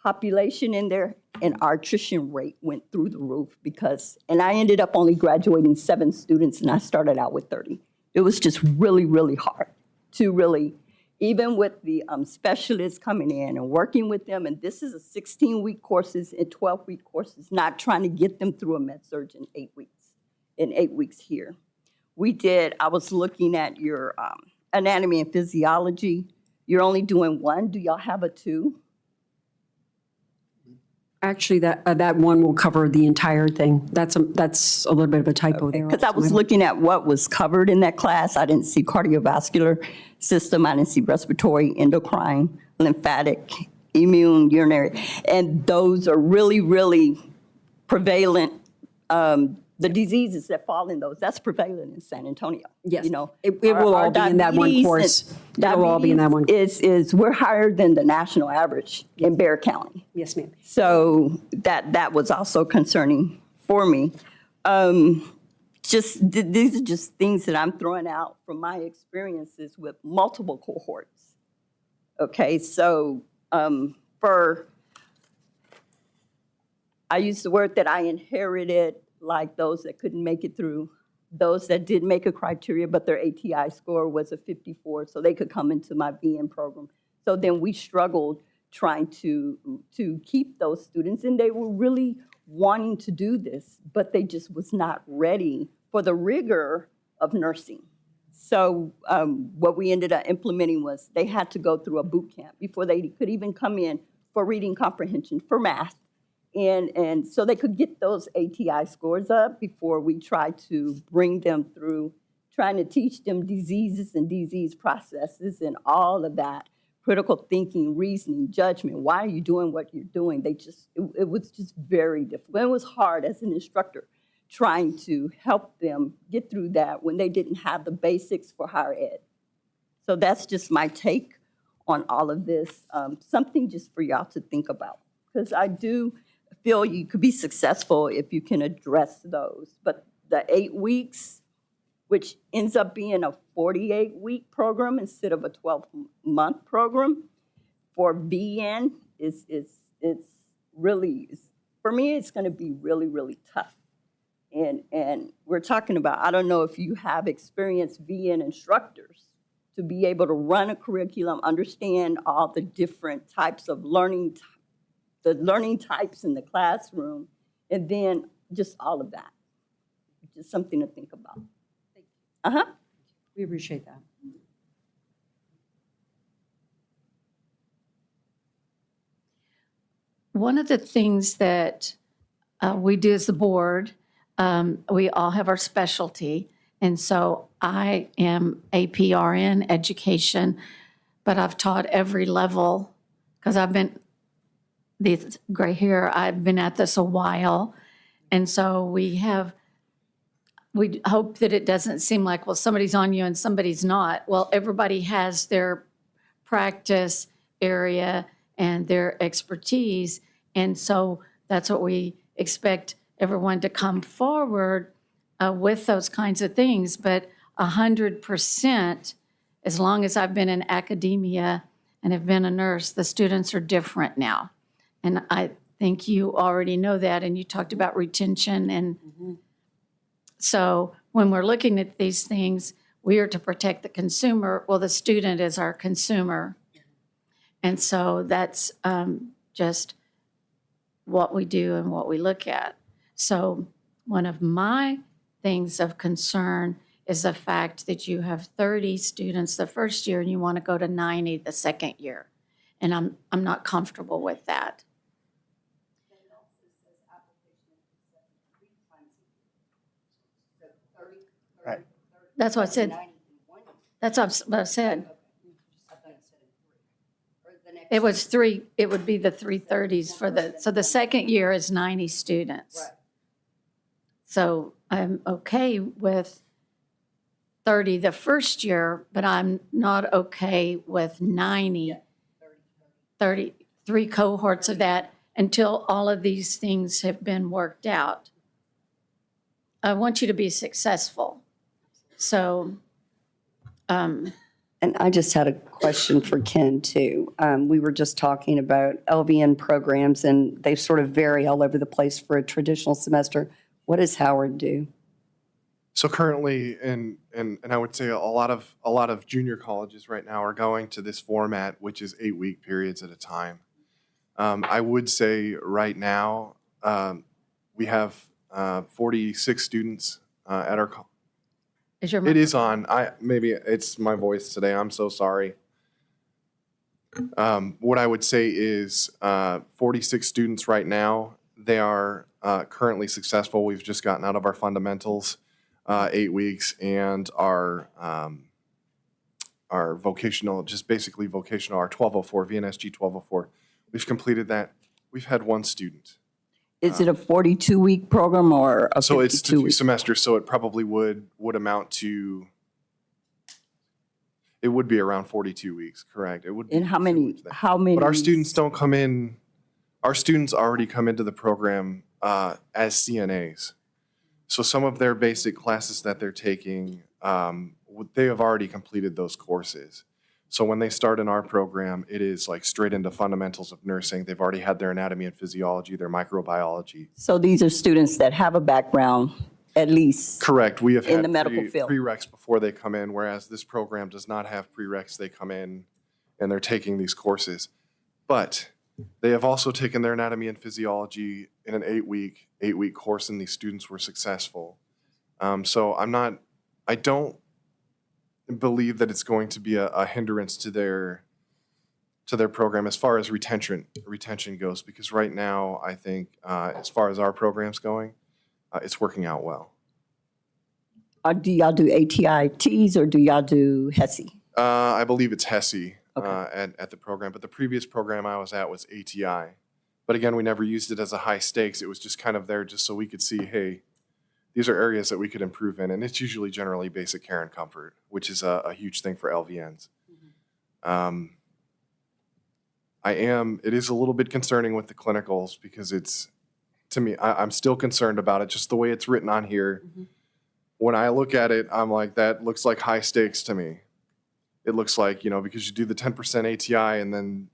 [SPEAKER 17] population in there, and our attrition rate went through the roof and I ended up only graduating 7 students, and I started out with 30. It was just really, really hard to really, even with the specialists coming in and working with them, and this is a 16-week courses and 12-week courses, not trying to get them through a med-surg in 8 weeks, in 8 weeks here. I was looking at your anatomy and physiology. You're only doing 1. Do y'all have a 2?
[SPEAKER 10] Actually, that one will cover the entire thing. That's a little bit of a typo there.
[SPEAKER 17] Because I was looking at what was covered in that class. I didn't see cardiovascular system. I didn't see respiratory, endocrine, lymphatic, immune, urinary. And those are really, really prevalent. The diseases that fall in those, that's prevalent in San Antonio.
[SPEAKER 10] Yes,
[SPEAKER 17] you know,
[SPEAKER 10] it will all be in that one course. It will all be in that one.
[SPEAKER 17] We're higher than the national average in Bexar County.
[SPEAKER 10] Yes, ma'am.
[SPEAKER 17] So that was also concerning for me. These are just things that I'm throwing out from my experiences with multiple cohorts. Okay, so I use the word that I inherited, like those that couldn't make it through, those that did make a criteria, but their ATI score was a 54, so they could come into my VN program. So then we struggled trying to keep those students, and they were really wanting to do this, but they just was not ready for the rigor of nursing. So what we ended up implementing was they had to go through a boot camp before they could even come in for reading comprehension, for math. And so they could get those ATI scores up before we tried to bring them through, trying to teach them diseases and disease processes and all of that, critical thinking, reasoning, judgment. Why are you doing what you're doing? It was just very difficult. It was hard as an instructor trying to help them get through that when they didn't have the basics for higher ed. So that's just my take on all of this. Something just for y'all to think about, because I do feel you could be successful if you can address those. But the 8 weeks, which ends up being a 48-week program instead of a 12-month program for BN, it's really, for me, it's going to be really, really tough. And we're talking about, I don't know if you have experienced VN instructors to be able to run a curriculum, understand all the different types of learning, the learning types in the classroom, and then just all of that. Just something to think about. Uh-huh.
[SPEAKER 10] We appreciate that.
[SPEAKER 1] One of the things that we do as the board, we all have our specialty. And so I am APRN education, but I've taught every level because I've been, this gray hair, I've been at this a while. And so we hope that it doesn't seem like, well, somebody's on you and somebody's not. Well, everybody has their practice area and their expertise. And so that's what we expect everyone to come forward with those kinds of things. But 100%, as long as I've been in academia and have been a nurse, the students are different now. And I think you already know that, and you talked about retention. And so when we're looking at these things, we are to protect the consumer. Well, the student is our consumer. And so that's just what we do and what we look at. So one of my things of concern is the fact that you have 30 students the first year and you want to go to 90 the second year. And I'm not comfortable with that.
[SPEAKER 12] Right.
[SPEAKER 1] That's what I said. That's what I said. It was three, it would be the 330s for so the second year is 90 students. So I'm okay with 30 the first year, but I'm not okay with 90, 33 cohorts of that until all of these things have been worked out. I want you to be successful. So,
[SPEAKER 4] And I just had a question for Ken, too. We were just talking about LVN programs, and they sort of vary all over the place for a traditional semester. What does Howard do?
[SPEAKER 9] So currently, and I would say a lot of junior colleges right now are going to this format, which is 8-week periods at a time. I would say right now we have 46 students at our.
[SPEAKER 1] Is your
[SPEAKER 9] It is on. Maybe it's my voice today. I'm so sorry. What I would say is 46 students right now. They are currently successful. We've just gotten out of our fundamentals 8 weeks, and our vocational, just basically vocational, our 1204, VNSG 1204. We've completed that. We've had one student.
[SPEAKER 17] Is it a 42-week program or a 52-week?
[SPEAKER 9] So it's 2 semesters, so it probably would amount to, it would be around 42 weeks, correct? It would be.
[SPEAKER 17] And how many?
[SPEAKER 9] But our students don't come in, our students already come into the program as CNAs. So some of their basic classes that they're taking, they have already completed those courses. So when they start in our program, it is like straight into fundamentals of nursing. They've already had their anatomy and physiology, their microbiology.
[SPEAKER 17] So these are students that have a background, at least.
[SPEAKER 9] Correct. We have
[SPEAKER 17] in
[SPEAKER 9] had
[SPEAKER 17] the medical field.
[SPEAKER 9] prereqs before they come in, whereas this program does not have prereqs. They come in and they're taking these courses. But they have also taken their anatomy and physiology in an 8-week course, and these students were successful. So I don't believe that it's going to be a hindrance to their program as far as retention goes, because right now I think as far as our program's going, it's working out well.
[SPEAKER 17] Do y'all do ATITs or do y'all do HESI?
[SPEAKER 9] I believe it's HESI at the program, but the previous program I was at was ATI. But again, we never used it as a high stakes. It was just kind of there just so we could see, hey, these are areas that we could improve in, and it's usually generally basic care and comfort, which is a huge thing for LVNs. It is a little bit concerning with the clinicals because to me, I'm still concerned about it, just the way it's written on here. When I look at it, I'm like, that looks like high stakes to me. It looks like, because you do the 10% ATI and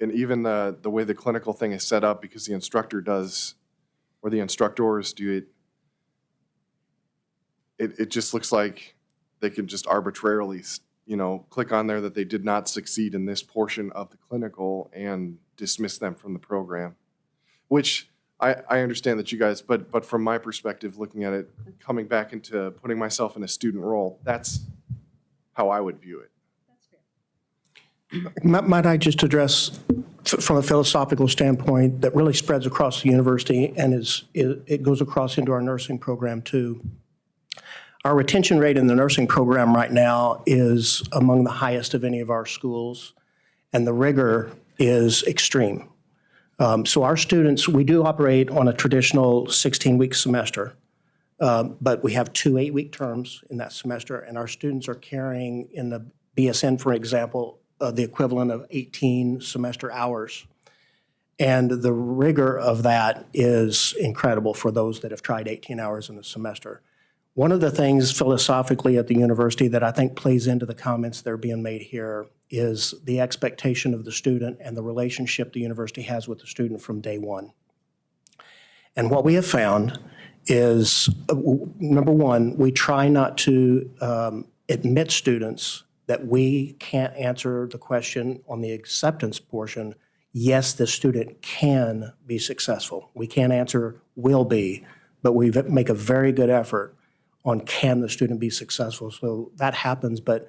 [SPEAKER 9] even the way the clinical thing is set up, because the instructor does, or the instructors do it, it just looks like they can just arbitrarily, click on there that they did not succeed in this portion of the clinical and dismiss them from the program, which I understand that you guys, but from my perspective, looking at it, coming back into putting myself in a student role, that's how I would view it.
[SPEAKER 12] Might I just address from a philosophical standpoint that really spreads across the university and it goes across into our nursing program too. Our retention rate in the nursing program right now is among the highest of any of our schools, and the rigor is extreme. So our students, we do operate on a traditional 16-week semester, but we have 2 8-week terms in that semester, and our students are carrying in the BSN, for example, the equivalent of 18 semester hours. And the rigor of that is incredible for those that have tried 18 hours in a semester. One of the things philosophically at the university that I think plays into the comments that are being made here is the expectation of the student and the relationship the university has with the student from day one. And what we have found is, number one, we try not to admit students that we can't answer the question on the acceptance portion, yes, the student can be successful. We can't answer will be, but we make a very good effort on can the student be successful. So that happens, but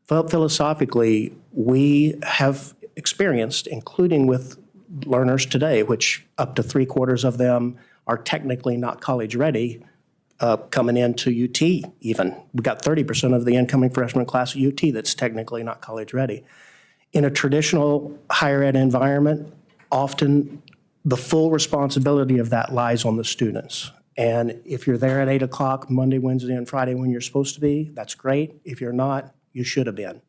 [SPEAKER 12] philosophically, we have experienced, including with learners today, which up to 3/4 of them are technically not college ready, coming into UT even. We got 30% of the incoming freshman class at UT that's technically not college ready. In a traditional higher ed environment, often the full responsibility of that lies on the students. And if you're there at 8 o'clock Monday, Wednesday, and Friday when you're supposed to be, that's great. If you're not, you should have been.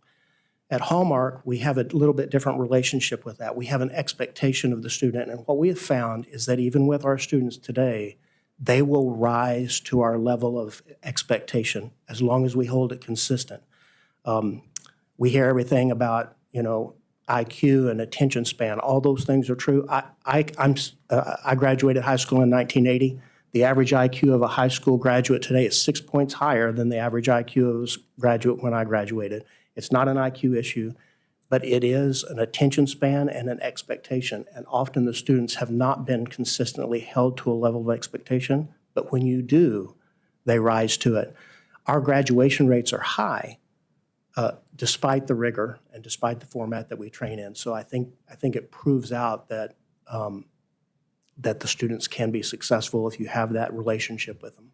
[SPEAKER 12] At Hallmark, we have a little bit different relationship with that. We have an expectation of the student, and what we have found is that even with our students today, they will rise to our level of expectation as long as we hold it consistent. We hear everything about, IQ and attention span. All those things are true. I graduated high school in 1980. The average IQ of a high school graduate today is 6 points higher than the average IQ of a graduate when I graduated. It's not an IQ issue, but it is an attention span and an expectation. And often the students have not been consistently held to a level of expectation, but when you do, they rise to it. Our graduation rates are high, despite the rigor and despite the format that we train in. So I think it proves out that that the students can be successful if you have that relationship with them.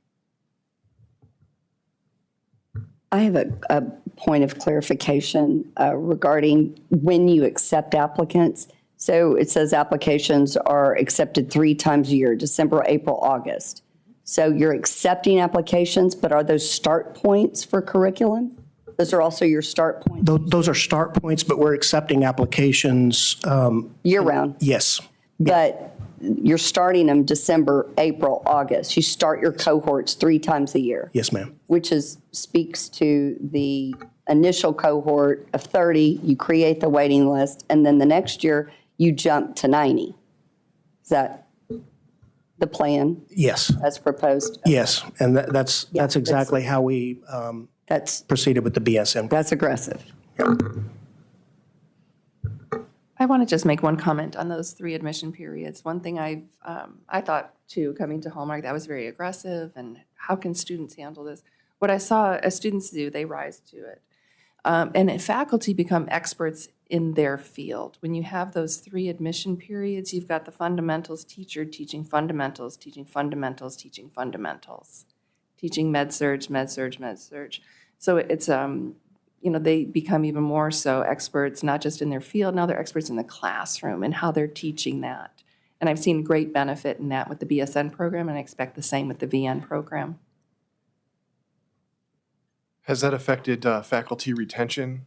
[SPEAKER 4] I have a point of clarification regarding when you accept applicants. So it says applications are accepted 3 times a year, December, April, August. So you're accepting applications, but are those start points for curriculum? Those are also your start points?
[SPEAKER 12] Those are start points, but we're accepting applications.
[SPEAKER 4] Year-round?
[SPEAKER 12] Yes.
[SPEAKER 4] But you're starting them December, April, August. You start your cohorts 3 times a year.
[SPEAKER 12] Yes, ma'am.
[SPEAKER 4] Which speaks to the initial cohort of 30, you create the waiting list, and then the next year you jump to 90. Is that the plan
[SPEAKER 12] Yes.
[SPEAKER 4] as proposed?
[SPEAKER 12] Yes, and that's exactly how we proceeded with the BSN.
[SPEAKER 4] That's aggressive.
[SPEAKER 8] I want to just make one comment on those 3 admission periods. One thing I thought too, coming to Hallmark, that was very aggressive, and how can students handle this? What I saw students do, they rise to it. And faculty become experts in their field. When you have those 3 admission periods, you've got the fundamentals teacher teaching fundamentals, teaching fundamentals, teaching fundamentals, teaching med-surg, med-surg, med-surg. So it's, they become even more so experts, not just in their field, now they're experts in the classroom and how they're teaching that. And I've seen great benefit in that with the BSN program, and I expect the same with the VN program.
[SPEAKER 9] Has that affected faculty retention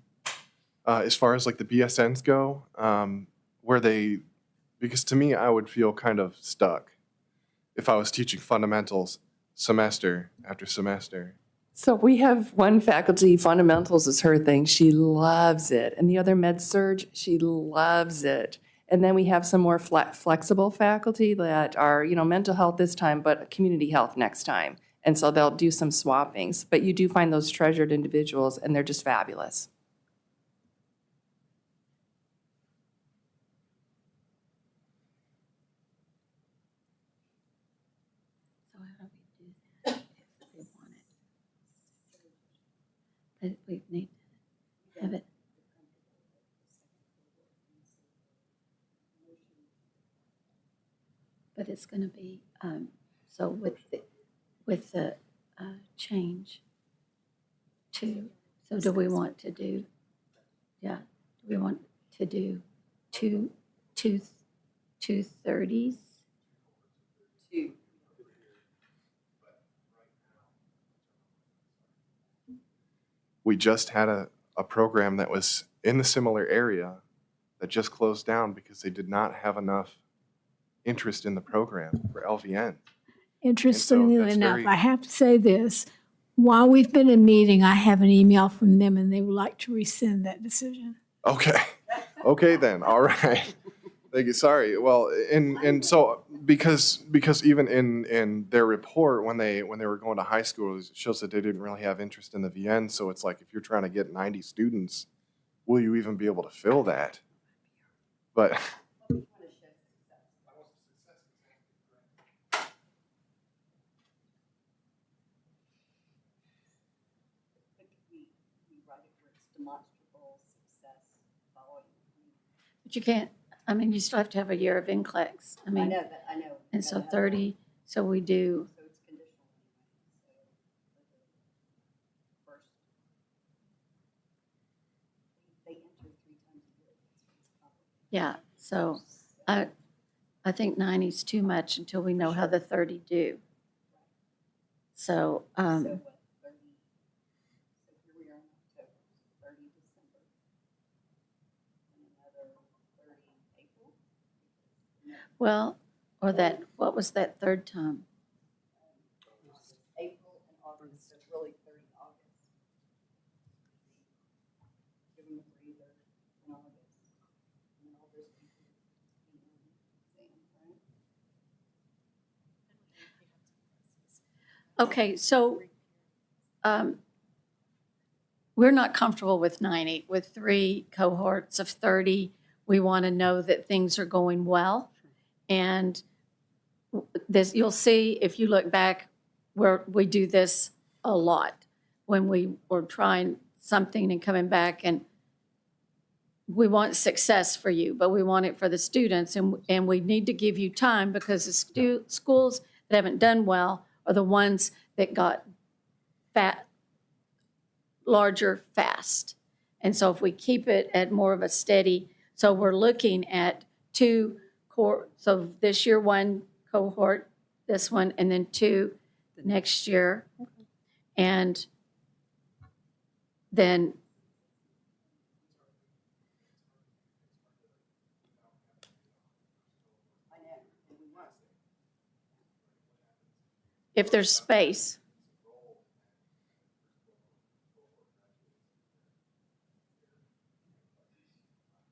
[SPEAKER 9] as far as like the BSNs go? Because to me, I would feel kind of stuck if I was teaching fundamentals semester after semester.
[SPEAKER 8] So we have one faculty, fundamentals is her thing. She loves it. And the other med-surg, she loves it. And then we have some more flexible faculty that are, mental health this time, but community health next time. And so they'll do some swappings. But you do find those treasured individuals, and they're just fabulous.
[SPEAKER 1] So how do we do that if we want it? But we need to have it. But it's going to be, so with the change to, so do we want to do, do we want to do two 30s?
[SPEAKER 9] We just had a program that was in the similar area that just closed down because they did not have enough interest in the program for LVN.
[SPEAKER 19] Interestingly
[SPEAKER 9] that's
[SPEAKER 19] enough,
[SPEAKER 9] very-
[SPEAKER 19] I have to say this. While we've been in meeting, I have an email from them and they would like to rescind that decision.
[SPEAKER 9] Okay. Okay then. All right. Thank you. Sorry. Well, and so because even in their report when they were going to high school, it shows that they didn't really have interest in the VN. So it's like if you're trying to get 90 students, will you even be able to fill that? But
[SPEAKER 1] But you can't, I mean, you still have to have a year of NCLEX. I mean,
[SPEAKER 4] I know.
[SPEAKER 1] and so 30, so we do, yeah, so I think 90 is too much until we know how the 30 do. So, well, or that, what was that third time?
[SPEAKER 4] April and August, so really 30 August. Give them a breather in August. And then all those people, right?
[SPEAKER 1] Okay, so we're not comfortable with 90. With 3 cohorts of 30, we want to know that things are going well. And this, you'll see if you look back where we do this a lot when we were trying something and coming back, and we want success for you, but we want it for the students, and we need to give you time because the schools that haven't done well are the ones that got larger fast. And so if we keep it at more of a steady, so we're looking at 2 so this year 1 cohort, this one, and then 2 next year. And then if there's space.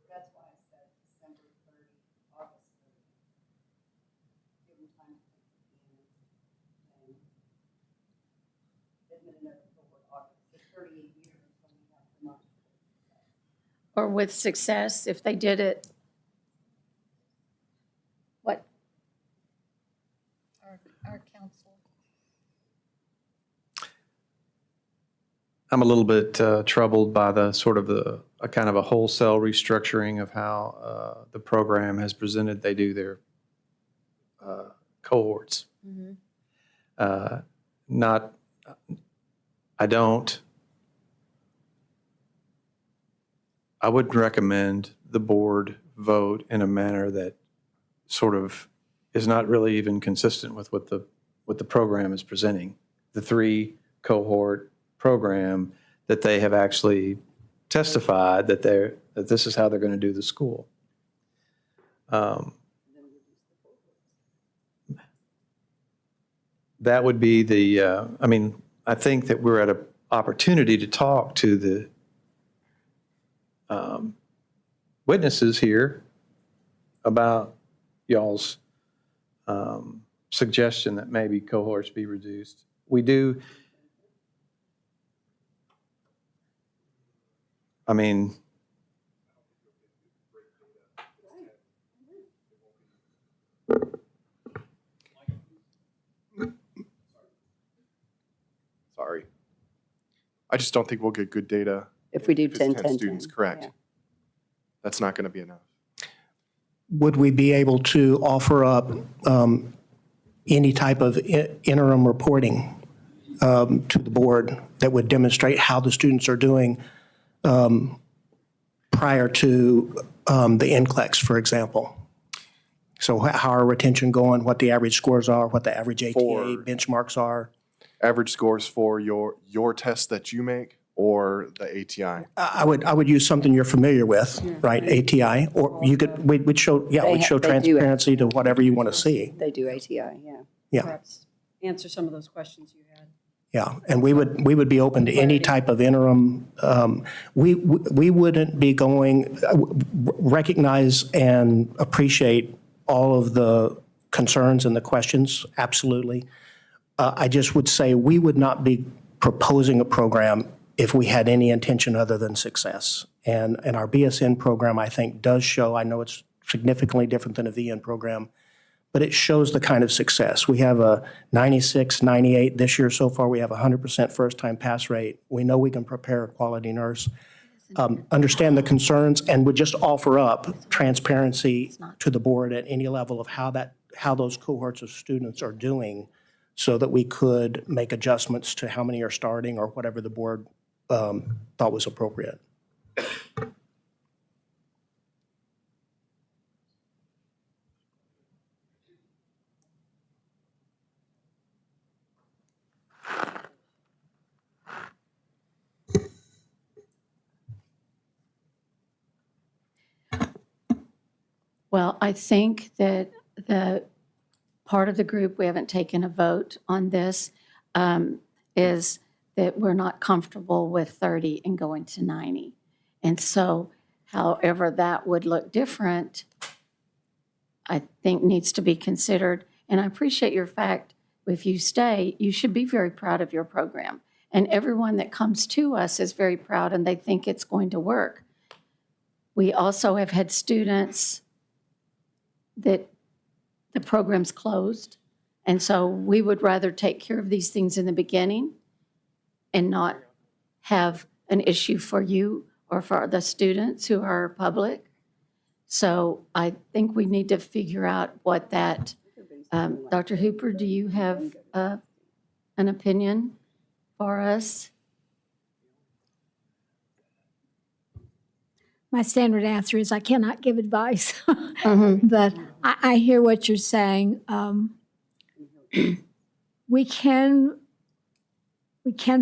[SPEAKER 4] That's why I said December 30, August 30. Give them time to and admit another cohort August. It's 38 years, so we have the month.
[SPEAKER 1] Or with success, if they did it, what? Our council.
[SPEAKER 11] I'm a little bit troubled by the sort of a kind of a wholesale restructuring of how the program has presented. They do their cohorts. Not, I would recommend the board vote in a manner that sort of is not really even consistent with what the program is presenting. The 3 cohort program that they have actually testified that this is how they're going to do the school. That would be the, I mean, I think that we're at an opportunity to talk to the witnesses here about y'all's suggestion that maybe cohorts be reduced. We do, I mean,
[SPEAKER 9] sorry. I just don't think we'll get good data.
[SPEAKER 4] If we do
[SPEAKER 9] it's
[SPEAKER 4] 10, 10,
[SPEAKER 9] students,
[SPEAKER 4] 10.
[SPEAKER 9] correct.
[SPEAKER 4] Yeah.
[SPEAKER 9] That's not going to be enough.
[SPEAKER 12] Would we be able to offer up any type of interim reporting to the board that would demonstrate how the students are doing prior to the NCLEX, for example? So how are retention going, what the average scores are, what the average ATA benchmarks are?
[SPEAKER 9] Average scores for your tests that you make or the ATI?
[SPEAKER 12] I would use something you're familiar with, right, ATI, or you could, we'd show,
[SPEAKER 4] They
[SPEAKER 12] we'd show
[SPEAKER 4] do it.
[SPEAKER 12] transparency to whatever you want to see.
[SPEAKER 4] They do ATI, yeah.
[SPEAKER 12] Yeah.
[SPEAKER 10] Perhaps answer some of those questions you had.
[SPEAKER 12] Yeah, and we would be open to any type of interim. We wouldn't be going, recognize and appreciate all of the concerns and the questions, absolutely. I just would say we would not be proposing a program if we had any intention other than success. And our BSN program, I think, does show, I know it's significantly different than a VN program, but it shows the kind of success. We have a 96, 98 this year so far. We have a 100% first-time pass rate. We know we can prepare a quality nurse, understand the concerns, and would just offer up transparency to the board at any level of how those cohorts of students are doing so that we could make adjustments to how many are starting or whatever the board thought was appropriate.
[SPEAKER 1] Well, I think that the part of the group, we haven't taken a vote on this, is that we're not comfortable with 30 and going to 90. And so however that would look different, I think needs to be considered. And I appreciate your fact, if you stay, you should be very proud of your program. And everyone that comes to us is very proud and they think it's going to work. We also have had students that the program's closed. And so we would rather take care of these things in the beginning and not have an issue for you or for the students who are public. So I think we need to figure out what that, Dr. Hooper, do you have an opinion for us?
[SPEAKER 19] My standard answer is I cannot give advice, but I hear what you're saying. We can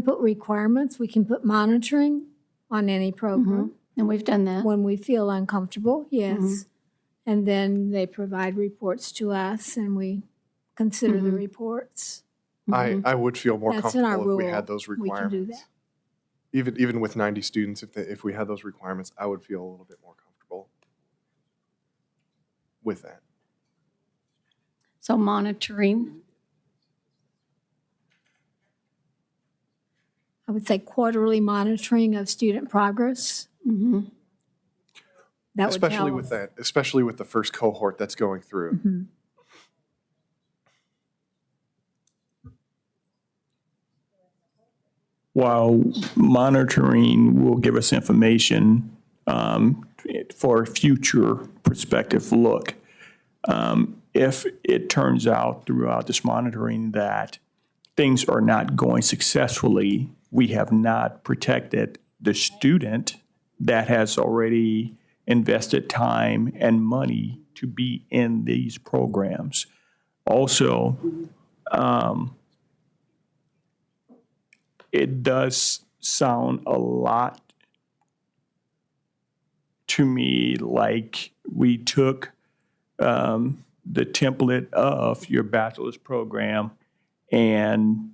[SPEAKER 19] put requirements, we can put monitoring on any program.
[SPEAKER 1] And we've done that.
[SPEAKER 19] When we feel uncomfortable, yes. And then they provide reports to us and we consider the reports.
[SPEAKER 9] I would feel more
[SPEAKER 19] That's in our
[SPEAKER 9] comfortable if we
[SPEAKER 19] rule.
[SPEAKER 9] had those
[SPEAKER 19] We can do
[SPEAKER 9] requirements.
[SPEAKER 19] that.
[SPEAKER 9] Even with 90 students, if we had those requirements, I would feel a little bit more comfortable with that.
[SPEAKER 1] So monitoring,
[SPEAKER 19] I would say quarterly monitoring of student progress. That would
[SPEAKER 9] Especially
[SPEAKER 19] tell
[SPEAKER 9] with
[SPEAKER 19] us.
[SPEAKER 9] that, especially with the first cohort that's going through.
[SPEAKER 7] While monitoring will give us information for a future perspective look, if it turns out throughout this monitoring that things are not going successfully, we have not protected the student that has already invested time and money to be in these programs. Also, it does sound a lot to me like we took the template of your bachelor's program and,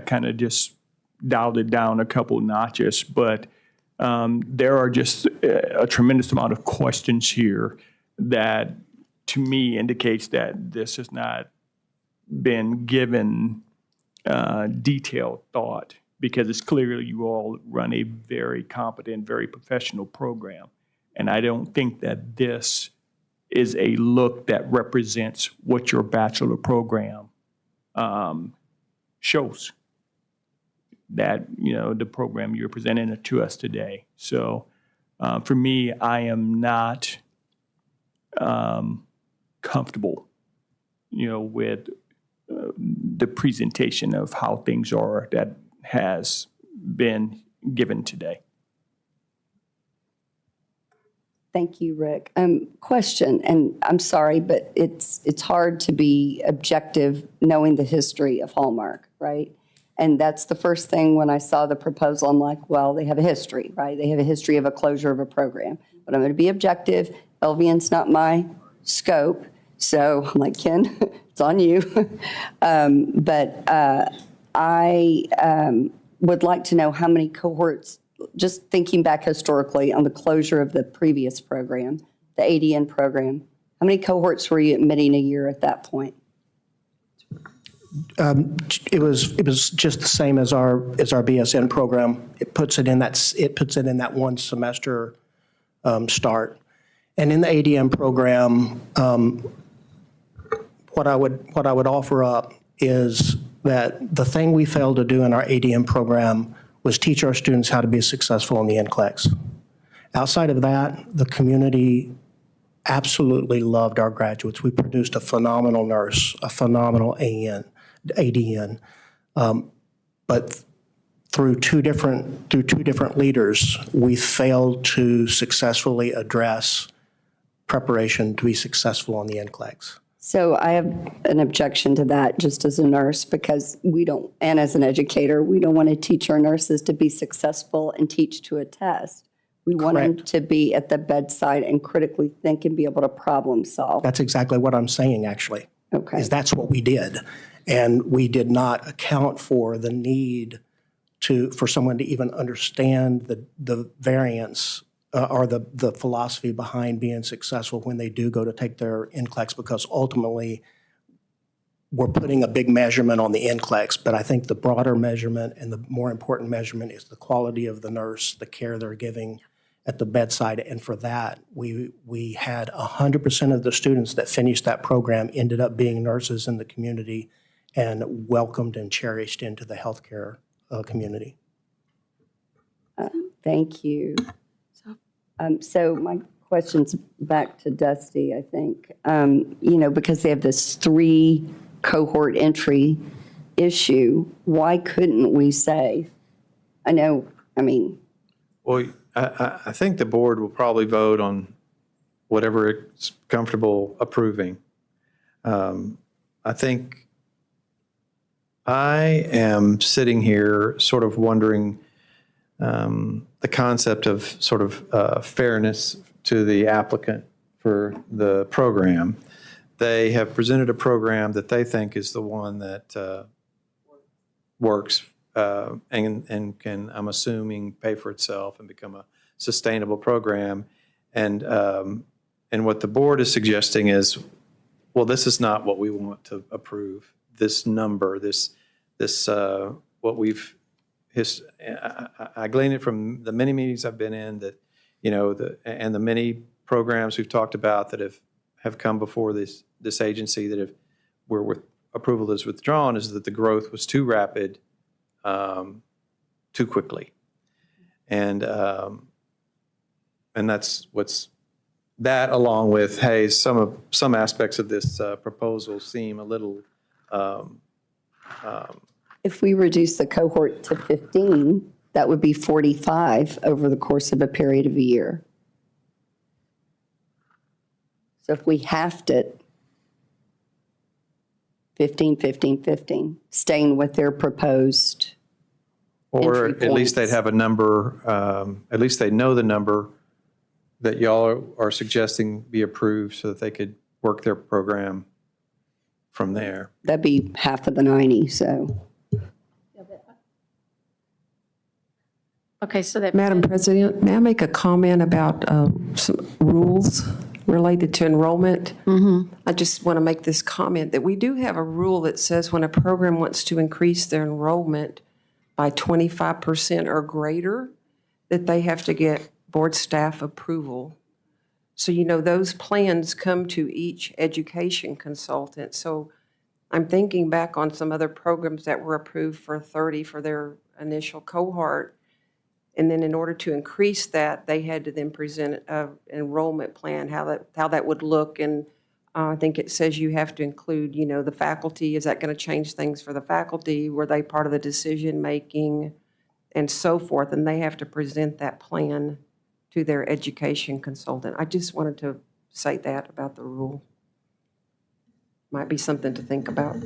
[SPEAKER 7] kind of just dialed it down a couple notches. But there are just a tremendous amount of questions here that, to me, indicates that this has not been given detailed thought, because it's clear you all run a very competent, very professional program. And I don't think that this is a look that represents what your bachelor program shows. That, the program you're presenting to us today. So for me, I am not comfortable, with the presentation of how things are that has been given today.
[SPEAKER 4] Thank you, Rick. Question, and I'm sorry, but it's hard to be objective knowing the history of Hallmark, right? And that's the first thing when I saw the proposal, I'm like, well, they have a history, right? They have a history of a closure of a program. But I'm going to be objective. LVN's not my scope. So I'm like, Ken, it's on you. But I would like to know how many cohorts, just thinking back historically on the closure of the previous program, the ADN program, how many cohorts were you admitting a year at that point?
[SPEAKER 12] It was just the same as our BSN program. It puts it in that one semester start. And in the ADM program, what I would offer up is that the thing we failed to do in our ADM program was teach our students how to be successful in the NCLEX. Outside of that, the community absolutely loved our graduates. We produced a phenomenal nurse, a phenomenal ADN. But through two different leaders, we failed to successfully address preparation to be successful on the NCLEX.
[SPEAKER 4] So I have an objection to that just as a nurse, because we don't, and as an educator, we don't want to teach our nurses to be successful and teach to a test. We want them to be at the bedside and critically think and be able to problem solve.
[SPEAKER 12] That's exactly what I'm saying, actually.
[SPEAKER 4] Okay.
[SPEAKER 12] Is that's what we did. And we did not account for the need for someone to even understand the variance or the philosophy behind being successful when they do go to take their NCLEX, because ultimately we're putting a big measurement on the NCLEX, but I think the broader measurement and the more important measurement is the quality of the nurse, the care they're giving at the bedside. And for that, we had 100% of the students that finished that program ended up being nurses in the community and welcomed and cherished into the healthcare community.
[SPEAKER 4] Thank you. So my question's back to Dusty, I think. Because they have this 3 cohort entry issue, why couldn't we say,
[SPEAKER 11] Well, I think the board will probably vote on whatever it's comfortable approving. I think I am sitting here sort of wondering the concept of sort of fairness to the applicant for the program. They have presented a program that they think is the one that works and can, I'm assuming, pay for itself and become a sustainable program. And what the board is suggesting is, well, this is not what we want to approve. This number, what we've, I glean it from the many meetings I've been in that, and the many programs we've talked about that have come before this agency that where with approval is withdrawn, is that the growth was too rapid, too quickly. And that's that along with, hey, some aspects of this proposal seem a little,
[SPEAKER 4] if we reduce the cohort to 15, that would be 45 over the course of a period of a year. So if we halved it, 15, 15, 15, staying with their proposed
[SPEAKER 11] or
[SPEAKER 4] entry
[SPEAKER 11] at least they'd
[SPEAKER 4] points.
[SPEAKER 11] have a number, at least they know the number that y'all are suggesting be approved so that they could work their program from there.
[SPEAKER 4] That'd be half of the 90, so.
[SPEAKER 1] Okay, so that.
[SPEAKER 20] Madam President, may I make a comment about some rules related to enrollment? I just want to make this comment that we do have a rule that says when a program wants to increase their enrollment by 25% or greater, that they have to get board staff approval. So, those plans come to each education consultant. So I'm thinking back on some other programs that were approved for 30 for their initial cohort. And then in order to increase that, they had to then present an enrollment plan, how that would look. And I think it says you have to include, the faculty. Is that going to change things for the faculty? Were they part of the decision-making and so forth? And they have to present that plan to their education consultant. I just wanted to say that about the rule. Might be something to think about.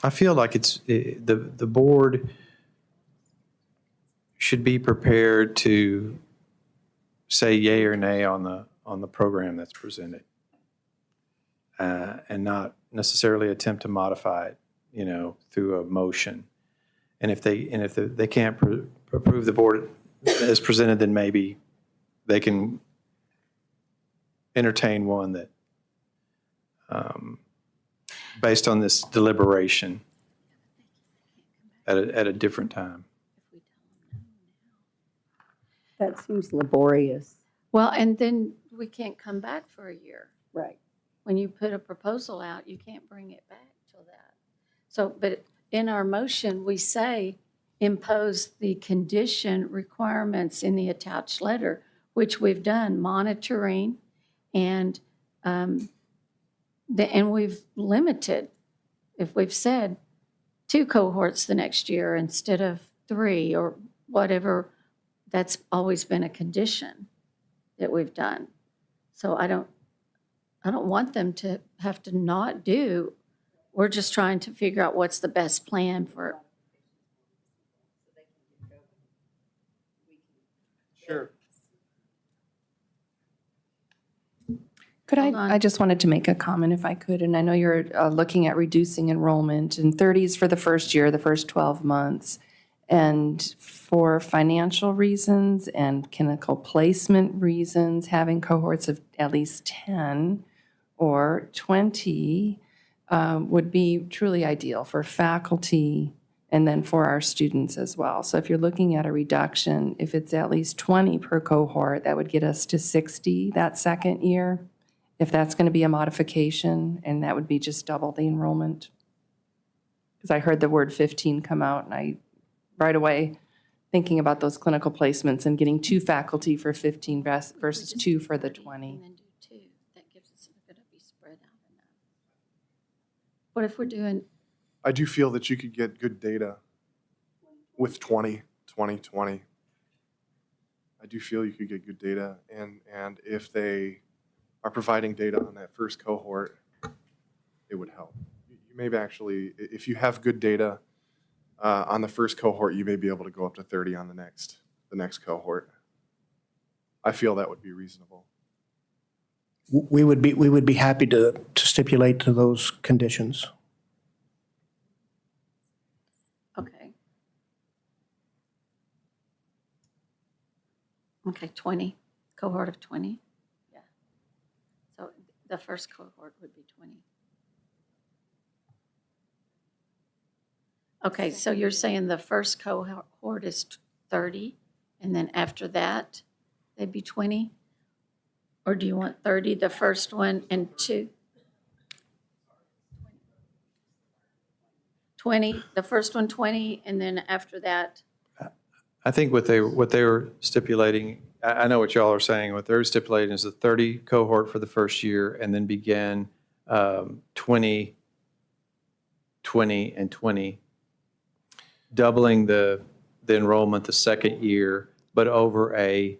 [SPEAKER 11] I feel like the board should be prepared to say yay or nay on the program that's presented, and not necessarily attempt to modify it, through a motion. And if they can't approve the board as presented, then maybe they can entertain one that, based on this deliberation at a different time.
[SPEAKER 4] That seems laborious.
[SPEAKER 1] Well, and then we can't come back for a year.
[SPEAKER 4] Right.
[SPEAKER 1] When you put a proposal out, you can't bring it back till that. So, but in our motion, we say impose the condition requirements in the attached letter, which we've done, monitoring, and we've limited, if we've said 2 cohorts the next year instead of 3 or whatever, that's always been a condition that we've done. So I don't want them to have to not do. We're just trying to figure out what's the best plan for.
[SPEAKER 11] Sure.
[SPEAKER 8] Could
[SPEAKER 1] Hold on.
[SPEAKER 8] I just wanted to make a comment if I could, and I know you're looking at reducing enrollment, and 30s for the first year, the first 12 months. And for financial reasons and clinical placement reasons, having cohorts of at least 10 or 20 would be truly ideal for faculty and then for our students as well. So if you're looking at a reduction, if it's at least 20 per cohort, that would get us to 60 that second year. If that's going to be a modification, and that would be just double the enrollment. Because I heard the word 15 come out, and I, right away, thinking about those clinical placements and getting 2 faculty for 15 versus 2 for the 20.
[SPEAKER 1] And then do 2. That gives us, going to be spread out enough. What if we're doing,
[SPEAKER 9] I do feel that you could get good data with 20. I do feel you could get good data, and if they are providing data on that first cohort, it would help. You may actually, if you have good data on the first cohort, you may be able to go up to 30 on the next cohort. I feel that would be reasonable.
[SPEAKER 12] We would be happy to stipulate to those conditions.
[SPEAKER 1] okay. Okay, 20, cohort of 20. Yeah. So the first cohort would be 20. Okay, so you're saying the first cohort is 30, and then after that, they'd be 20? Or do you want 30, the first one, and 2? 20, the first one 20, and then after that,
[SPEAKER 11] I think what they were stipulating, I know what y'all are saying, what they're stipulating is a 30 cohort for the first year, and then begin 20, 20, and 20, doubling the enrollment the second year, but over a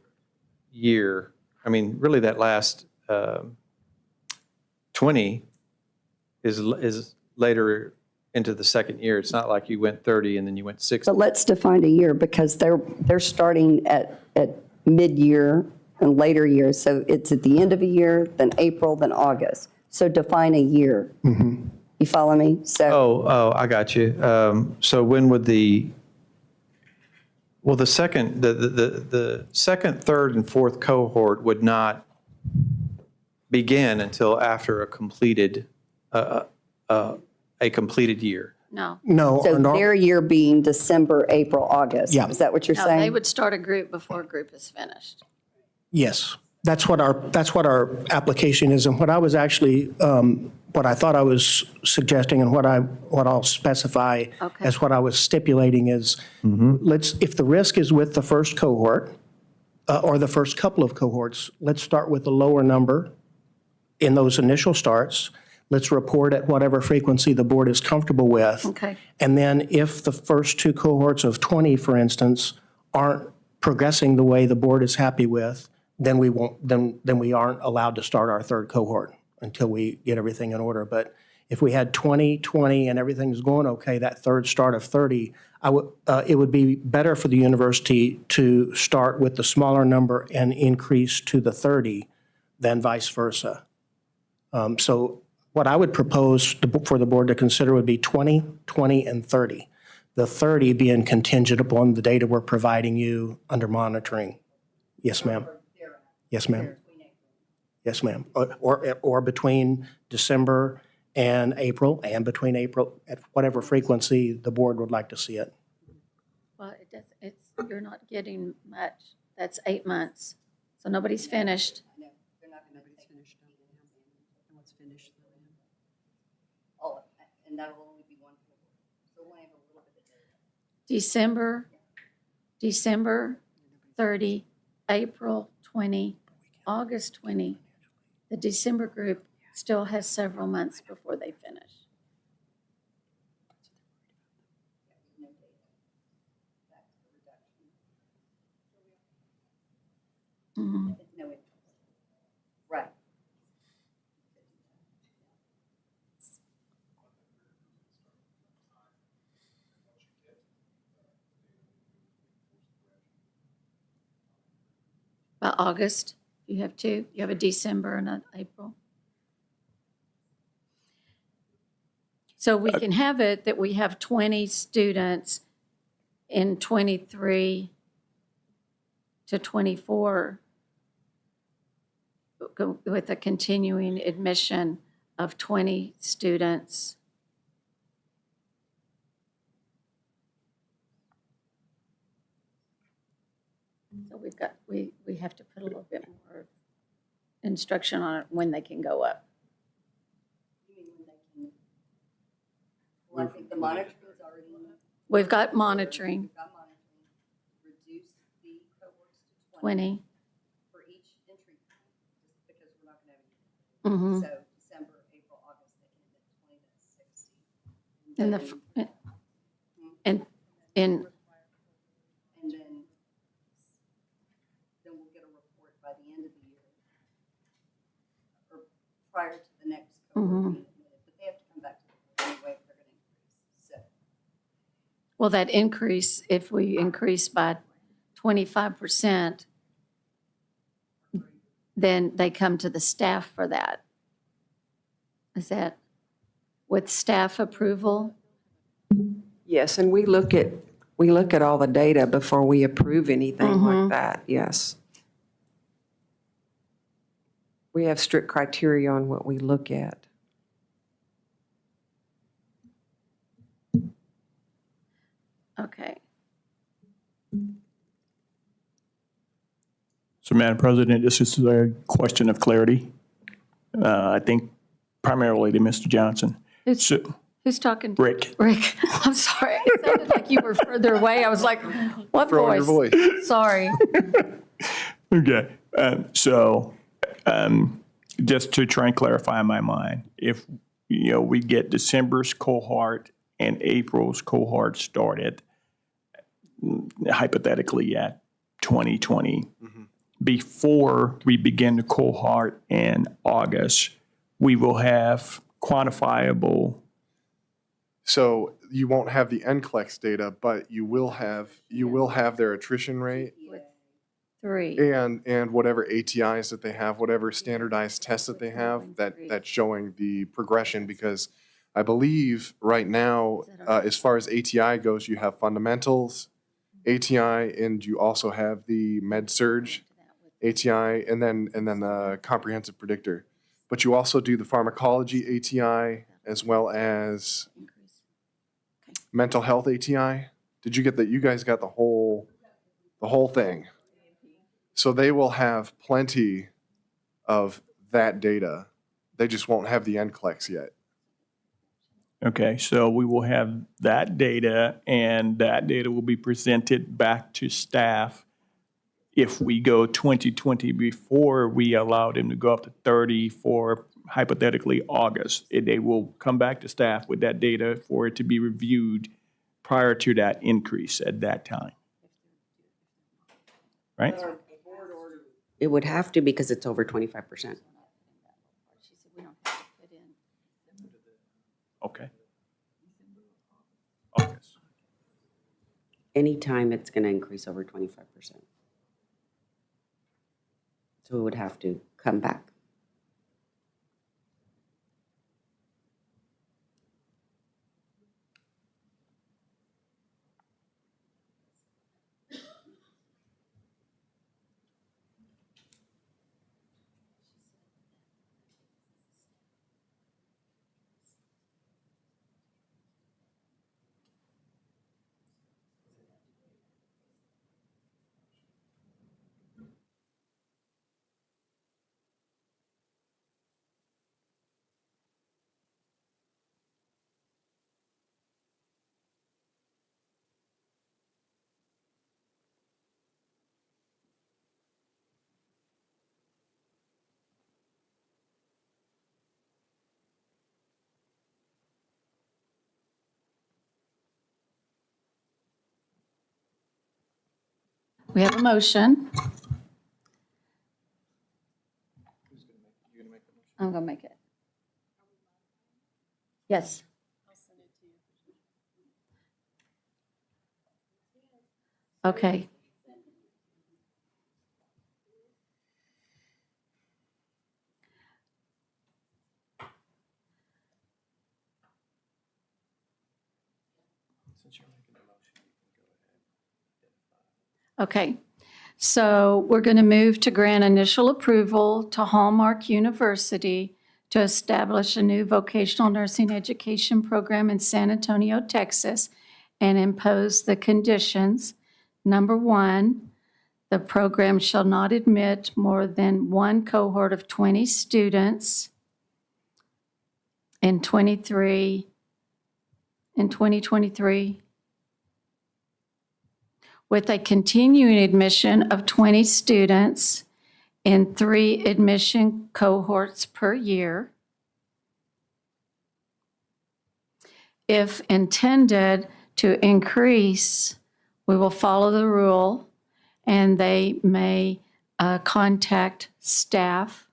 [SPEAKER 11] year. I mean, really that last 20 is later into the second year. It's not like you went 30 and then you went 60.
[SPEAKER 4] But let's define a year, because they're starting at mid-year and later years. So it's at the end of a year, then April, then August. So define a year. You follow me? So
[SPEAKER 11] Oh, I got you. So when would the second, the second, third, and fourth cohort would not begin until after a completed year?
[SPEAKER 1] no.
[SPEAKER 12] No.
[SPEAKER 4] so
[SPEAKER 12] nor-
[SPEAKER 4] their year being December, April, August.
[SPEAKER 12] Yeah.
[SPEAKER 4] Is that what you're
[SPEAKER 1] No,
[SPEAKER 4] saying?
[SPEAKER 1] they would start a group before a group is finished.
[SPEAKER 12] Yes, that's what our application is, and what I was actually, what I thought I was suggesting, and what I'll specify
[SPEAKER 1] Okay.
[SPEAKER 12] as what I was stipulating is, if the risk is with the first cohort, or the first couple of cohorts, let's start with a lower number in those initial starts. Let's report at whatever frequency the board is comfortable with.
[SPEAKER 1] Okay.
[SPEAKER 12] And then if the first 2 cohorts of 20, for instance, aren't progressing the way the board is happy with, then we aren't allowed to start our third cohort until we get everything in order. But If we had 20, 20, and everything's going okay, that third start of 30, it would be better for the university to start with the smaller number and increase to the 30 than vice versa. So what I would propose for the board to consider would be 20, 20, and 30. The 30 being contingent upon the data we're providing you under monitoring. Yes, ma'am. Yes, ma'am. Yes, ma'am. Or between December and April, and between April, at whatever frequency the board would like to see it.
[SPEAKER 1] Well, you're not getting much. That's 8 months. So nobody's finished.
[SPEAKER 4] And that'll only be one quarter. So we'll have a little bit of data.
[SPEAKER 1] December 30, April 20, August 20. The December group still has several months before they finish. Mhm.
[SPEAKER 4] No, right.
[SPEAKER 1] By August, you have two. You have a December and an April. So we can have it that we have 20 students in 23 to 24 with a continuing admission of 20 students. So we have to put a little bit more instruction on it when they can go up.
[SPEAKER 4] Well, I think the monitoring's already.
[SPEAKER 1] We've got monitoring,
[SPEAKER 4] We've got monitoring. Reduce the cohorts to
[SPEAKER 1] 20.
[SPEAKER 4] for each entry point, just because we're not going to have any.
[SPEAKER 1] Mhm.
[SPEAKER 4] So December, April, August, they can admit 20, that's 60.
[SPEAKER 1] And and
[SPEAKER 4] And then we'll get a report by the end of the year, or prior to the next cohort
[SPEAKER 1] Mhm.
[SPEAKER 4] being admitted. But they have to come back to the board anyway if they're going to increase. So
[SPEAKER 1] will that increase, if we increase by 25%, then they come to the staff for that? Is that with staff approval?
[SPEAKER 20] Yes, and we look at all the data before we approve anything like that, yes. We have strict criteria on what we look at.
[SPEAKER 1] Okay.
[SPEAKER 7] So, Madam President, this is a question of clarity. I think primarily to Mr. Johnson.
[SPEAKER 1] Who's talking?
[SPEAKER 7] Rick.
[SPEAKER 1] Rick, I'm sorry. It sounded like you were further away. I was like, what
[SPEAKER 9] Throw in
[SPEAKER 1] voice?
[SPEAKER 9] your voice.
[SPEAKER 1] Sorry.
[SPEAKER 7] Okay, just to try and clarify in my mind, if, we get December's cohort and April's cohort started, hypothetically at 2020, before we begin the cohort in August, we will have quantifiable.
[SPEAKER 9] So you won't have the NCLEX data, but you will have their attrition rate
[SPEAKER 1] 3.
[SPEAKER 9] and whatever ATIs that they have, whatever standardized tests that they have, that's showing the progression. Because I believe right now, as far as ATI goes, you have fundamentals ATI, and you also have the med-surg ATI, and then the comprehensive predictor. But you also do the pharmacology ATI as well as mental health ATI. Did you get that? You guys got the whole thing. So they will have plenty of that data. They just won't have the NCLEX yet.
[SPEAKER 7] Okay, so we will have that data, and that data will be presented back to staff. If we go 2020 before we allow them to go up to 30 for hypothetically August, they will come back to staff with that data for it to be reviewed prior to that increase at that time. Right?
[SPEAKER 20] It would have to because it's over 25%.
[SPEAKER 7] Okay. August.
[SPEAKER 3] Anytime it's going to increase over 25%. So we would have to come back.
[SPEAKER 1] We have a motion. I'm going to make it. Yes. Okay. Okay, so we're going to move to grant initial approval to Hallmark University to establish a new vocational nursing education program in San Antonio, Texas, and impose the conditions. Number one, the program shall not admit more than one cohort of 20 students in 2023, with a continuing admission of 20 students in 3 admission cohorts per year. If intended to increase, we will follow the rule, and they may contact staff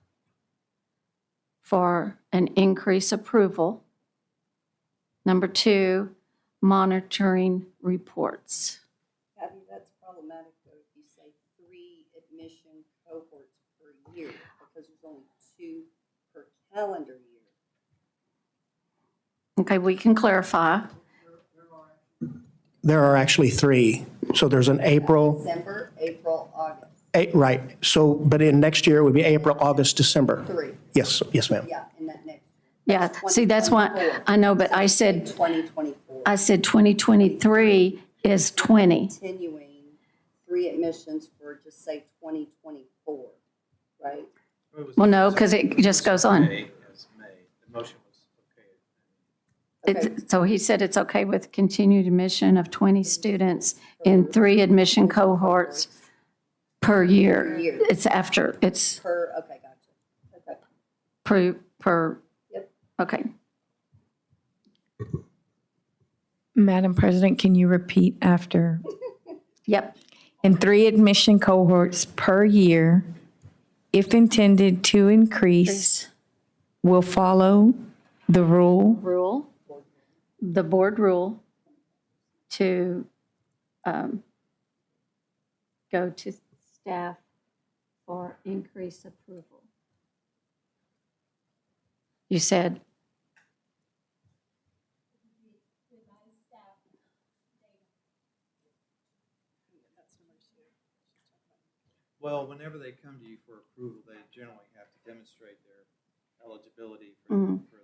[SPEAKER 1] for an increase approval. Number 2, monitoring reports.
[SPEAKER 4] Kathy, that's problematic though, if you say 3 admission cohorts per year, because there's only 2 per calendar year.
[SPEAKER 1] Okay, we can clarify.
[SPEAKER 12] There are actually 3. So there's an April,
[SPEAKER 4] December, April, August.
[SPEAKER 12] right. So, but in next year it would be April, August, December.
[SPEAKER 4] 3.
[SPEAKER 12] Yes, yes, ma'am.
[SPEAKER 4] Yeah, in that next.
[SPEAKER 1] Yeah, see, that's why,
[SPEAKER 4] 2024.
[SPEAKER 1] I know, but I said
[SPEAKER 4] 2024.
[SPEAKER 1] I said 2023 is 20.
[SPEAKER 4] Continuing 3 admissions for, just say 2024, right?
[SPEAKER 1] Well, no, because it just goes on.
[SPEAKER 11] May. The motion was okay.
[SPEAKER 1] So he said it's okay with continued admission of 20 students in 3 admission cohorts per year.
[SPEAKER 4] Per year.
[SPEAKER 1] It's after, it's
[SPEAKER 4] Okay, gotcha. Okay.
[SPEAKER 1] per,
[SPEAKER 4] Yep.
[SPEAKER 1] okay.
[SPEAKER 6] Madam President, can you repeat after?
[SPEAKER 1] Yep.
[SPEAKER 6] In 3 admission cohorts per year, if intended to increase, will follow the rule
[SPEAKER 1] The board rule to go to staff for increase approval. You said,
[SPEAKER 11] Well, whenever they come to you for approval, they generally have to demonstrate their eligibility for
[SPEAKER 1] Mhm.
[SPEAKER 11] for the.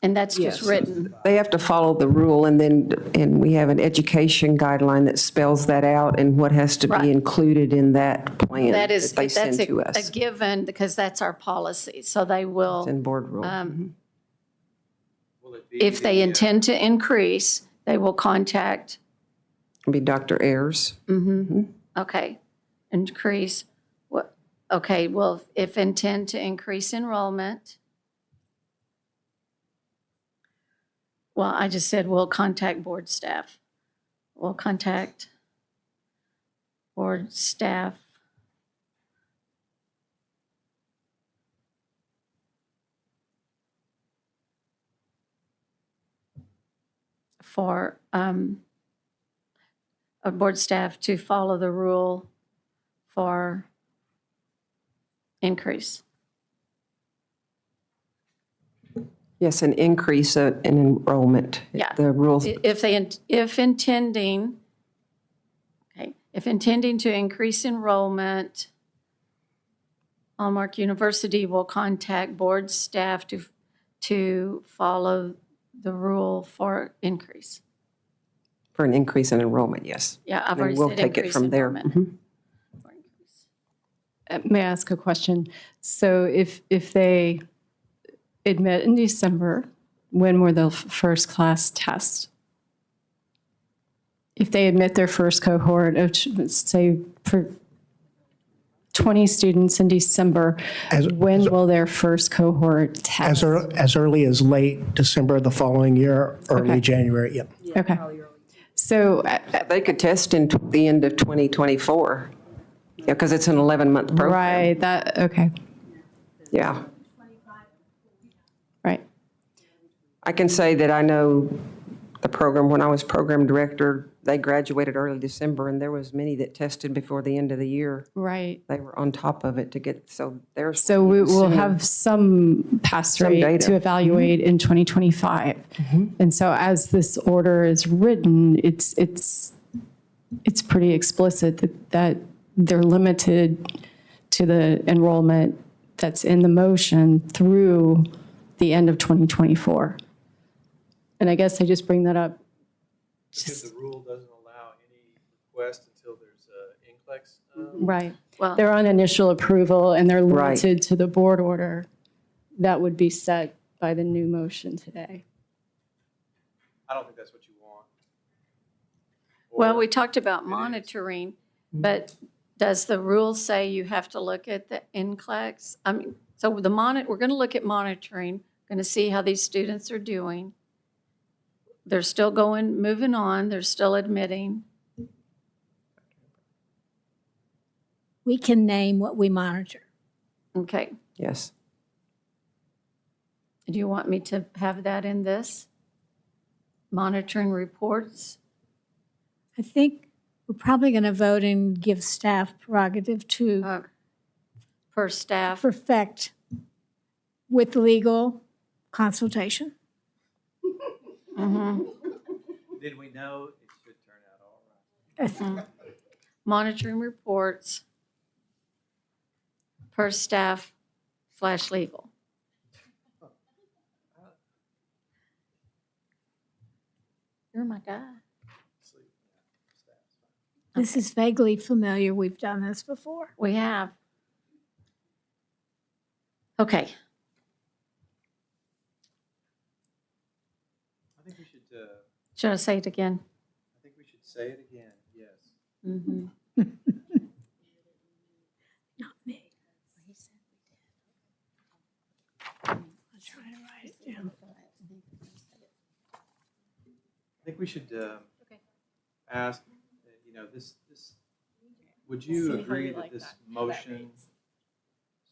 [SPEAKER 1] and that's just
[SPEAKER 20] Yes.
[SPEAKER 1] written.
[SPEAKER 20] They have to follow the rule, and we have an education guideline that spells that out and what has to
[SPEAKER 1] Right.
[SPEAKER 20] be included in that plan
[SPEAKER 1] That
[SPEAKER 20] that
[SPEAKER 1] is,
[SPEAKER 20] they
[SPEAKER 1] that's
[SPEAKER 20] send to
[SPEAKER 1] a
[SPEAKER 20] us.
[SPEAKER 1] given, because that's our policy, so they will.
[SPEAKER 20] It's in board rule.
[SPEAKER 11] Will it be
[SPEAKER 1] If they intend to increase, they will contact,
[SPEAKER 20] It'll be Dr. Ayers.
[SPEAKER 1] okay, increase, what, okay, well, if intend to increase enrollment. Well, I just said we'll contact board staff. We'll contact board staff. for board staff to follow the rule for increase.
[SPEAKER 20] Yes, an increase in enrollment.
[SPEAKER 1] Yeah.
[SPEAKER 20] The rules,
[SPEAKER 1] If intending to increase enrollment, Hallmark University will contact board staff to follow the rule for increase.
[SPEAKER 20] for an increase in enrollment, yes.
[SPEAKER 1] Yeah, I've
[SPEAKER 20] And
[SPEAKER 1] already
[SPEAKER 20] we'll
[SPEAKER 1] said
[SPEAKER 20] take it
[SPEAKER 1] increase
[SPEAKER 20] from there.
[SPEAKER 1] enrollment.
[SPEAKER 20] Mhm.
[SPEAKER 2] May I ask a question? So if they admit in December, when were the first class tests? If they admit their first cohort of, say, for 20 students in December, when will their first cohort test?
[SPEAKER 12] As early as late December the following year, early
[SPEAKER 2] Okay.
[SPEAKER 12] January, yep.
[SPEAKER 2] Okay. So
[SPEAKER 20] They could test in the end of 2024, because it's an 11-month program.
[SPEAKER 2] right, that, okay,
[SPEAKER 20] Yeah.
[SPEAKER 2] right.
[SPEAKER 20] I can say that I know the program, when I was program director, they graduated early December, and there was many that tested before the end of the year.
[SPEAKER 2] Right.
[SPEAKER 20] They were on top of it to get, so there's.
[SPEAKER 2] So we will have some pass
[SPEAKER 20] Some
[SPEAKER 2] rate
[SPEAKER 20] data.
[SPEAKER 2] to evaluate in 2025. And so as this order is written, it's pretty explicit that they're limited to the enrollment that's in the motion through the end of 2024. And I guess I just bring that up.
[SPEAKER 11] Because the rule doesn't allow any request until there's a NCLEX.
[SPEAKER 2] Right.
[SPEAKER 1] Well,
[SPEAKER 2] They're on initial approval and they're
[SPEAKER 20] Right.
[SPEAKER 2] limited to the board order that would be set by the new motion today.
[SPEAKER 11] I don't think that's what you want.
[SPEAKER 1] well,
[SPEAKER 11] Or
[SPEAKER 1] we talked about
[SPEAKER 11] it is.
[SPEAKER 1] monitoring, but does the rule say you have to look at the NCLEX? I mean, so we're going to look at monitoring, going to see how these students are doing. They're still moving on, they're still admitting.
[SPEAKER 19] We can name what we monitor.
[SPEAKER 1] Okay,
[SPEAKER 20] Yes.
[SPEAKER 1] do you want me to have that in this? Monitoring reports?
[SPEAKER 19] I think we're probably going to vote and give staff prerogative to
[SPEAKER 1] Per staff?
[SPEAKER 19] perfect with legal consultation.
[SPEAKER 1] Mhm.
[SPEAKER 11] Then we know it should turn out all right.
[SPEAKER 1] Monitoring reports per staff/legal. You're my guy.
[SPEAKER 19] This is vaguely familiar. We've done this before.
[SPEAKER 1] We have. Okay,
[SPEAKER 11] I think we should,
[SPEAKER 1] should I say it again?
[SPEAKER 11] I think we should say it again, yes.
[SPEAKER 1] Mhm.
[SPEAKER 19] Not me. I'll try to write it down.
[SPEAKER 11] I think we should ask, would you agree that this motion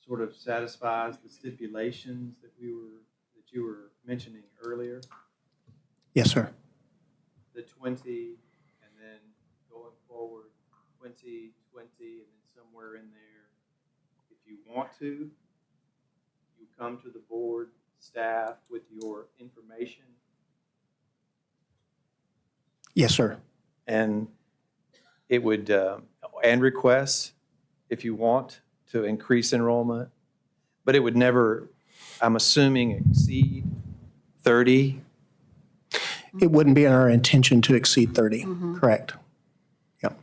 [SPEAKER 11] sort of satisfies the stipulations that you were mentioning earlier?
[SPEAKER 12] Yes, sir.
[SPEAKER 11] The 20, and then going forward, 20, 20, and then somewhere in there, if you want to, you come to the board, staff, with your information.
[SPEAKER 12] Yes, sir.
[SPEAKER 11] And it would, and requests, if you want, to increase enrollment, but it would never, I'm assuming, exceed 30.
[SPEAKER 12] It wouldn't be in our intention to exceed 30, correct? Yep.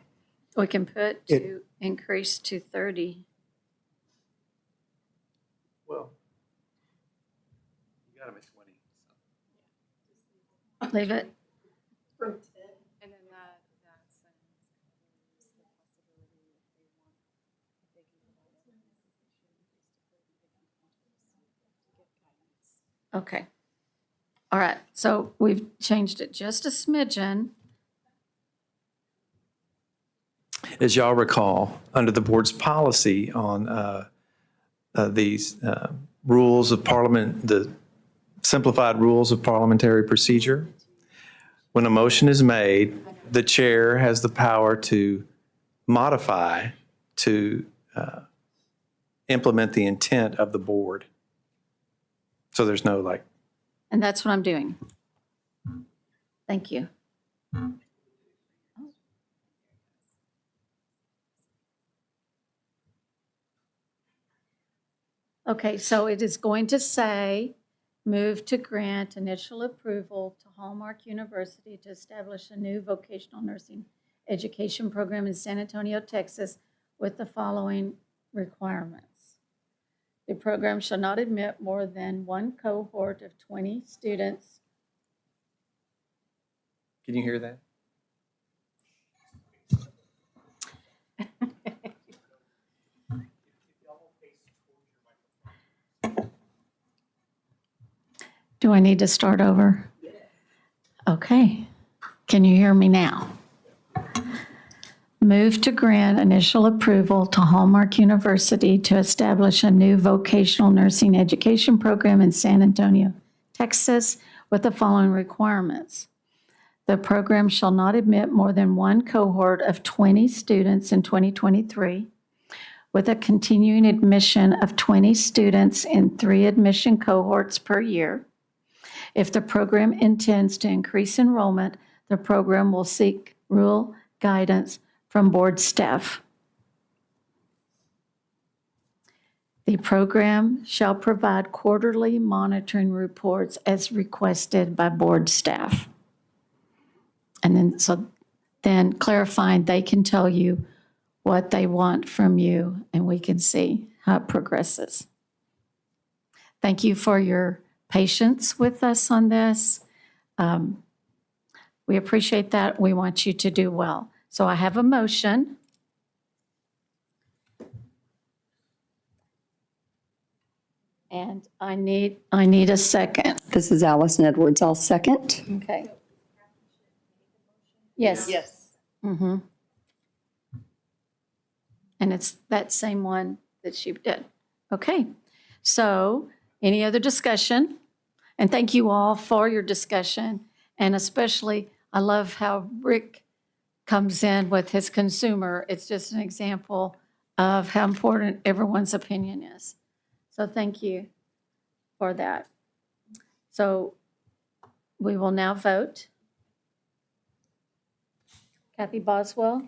[SPEAKER 1] We can put
[SPEAKER 12] It-
[SPEAKER 1] to increase to 30.
[SPEAKER 11] Well, you got them at 20.
[SPEAKER 1] Leave it.
[SPEAKER 2] And then that
[SPEAKER 1] Okay. All right, so we've changed it just a smidgen.
[SPEAKER 11] As y'all recall, under the board's policy on these rules of parliament, the simplified rules of parliamentary procedure, when a motion is made, the chair has the power to modify, to implement the intent of the board. So there's no like,
[SPEAKER 1] And that's what I'm doing. Thank you. Okay, so it is going to say, move to grant initial approval to Hallmark University to establish a new vocational nursing education program in San Antonio, Texas, with the following requirements. The program shall not admit more than one cohort of 20 students.
[SPEAKER 11] can you hear that?
[SPEAKER 1] Do I need to start over? Okay. Can you hear me now? Move to grant initial approval to Hallmark University to establish a new vocational nursing education program in San Antonio, Texas, with the following requirements. The program shall not admit more than one cohort of 20 students in 2023, with a continuing admission of 20 students in 3 admission cohorts per year. If the program intends to increase enrollment, the program will seek rule guidance from board staff. The program shall provide quarterly monitoring reports as requested by board staff. And then clarifying, they can tell you what they want from you, and we can see how it progresses. Thank you for your patience with us on this. We appreciate that. We want you to do well. So I have a motion. And I need a second.
[SPEAKER 4] This is Allison Edwards. I'll second.
[SPEAKER 1] Okay. Yes.
[SPEAKER 17] Yes.
[SPEAKER 1] Mm-hmm. And it's that same one that she did. Okay. So any other discussion? And thank you all for your discussion. And especially, I love how Rick comes in with his consumer. It's just an example of how important everyone's opinion is. So thank you for that. So we will now vote. Kathy Boswell?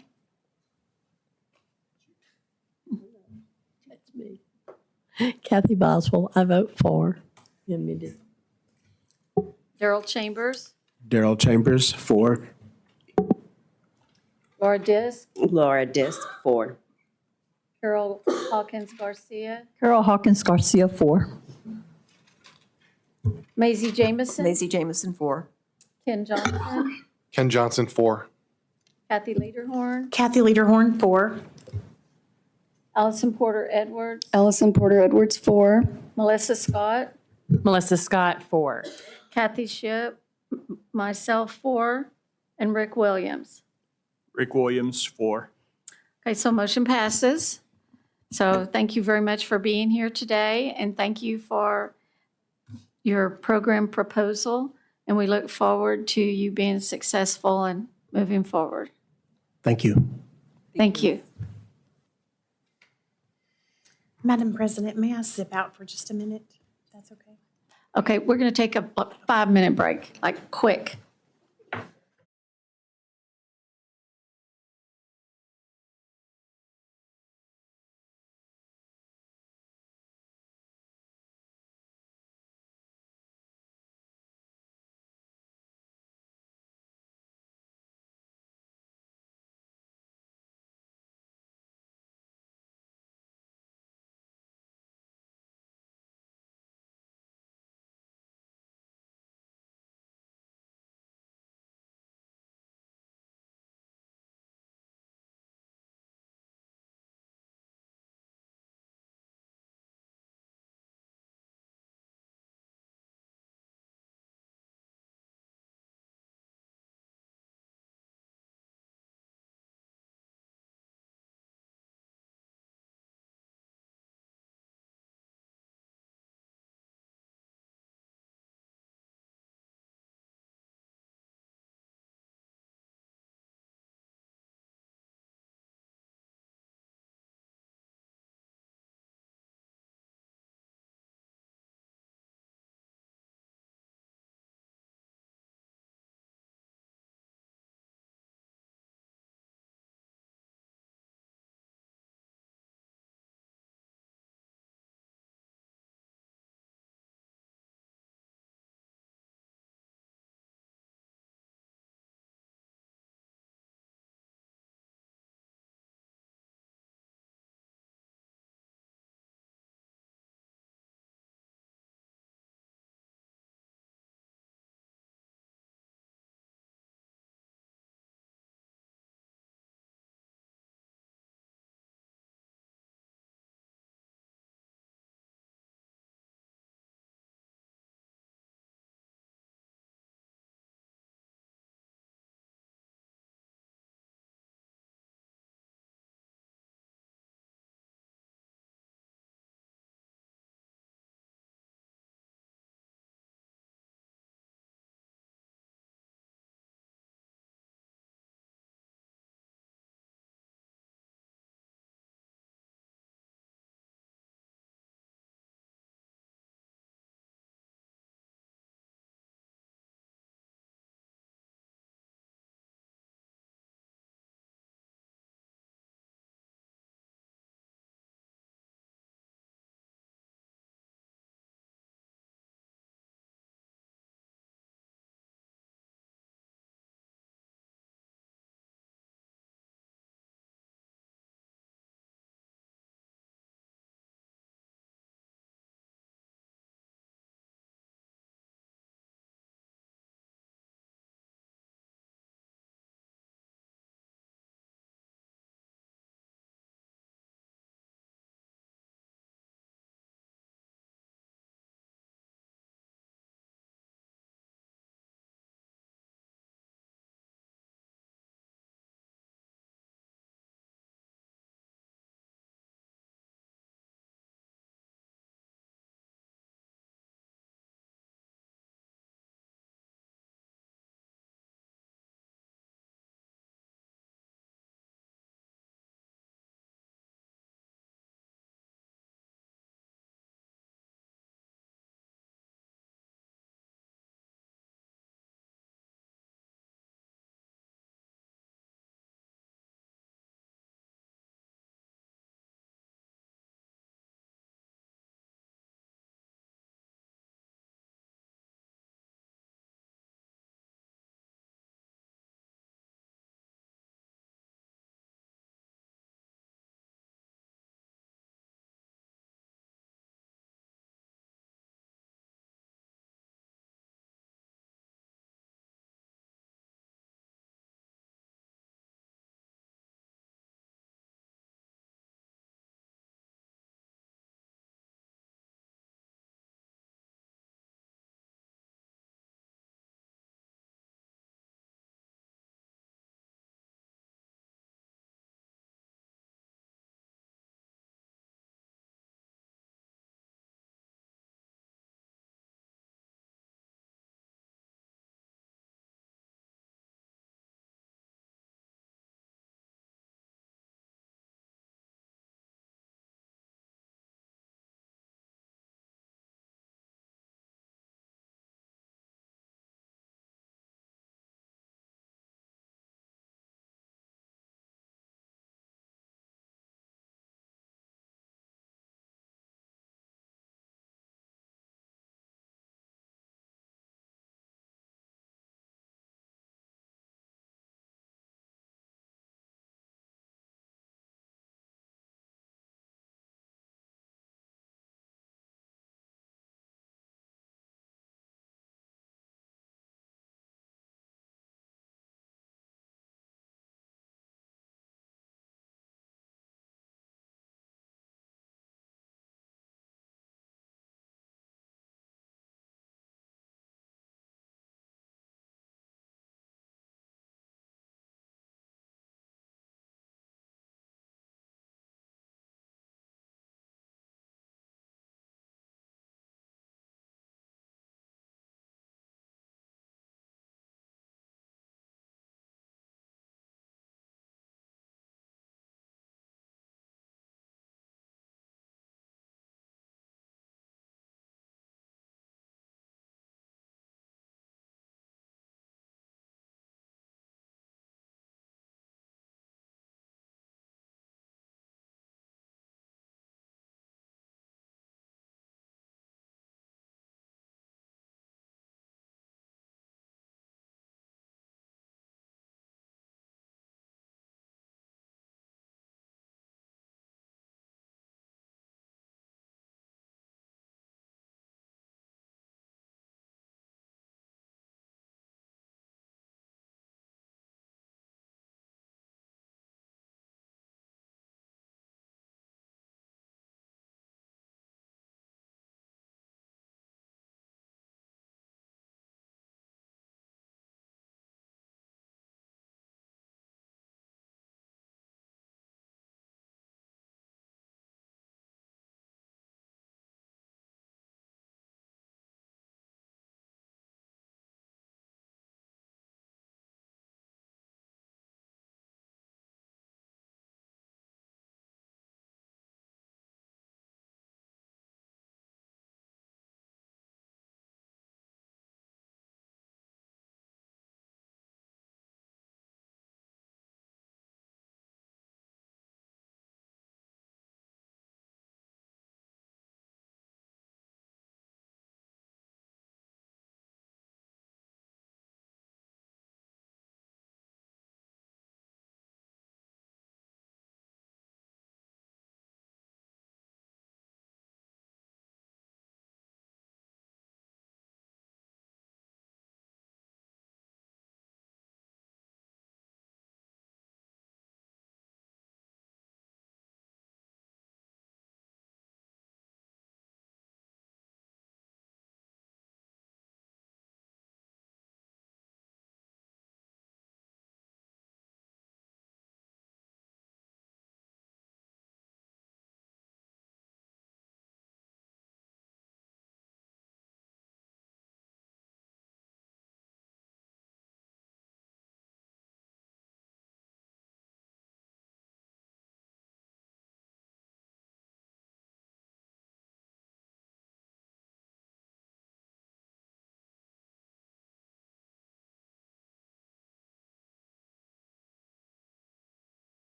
[SPEAKER 13] That's me. Kathy Boswell, I vote for.
[SPEAKER 1] Daryl Chambers?
[SPEAKER 5] Daryl Chambers, 4.
[SPEAKER 1] Laura Dis?
[SPEAKER 3] Laura Disk, 4.
[SPEAKER 1] Carol Hawkins Garcia?
[SPEAKER 17] Carol Hawkins Garcia, 4.
[SPEAKER 1] Maisie Jamison?
[SPEAKER 13] Maisie Jamison, 4.
[SPEAKER 1] Ken Johnson?
[SPEAKER 9] Ken Johnson, 4.
[SPEAKER 1] Kathy Lederhorn?
[SPEAKER 18] Kathy Lederhorn, 4.
[SPEAKER 1] Allison Porter Edwards?
[SPEAKER 4] Allison Porter Edwards, 4.
[SPEAKER 1] Melissa Scott?
[SPEAKER 6] Melissa Scott, 4.
[SPEAKER 1] Kathy Ship? Myself, 4. And Rick Williams?
[SPEAKER 7] Rick Williams, 4.
[SPEAKER 1] Okay, so motion passes. So thank you very much for being here today, and thank you for your program proposal. And we look forward to you being successful and moving forward.
[SPEAKER 12] Thank you.
[SPEAKER 1] Thank you.
[SPEAKER 18] Madam President, may I zip out for just a minute? That's okay.
[SPEAKER 1] Okay, we're going to take a 5-minute break, like quick.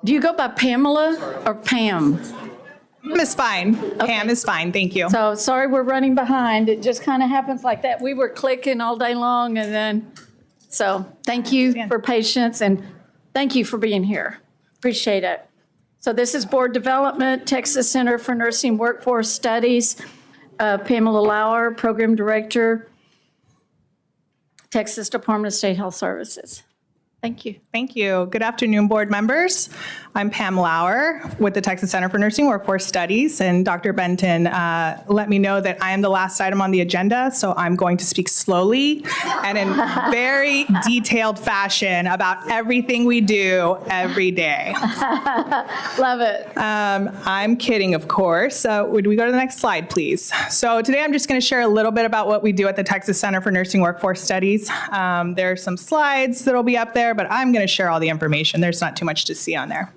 [SPEAKER 1] Do you go by Pamela or Pam?
[SPEAKER 14] Pam is fine. Pam is fine, thank you.
[SPEAKER 1] So sorry we're running behind. It just kind of happens like that. We were clicking all day long and then, so thank you for patience and thank you for being here. Appreciate it. So this is Board Development, Texas Center for Nursing Workforce Studies. Pamela Lauer, Program Director, Texas Department of State Health Services. Thank you.
[SPEAKER 14] Thank you. Good afternoon, board members. I'm Pam Lauer with the Texas Center for Nursing Workforce Studies, and Dr. Benton let me know that I am the last item on the agenda, so I'm going to speak slowly and in very detailed fashion about everything we do every day.
[SPEAKER 1] Love it.
[SPEAKER 14] I'm kidding, of course. Would we go to the next slide, please? So today I'm just going to share a little bit about what we do at the Texas Center for Nursing Workforce Studies. There are some slides that'll be up there, but I'm going to share all the information. There's not too much to see on there.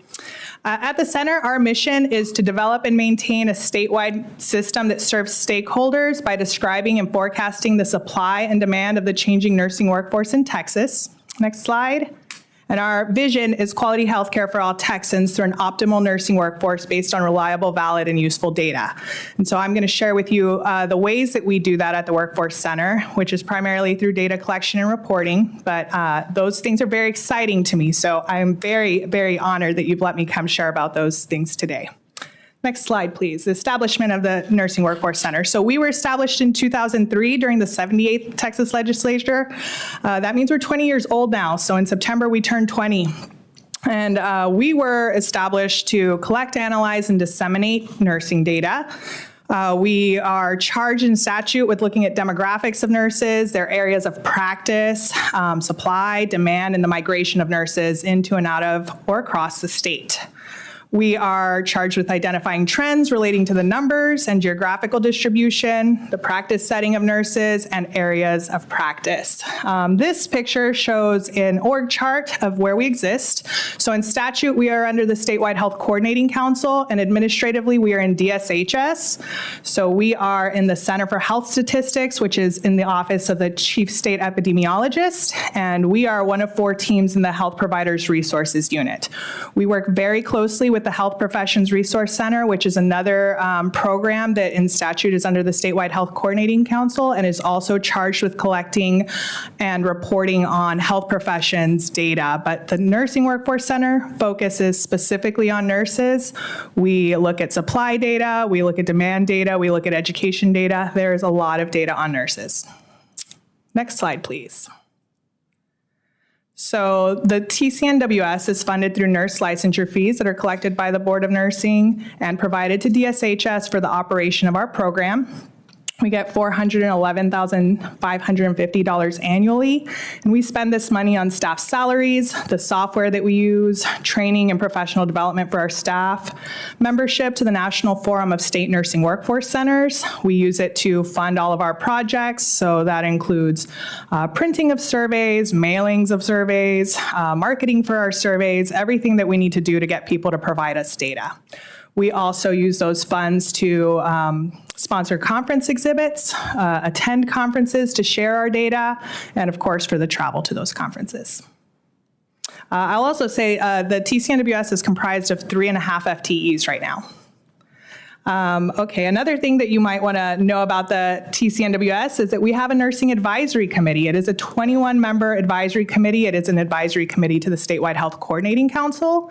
[SPEAKER 14] At the center, our mission is to develop and maintain a statewide system that serves stakeholders by describing and forecasting the supply and demand of the changing nursing workforce in Texas. Next slide. And our vision is quality healthcare for all Texans through an optimal nursing workforce based on reliable, valid, and useful data. And so I'm going to share with you the ways that we do that at the Workforce Center, which is primarily through data collection and reporting. But those things are very exciting to me. So I'm very, very honored that you've let me come share about those things today. Next slide, please. The establishment of the Nursing Workforce Center. So we were established in 2003 during the 78th Texas Legislature. That means we're 20 years old now. So in September, we turned 20. And we were established to collect, analyze, and disseminate nursing data. We are charged in statute with looking at demographics of nurses, their areas of practice, supply, demand, and the migration of nurses into and out of or across the state. We are charged with identifying trends relating to the numbers and geographical distribution, the practice setting of nurses, and areas of practice. This picture shows an org chart of where we exist. So in statute, we are under the Statewide Health Coordinating Council, and administratively, we are in DSHS. So we are in the Center for Health Statistics, which is in the office of the Chief State Epidemiologist, and we are one of 4 teams in the Health Providers Resources Unit. We work very closely with the Health Professions Resource Center, which is another program that in statute is under the Statewide Health Coordinating Council and is also charged with collecting and reporting on health professions data. But the Nursing Workforce Center focuses specifically on nurses. We look at supply data, we look at demand data, we look at education data. There's a lot of data on nurses. Next slide, please. So the TCNWS is funded through nurse licensure fees that are collected by the Board of Nursing and provided to DSHS for the operation of our program. We get $411,550 annually, and we spend this money on staff salaries, the software that we use, training and professional development for our staff, membership to the National Forum of State Nursing Workforce Centers. We use it to fund all of our projects, so that includes printing of surveys, mailings of surveys, marketing for our surveys, everything that we need to do to get people to provide us data. We also use those funds to sponsor conference exhibits, attend conferences to share our data, and of course for the travel to those conferences. I'll also say the TCNWS is comprised of 3.5 FTEs right now. Okay, another thing that you might want to know about the TCNWS is that we have a nursing advisory committee. It is a 21-member advisory committee. It is an advisory committee to the Statewide Health Coordinating Council.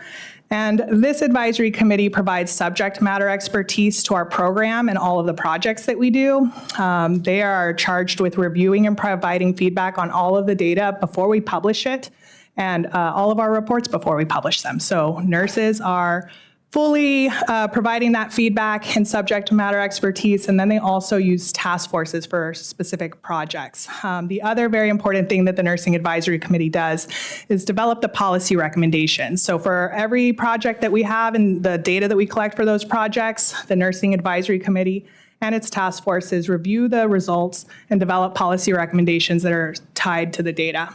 [SPEAKER 14] And this advisory committee provides subject matter expertise to our program and all of the projects that we do. They are charged with reviewing and providing feedback on all of the data before we publish it and all of our reports before we publish them. So nurses are fully providing that feedback and subject matter expertise, and then they also use task forces for specific projects. The other very important thing that the Nursing Advisory Committee does is develop the policy recommendations. So for every project that we have and the data that we collect for those projects, the Nursing Advisory Committee and its task forces review the results and develop policy recommendations that are tied to the data.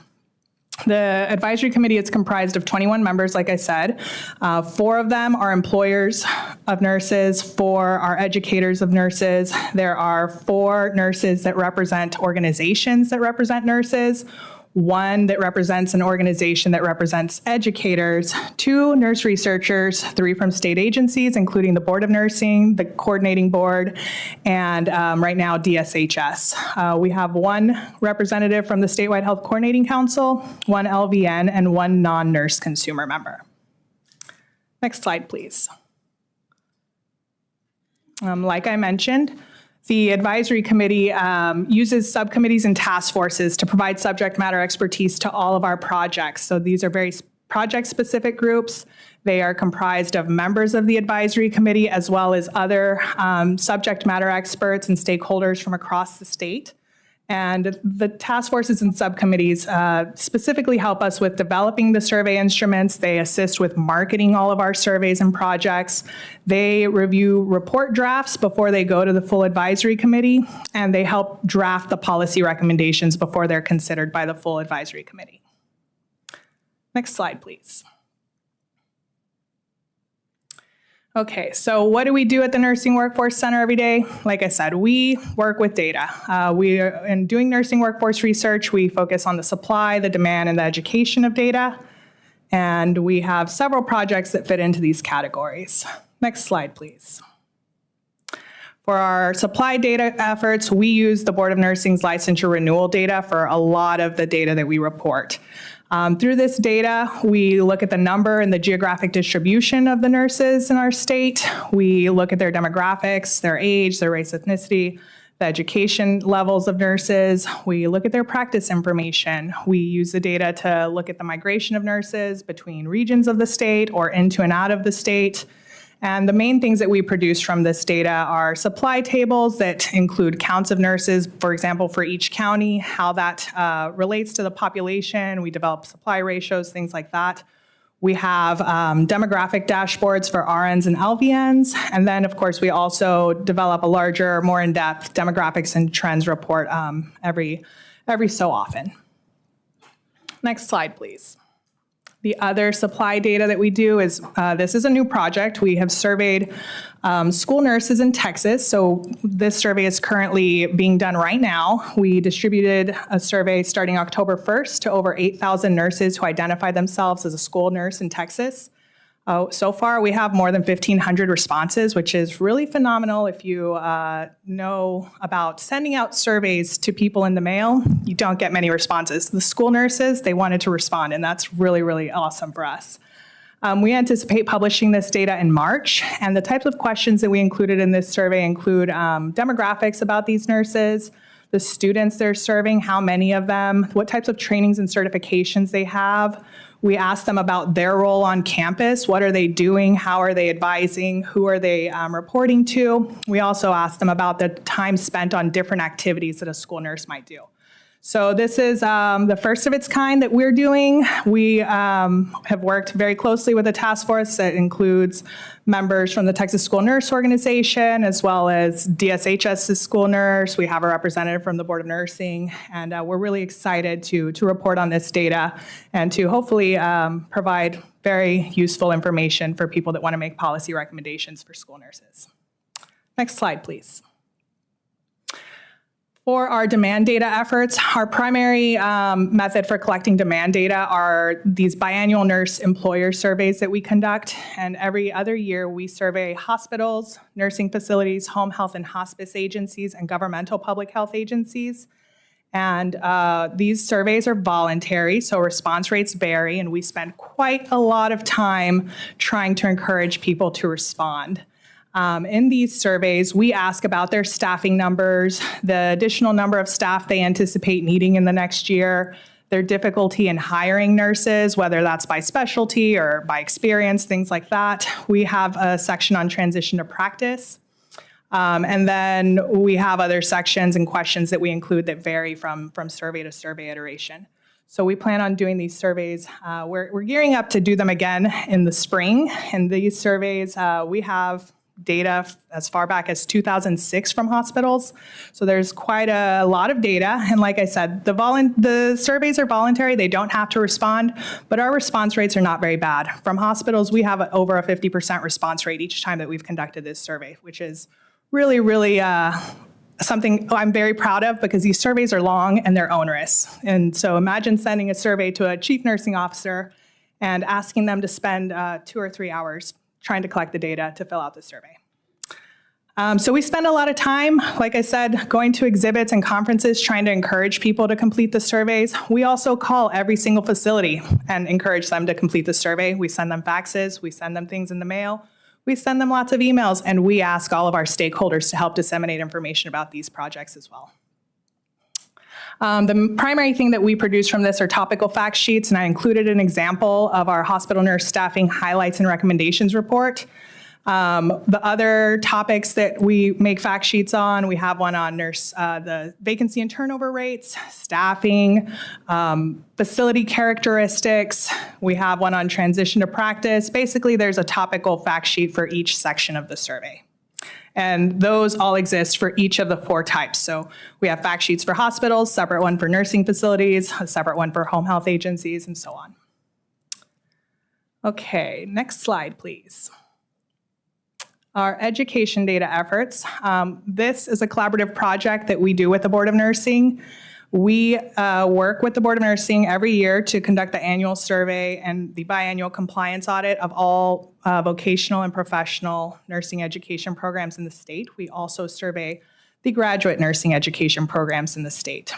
[SPEAKER 14] The advisory committee is comprised of 21 members, like I said. 4 of them are employers of nurses, 4 are educators of nurses. There are 4 nurses that represent organizations that represent nurses. one that represents an organization that represents educators, 2 nurse researchers, 3 from state agencies, including the Board of Nursing, the Coordinating Board, and right now DSHS. We have 1 representative from the Statewide Health Coordinating Council, 1 LVN, and 1 non-nurse consumer member. Next slide, please. Like I mentioned, the advisory committee uses subcommittees and task forces to provide subject matter expertise to all of our projects. So these are very project-specific groups. They are comprised of members of the advisory committee as well as other subject matter experts and stakeholders from across the state. And the task forces and subcommittees specifically help us with developing the survey instruments. They assist with marketing all of our surveys and projects. They review report drafts before they go to the full advisory committee, and they help draft the policy recommendations before they're considered by the full advisory committee. Next slide, please. Okay, so what do we do at the Nursing Workforce Center every day? Like I said, we work with data. In doing nursing workforce research, we focus on the supply, the demand, and the education of data. And we have several projects that fit into these categories. Next slide, please. For our supply data efforts, we use the Board of Nursing's licensure renewal data for a lot of the data that we report. Through this data, we look at the number and the geographic distribution of the nurses in our state. We look at their demographics, their age, their race, ethnicity, the education levels of nurses. We look at their practice information. We use the data to look at the migration of nurses between regions of the state or into and out of the state. And the main things that we produce from this data are supply tables that include counts of nurses, for example, for each county, how that relates to the population. We develop supply ratios, things like that. We have demographic dashboards for RNs and LVNs. And then, of course, we also develop a larger, more in-depth demographics and trends report every so often. Next slide, please. The other supply data that we do is, this is a new project. We have surveyed school nurses in Texas. So this survey is currently being done right now. We distributed a survey starting October 1st to over 8,000 nurses who identify themselves as a school nurse in Texas. So far, we have more than 1,500 responses, which is really phenomenal. If you know about sending out surveys to people in the mail, you don't get many responses. The school nurses, they wanted to respond, and that's really, really awesome for us. We anticipate publishing this data in March, and the types of questions that we included in this survey include demographics about these nurses, the students they're serving, how many of them, what types of trainings and certifications they have. We asked them about their role on campus. What are they doing? How are they advising? Who are they reporting to? We also asked them about the time spent on different activities that a school nurse might do. So this is the first of its kind that we're doing. We have worked very closely with a task force that includes members from the Texas School Nurse Organization, as well as DSHS's school nurse. We have a representative from the Board of Nursing, and we're really excited to report on this data and to hopefully provide very useful information for people that want to make policy recommendations for school nurses. Next slide, please. For our demand data efforts, our primary method for collecting demand data are these biannual nurse employer surveys that we conduct. And every other year, we survey hospitals, nursing facilities, home health and hospice agencies, and governmental public health agencies. And these surveys are voluntary, so response rates vary, and we spend quite a lot of time trying to encourage people to respond. In these surveys, we ask about their staffing numbers, the additional number of staff they anticipate needing in the next year, their difficulty in hiring nurses, whether that's by specialty or by experience, things like that. We have a section on transition to practice. And then we have other sections and questions that we include that vary from survey to survey iteration. So we plan on doing these surveys. We're gearing up to do them again in the spring. And these surveys, we have data as far back as 2006 from hospitals. So there's quite a lot of data. And like I said, the surveys are voluntary. They don't have to respond, but our response rates are not very bad. From hospitals, we have over a 50% response rate each time that we've conducted this survey, which is really, really something I'm very proud of because these surveys are long and they're onerous. And so imagine sending a survey to a chief nursing officer and asking them to spend 2 or 3 hours trying to collect the data to fill out the survey. So we spend a lot of time, like I said, going to exhibits and conferences trying to encourage people to complete the surveys. We also call every single facility and encourage them to complete the survey. We send them faxes, we send them things in the mail, we send them lots of emails, and we ask all of our stakeholders to help disseminate information about these projects as well. The primary thing that we produce from this are topical fact sheets, and I included an example of our hospital nurse staffing highlights and recommendations report. The other topics that we make fact sheets on, we have one on the vacancy and turnover rates, staffing, facility characteristics. We have one on transition to practice. Basically, there's a topical fact sheet for each section of the survey. And those all exist for each of the 4 types. So we have fact sheets for hospitals, separate one for nursing facilities, a separate one for home health agencies, and so on. Okay, next slide, please. Our education data efforts. This is a collaborative project that we do with the Board of Nursing. We work with the Board of Nursing every year to conduct the annual survey and the biannual compliance audit of all vocational and professional nursing education programs in the state. We also survey the graduate nursing education programs in the state.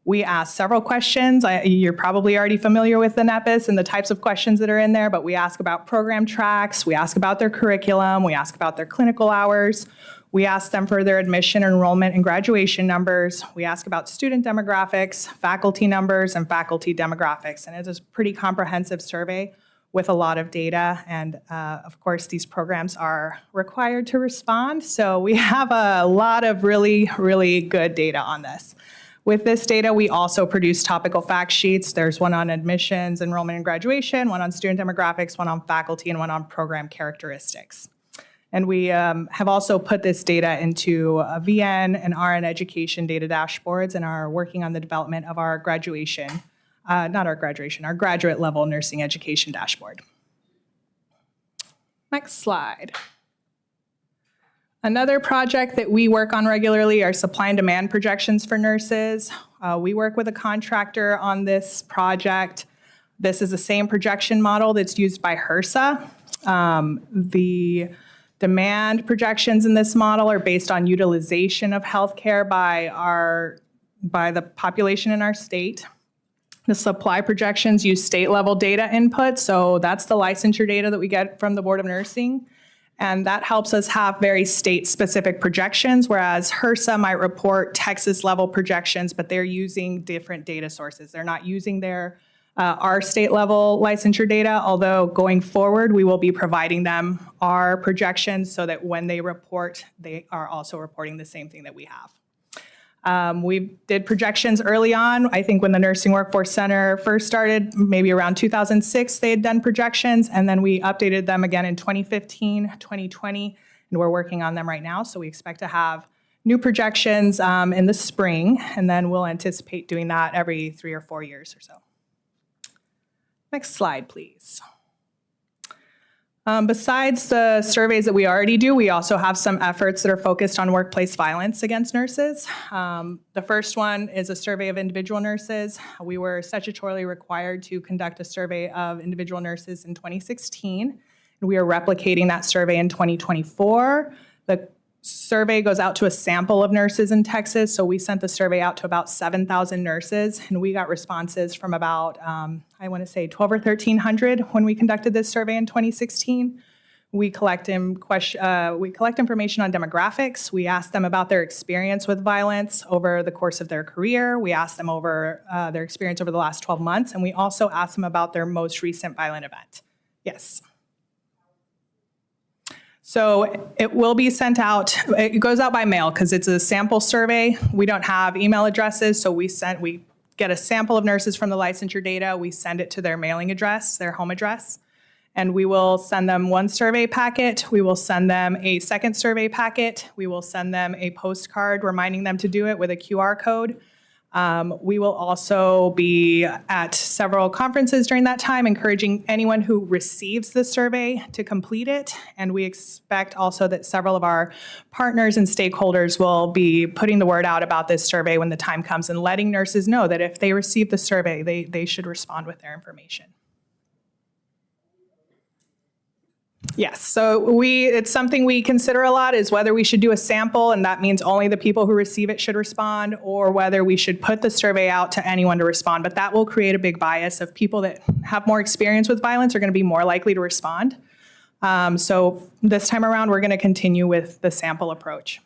[SPEAKER 14] We ask several questions. You're probably already familiar with the NEPIS and the types of questions that are in there, but we ask about program tracks, we ask about their curriculum, we ask about their clinical hours, we ask them for their admission, enrollment, and graduation numbers. We ask about student demographics, faculty numbers, and faculty demographics. And it's a pretty comprehensive survey with a lot of data. And of course, these programs are required to respond. So we have a lot of really, really good data on this. With this data, we also produce topical fact sheets. There's one on admissions, enrollment, and graduation, one on student demographics, one on faculty, and one on program characteristics. And we have also put this data into VN and RN education data dashboards and are working on the development of our graduation, our graduate level nursing education dashboard. Next slide. Another project that we work on regularly are supply and demand projections for nurses. We work with a contractor on this project. This is the same projection model that's used by HRSA. The demand projections in this model are based on utilization of healthcare by the population in our state. The supply projections use state-level data input, so that's the licensure data that we get from the Board of Nursing. And that helps us have very state-specific projections, whereas HRSA might report Texas-level projections, but they're using different data sources. They're not using our state-level licensure data, although going forward, we will be providing them our projections so that when they report, they are also reporting the same thing that we have. We did projections early on. I think when the Nursing Workforce Center first started, maybe around 2006, they had done projections, and then we updated them again in 2015, 2020, and we're working on them right now. So we expect to have new projections in the spring, and then we'll anticipate doing that every 3 or 4 years or so. Next slide, please. Besides the surveys that we already do, we also have some efforts that are focused on workplace violence against nurses. The first one is a survey of individual nurses. We were statutorily required to conduct a survey of individual nurses in 2016, and we are replicating that survey in 2024. The survey goes out to a sample of nurses in Texas, so we sent the survey out to about 7,000 nurses, and we got responses from about, I want to say 1,200 or 1,300 when we conducted this survey in 2016. We collect information on demographics. We ask them about their experience with violence over the course of their career. We ask them over their experience over the last 12 months, and we also ask them about their most recent violent event. Yes. So it will be sent out, it goes out by mail because it's a sample survey. We don't have email addresses, so we get a sample of nurses from the licensure data, we send it to their mailing address, their home address, and we will send them one survey packet, we will send them a second survey packet, we will send them a postcard reminding them to do it with a QR code. We will also be at several conferences during that time, encouraging anyone who receives the survey to complete it. And we expect also that several of our partners and stakeholders will be putting the word out about this survey when the time comes and letting nurses know that if they receive the survey, they should respond with their information. Yes, so it's something we consider a lot is whether we should do a sample, and that means only the people who receive it should respond, or whether we should put the survey out to anyone to respond. But that will create a big bias of people that have more experience with violence are going to be more likely to respond. So this time around, we're going to continue with the sample approach.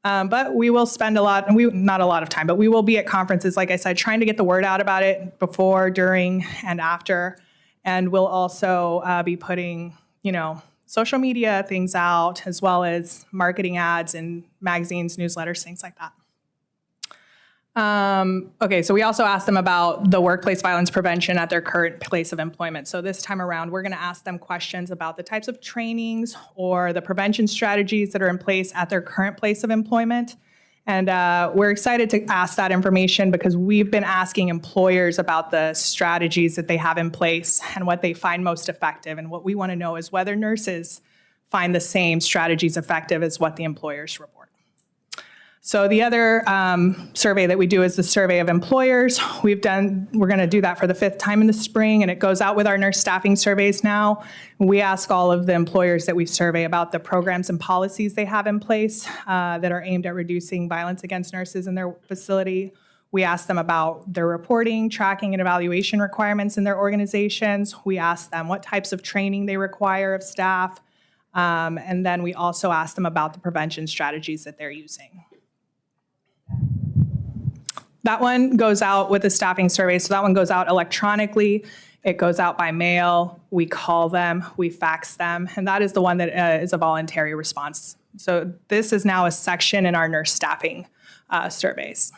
[SPEAKER 14] But we will spend not a lot of time, but we will be at conferences, like I said, trying to get the word out about it before, during, and after. And we'll also be putting, social media things out, as well as marketing ads in magazines, newsletters, things like that. Okay, so we also asked them about the workplace violence prevention at their current place of employment. So this time around, we're going to ask them questions about the types of trainings or the prevention strategies that are in place at their current place of employment. And we're excited to ask that information because we've been asking employers about the strategies that they have in place and what they find most effective. And what we want to know is whether nurses find the same strategies effective as what the employers report. So the other survey that we do is the survey of employers. We're going to do that for the 5th time in the spring, and it goes out with our nurse staffing surveys now. We ask all of the employers that we survey about the programs and policies they have in place that are aimed at reducing violence against nurses in their facility. We ask them about their reporting, tracking, and evaluation requirements in their organizations. We ask them what types of training they require of staff. And then we also ask them about the prevention strategies that they're using. That one goes out with the staffing survey. So that one goes out electronically. It goes out by mail. We call them, we fax them, and that is the one that is a voluntary response. So this is now a section in our nurse staffing surveys.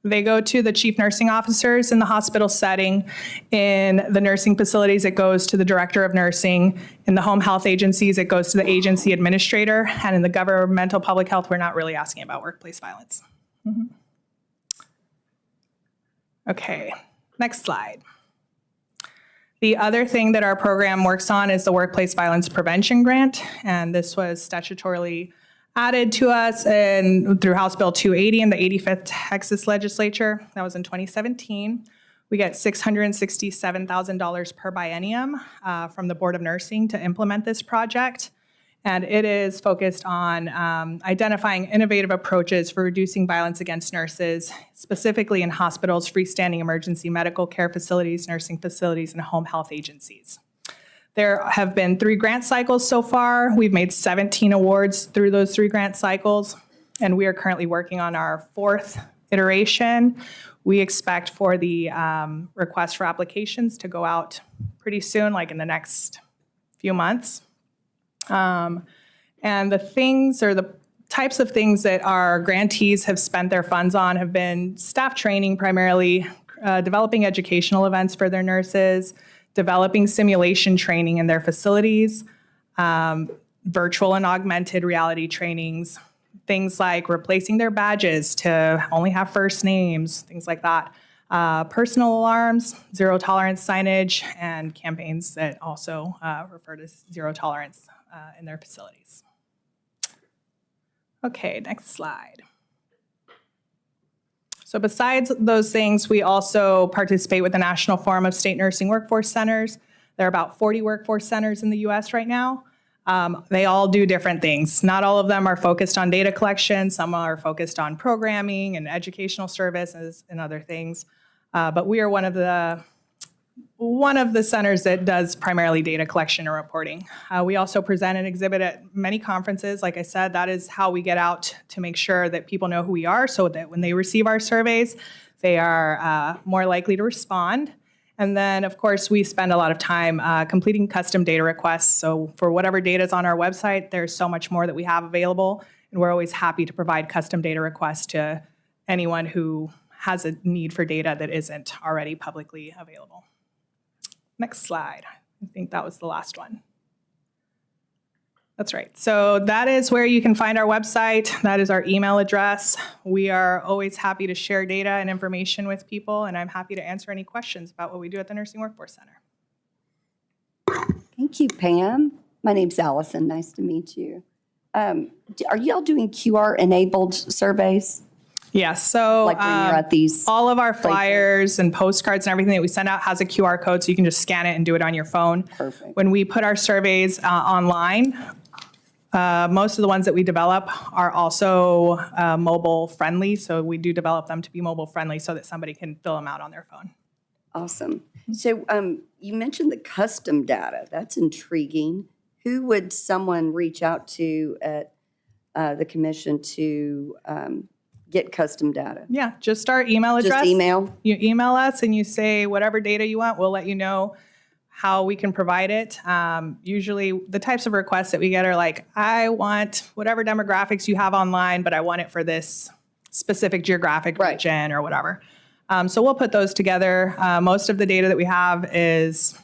[SPEAKER 14] They go to the chief nursing officers in the hospital setting. In the nursing facilities, it goes to the director of nursing. In the home health agencies, it goes to the agency administrator. And in the governmental public health, we're not really asking about workplace violence. Okay, next slide. The other thing that our program works on is the Workplace Violence Prevention Grant. And this was statutorily added to us through House Bill 280 in the 85th Texas legislature. That was in 2017. We get $667,000 per biennium from the Board of Nursing to implement this project. And it is focused on identifying innovative approaches for reducing violence against nurses, specifically in hospitals, freestanding emergency medical care facilities, nursing facilities, and home health agencies. There have been 3 grant cycles so far. We've made 17 awards through those 3 grant cycles, and we are currently working on our 4th iteration. We expect for the request for applications to go out pretty soon, like in the next few months. And the things or the types of things that our grantees have spent their funds on have been staff training primarily, developing educational events for their nurses, developing simulation training in their facilities, virtual and augmented reality trainings, things like replacing their badges to only have first names, things like that, personal alarms, zero tolerance signage, and campaigns that also refer to zero tolerance in their facilities. Okay, next slide. So besides those things, we also participate with the National Forum of State Nursing Workforce Centers. There are about 40 workforce centers in the US right now. They all do different things. Not all of them are focused on data collection. Some are focused on programming and educational services and other things. But we are one of the centers that does primarily data collection and reporting. We also present and exhibit at many conferences. Like I said, that is how we get out to make sure that people know who we are so that when they receive our surveys, they are more likely to respond. And then, of course, we spend a lot of time completing custom data requests. So for whatever data is on our website, there's so much more that we have available. And we're always happy to provide custom data requests to anyone who has a need for data that isn't already publicly available. Next slide. I think that was the last one. That's right. So that is where you can find our website. That is our email address. We are always happy to share data and information with people, and I'm happy to answer any questions about what we do at the Nursing Workforce Center.
[SPEAKER 4] Thank you, Pam. My name's Allison. Nice to meet you. Are y'all doing QR-enabled surveys?
[SPEAKER 14] Yes, so
[SPEAKER 4] Like when you're at these
[SPEAKER 14] all of our flyers and postcards and everything that we send out has a QR code, so you can just scan it and do it on your phone.
[SPEAKER 4] Perfect.
[SPEAKER 14] When we put our surveys online, most of the ones that we develop are also mobile friendly, so we do develop them to be mobile friendly so that somebody can fill them out on their phone.
[SPEAKER 4] Awesome. So you mentioned the custom data. That's intriguing. Who would someone reach out to at the commission to get custom data?
[SPEAKER 14] Yeah, just our email address.
[SPEAKER 4] Just email?
[SPEAKER 14] You email us and you say whatever data you want. We'll let you know how we can provide it. Usually the types of requests that we get are like, I want whatever demographics you have online, but I want it for this specific geographic region or whatever. So we'll put those together. Most of the data that we have is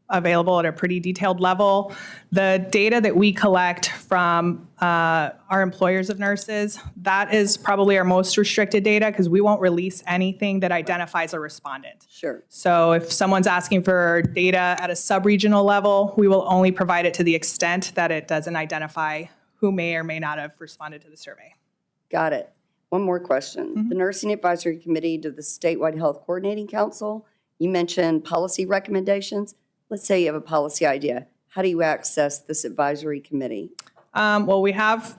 [SPEAKER 14] available at a pretty detailed level. The data that we collect from our employers of nurses, that is probably our most restricted data because we won't release anything that identifies a respondent.
[SPEAKER 4] Sure.
[SPEAKER 14] So if someone's asking for data at a sub-regional level, we will only provide it to the extent that it doesn't identify who may or may not have responded to the survey.
[SPEAKER 4] Got it. One more question. The Nursing Advisory Committee to the Statewide Health Coordinating Council, you mentioned policy recommendations. Let's say you have a policy idea. How do you access this advisory committee?
[SPEAKER 14] Well, we have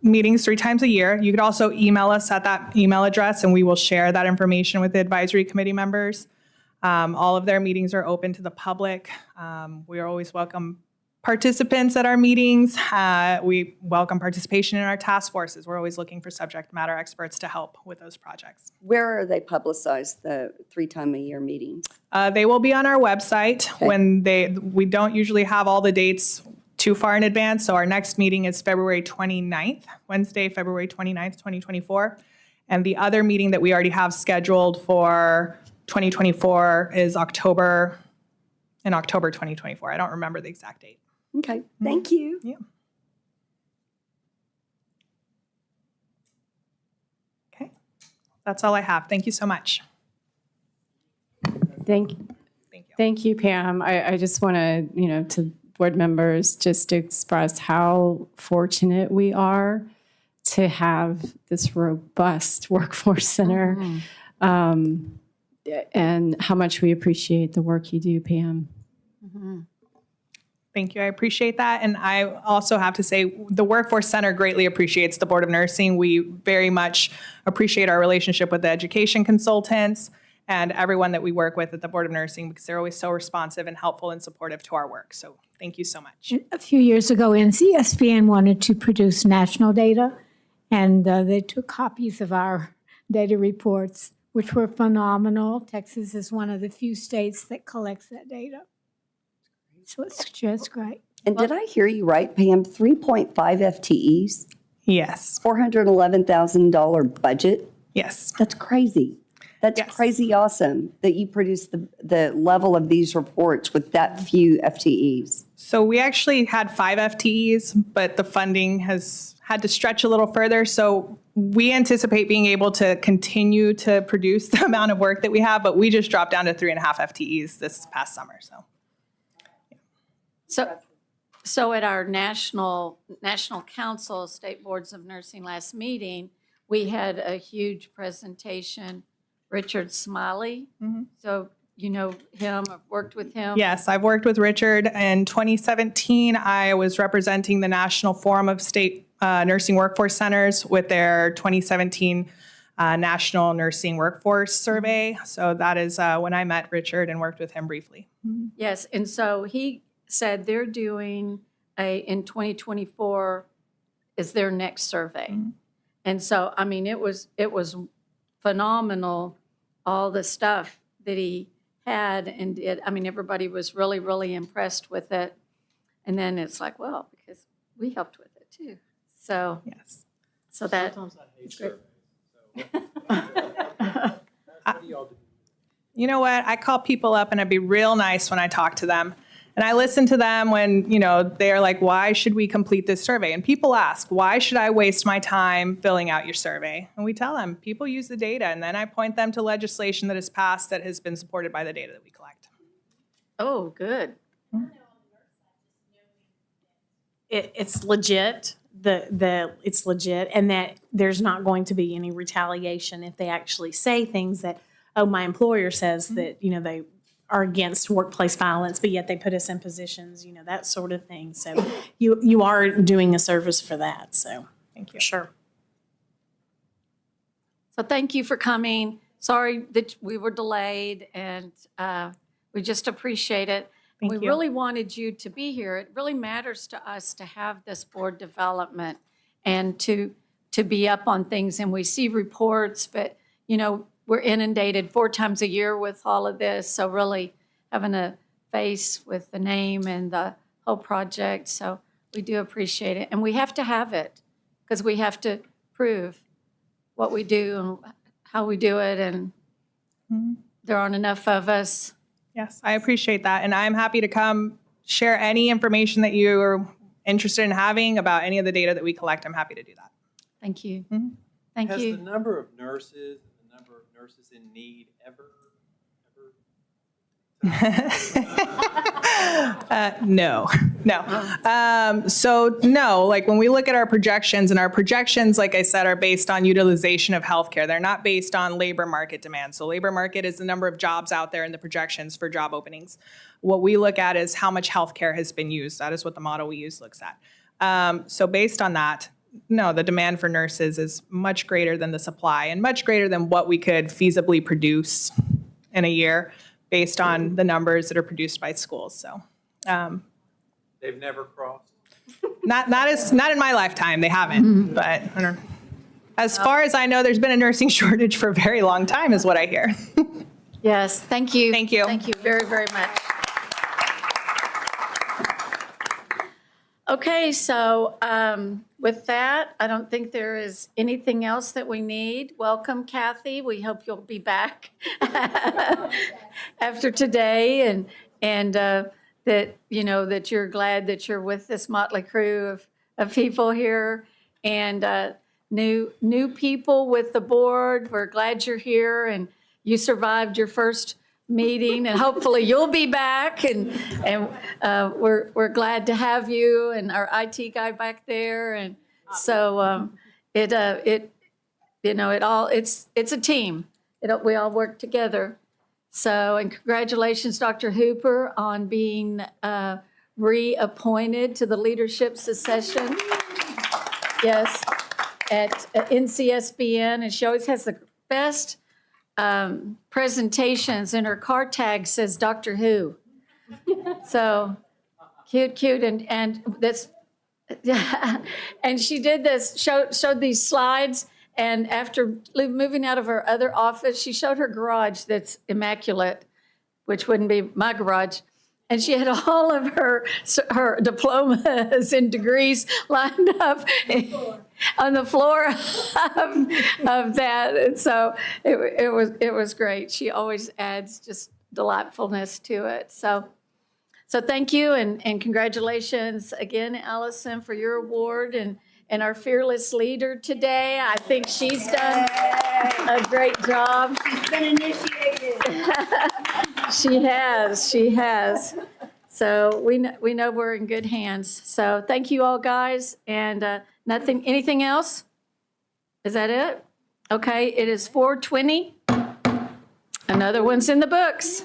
[SPEAKER 14] meetings 3 times a year. You could also email us at that email address and we will share that information with the advisory committee members. All of their meetings are open to the public. We are always welcome participants at our meetings. We welcome participation in our task forces. We're always looking for subject matter experts to help with those projects.
[SPEAKER 4] Where are they publicized, the 3-time-a-year meetings?
[SPEAKER 14] They will be on our website. We don't usually have all the dates too far in advance. So our next meeting is February 29th, Wednesday, February 29th, 2024. And the other meeting that we already have scheduled for 2024 is October 2024. I don't remember the exact date.
[SPEAKER 4] Okay, thank you.
[SPEAKER 14] Yeah. Okay, that's all I have. Thank you so much.
[SPEAKER 2] Thank you, Pam. I just want to, to board members, just to express how fortunate we are to have this robust workforce center, and how much we appreciate the work you do, Pam.
[SPEAKER 14] Thank you. I appreciate that. And I also have to say the Workforce Center greatly appreciates the Board of Nursing. We very much appreciate our relationship with the education consultants and everyone that we work with at the Board of Nursing because they're always so responsive and helpful and supportive to our work. So thank you so much.
[SPEAKER 19] A few years ago, NCSBN wanted to produce national data, and they took copies of our data reports, which were phenomenal. Texas is one of the few states that collects that data. So it's just great.
[SPEAKER 4] And did I hear you right, Pam? 3.5 FTEs?
[SPEAKER 14] Yes.
[SPEAKER 4] $411,000 budget?
[SPEAKER 14] Yes.
[SPEAKER 4] That's crazy. That's crazy awesome that you produce the level of these reports with that few FTEs.
[SPEAKER 14] So we actually had 5 FTEs, but the funding has had to stretch a little further. So we anticipate being able to continue to produce the amount of work that we have, but we just dropped down to 3.5 FTEs this past summer.
[SPEAKER 1] So at our National Council State Boards of Nursing last meeting, we had a huge presentation, Richard Smiley. So you know him, I've worked with him.
[SPEAKER 14] Yes, I've worked with Richard. In 2017, I was representing the National Forum of State Nursing Workforce Centers with their 2017 National Nursing Workforce Survey. So that is when I met Richard and worked with him briefly.
[SPEAKER 1] Yes, and so he said they're doing in 2024 is their next survey. And so, I mean, it was phenomenal, all the stuff that he had and did. I mean, everybody was really, really impressed with it. And then it's like, well, because we helped with it too. So,
[SPEAKER 14] yes.
[SPEAKER 1] So that.
[SPEAKER 11] Sometimes I hate
[SPEAKER 14] You know what? I call people up and I'd be real nice when I talk to them. And I listen to them when, they're like, why should we complete this survey? And people ask, why should I waste my time filling out your survey? And we tell them, people use the data. And then I point them to legislation that is passed that has been supported by the data that we collect.
[SPEAKER 1] Oh, good.
[SPEAKER 18] It's legit. It's legit, and that there's not going to be any retaliation if they actually say things that, oh, my employer says that they are against workplace violence, but yet they put us in positions, that sort of thing. So you are doing a service for that. So
[SPEAKER 14] Thank you.
[SPEAKER 18] sure.
[SPEAKER 1] So thank you for coming. Sorry that we were delayed, and we just appreciate it.
[SPEAKER 14] Thank
[SPEAKER 1] We
[SPEAKER 14] you.
[SPEAKER 1] really wanted you to be here. It really matters to us to have this board development and to be up on things. And we see reports, but, we're inundated 4 times a year with all of this. So really having a face with the name and the whole project. So we do appreciate it. And we have to have it because we have to prove what we do and how we do it. And there aren't enough of us.
[SPEAKER 14] Yes, I appreciate that. And I'm happy to come share any information that you are interested in having about any of the data that we collect. I'm happy to do that.
[SPEAKER 1] Thank you. Thank
[SPEAKER 11] Has
[SPEAKER 1] you.
[SPEAKER 11] the number of nurses and the number of nurses in need ever?
[SPEAKER 14] No. So no, like when we look at our projections, and our projections, like I said, are based on utilization of healthcare. They're not based on labor market demand. So labor market is the number of jobs out there and the projections for job openings. What we look at is how much healthcare has been used. That is what the model we use looks at. So based on that, no, the demand for nurses is much greater than the supply and much greater than what we could feasibly produce in a year based on the numbers that are produced by schools. So
[SPEAKER 11] They've never crossed?
[SPEAKER 14] not in my lifetime, they haven't. But I don't, as far as I know, there's been a nursing shortage for a very long time is what I hear.
[SPEAKER 1] Yes, thank you.
[SPEAKER 14] Thank you.
[SPEAKER 1] Thank you very, very much. Okay, so with that, I don't think there is anything else that we need. Welcome, Kathy. We hope you'll be back after today, and that that you're glad that you're with this motley crew of people here, and new people with the board. We're glad you're here, and you survived your first meeting, and hopefully you'll be back, and we're glad to have you and our IT guy back there, and so it's a team. We all work together. So, and congratulations, Dr. Hooper, on being reappointed to the leadership succession. Yes, at NCSBN, and she always has the best presentations, and her car tag says Doctor Who. So cute, and that's, and she did this, showed these slides, and after moving out of her other office, she showed her garage that's immaculate, which wouldn't be my garage. And she had all of her diplomas and degrees lined up on the floor of that. And so it was great. She always adds just delightfulness to it. So thank you, and congratulations again, Allison, for your award, and our fearless leader today. I think she's done a great job.
[SPEAKER 15] She's been initiated.
[SPEAKER 1] She has. So we know we're in good hands. So thank you all, guys. And anything else? Is that it? Okay, it is 4:20. Another one's in the books.